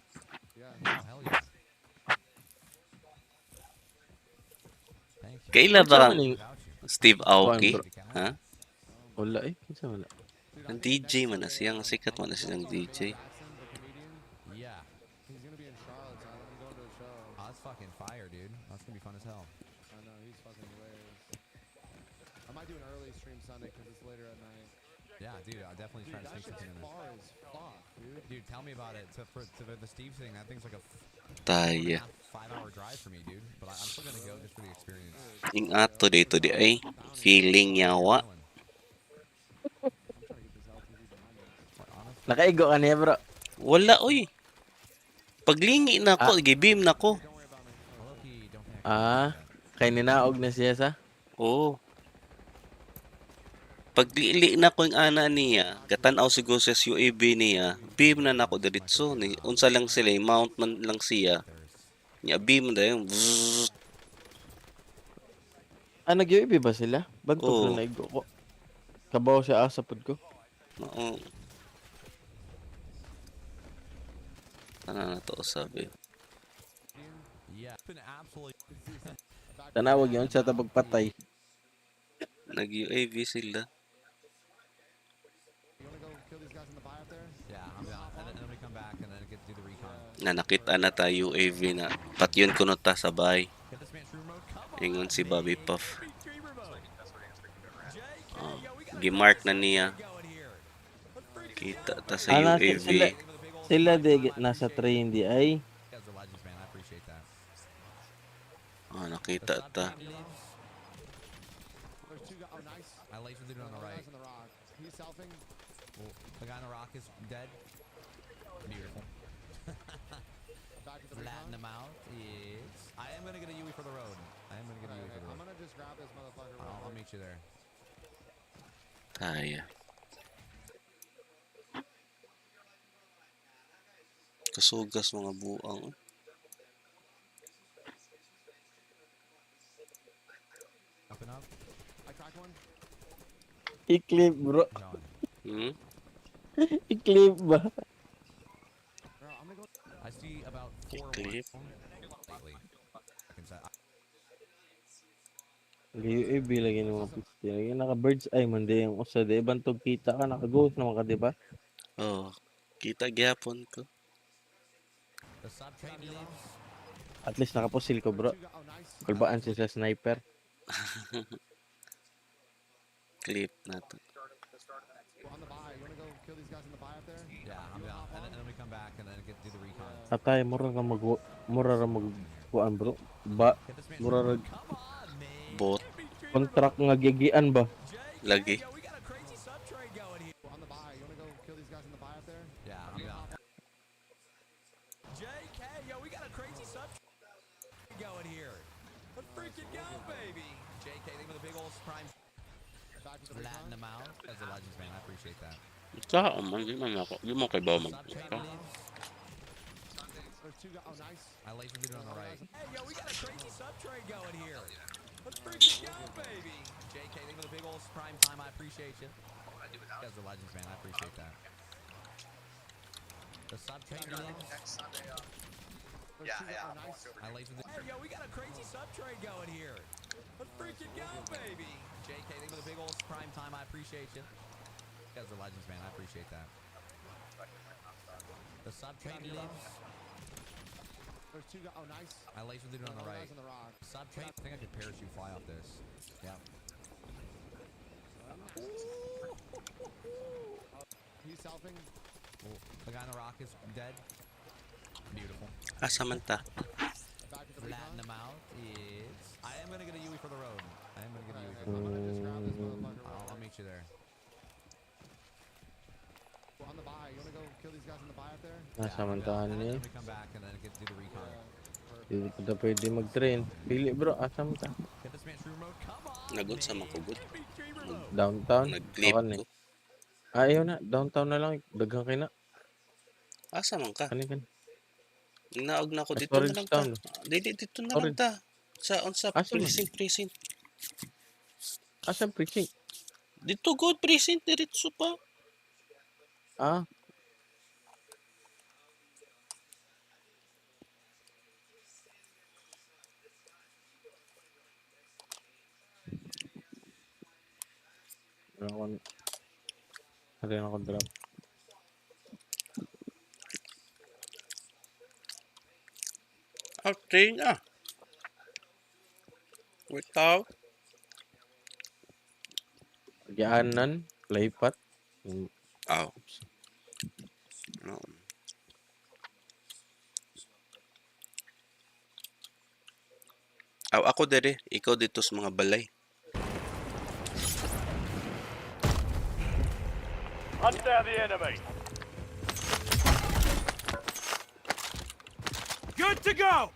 Yeah. Hell yeah. Thank you. Kailan ba Steve Aoki? Ha? Wala eh. Kinsa wala? Ang DJ man na siya. Ang sikat man na siyang DJ. Yeah. He's gonna be in Charlotte, so I'm going to a show. Oh, that's fucking fire, dude. That's gonna be fun as hell. I know, he's fucking hilarious. I might do an early stream Sunday because it's later at night. Yeah, dude, I definitely try to sneak something in far as fuck, dude. Dude, tell me about it. For the Steve thing, that thing's like a Tayo. 5-hour drive for me, dude. But I'm still gonna go just for the experience. Ing ato dito di ay. Feeling yawa. Nakaigo ka niya bro. Wala oy. Paglingi na ko, gibim na ko. Kay ninaog na siya sa? Oo. Paglili na ko yung ana niya, gatanaw siguro sa UAV niya, beam na nako diretso ni. Unsa lang sila, mount man lang siya. Nya beam na yung bzzzt. Nag-UAV ba sila? Bagtog na naigo ko. Kabaw siya asapod ko. Oo. Ano na to sabi? Tanawag yun siya tapag patay. Nag-UAV sila. Yeah, I'm down. And then we come back and then get to do the recon. Na nakita na tayo UAV na. Patyon ko na ta sabay. Ingon si Bobby Puff. Gimark na niya. Kita ta sa UAV. Sila de nasa train di ay. Nakita ta. I laser the dude on the right. He's selfing. The guy on the rock is dead. Beautiful. Flatten him out is. I am gonna get a UE for the road. I'm gonna just grab this motherfucker. I'll meet you there. Tayo. Kasugas mga buang. Up and up. I cracked one. I-clip bro. Hmm? I-clip ba? I see about 4 Clip. lately. I can say. UAV lagi ng mga pisti. Lagi naka-bird's eye man di yung usa. Di bantog kita ka, naka-ghost naman ka, di ba? Oh, kita gyapon ko. The sub train leaves. At least nakapusil ko bro. Kulbaan siya sa sniper. Clip na to. Yeah, I'm down. And then we come back and then do the recon. Atay, mura ra mag kuan bro. Ba, mura ra Bot. contract nga gigian ba? Lagi. Yeah, I'm down. JK, yo, we got a crazy sub going here. Let's freaking go, baby. JK, they with a big old prime. Latin them out as a Legends man. I appreciate that. Saan man, di man ako. Di mo kay ba mag... I laser leader on the right. Hey, yo, we got a crazy sub trade going here. Let's freaking go, baby. JK, they with a big old prime time. I appreciate you. You guys are Legends man. I appreciate that. The sub trade leaves. Yeah. I laser leader. Hey, yo, we got a crazy sub trade going here. Let's freaking go, baby. JK, they with a big old prime time. I appreciate you. You guys are Legends man. I appreciate that. The sub trade leaves. I laser leader on the right. Sub trade. I think I could parachute fly off this. Yeah. He's selfing. Oh, the guy on the rock is dead. Beautiful. Asa man ta? Flatten them out is... I am gonna get a UE for the road. I am gonna get a UE for the road. I'll meet you there. On the buy. You wanna go kill these guys on the buy up there? Nasamantahan niya. Let me come back and then get to do the recon. Hindi pa na pwede mag-train. Pili bro, asam ta? Get this man true mode. Come on! Nagod sa makugot. Downtown? Nag-clip Akan ko. Ayaw na, downtown na lang. Daghang kayo na. Asa man ka? Kanin kan. Naog na ako. Dito Storage na lang ta. town. Dito na lang ta. Sa precinct. Asam precinct? Dito good precinct. Diretso pa. Ah. Rin ako drop. Okay na. Without. Gaanan, laypat. Oh. No. Ako dere. Ikaw dito sa mga balay. Hunt down the enemy. Good to go!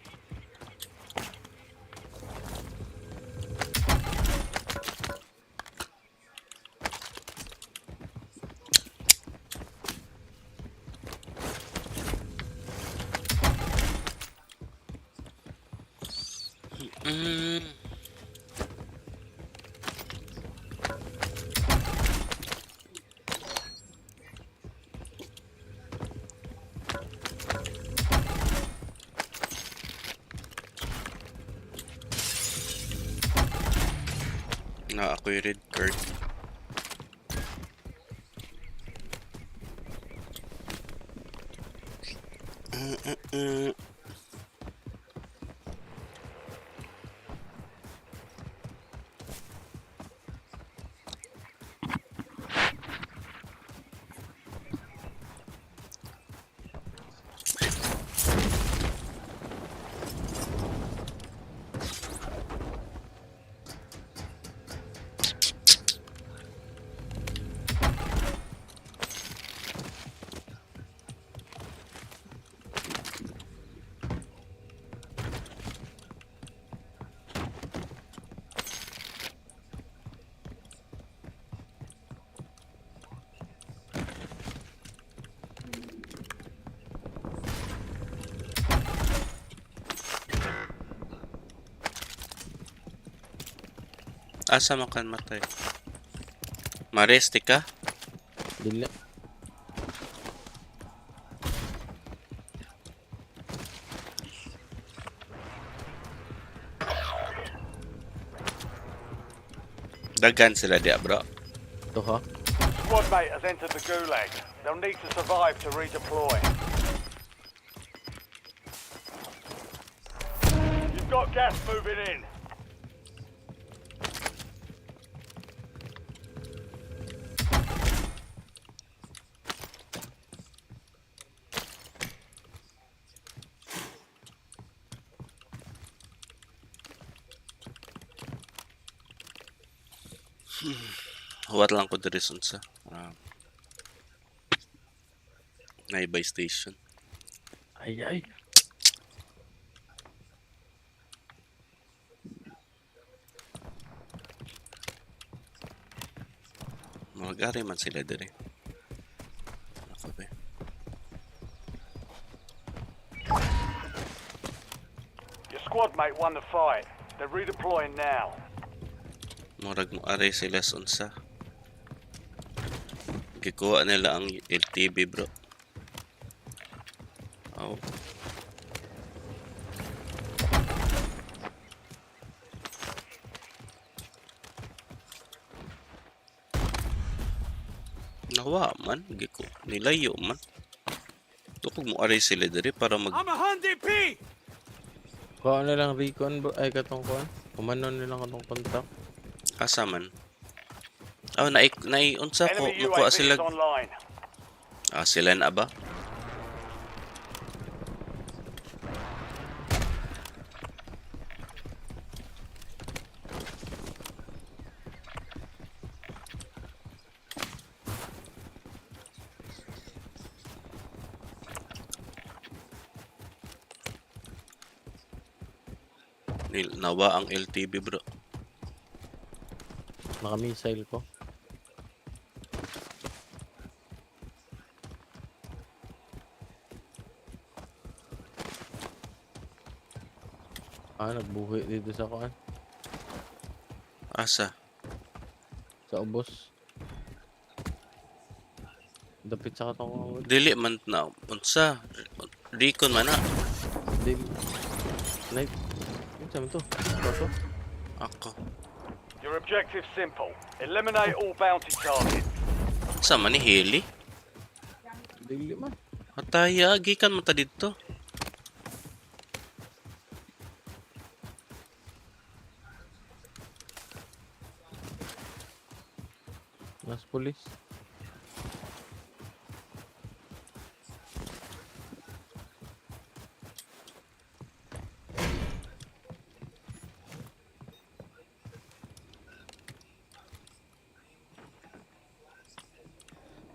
Na ako yung red card. Asa makan matay? Mareste ka? Dili. Dagan sila diya, bro. Ito ha? Squad mate has entered the gulag. They'll need to survive to redeploy. You've got gas moving in. Huwat lang ko diri sa Naibay Station. Ay. Mag-ari man sila diri. Ako ba? Your squad mate won the fight. They're redeploying now. Murag mo ari sila sa unsa. Gikuha nila ang LTV, bro. Oh. Nawa man, giko. Nilayo man. Tukog mo ari sila diri para mag I'm a Hyundai P! Kuha nilang recon bro. Ay katong kuha. Kumanon nilang katong kontak. asa man. Oh, unsa ko Enemy nakuha UAV sila. is online. Sila na ba? Nawa ang LTV, bro. Naka-missile ko. Nagbuhi dito sa kuan. Asa? Sa ubos. Dapit sa katong Dili man na. Unsa? Recon man na. Dili. Night. Unsa man to? Ako. Your objective simple. Eliminate all bounty targets. Unsa man ni heli? Dili man. Ataya, gikan mo ta dito. Nas police.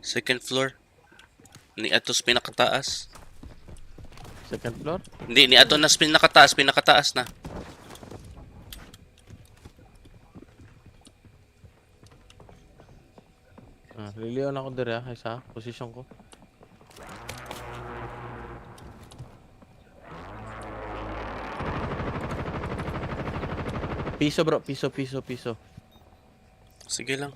Second floor. Ni atos pinakataas. Second floor? Hindi, ni ato nas pinakataas na. Liliyon ako diri sa position ko. Piso bro, piso. Sige lang.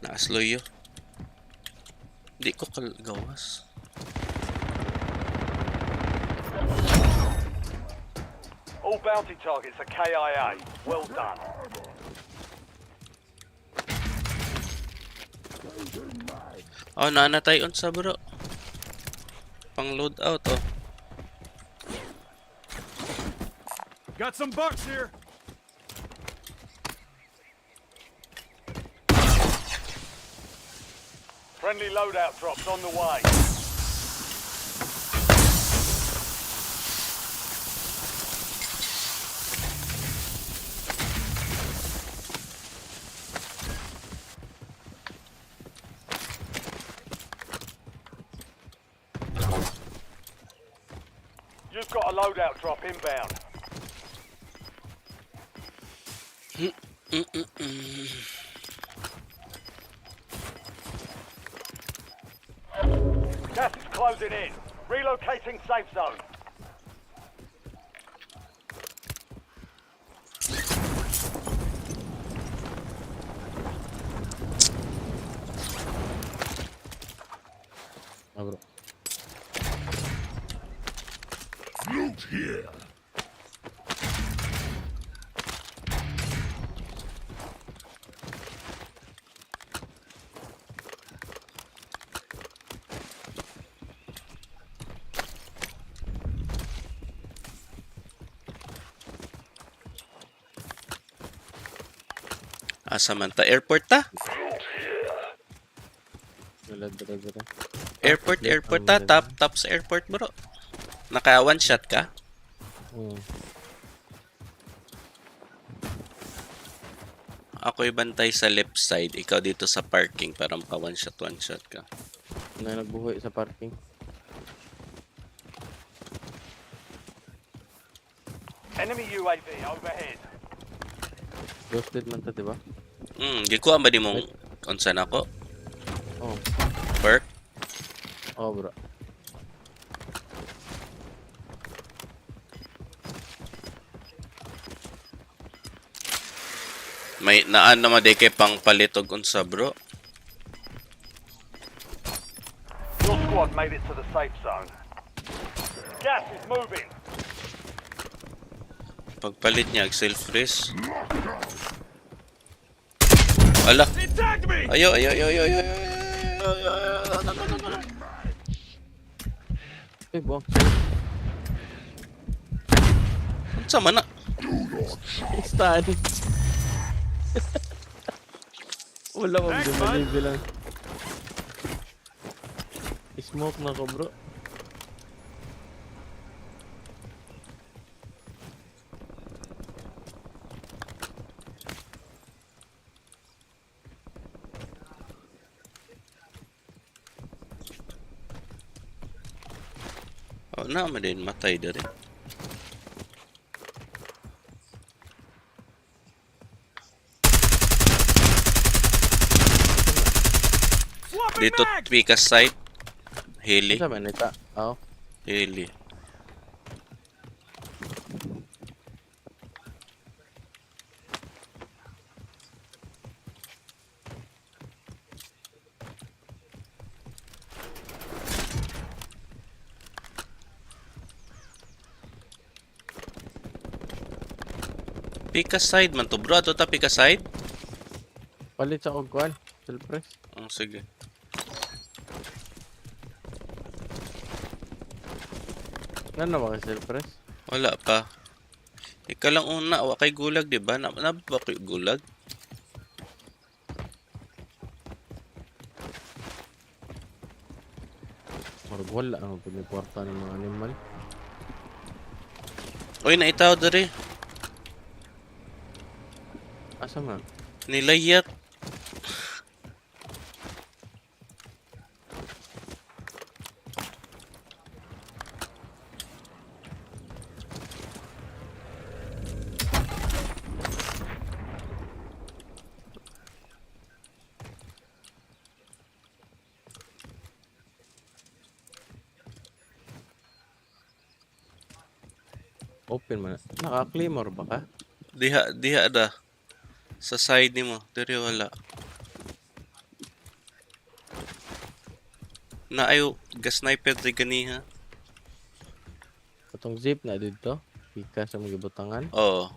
Naasloy yo. Di ko gawas. All bounty targets are KIA. Well done. Oh, naanatay unsa bro. Pang load out oh. Got some bucks here. Friendly loadout drops on the way. You've got a loadout drop inbound. Gas is closing in. Relocating safe zone. here. Asa man ta? Airport ta? Airport ta. Top sa airport bro. Naka one shot ka? Ako'y bantay sa left side, ikaw dito sa parking para maka one shot ka. Na nagbuhay sa parking. Enemy UAV overhead. Ghosted man ta, di ba? Gikuha ba di mong unsa na ako? Oh. Perk? Oh, bro. May naan naman di kay pang palitog unsa bro. Your squad made it to the safe zone. Gas is moving. Pagpalit niya self-res. Ala. Ayo. Buang. Unsa man na? Stan. Wala mo din lang. Smoke na ko, bro. Oh, naman din matay dari. Dito Pika site. Heli. Sa manita. Oh. Heli. Pika side man to bro. Ato ta Pika side. Palit sa kogkuan. Self-press. Oh, sige. Ano ba kay self-press? Wala pa. Ikaw lang una. Wa kay gulag, di ba? Ba kay gulag? Marag wala ang pagkwarta ng mga animal. Uy, naitaw dari. Asa nga? Nilayat. Open man. Naka-claymore ba ka? Diha da. Sa side nimo, diri wala. Na ayo gas sniper di ganiha. Katong zip na dito. Pika sa mga butangan. Oo.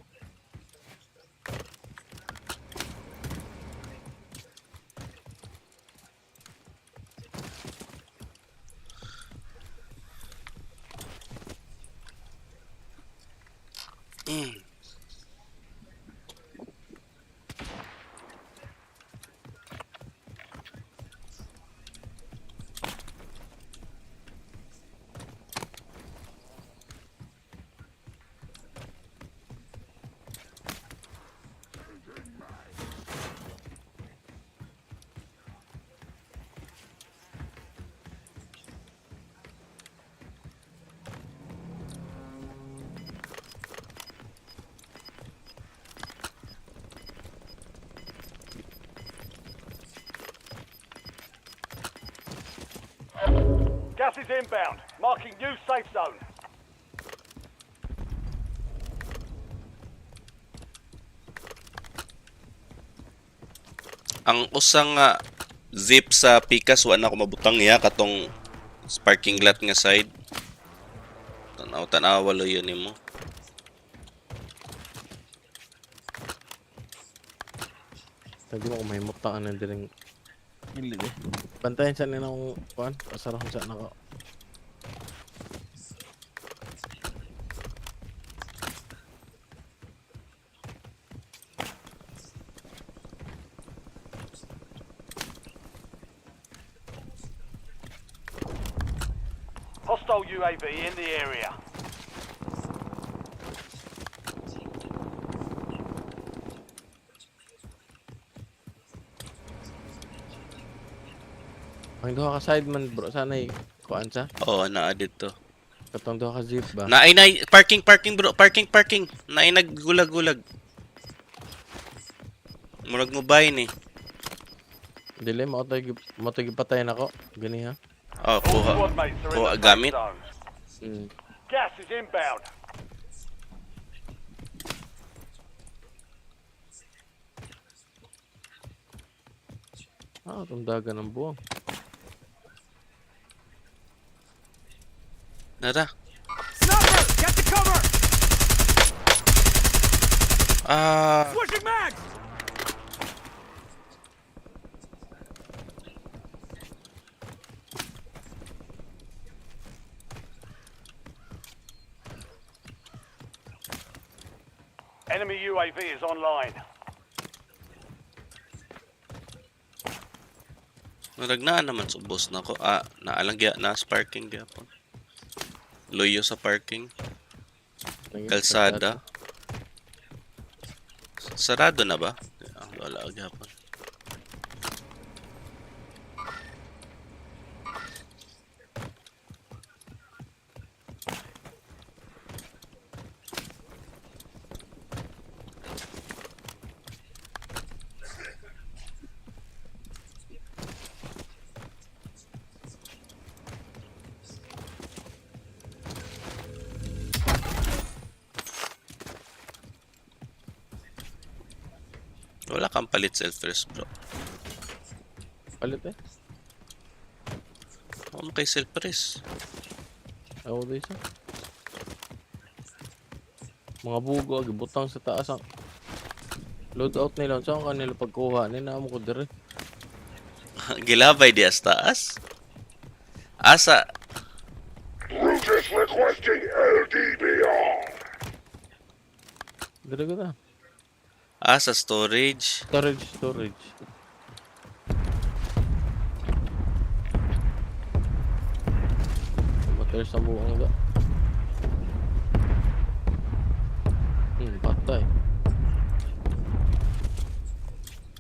Gas is inbound. Marking new safe zone. Ang usang zip sa Pikas wa na ko mabutang niya katong parking lot nga side. Tanaw tanawa lo yun mo. Sabi mo kung may mutaan na din hindi eh. Bantayan siya nila kung kuhan. Pasarang siya naka. Hostile UAV in the area. Ang duha ka side man bro, sana kuan sa. Oo, naa dito. Katong duha ka jeep ba? Naay parking bro, parking. Naay naggulag-gulag. Murag mo bay ni. Dili mo tay gipatayan ako. Gani ha. Oh, kuha. Squad mates are in Kuha the safe gamit. zone. Gas is inbound. Tundagan ng buwang. Nara. Sniper! Get to cover! Switching mags! Enemy UAV is online. Naragnaan naman sa boss na ko. Naalagya na sa parking gyapon. Loyo sa parking. Kalsada. Sarado na ba? Wala gyapon. Wala kang palit self-res, bro. Palit eh? Ako kay self-res. Ako din siya. Mga bugo, butang sa taas ang loadout nila. Saan kanila pagkuha? Ninamo ko dire. Gilabay di as taas? Asa? Root is requesting LDBR. Dire ko na. Asa storage? Storage. Mater sa buong ga. Patay.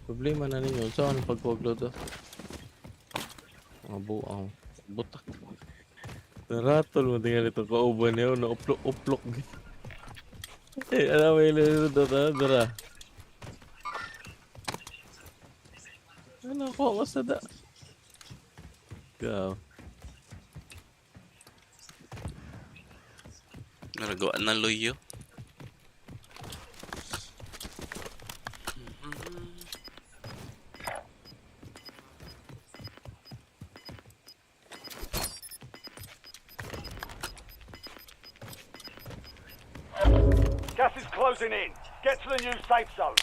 Problema na ninyo. Saan pagpagload ah? Mga buang. Butak. Naratol mo tingnan ito. Kauban niyo na uplok. Alam mo yung ito. Dara. Ano ko ang sada? Go. Naragawa na loyo. Gas is closing in. Get to the new safe zone.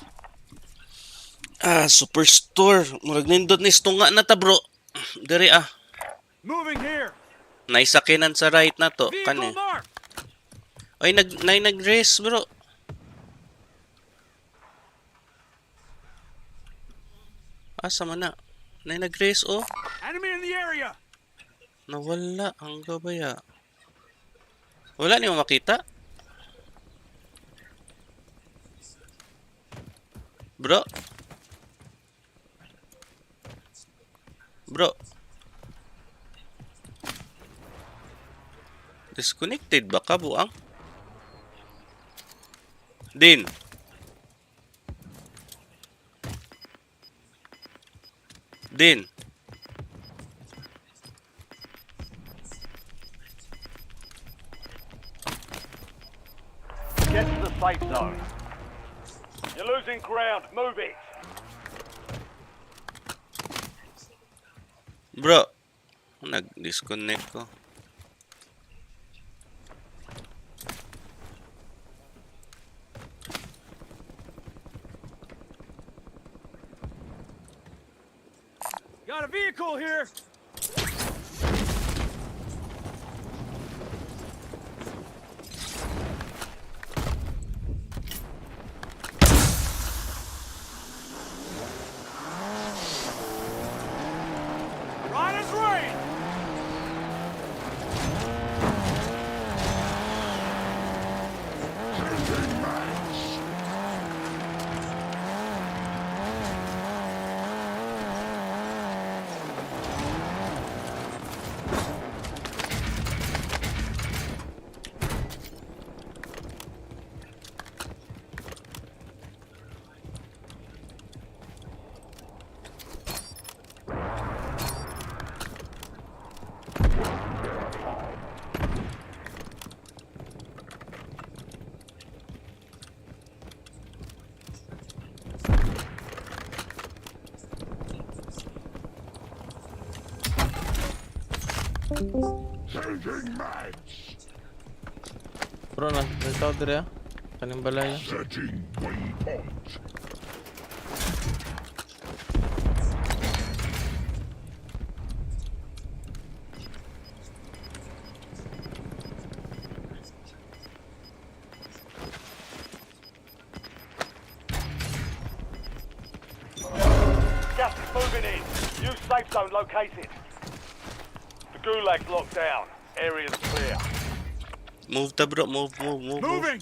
Superstore. Murag nindot ni stunga na ta, bro. Dere Moving here. Naisakinan sa right na to. Kani. Ay, nag-race, bro. Asa man na? Nag-race, oh. Enemy in the area. Nawala. Ang gabaya. Wala niyo makita? Bro. Disconnected ba ka, buang? Din. Get to the safe zone. You're losing ground. Move it. Bro. Nag-disconnect ko. Got a vehicle here. Right as rain. Changing mags. Bro, nagtaw dire ah. Kaning balaya. Setting waypoint. Gas is moving in. New safe zone located. The gulag's locked down. Area's clear. Move ta bro, move. Moving.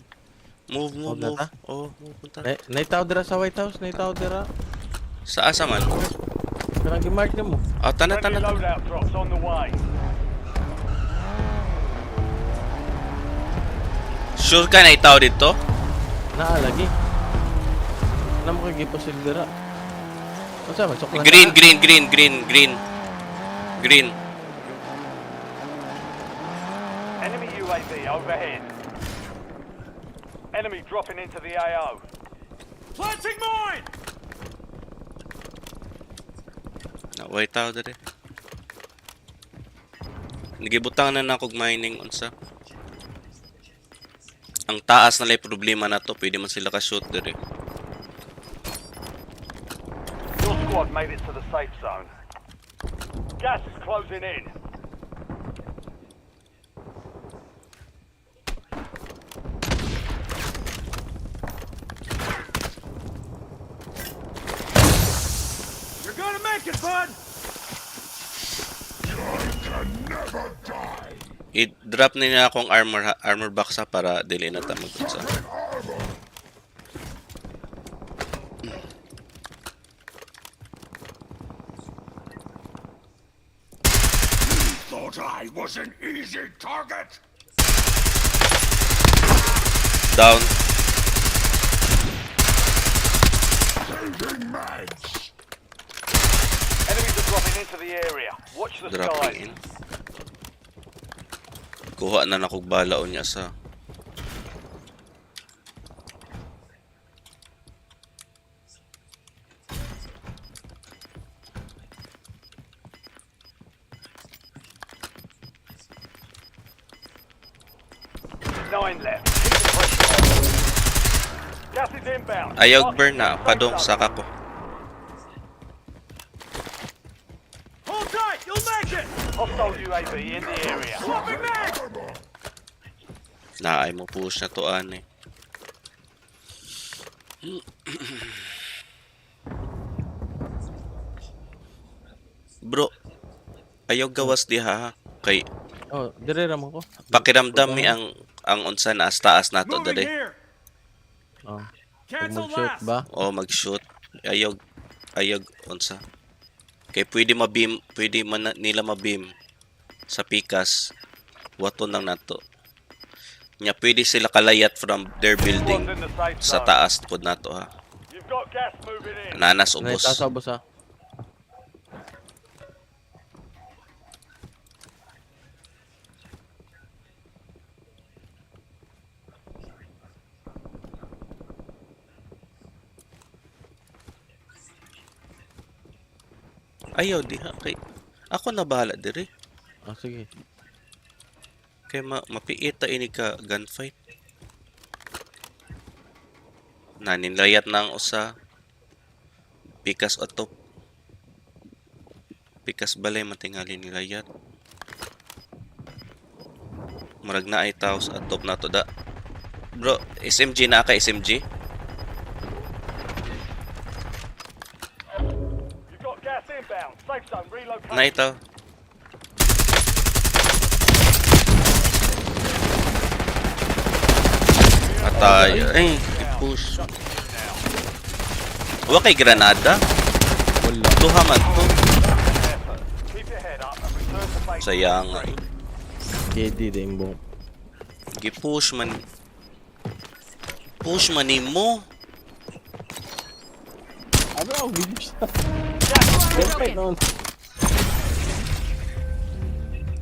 Move. Nata? Oh, move ta. Naitaw dira sa White House, naitaw dira. Sa asa man? Kanang gi-mark nimo. Ah, tana. Loadout drops on the way. Sure ka na itaw dito? Naa lagi. Namo kay giposil dira. Unsa man suklan? Green. Enemy UAV overhead. Enemy dropping into the AO. Planting mine! Naway tao dere. Nagibutang na nakog mining unsa. Ang taas na lay problema na to, pwede man sila ka-shoot dere. Your squad made it to the safe zone. Gas is closing in. You're gonna make it, bud! Can never die. I-drop nila akong armor box ha para dili na ta magpunsa. Thought I was an easy target. Down. Changing mags. Enemies are dropping into the area. Watch the Dropping in. skies. Kuha na nakog balaon niya sa Nine left. Keep the pressure on. Gas is inbound. ayog burn na padong saka ko. Hold tight, you'll make it! Hostile UAV in the area. Swapping mag! Naay mo push na to ani. Bro, ayaw gawas diha ha. Kay Oh, dire ra man ko. pakiramdam mi ang unsa na taas nato Moving dere. here. Oh. Cancel Mag-shoot last. ba? O mag-shoot. Ayaw unsa. Kay pwede man nila ma-beam sa pikas. Waton lang nato. Nya pwede sila kalayat from their building Squad's in the safe sa zone. taas pod nato ha. You've got gas moving in. Nanas ubos. Naitaw sa ubos ha. Ayaw diha kay ako na bahala dire. Ah, sige. Kay mapiita ini ka gunfight. Naninlayat na ang usa. Pikas atop. Pikas balay matingali nila yan. Marag na ay taos at top na to da. Bro, SMG na ka SMG. You've got gas inbound. Safe zone relocated. Na ito. Atay. Ay, push. Wa kay granada. Wala. Duha man to. Keep your head up and return to base. Sayang. Kedi din bong. Gi-push man. Push man nimo. Ano, bilis na. Siyempre noon.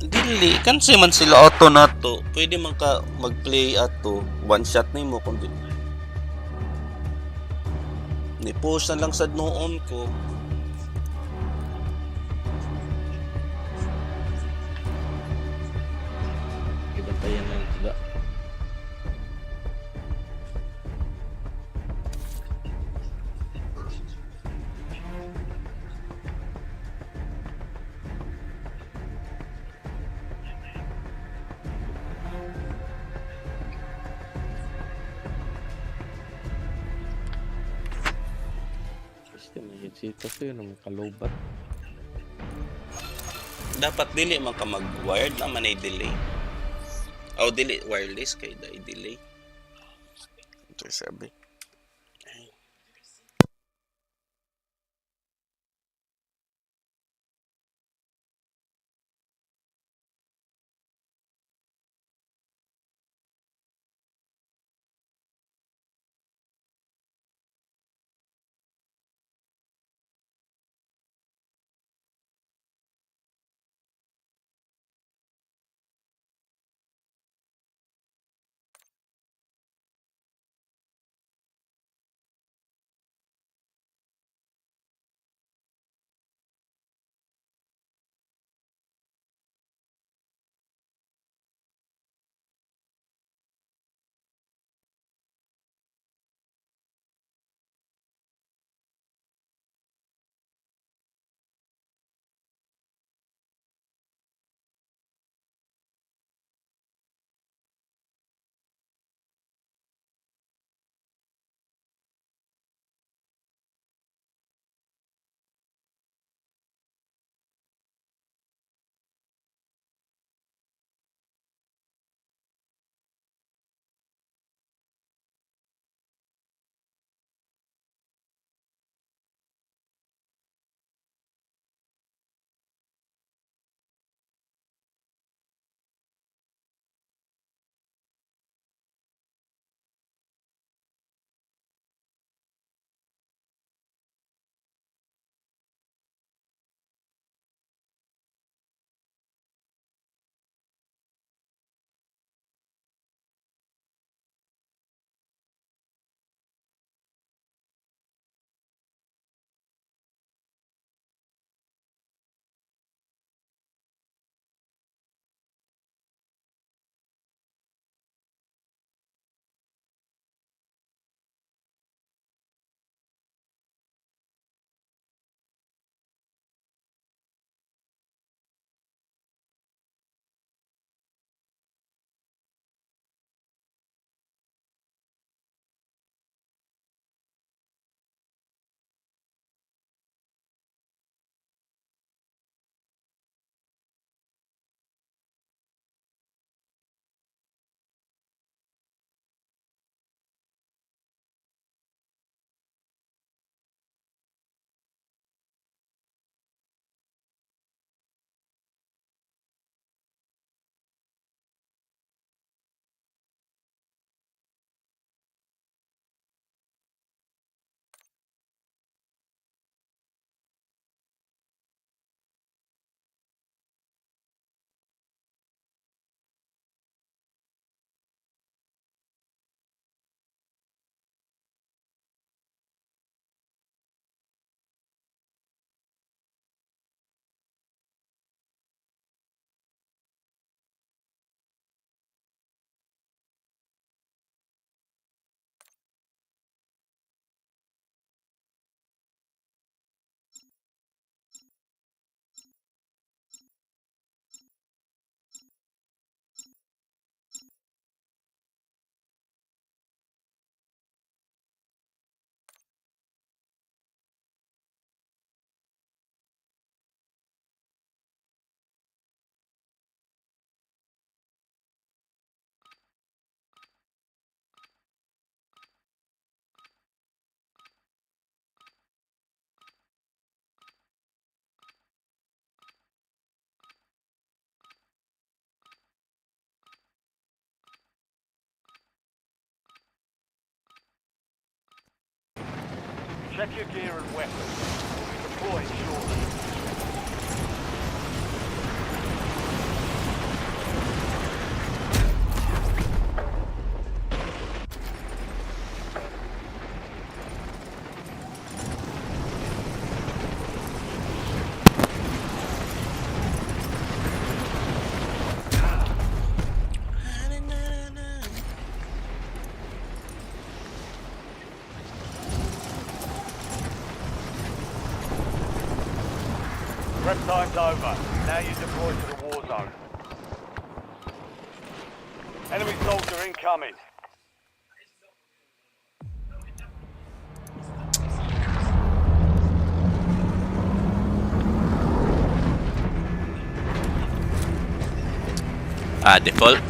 Dili, kansi man sila auto na to. Pwede man ka mag-play ato. One shot nimo kung di. Ni-push na lang sad noon ko. Ibantayan lang sila. Kasi may hitsita to yun, ang kalobat. Dapat dili man ka mag-wired naman ay delay. O dili wireless kay da delay. Ito sabi. Check your gear and weapons. We'll be deploying shortly. Prep time's over. Now you deploy to the war zone. Enemy soldier incoming. Default.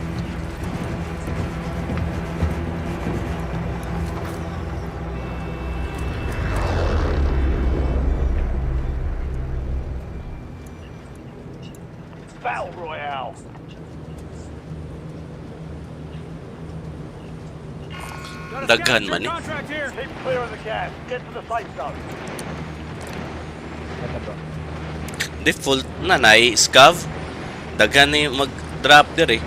Battle Royale. Daghan man eh. Keep clear of the gas. Get to the safe zone. Default na scav. Daghan ni mag-drop dir eh.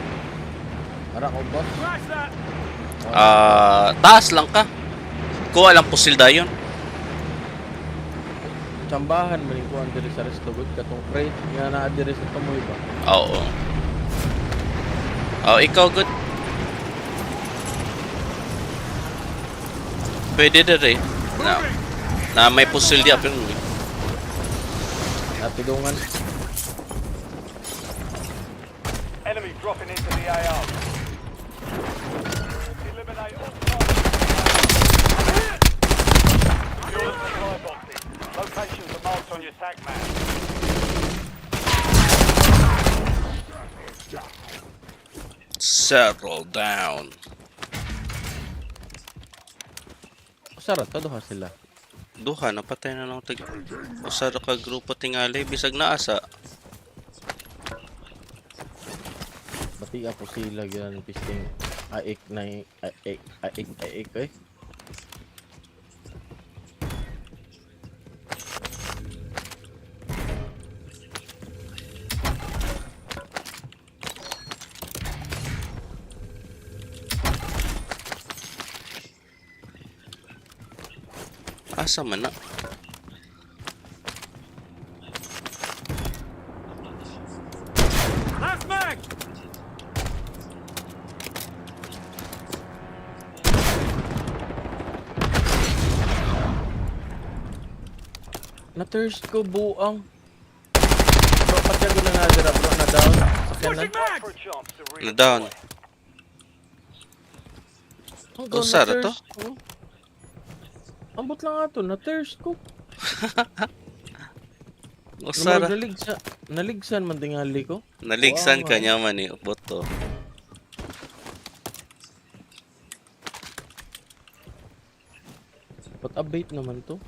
Ara ko boss. Taas lang ka. Kuha lang pusil dayon. Tsambahan man ko ang diri sa restogod katong crate nga naa diri sa tumoy ba. Oo. Ikaw good. Pwede dir eh. Na may pusil di apin mo. Napidungan. Enemy dropping into the AR. Eliminate all targets. Secure the supply boxes. Locations are marked on your TAC map. Settle down. Usara to duha sila. Duha napatay na lang tag. Usara ka grupo tingali bisag naasa. Bati ako sila gan pisting aik na aik eh. Asa man na? Last mag! Na-thirst ko buang. Bro, patya ko na nga dira bro na down. Sakyan na. Na down. Usara to? Ambot lang ato, na-thirst ko. Usara. Naligsan man tingali ko. Naligsan ka niya man eh, boto. Pat-update naman to.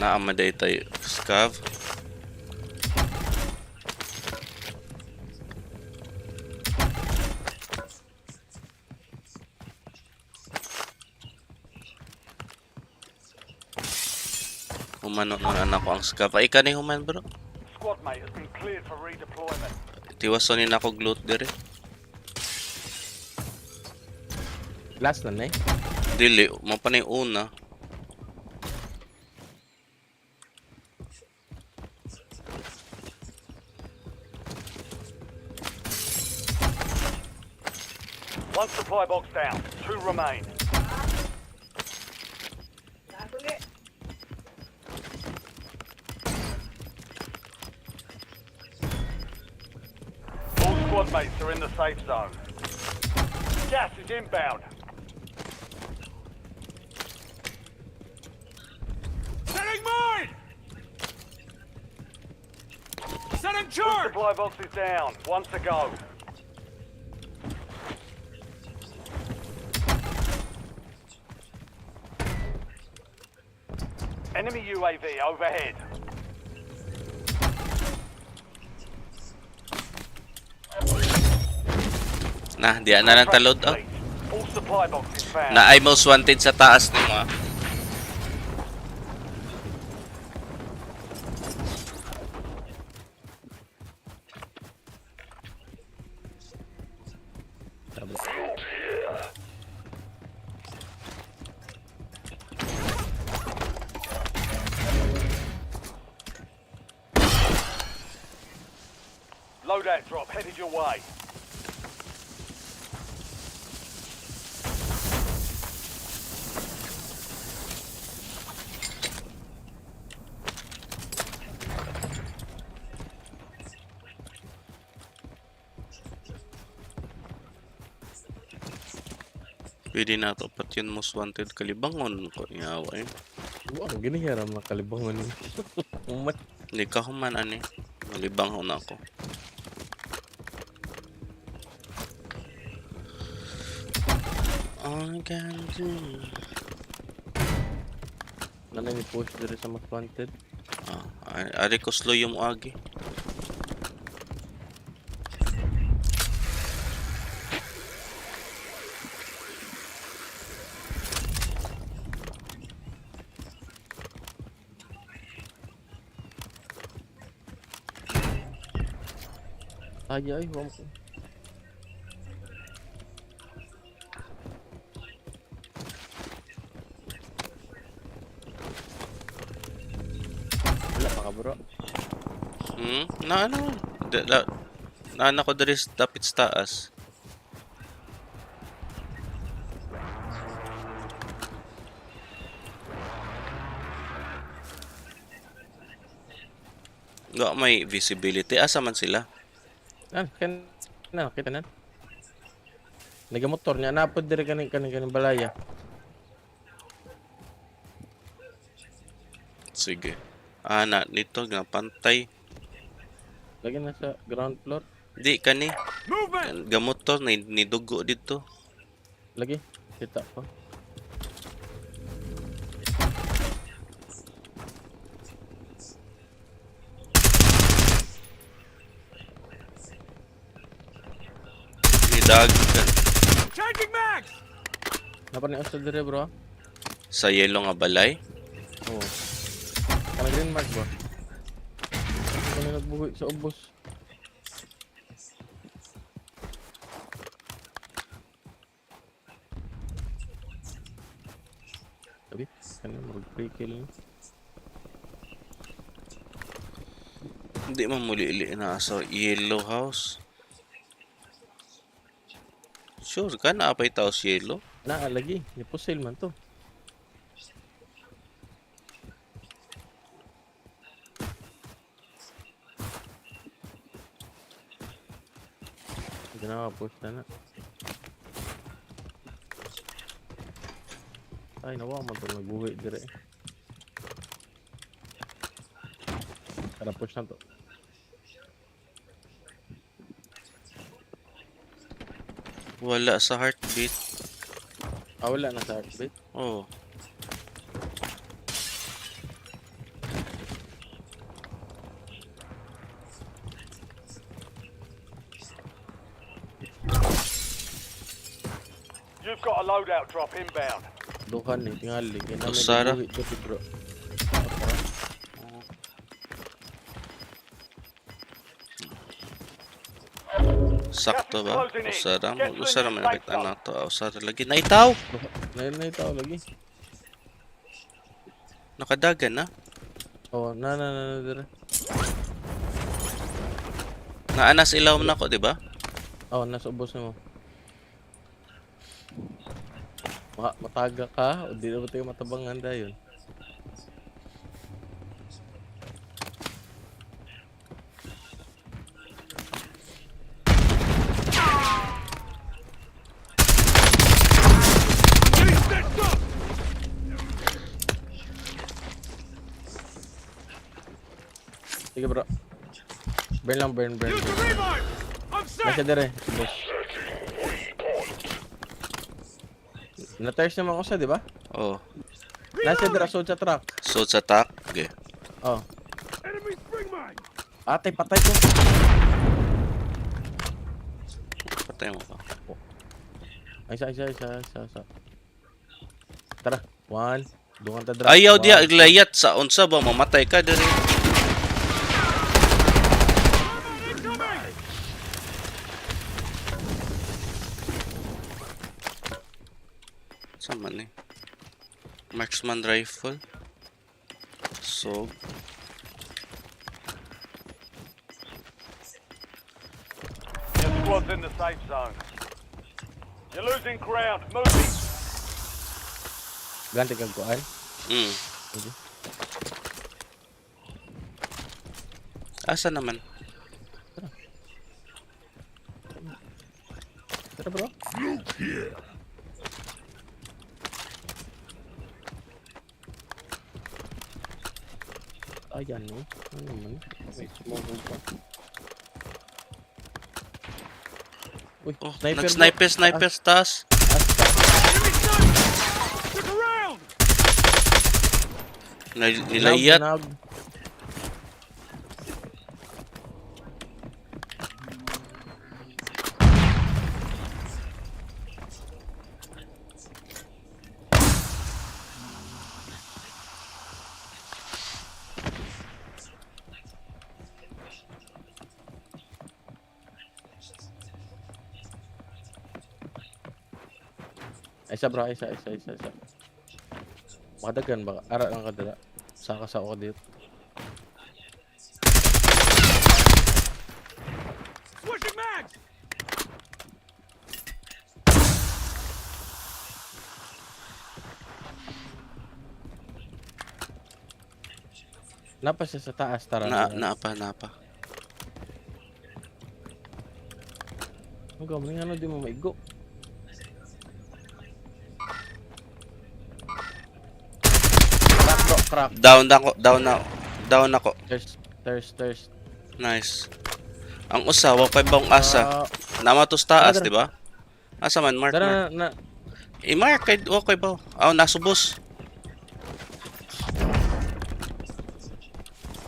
Naamaday tayo scav. Humano ng anak ko ang scav. Ay ka ni human bro. Squad mate has been cleared for redeployment. Tiwasonin ako gloat dire. Last na eh. Dili, mapanay una. One supply box down. 2 remain. All squad mates are in the safe zone. Gas is inbound. Setting mine! Setting charge! Supply box is down. 1 to go. Enemy UAV overhead. Nah, di na lang talod ah. All supply boxes found. Na ay most wanted sa taas nimo ah. Loadout drop headed your way. Pwede na to pat yun most wanted kalibangon ko yawa eh. Wow, gini hiram na kalibangon ni. Umat. Hindi ka human ani. Malibangon ako. I can do. Nanay ni push diri sa most wanted. Ari ko slow yung agi. Ay, wam ko. Wala pa ka bro. Na ano? Na ko diri dapat sa taas. Nga may visibility. Asa man sila? Kita na. Nagamotor niya. Napod diri kaning balaya. Sige. Nito nga pantay. Lagi na sa ground floor. Di kani. Gamotor ni dugo dito. Lagi. Kita pa. Dagkan. Changing mags. Napa ni Osel dire bro? Sa yellow nga balay. Oo. Kana green mark ba? Kana nagbuhi sa ubos. Sabi, kana mag-free kill. Hindi man muli na sa yellow house. Sure ka na apay tao sa yellow? Lagi. Ipusil man to. Hindi na push na. Ay, nawa man to nagbuhi dire. Tara push na to. Wala sa heartbeat. Wala na sa heartbeat? Oo. You've got a loadout drop inbound. Duhan ni tingali. Usara. Bro. Sakto ba? Usara man nakita na to. Usara lagi. Naitaw! Naitaw lagi. Nakadagan na? Oo, na dire. Naanas ilaw na ko, di ba? Oo, nasa ubos na mo. Mataga ka o di na ba tayo matabangan dayon? Sige bro. Burn lang, burn. Nasa dire, boss. Na-tires naman ko siya, di ba? Oo. Nasa dira sa truck. So sa attack. Okay. Oh. Ate, patay ko. Patay mo ka. Isa. Tara, 1. Dungan ta drop. Ayaw diya iglayat sa unsa ba mamatay ka diri. Sama ni. Marksman rifle. So Your squad's in the safe zone. You're losing ground. Moving. Ganti kag kuan. Okay. Asa naman? Tara bro. Look here. Ayan no. Ano naman? May smoke pa. Uy, Oh, sniper. sniper taas. Nilayat. Isa bro, isa. Makadagan ba? Ara lang kadala. Saka sa ako dito. Switching mags! Napa siya sa taas, tara. Napa. Ang gamling ano, di mo maigo. Crack. Down ako. Thirst. Nice. Ang usawa pa bang asa. Namatos taas, di ba? Asa man mark. I-mark kay okay ba? Nasubos.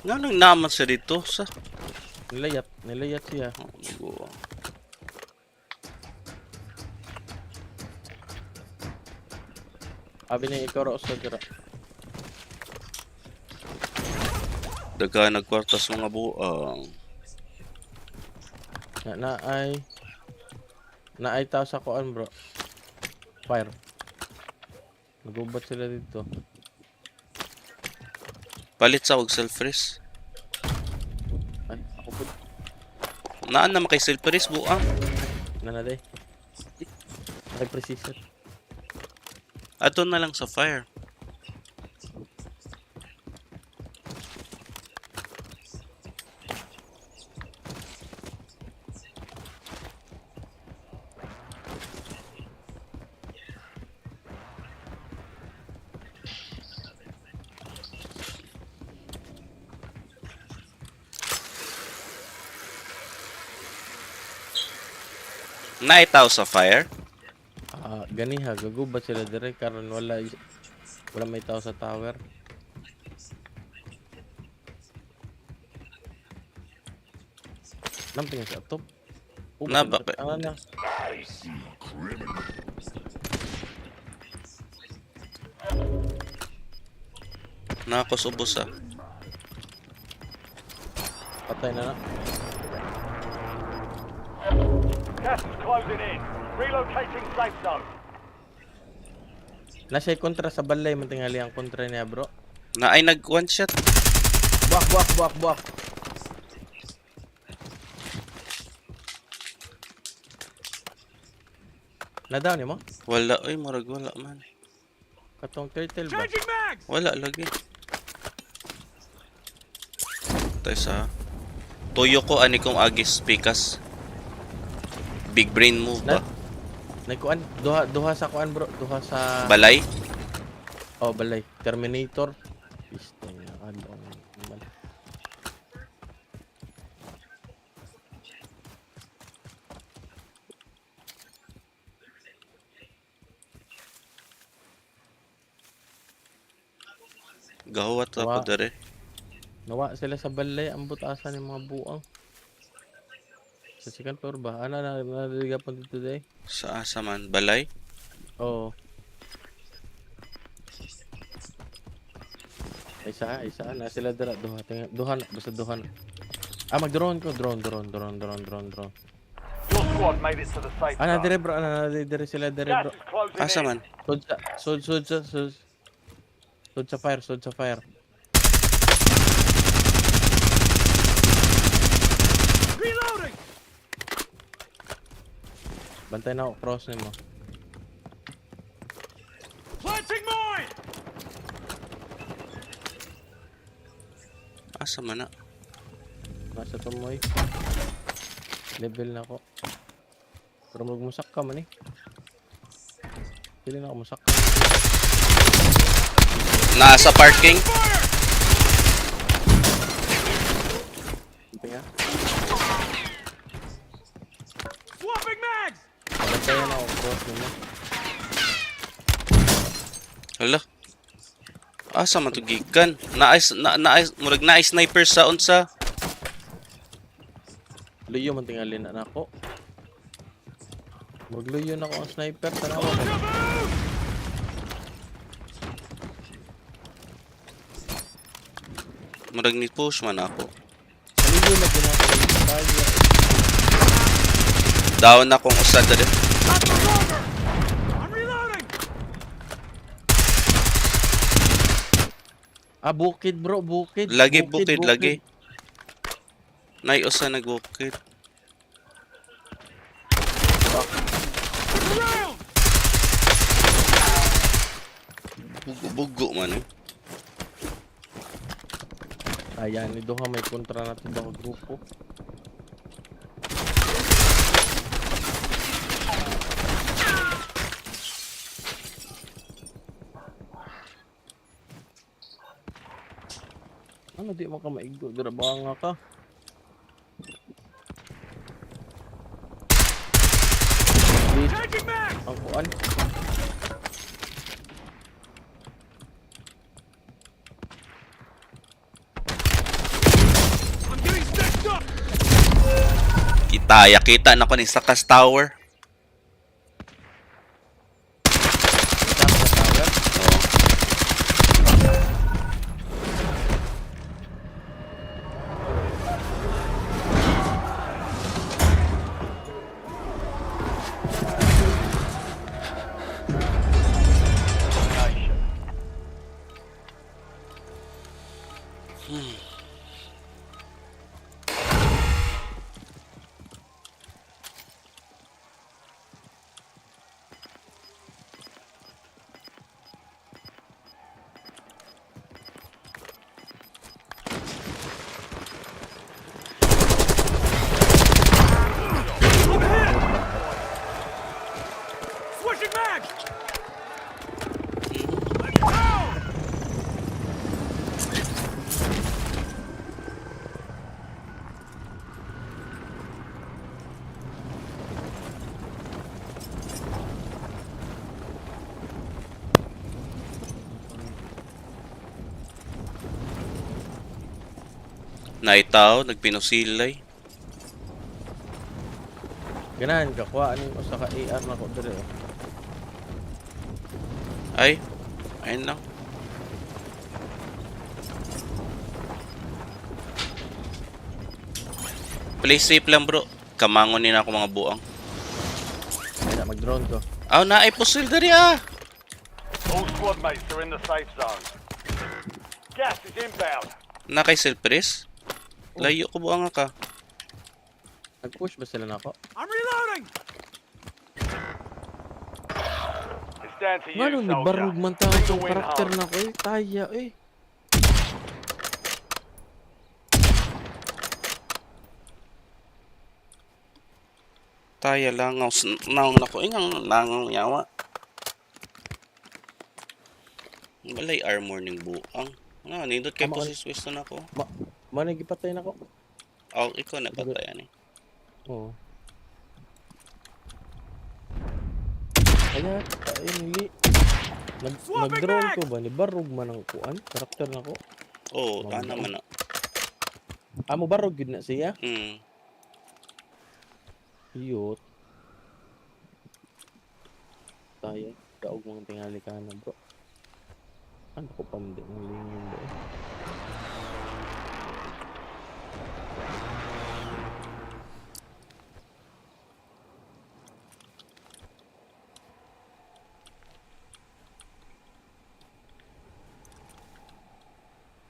Nga nang naman siya dito sa Nilayat siya. Abi niya ikaw raw sa dira. Daga nagkwartas mga buang. Naay tao sa kuan bro. Fire. Nagubat sila dito. Palit sa og self-freeze. Ay, ako po. Naan naman kay self-freeze buang. Nanaday. Ay, precision. Ato na lang sa fire. Naitaw sa fire? Ganiha, gagubat sila dire karon wala may tao sa tower. Namping sa top. Bakit? Nakakosubos Patay na. Gas is closing in. Relocating safe zone. Nasa kontra sa balay man tingali ang kontra niya bro. Na ay nag one shot. Buak. Na-down mo? Wala man. Katong turtle ba? Wala lagi. Tayo sa tuyo ko ani kong agis pikas. Big brain move ba? Kuan duha sa kuan bro, duha sa balay. Balay. Terminator. Gahawat ako dere. Nawa sila sa balay ang butasan ng mga buang. Sa second floor ba? Ano na naliga po dito day? Sa asa man balay? Oo. Isa na sila dira duha na basta duha na. Mag-drone ko, drone. Your squad made it to the safe zone. Dire bro, dire sila dire bro. Gas is closing Asa in. man? Sud sa fire. Reloading! Bantay na ako, cross nimo. Planting mine! Asa man na? Nasa tumoy. Level na ako. Pero magmusak ka man eh. Pili na ako musak ka. Nasa parking. Hindi nga. Swapping mags! Bantayan ako, cross nimo. Hala. Asa man to gikan? Murag na sniper sa unsa? Luyo man tingalin na ako. Magluyo na ako ang sniper. Tanawa ko. Murag ni push man ako. Luyo na ginagawa. Down na kong usa dere. I'm reloading! Bukid bro, bukid. Bukid lagi. Nay usa nagbukid. Bugo man eh. Ayan, ni Doha may kontra na ito ba grupo. Ano di mo ka maigo? Dira ba nga ka? Ang kuan. Kita na ko ni Sakas Tower. Naitaw, nagpinusilay. Ganahan ka, kuha ano sa ka AR na ko dire. Ay, ayun lang. Play safe lang bro. Kamangon din ako mga buang. Ay na, mag-drone ko. Naay pusil dari ah. All squad mates are in the safe zone. Gas is inbound. Nakay surprise. Layo ko buang ka. Nag-push ba sila na ako? I'm reloading! It's down to you, Ngano ni barug soldier. man tayo Bring the itong win karakter home. na ko eh. Taya eh. Taya langaw naong na ko ingang langaw yawa. Balay armor ning buang. Nindot kay posis na ako. Managipatay na ko. Ikaw na patayan eh. Oo. Ayan, nili. Nag-drone ko ba? Ni barog man ang kuan? Karakter na ko? Oo, tana man na. Amo barog yun na siya? Iyot. Tayo. Daog mga tingali ka na bro. Ano ko pa hindi ng lingin ba eh.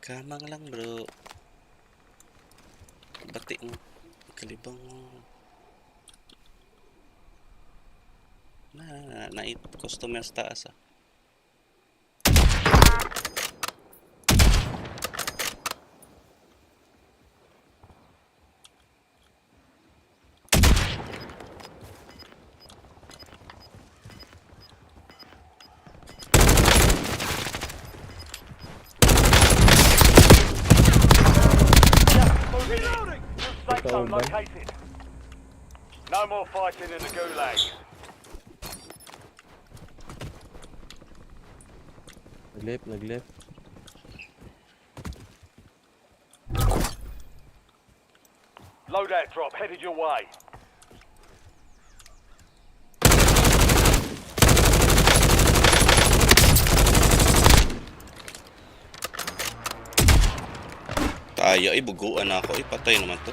Kamang lang bro. Bati mo. Kalibang mo. Nait customer sa taas ah. Safe zone located. No more fighting in the gulag. Nag-left. Loadout drop headed your way. Tayo ay buguan ako. Patay naman to.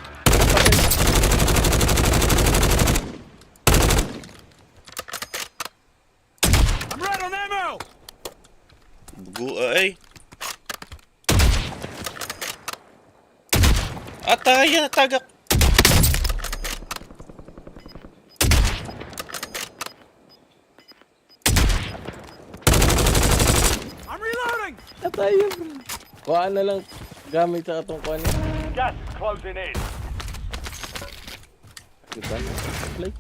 I'm right on ammo! Bugu ay. Ataya, tagak. I'm reloading! Ataya bro. Kuhaan na lang gamit sa atong kuhaan niya. Gas is closing in. Diba na? Play.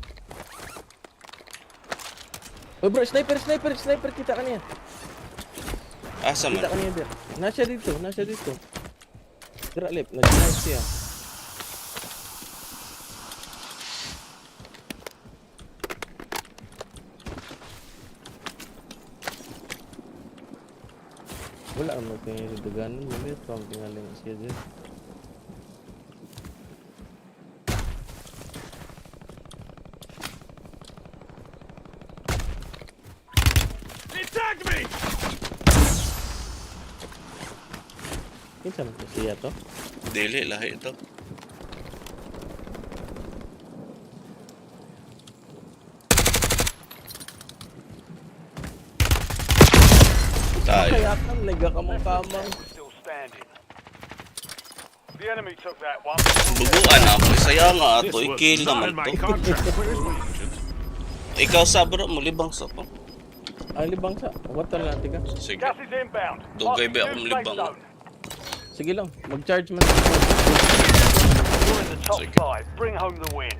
Oh bro, sniper kita ka niya. Asa man? Kita ka niya der. Nasya dito. Dira lip, nag-snipe siya. Wala ang magtingin sa daganan, malit pa ang tingaling siya dyan. They tagged me! Kinsa man siya to? Dili, lahi ito. Tayo. Kaya ka, nagkakamang-kamang. Still standing. The enemy took that one. Buguan ako. Saya nga ato. I-kill naman to. Ikaw sa bro, mulibang sa ko. Ang libang sa? Wata lang natin ka. Sige. Gas is inbound. Dugay ba akong libang? Sige lang, mag-charge man. You're in the top 5. Bring home the win.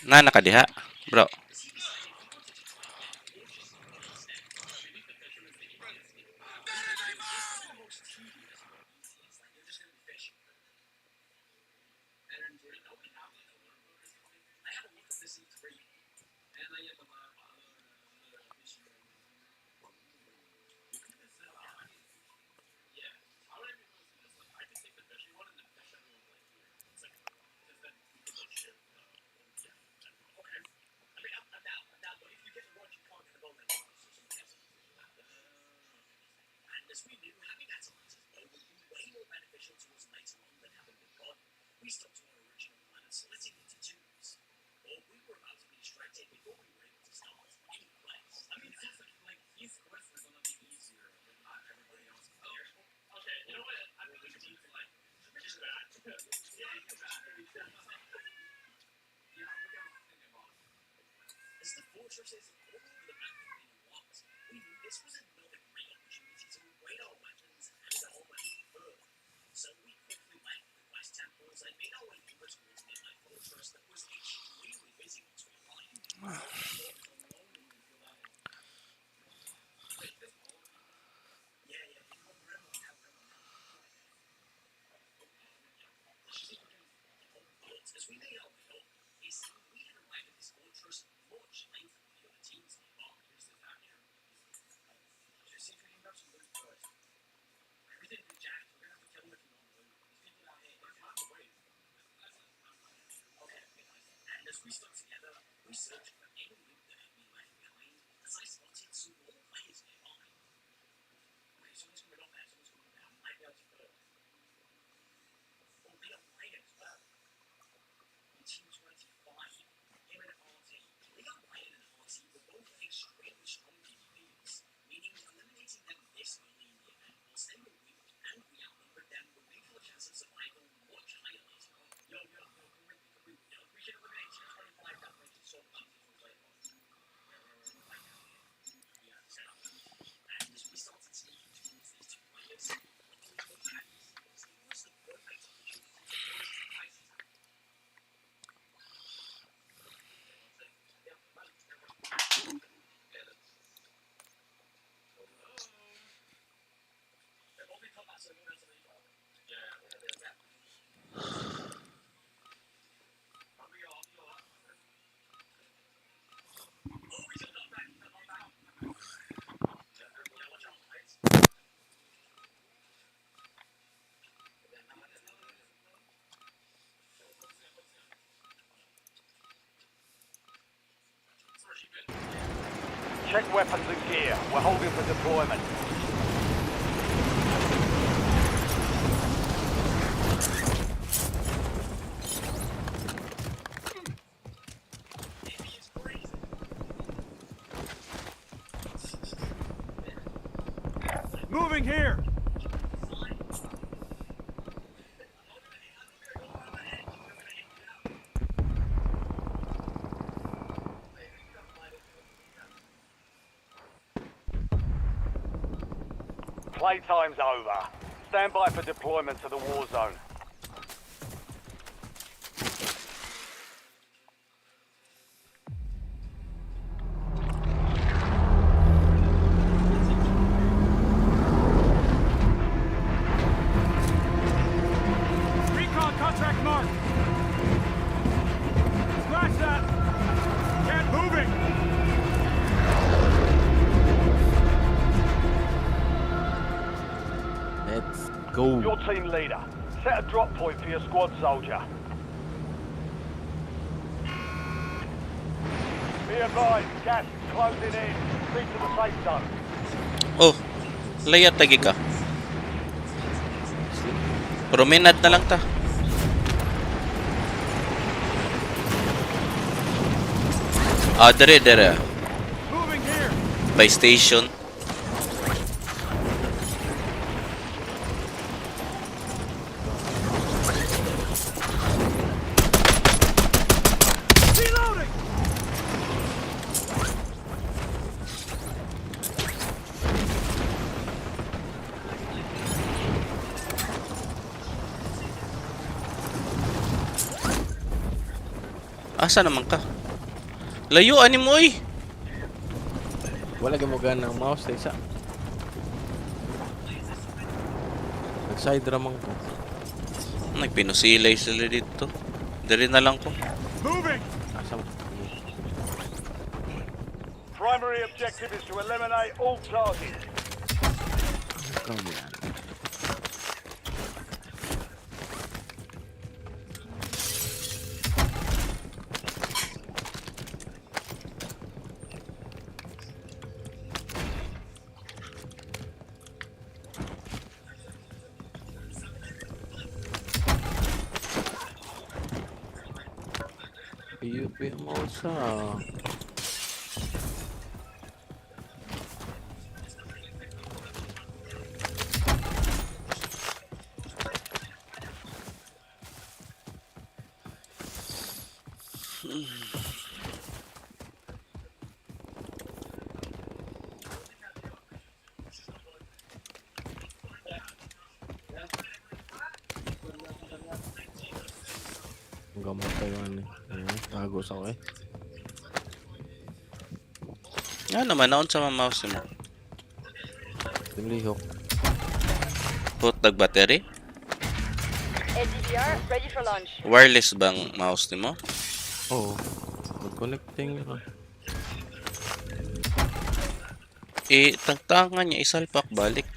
Na nakadiha, bro. Check weapons and gear. We're holding for deployment. Moving here. Playtime's over. Stand by for deployment to the war zone. Recon contract marked. Scratch that. Get moving. Let's go. Your team leader. Set a drop point for your squad soldier. Be advised, gas is closing in. Proceed to the safe zone. Oh, laya tagi ka. Promenade na lang ta. Dere. Moving here. By station. Reloading. Asa naman ka? Layuan ni mo eh. Wala gyud mo gana ng mouse isa. Nag-side ramang ko. Nagpinusilay sila dito. Dali na lang ko. Moving! Asa mo? Primary objective is to eliminate all targets. Come yan. PUP mo sa gamot tayo ano. Tago sa ko eh. Nga naman, naon sa mga mouse mo. Lihok. Put nag-battery? SDVR, ready for launch. Wireless bang mouse ni mo? Oo. Mag-connecting ka. Tagtangan niya, isalpak balik.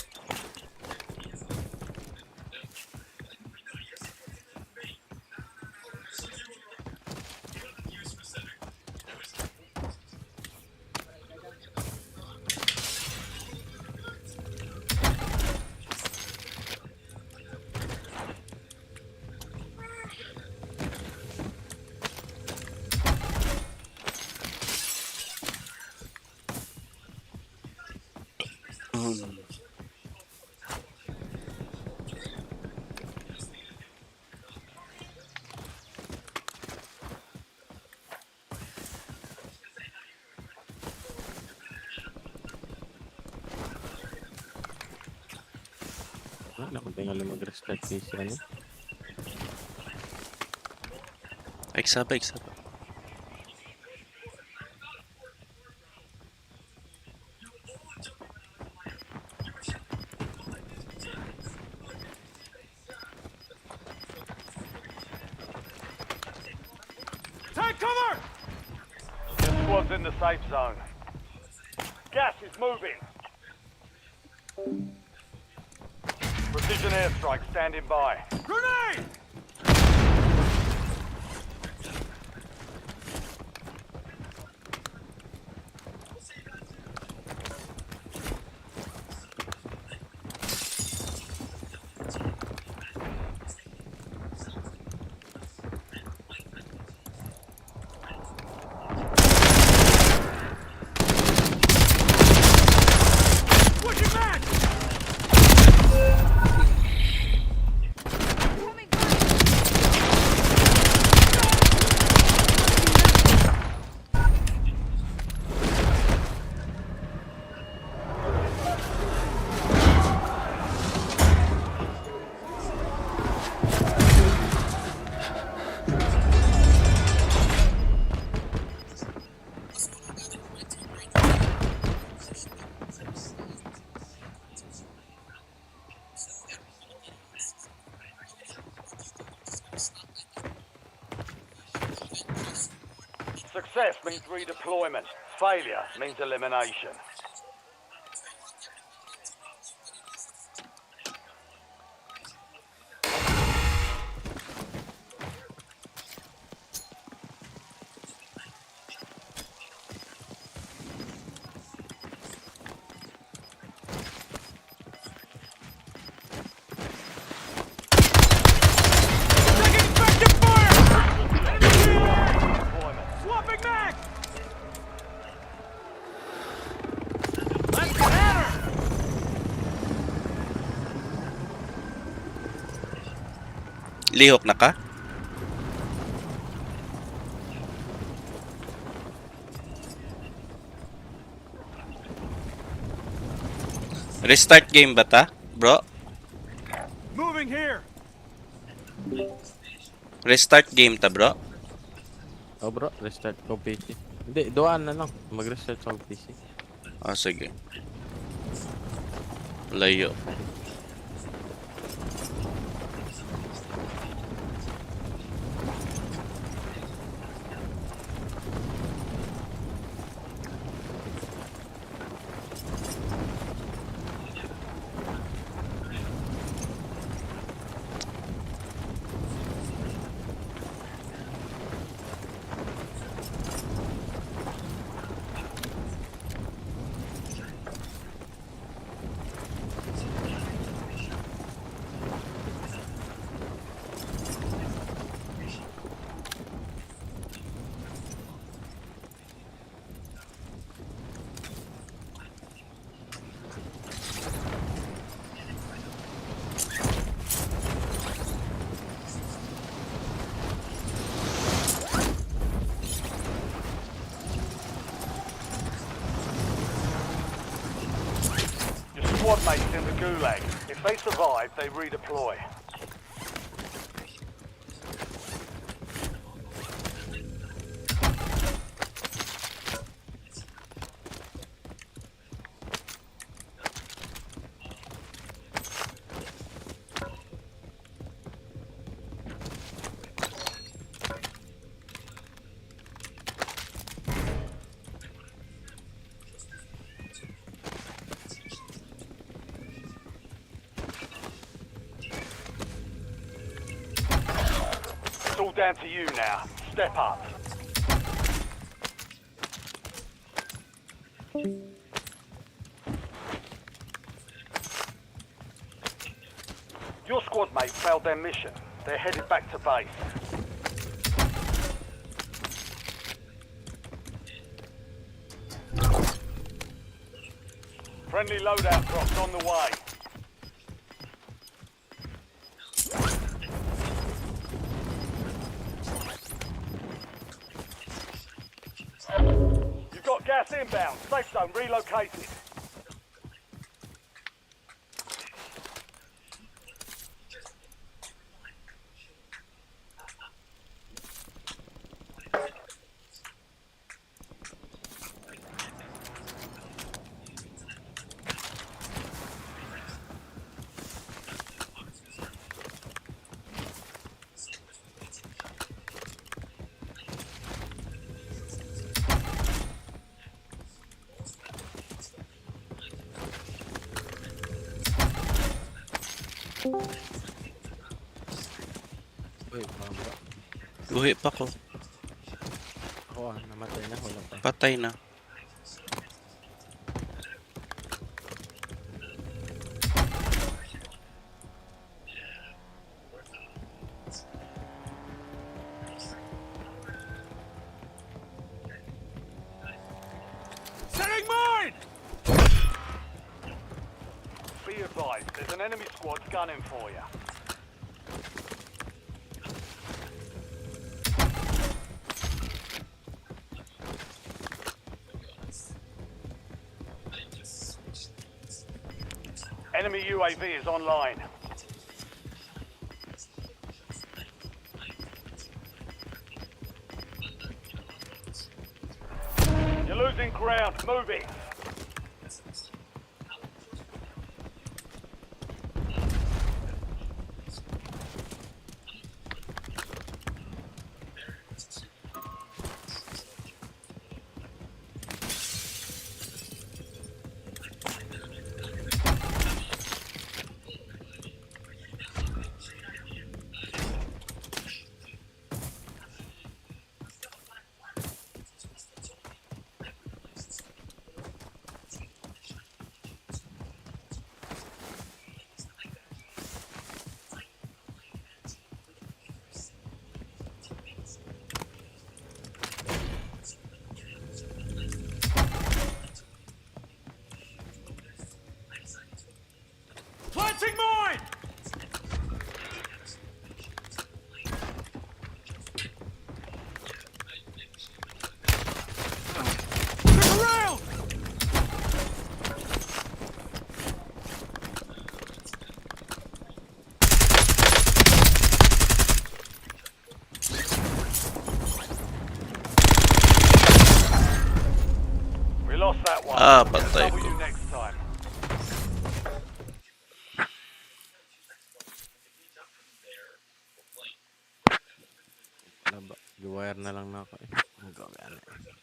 Wala ko tingali mag-respect siya ano. Eksaba. Take cover! The squad's in the safe zone. Gas is moving. Precision airstrike standing by. Grenade! Switching back! Success means redeployment. Failure means elimination. Swapping back! Let's hammer! Lihok na ka? Restart game ba ta, bro? Moving here. Restart game ta, bro? Oh bro, restart ko PC. Hindi, doan na lang. Mag-restart sa PC. Ah, sige. Layo. Squad mates in the gulag. If they survive, they redeploy. It's all down to you now. Step up. Your squad mate failed their mission. They're headed back to base. Friendly loadout drops on the way. You've got gas inbound. Safe zone relocated. Uy, mamba. Guhi pa ko. Ako namatay na. Wala pa. Patay na. Setting mine! Be advised, there's an enemy squad gunning for you. Enemy UAV is online. You're losing ground. Move it. patay ko. next time. Wala ba? Giwire na lang na ako eh. Ang gagana eh.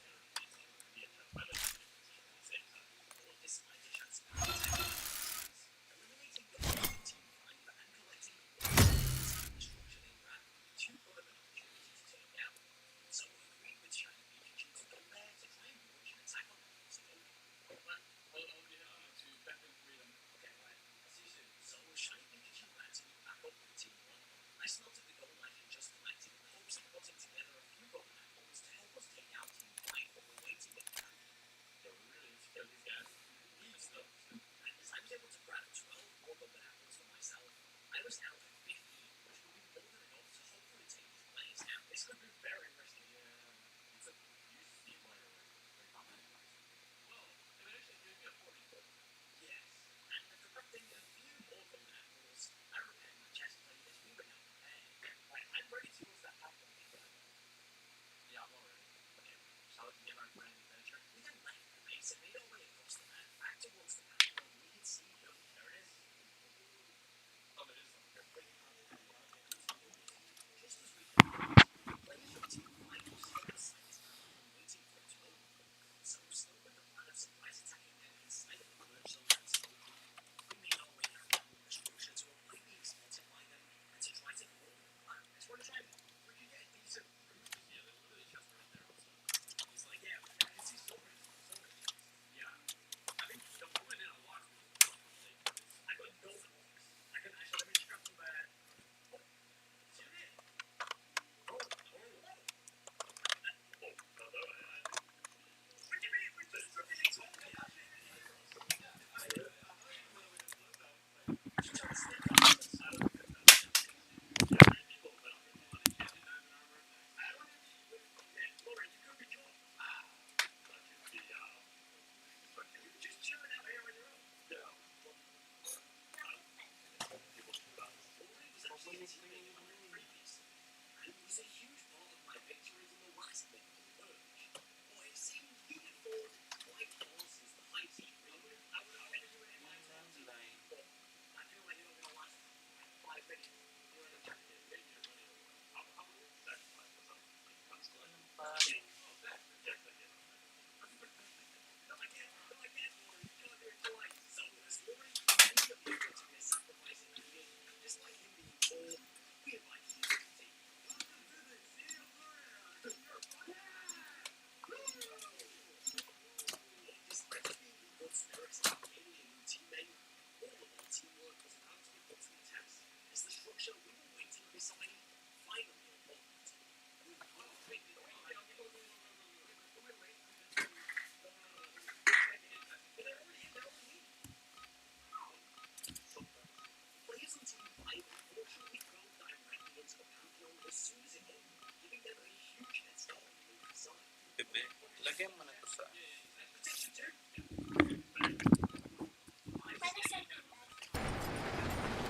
Bebe, lagyan mo na to sa...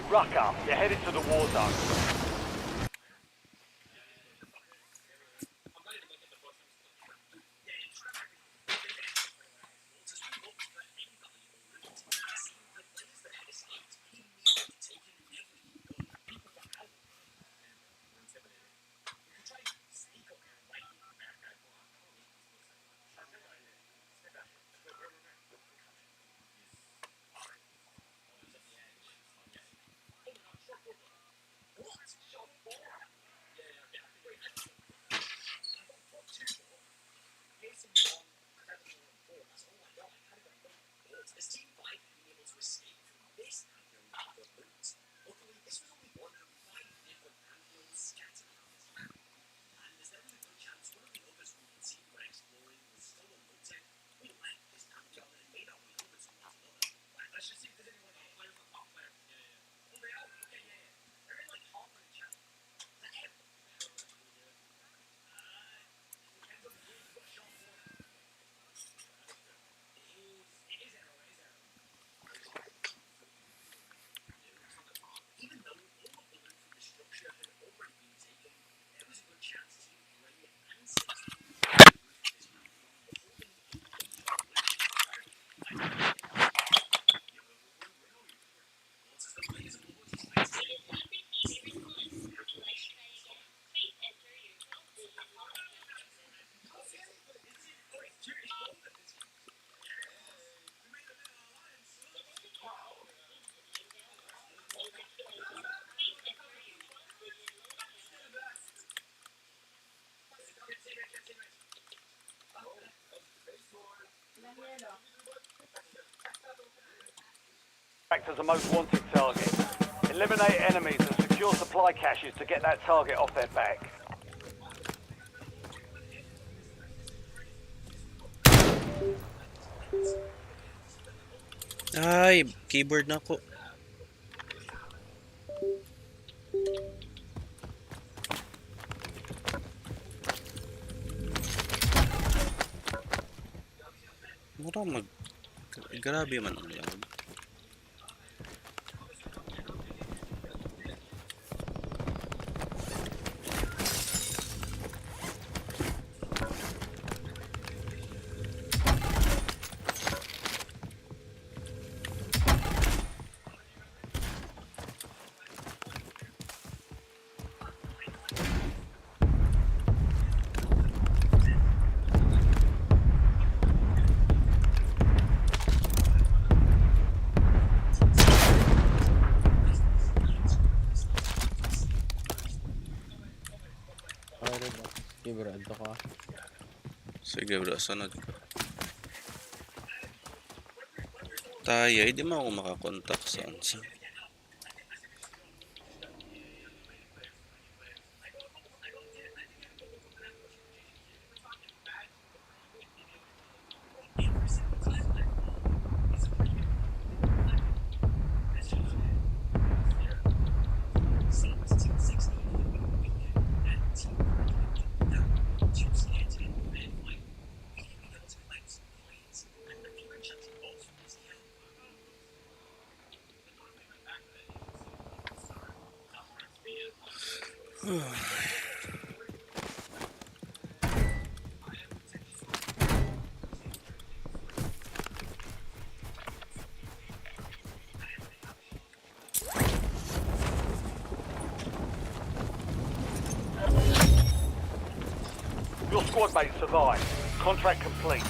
Ruck up, you're headed to the war zone. Act as a most wanted target. Eliminate enemies and secure supply caches to get that target off their back. Ay, keyboard na po. Mura grabe man ang lag. Sige bro, adto ka. Sige bro, sunod ko. Tayo, hindi mo ako makakontak sa ansa. Your squad mates survived. Contract complete.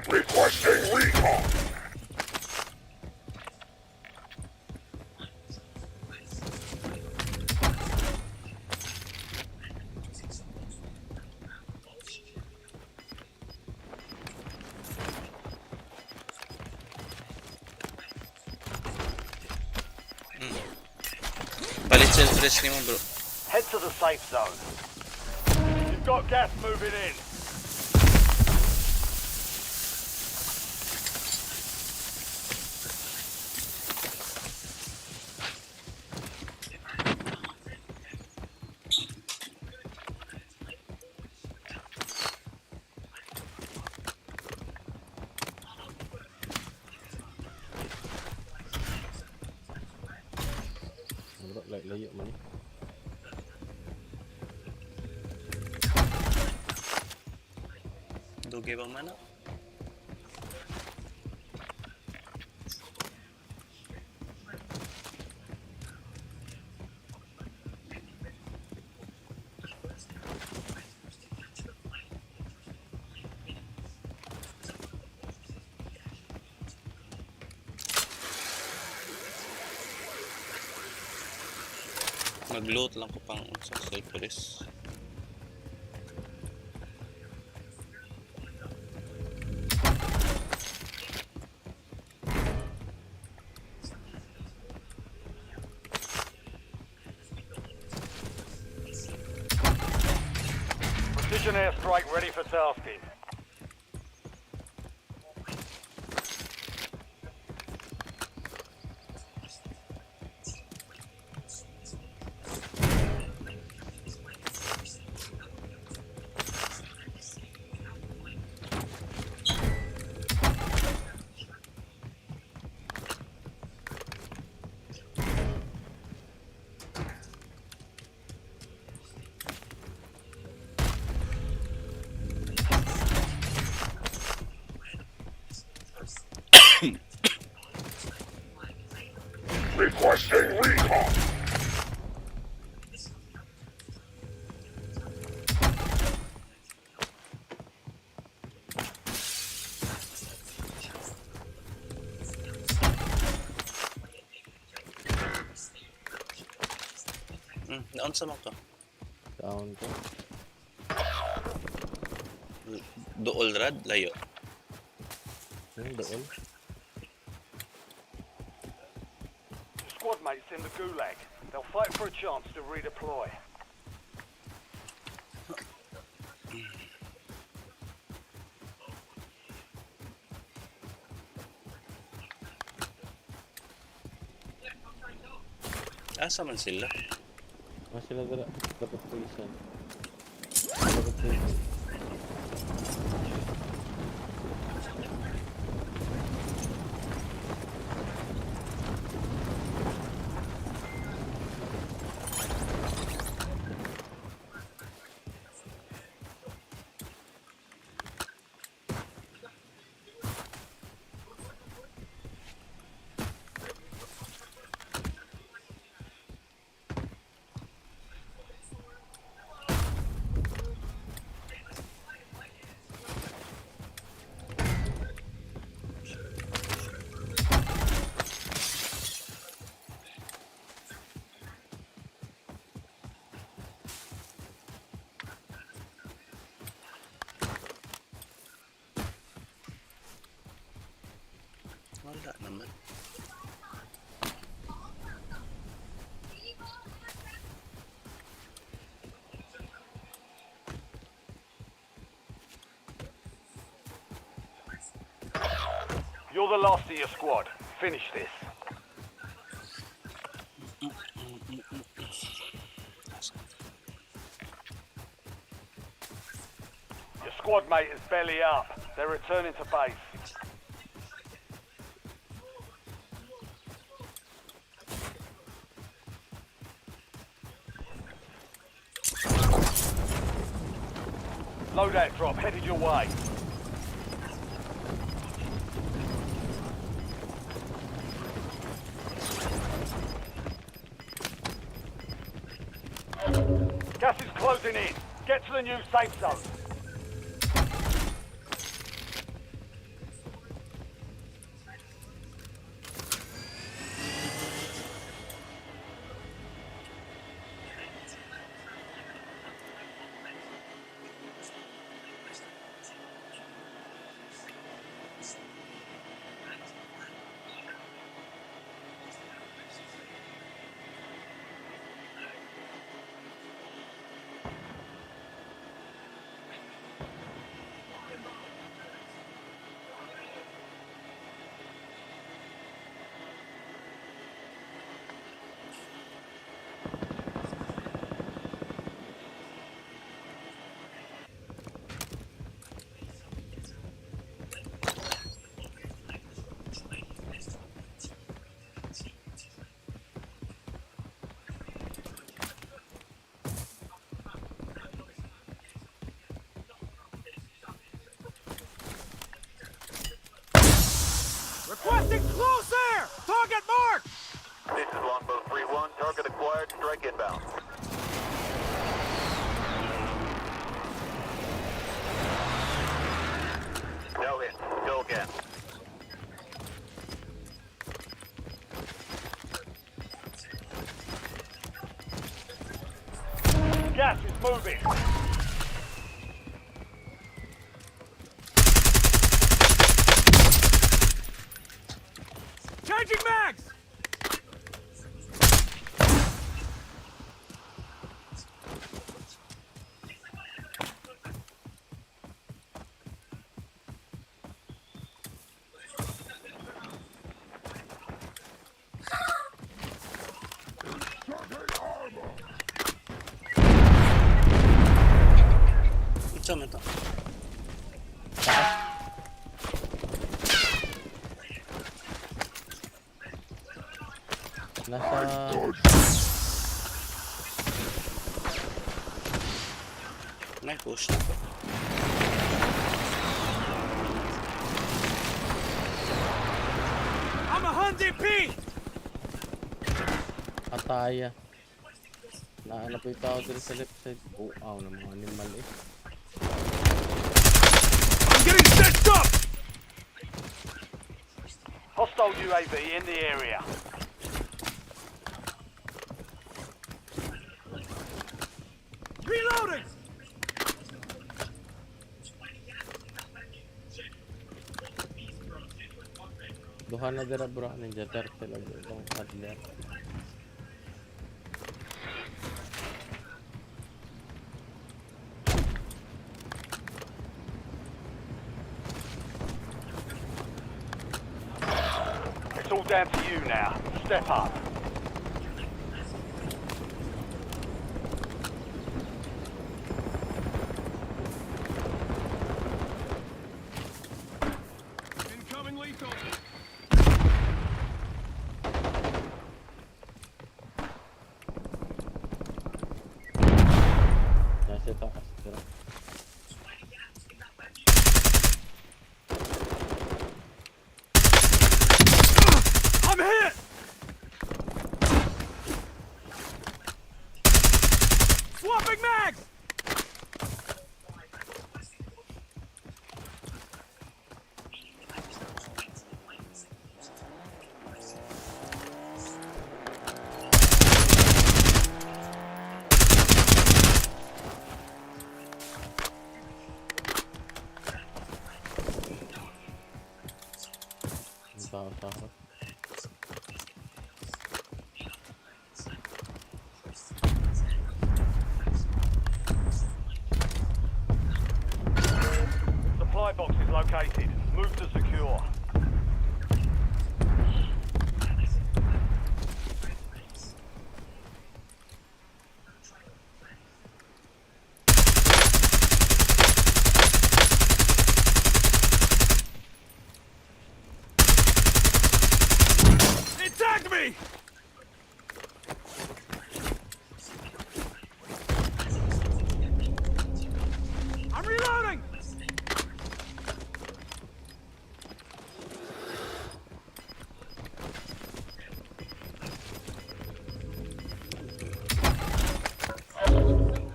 Requesting recon. Palit self-res ni mo bro. Head to the safe zone. You've got gas moving in. Bro, layo man. Dugi bang mana? Mag-load lang ko pang sa self-res. Precision airstrike ready for tasking. Requesting recon. Naon sa mga ka? Down ko. Dool rad, layo. Dool. Squad mates in the gulag. They'll fight for a chance to redeploy. Asa man sila? Sila dala. Dapat pulisan. Dapat pulisan. Wala naman. You're the last of your squad. Finish this. Your squad mate is belly up. They're returning to base. Loadout drop headed your way. Gas is closing in. Get to the new safe zone. Requesting close air! Target marked! This is Longbow 3-1. Target acquired. Strike inbound. No hit. Go again. Gas is moving. Changing mags! Saan ito? May push na po. I'm a Hyundai P! Ataya. Nahanap yung tao dito sa left side. Ng mga animal eh. I'm getting stitched up! Hostile UAV in the area. Kuha na dira bro, Ninja Turtle ang ibang paddler. It's all down to you now. Step up. Incoming lethal. Nasa taas bro. I'm hit! Swapping mags! Takot. Supply box is located. Move to secure. It tagged me! I'm reloading!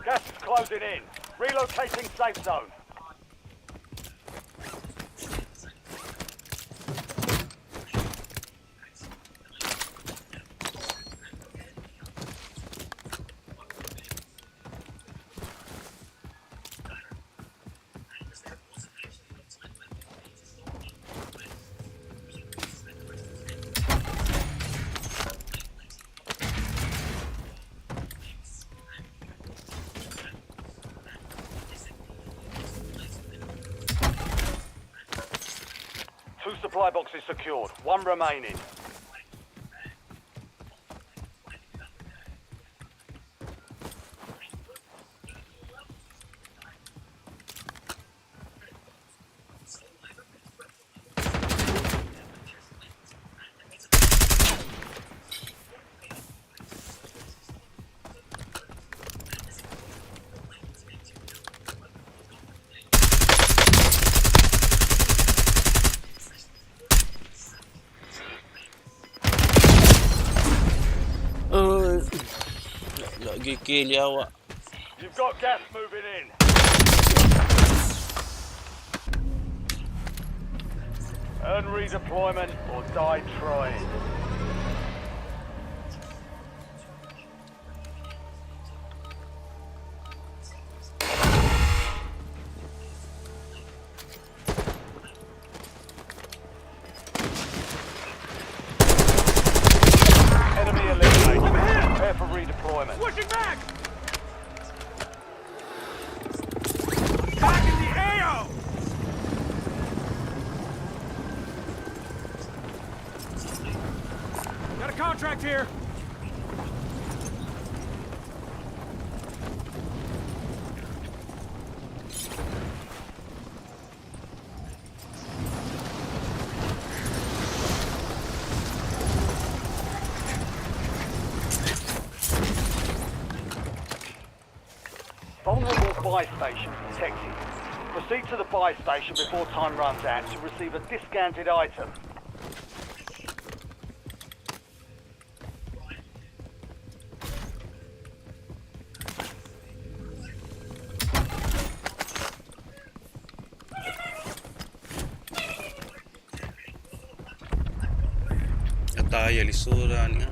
Gas is closing in. Relocating safe zone. Two supply boxes secured. One remaining. Lagi kill yawa. You've got gas moving in. Earn redeployment or die trying. Enemy eliminated. Prepare for redeployment. Switching back! Back in the AO! Got a contract here. Vulnerable buy station detected. Proceed to the buy station before time runs out to receive a discounted item. Ataya lisura niya.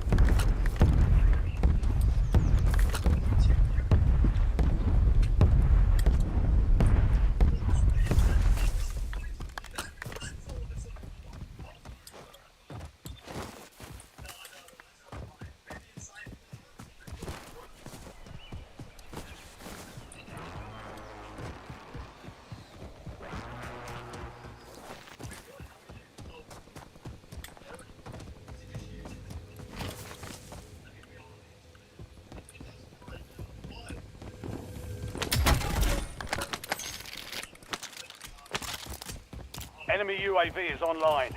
Enemy UAV is online.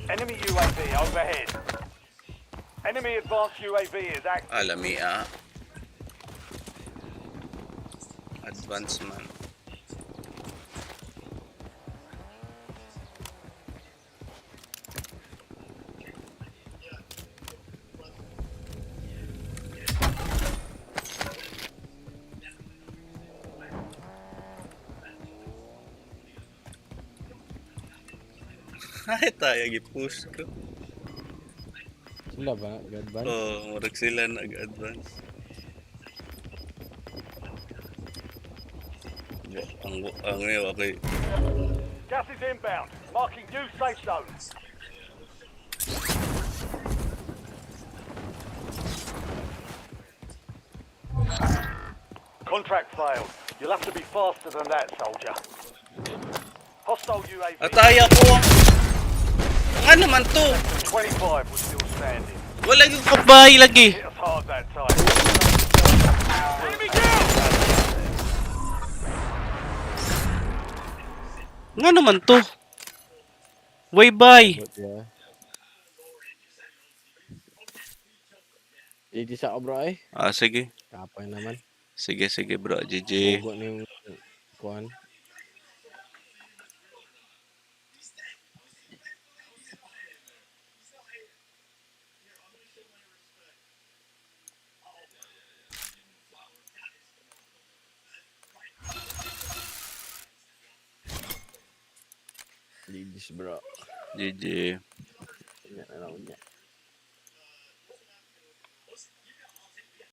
Enemy UAV overhead. Enemy advanced UAV is active. Alami Advance man. Ay, tayo gi-push ko. Sila ba nag-advance? Murag sila nag-advance. Ang okay. Gas is inbound. Marking new safe zone. Contract failed. You'll have to be faster than that, soldier. Hostile UAV. Ataya ko! Nga naman to! 25 was still standing. Wala yung kabay lagi! Hit us hard that time. Enemy down! Nga naman to! Way bye! GG sa bro eh. Sige. Kapay naman. Sige bro, GG. Hugo na yung kuhan. GG bro. GG. Tingnan na lang niya.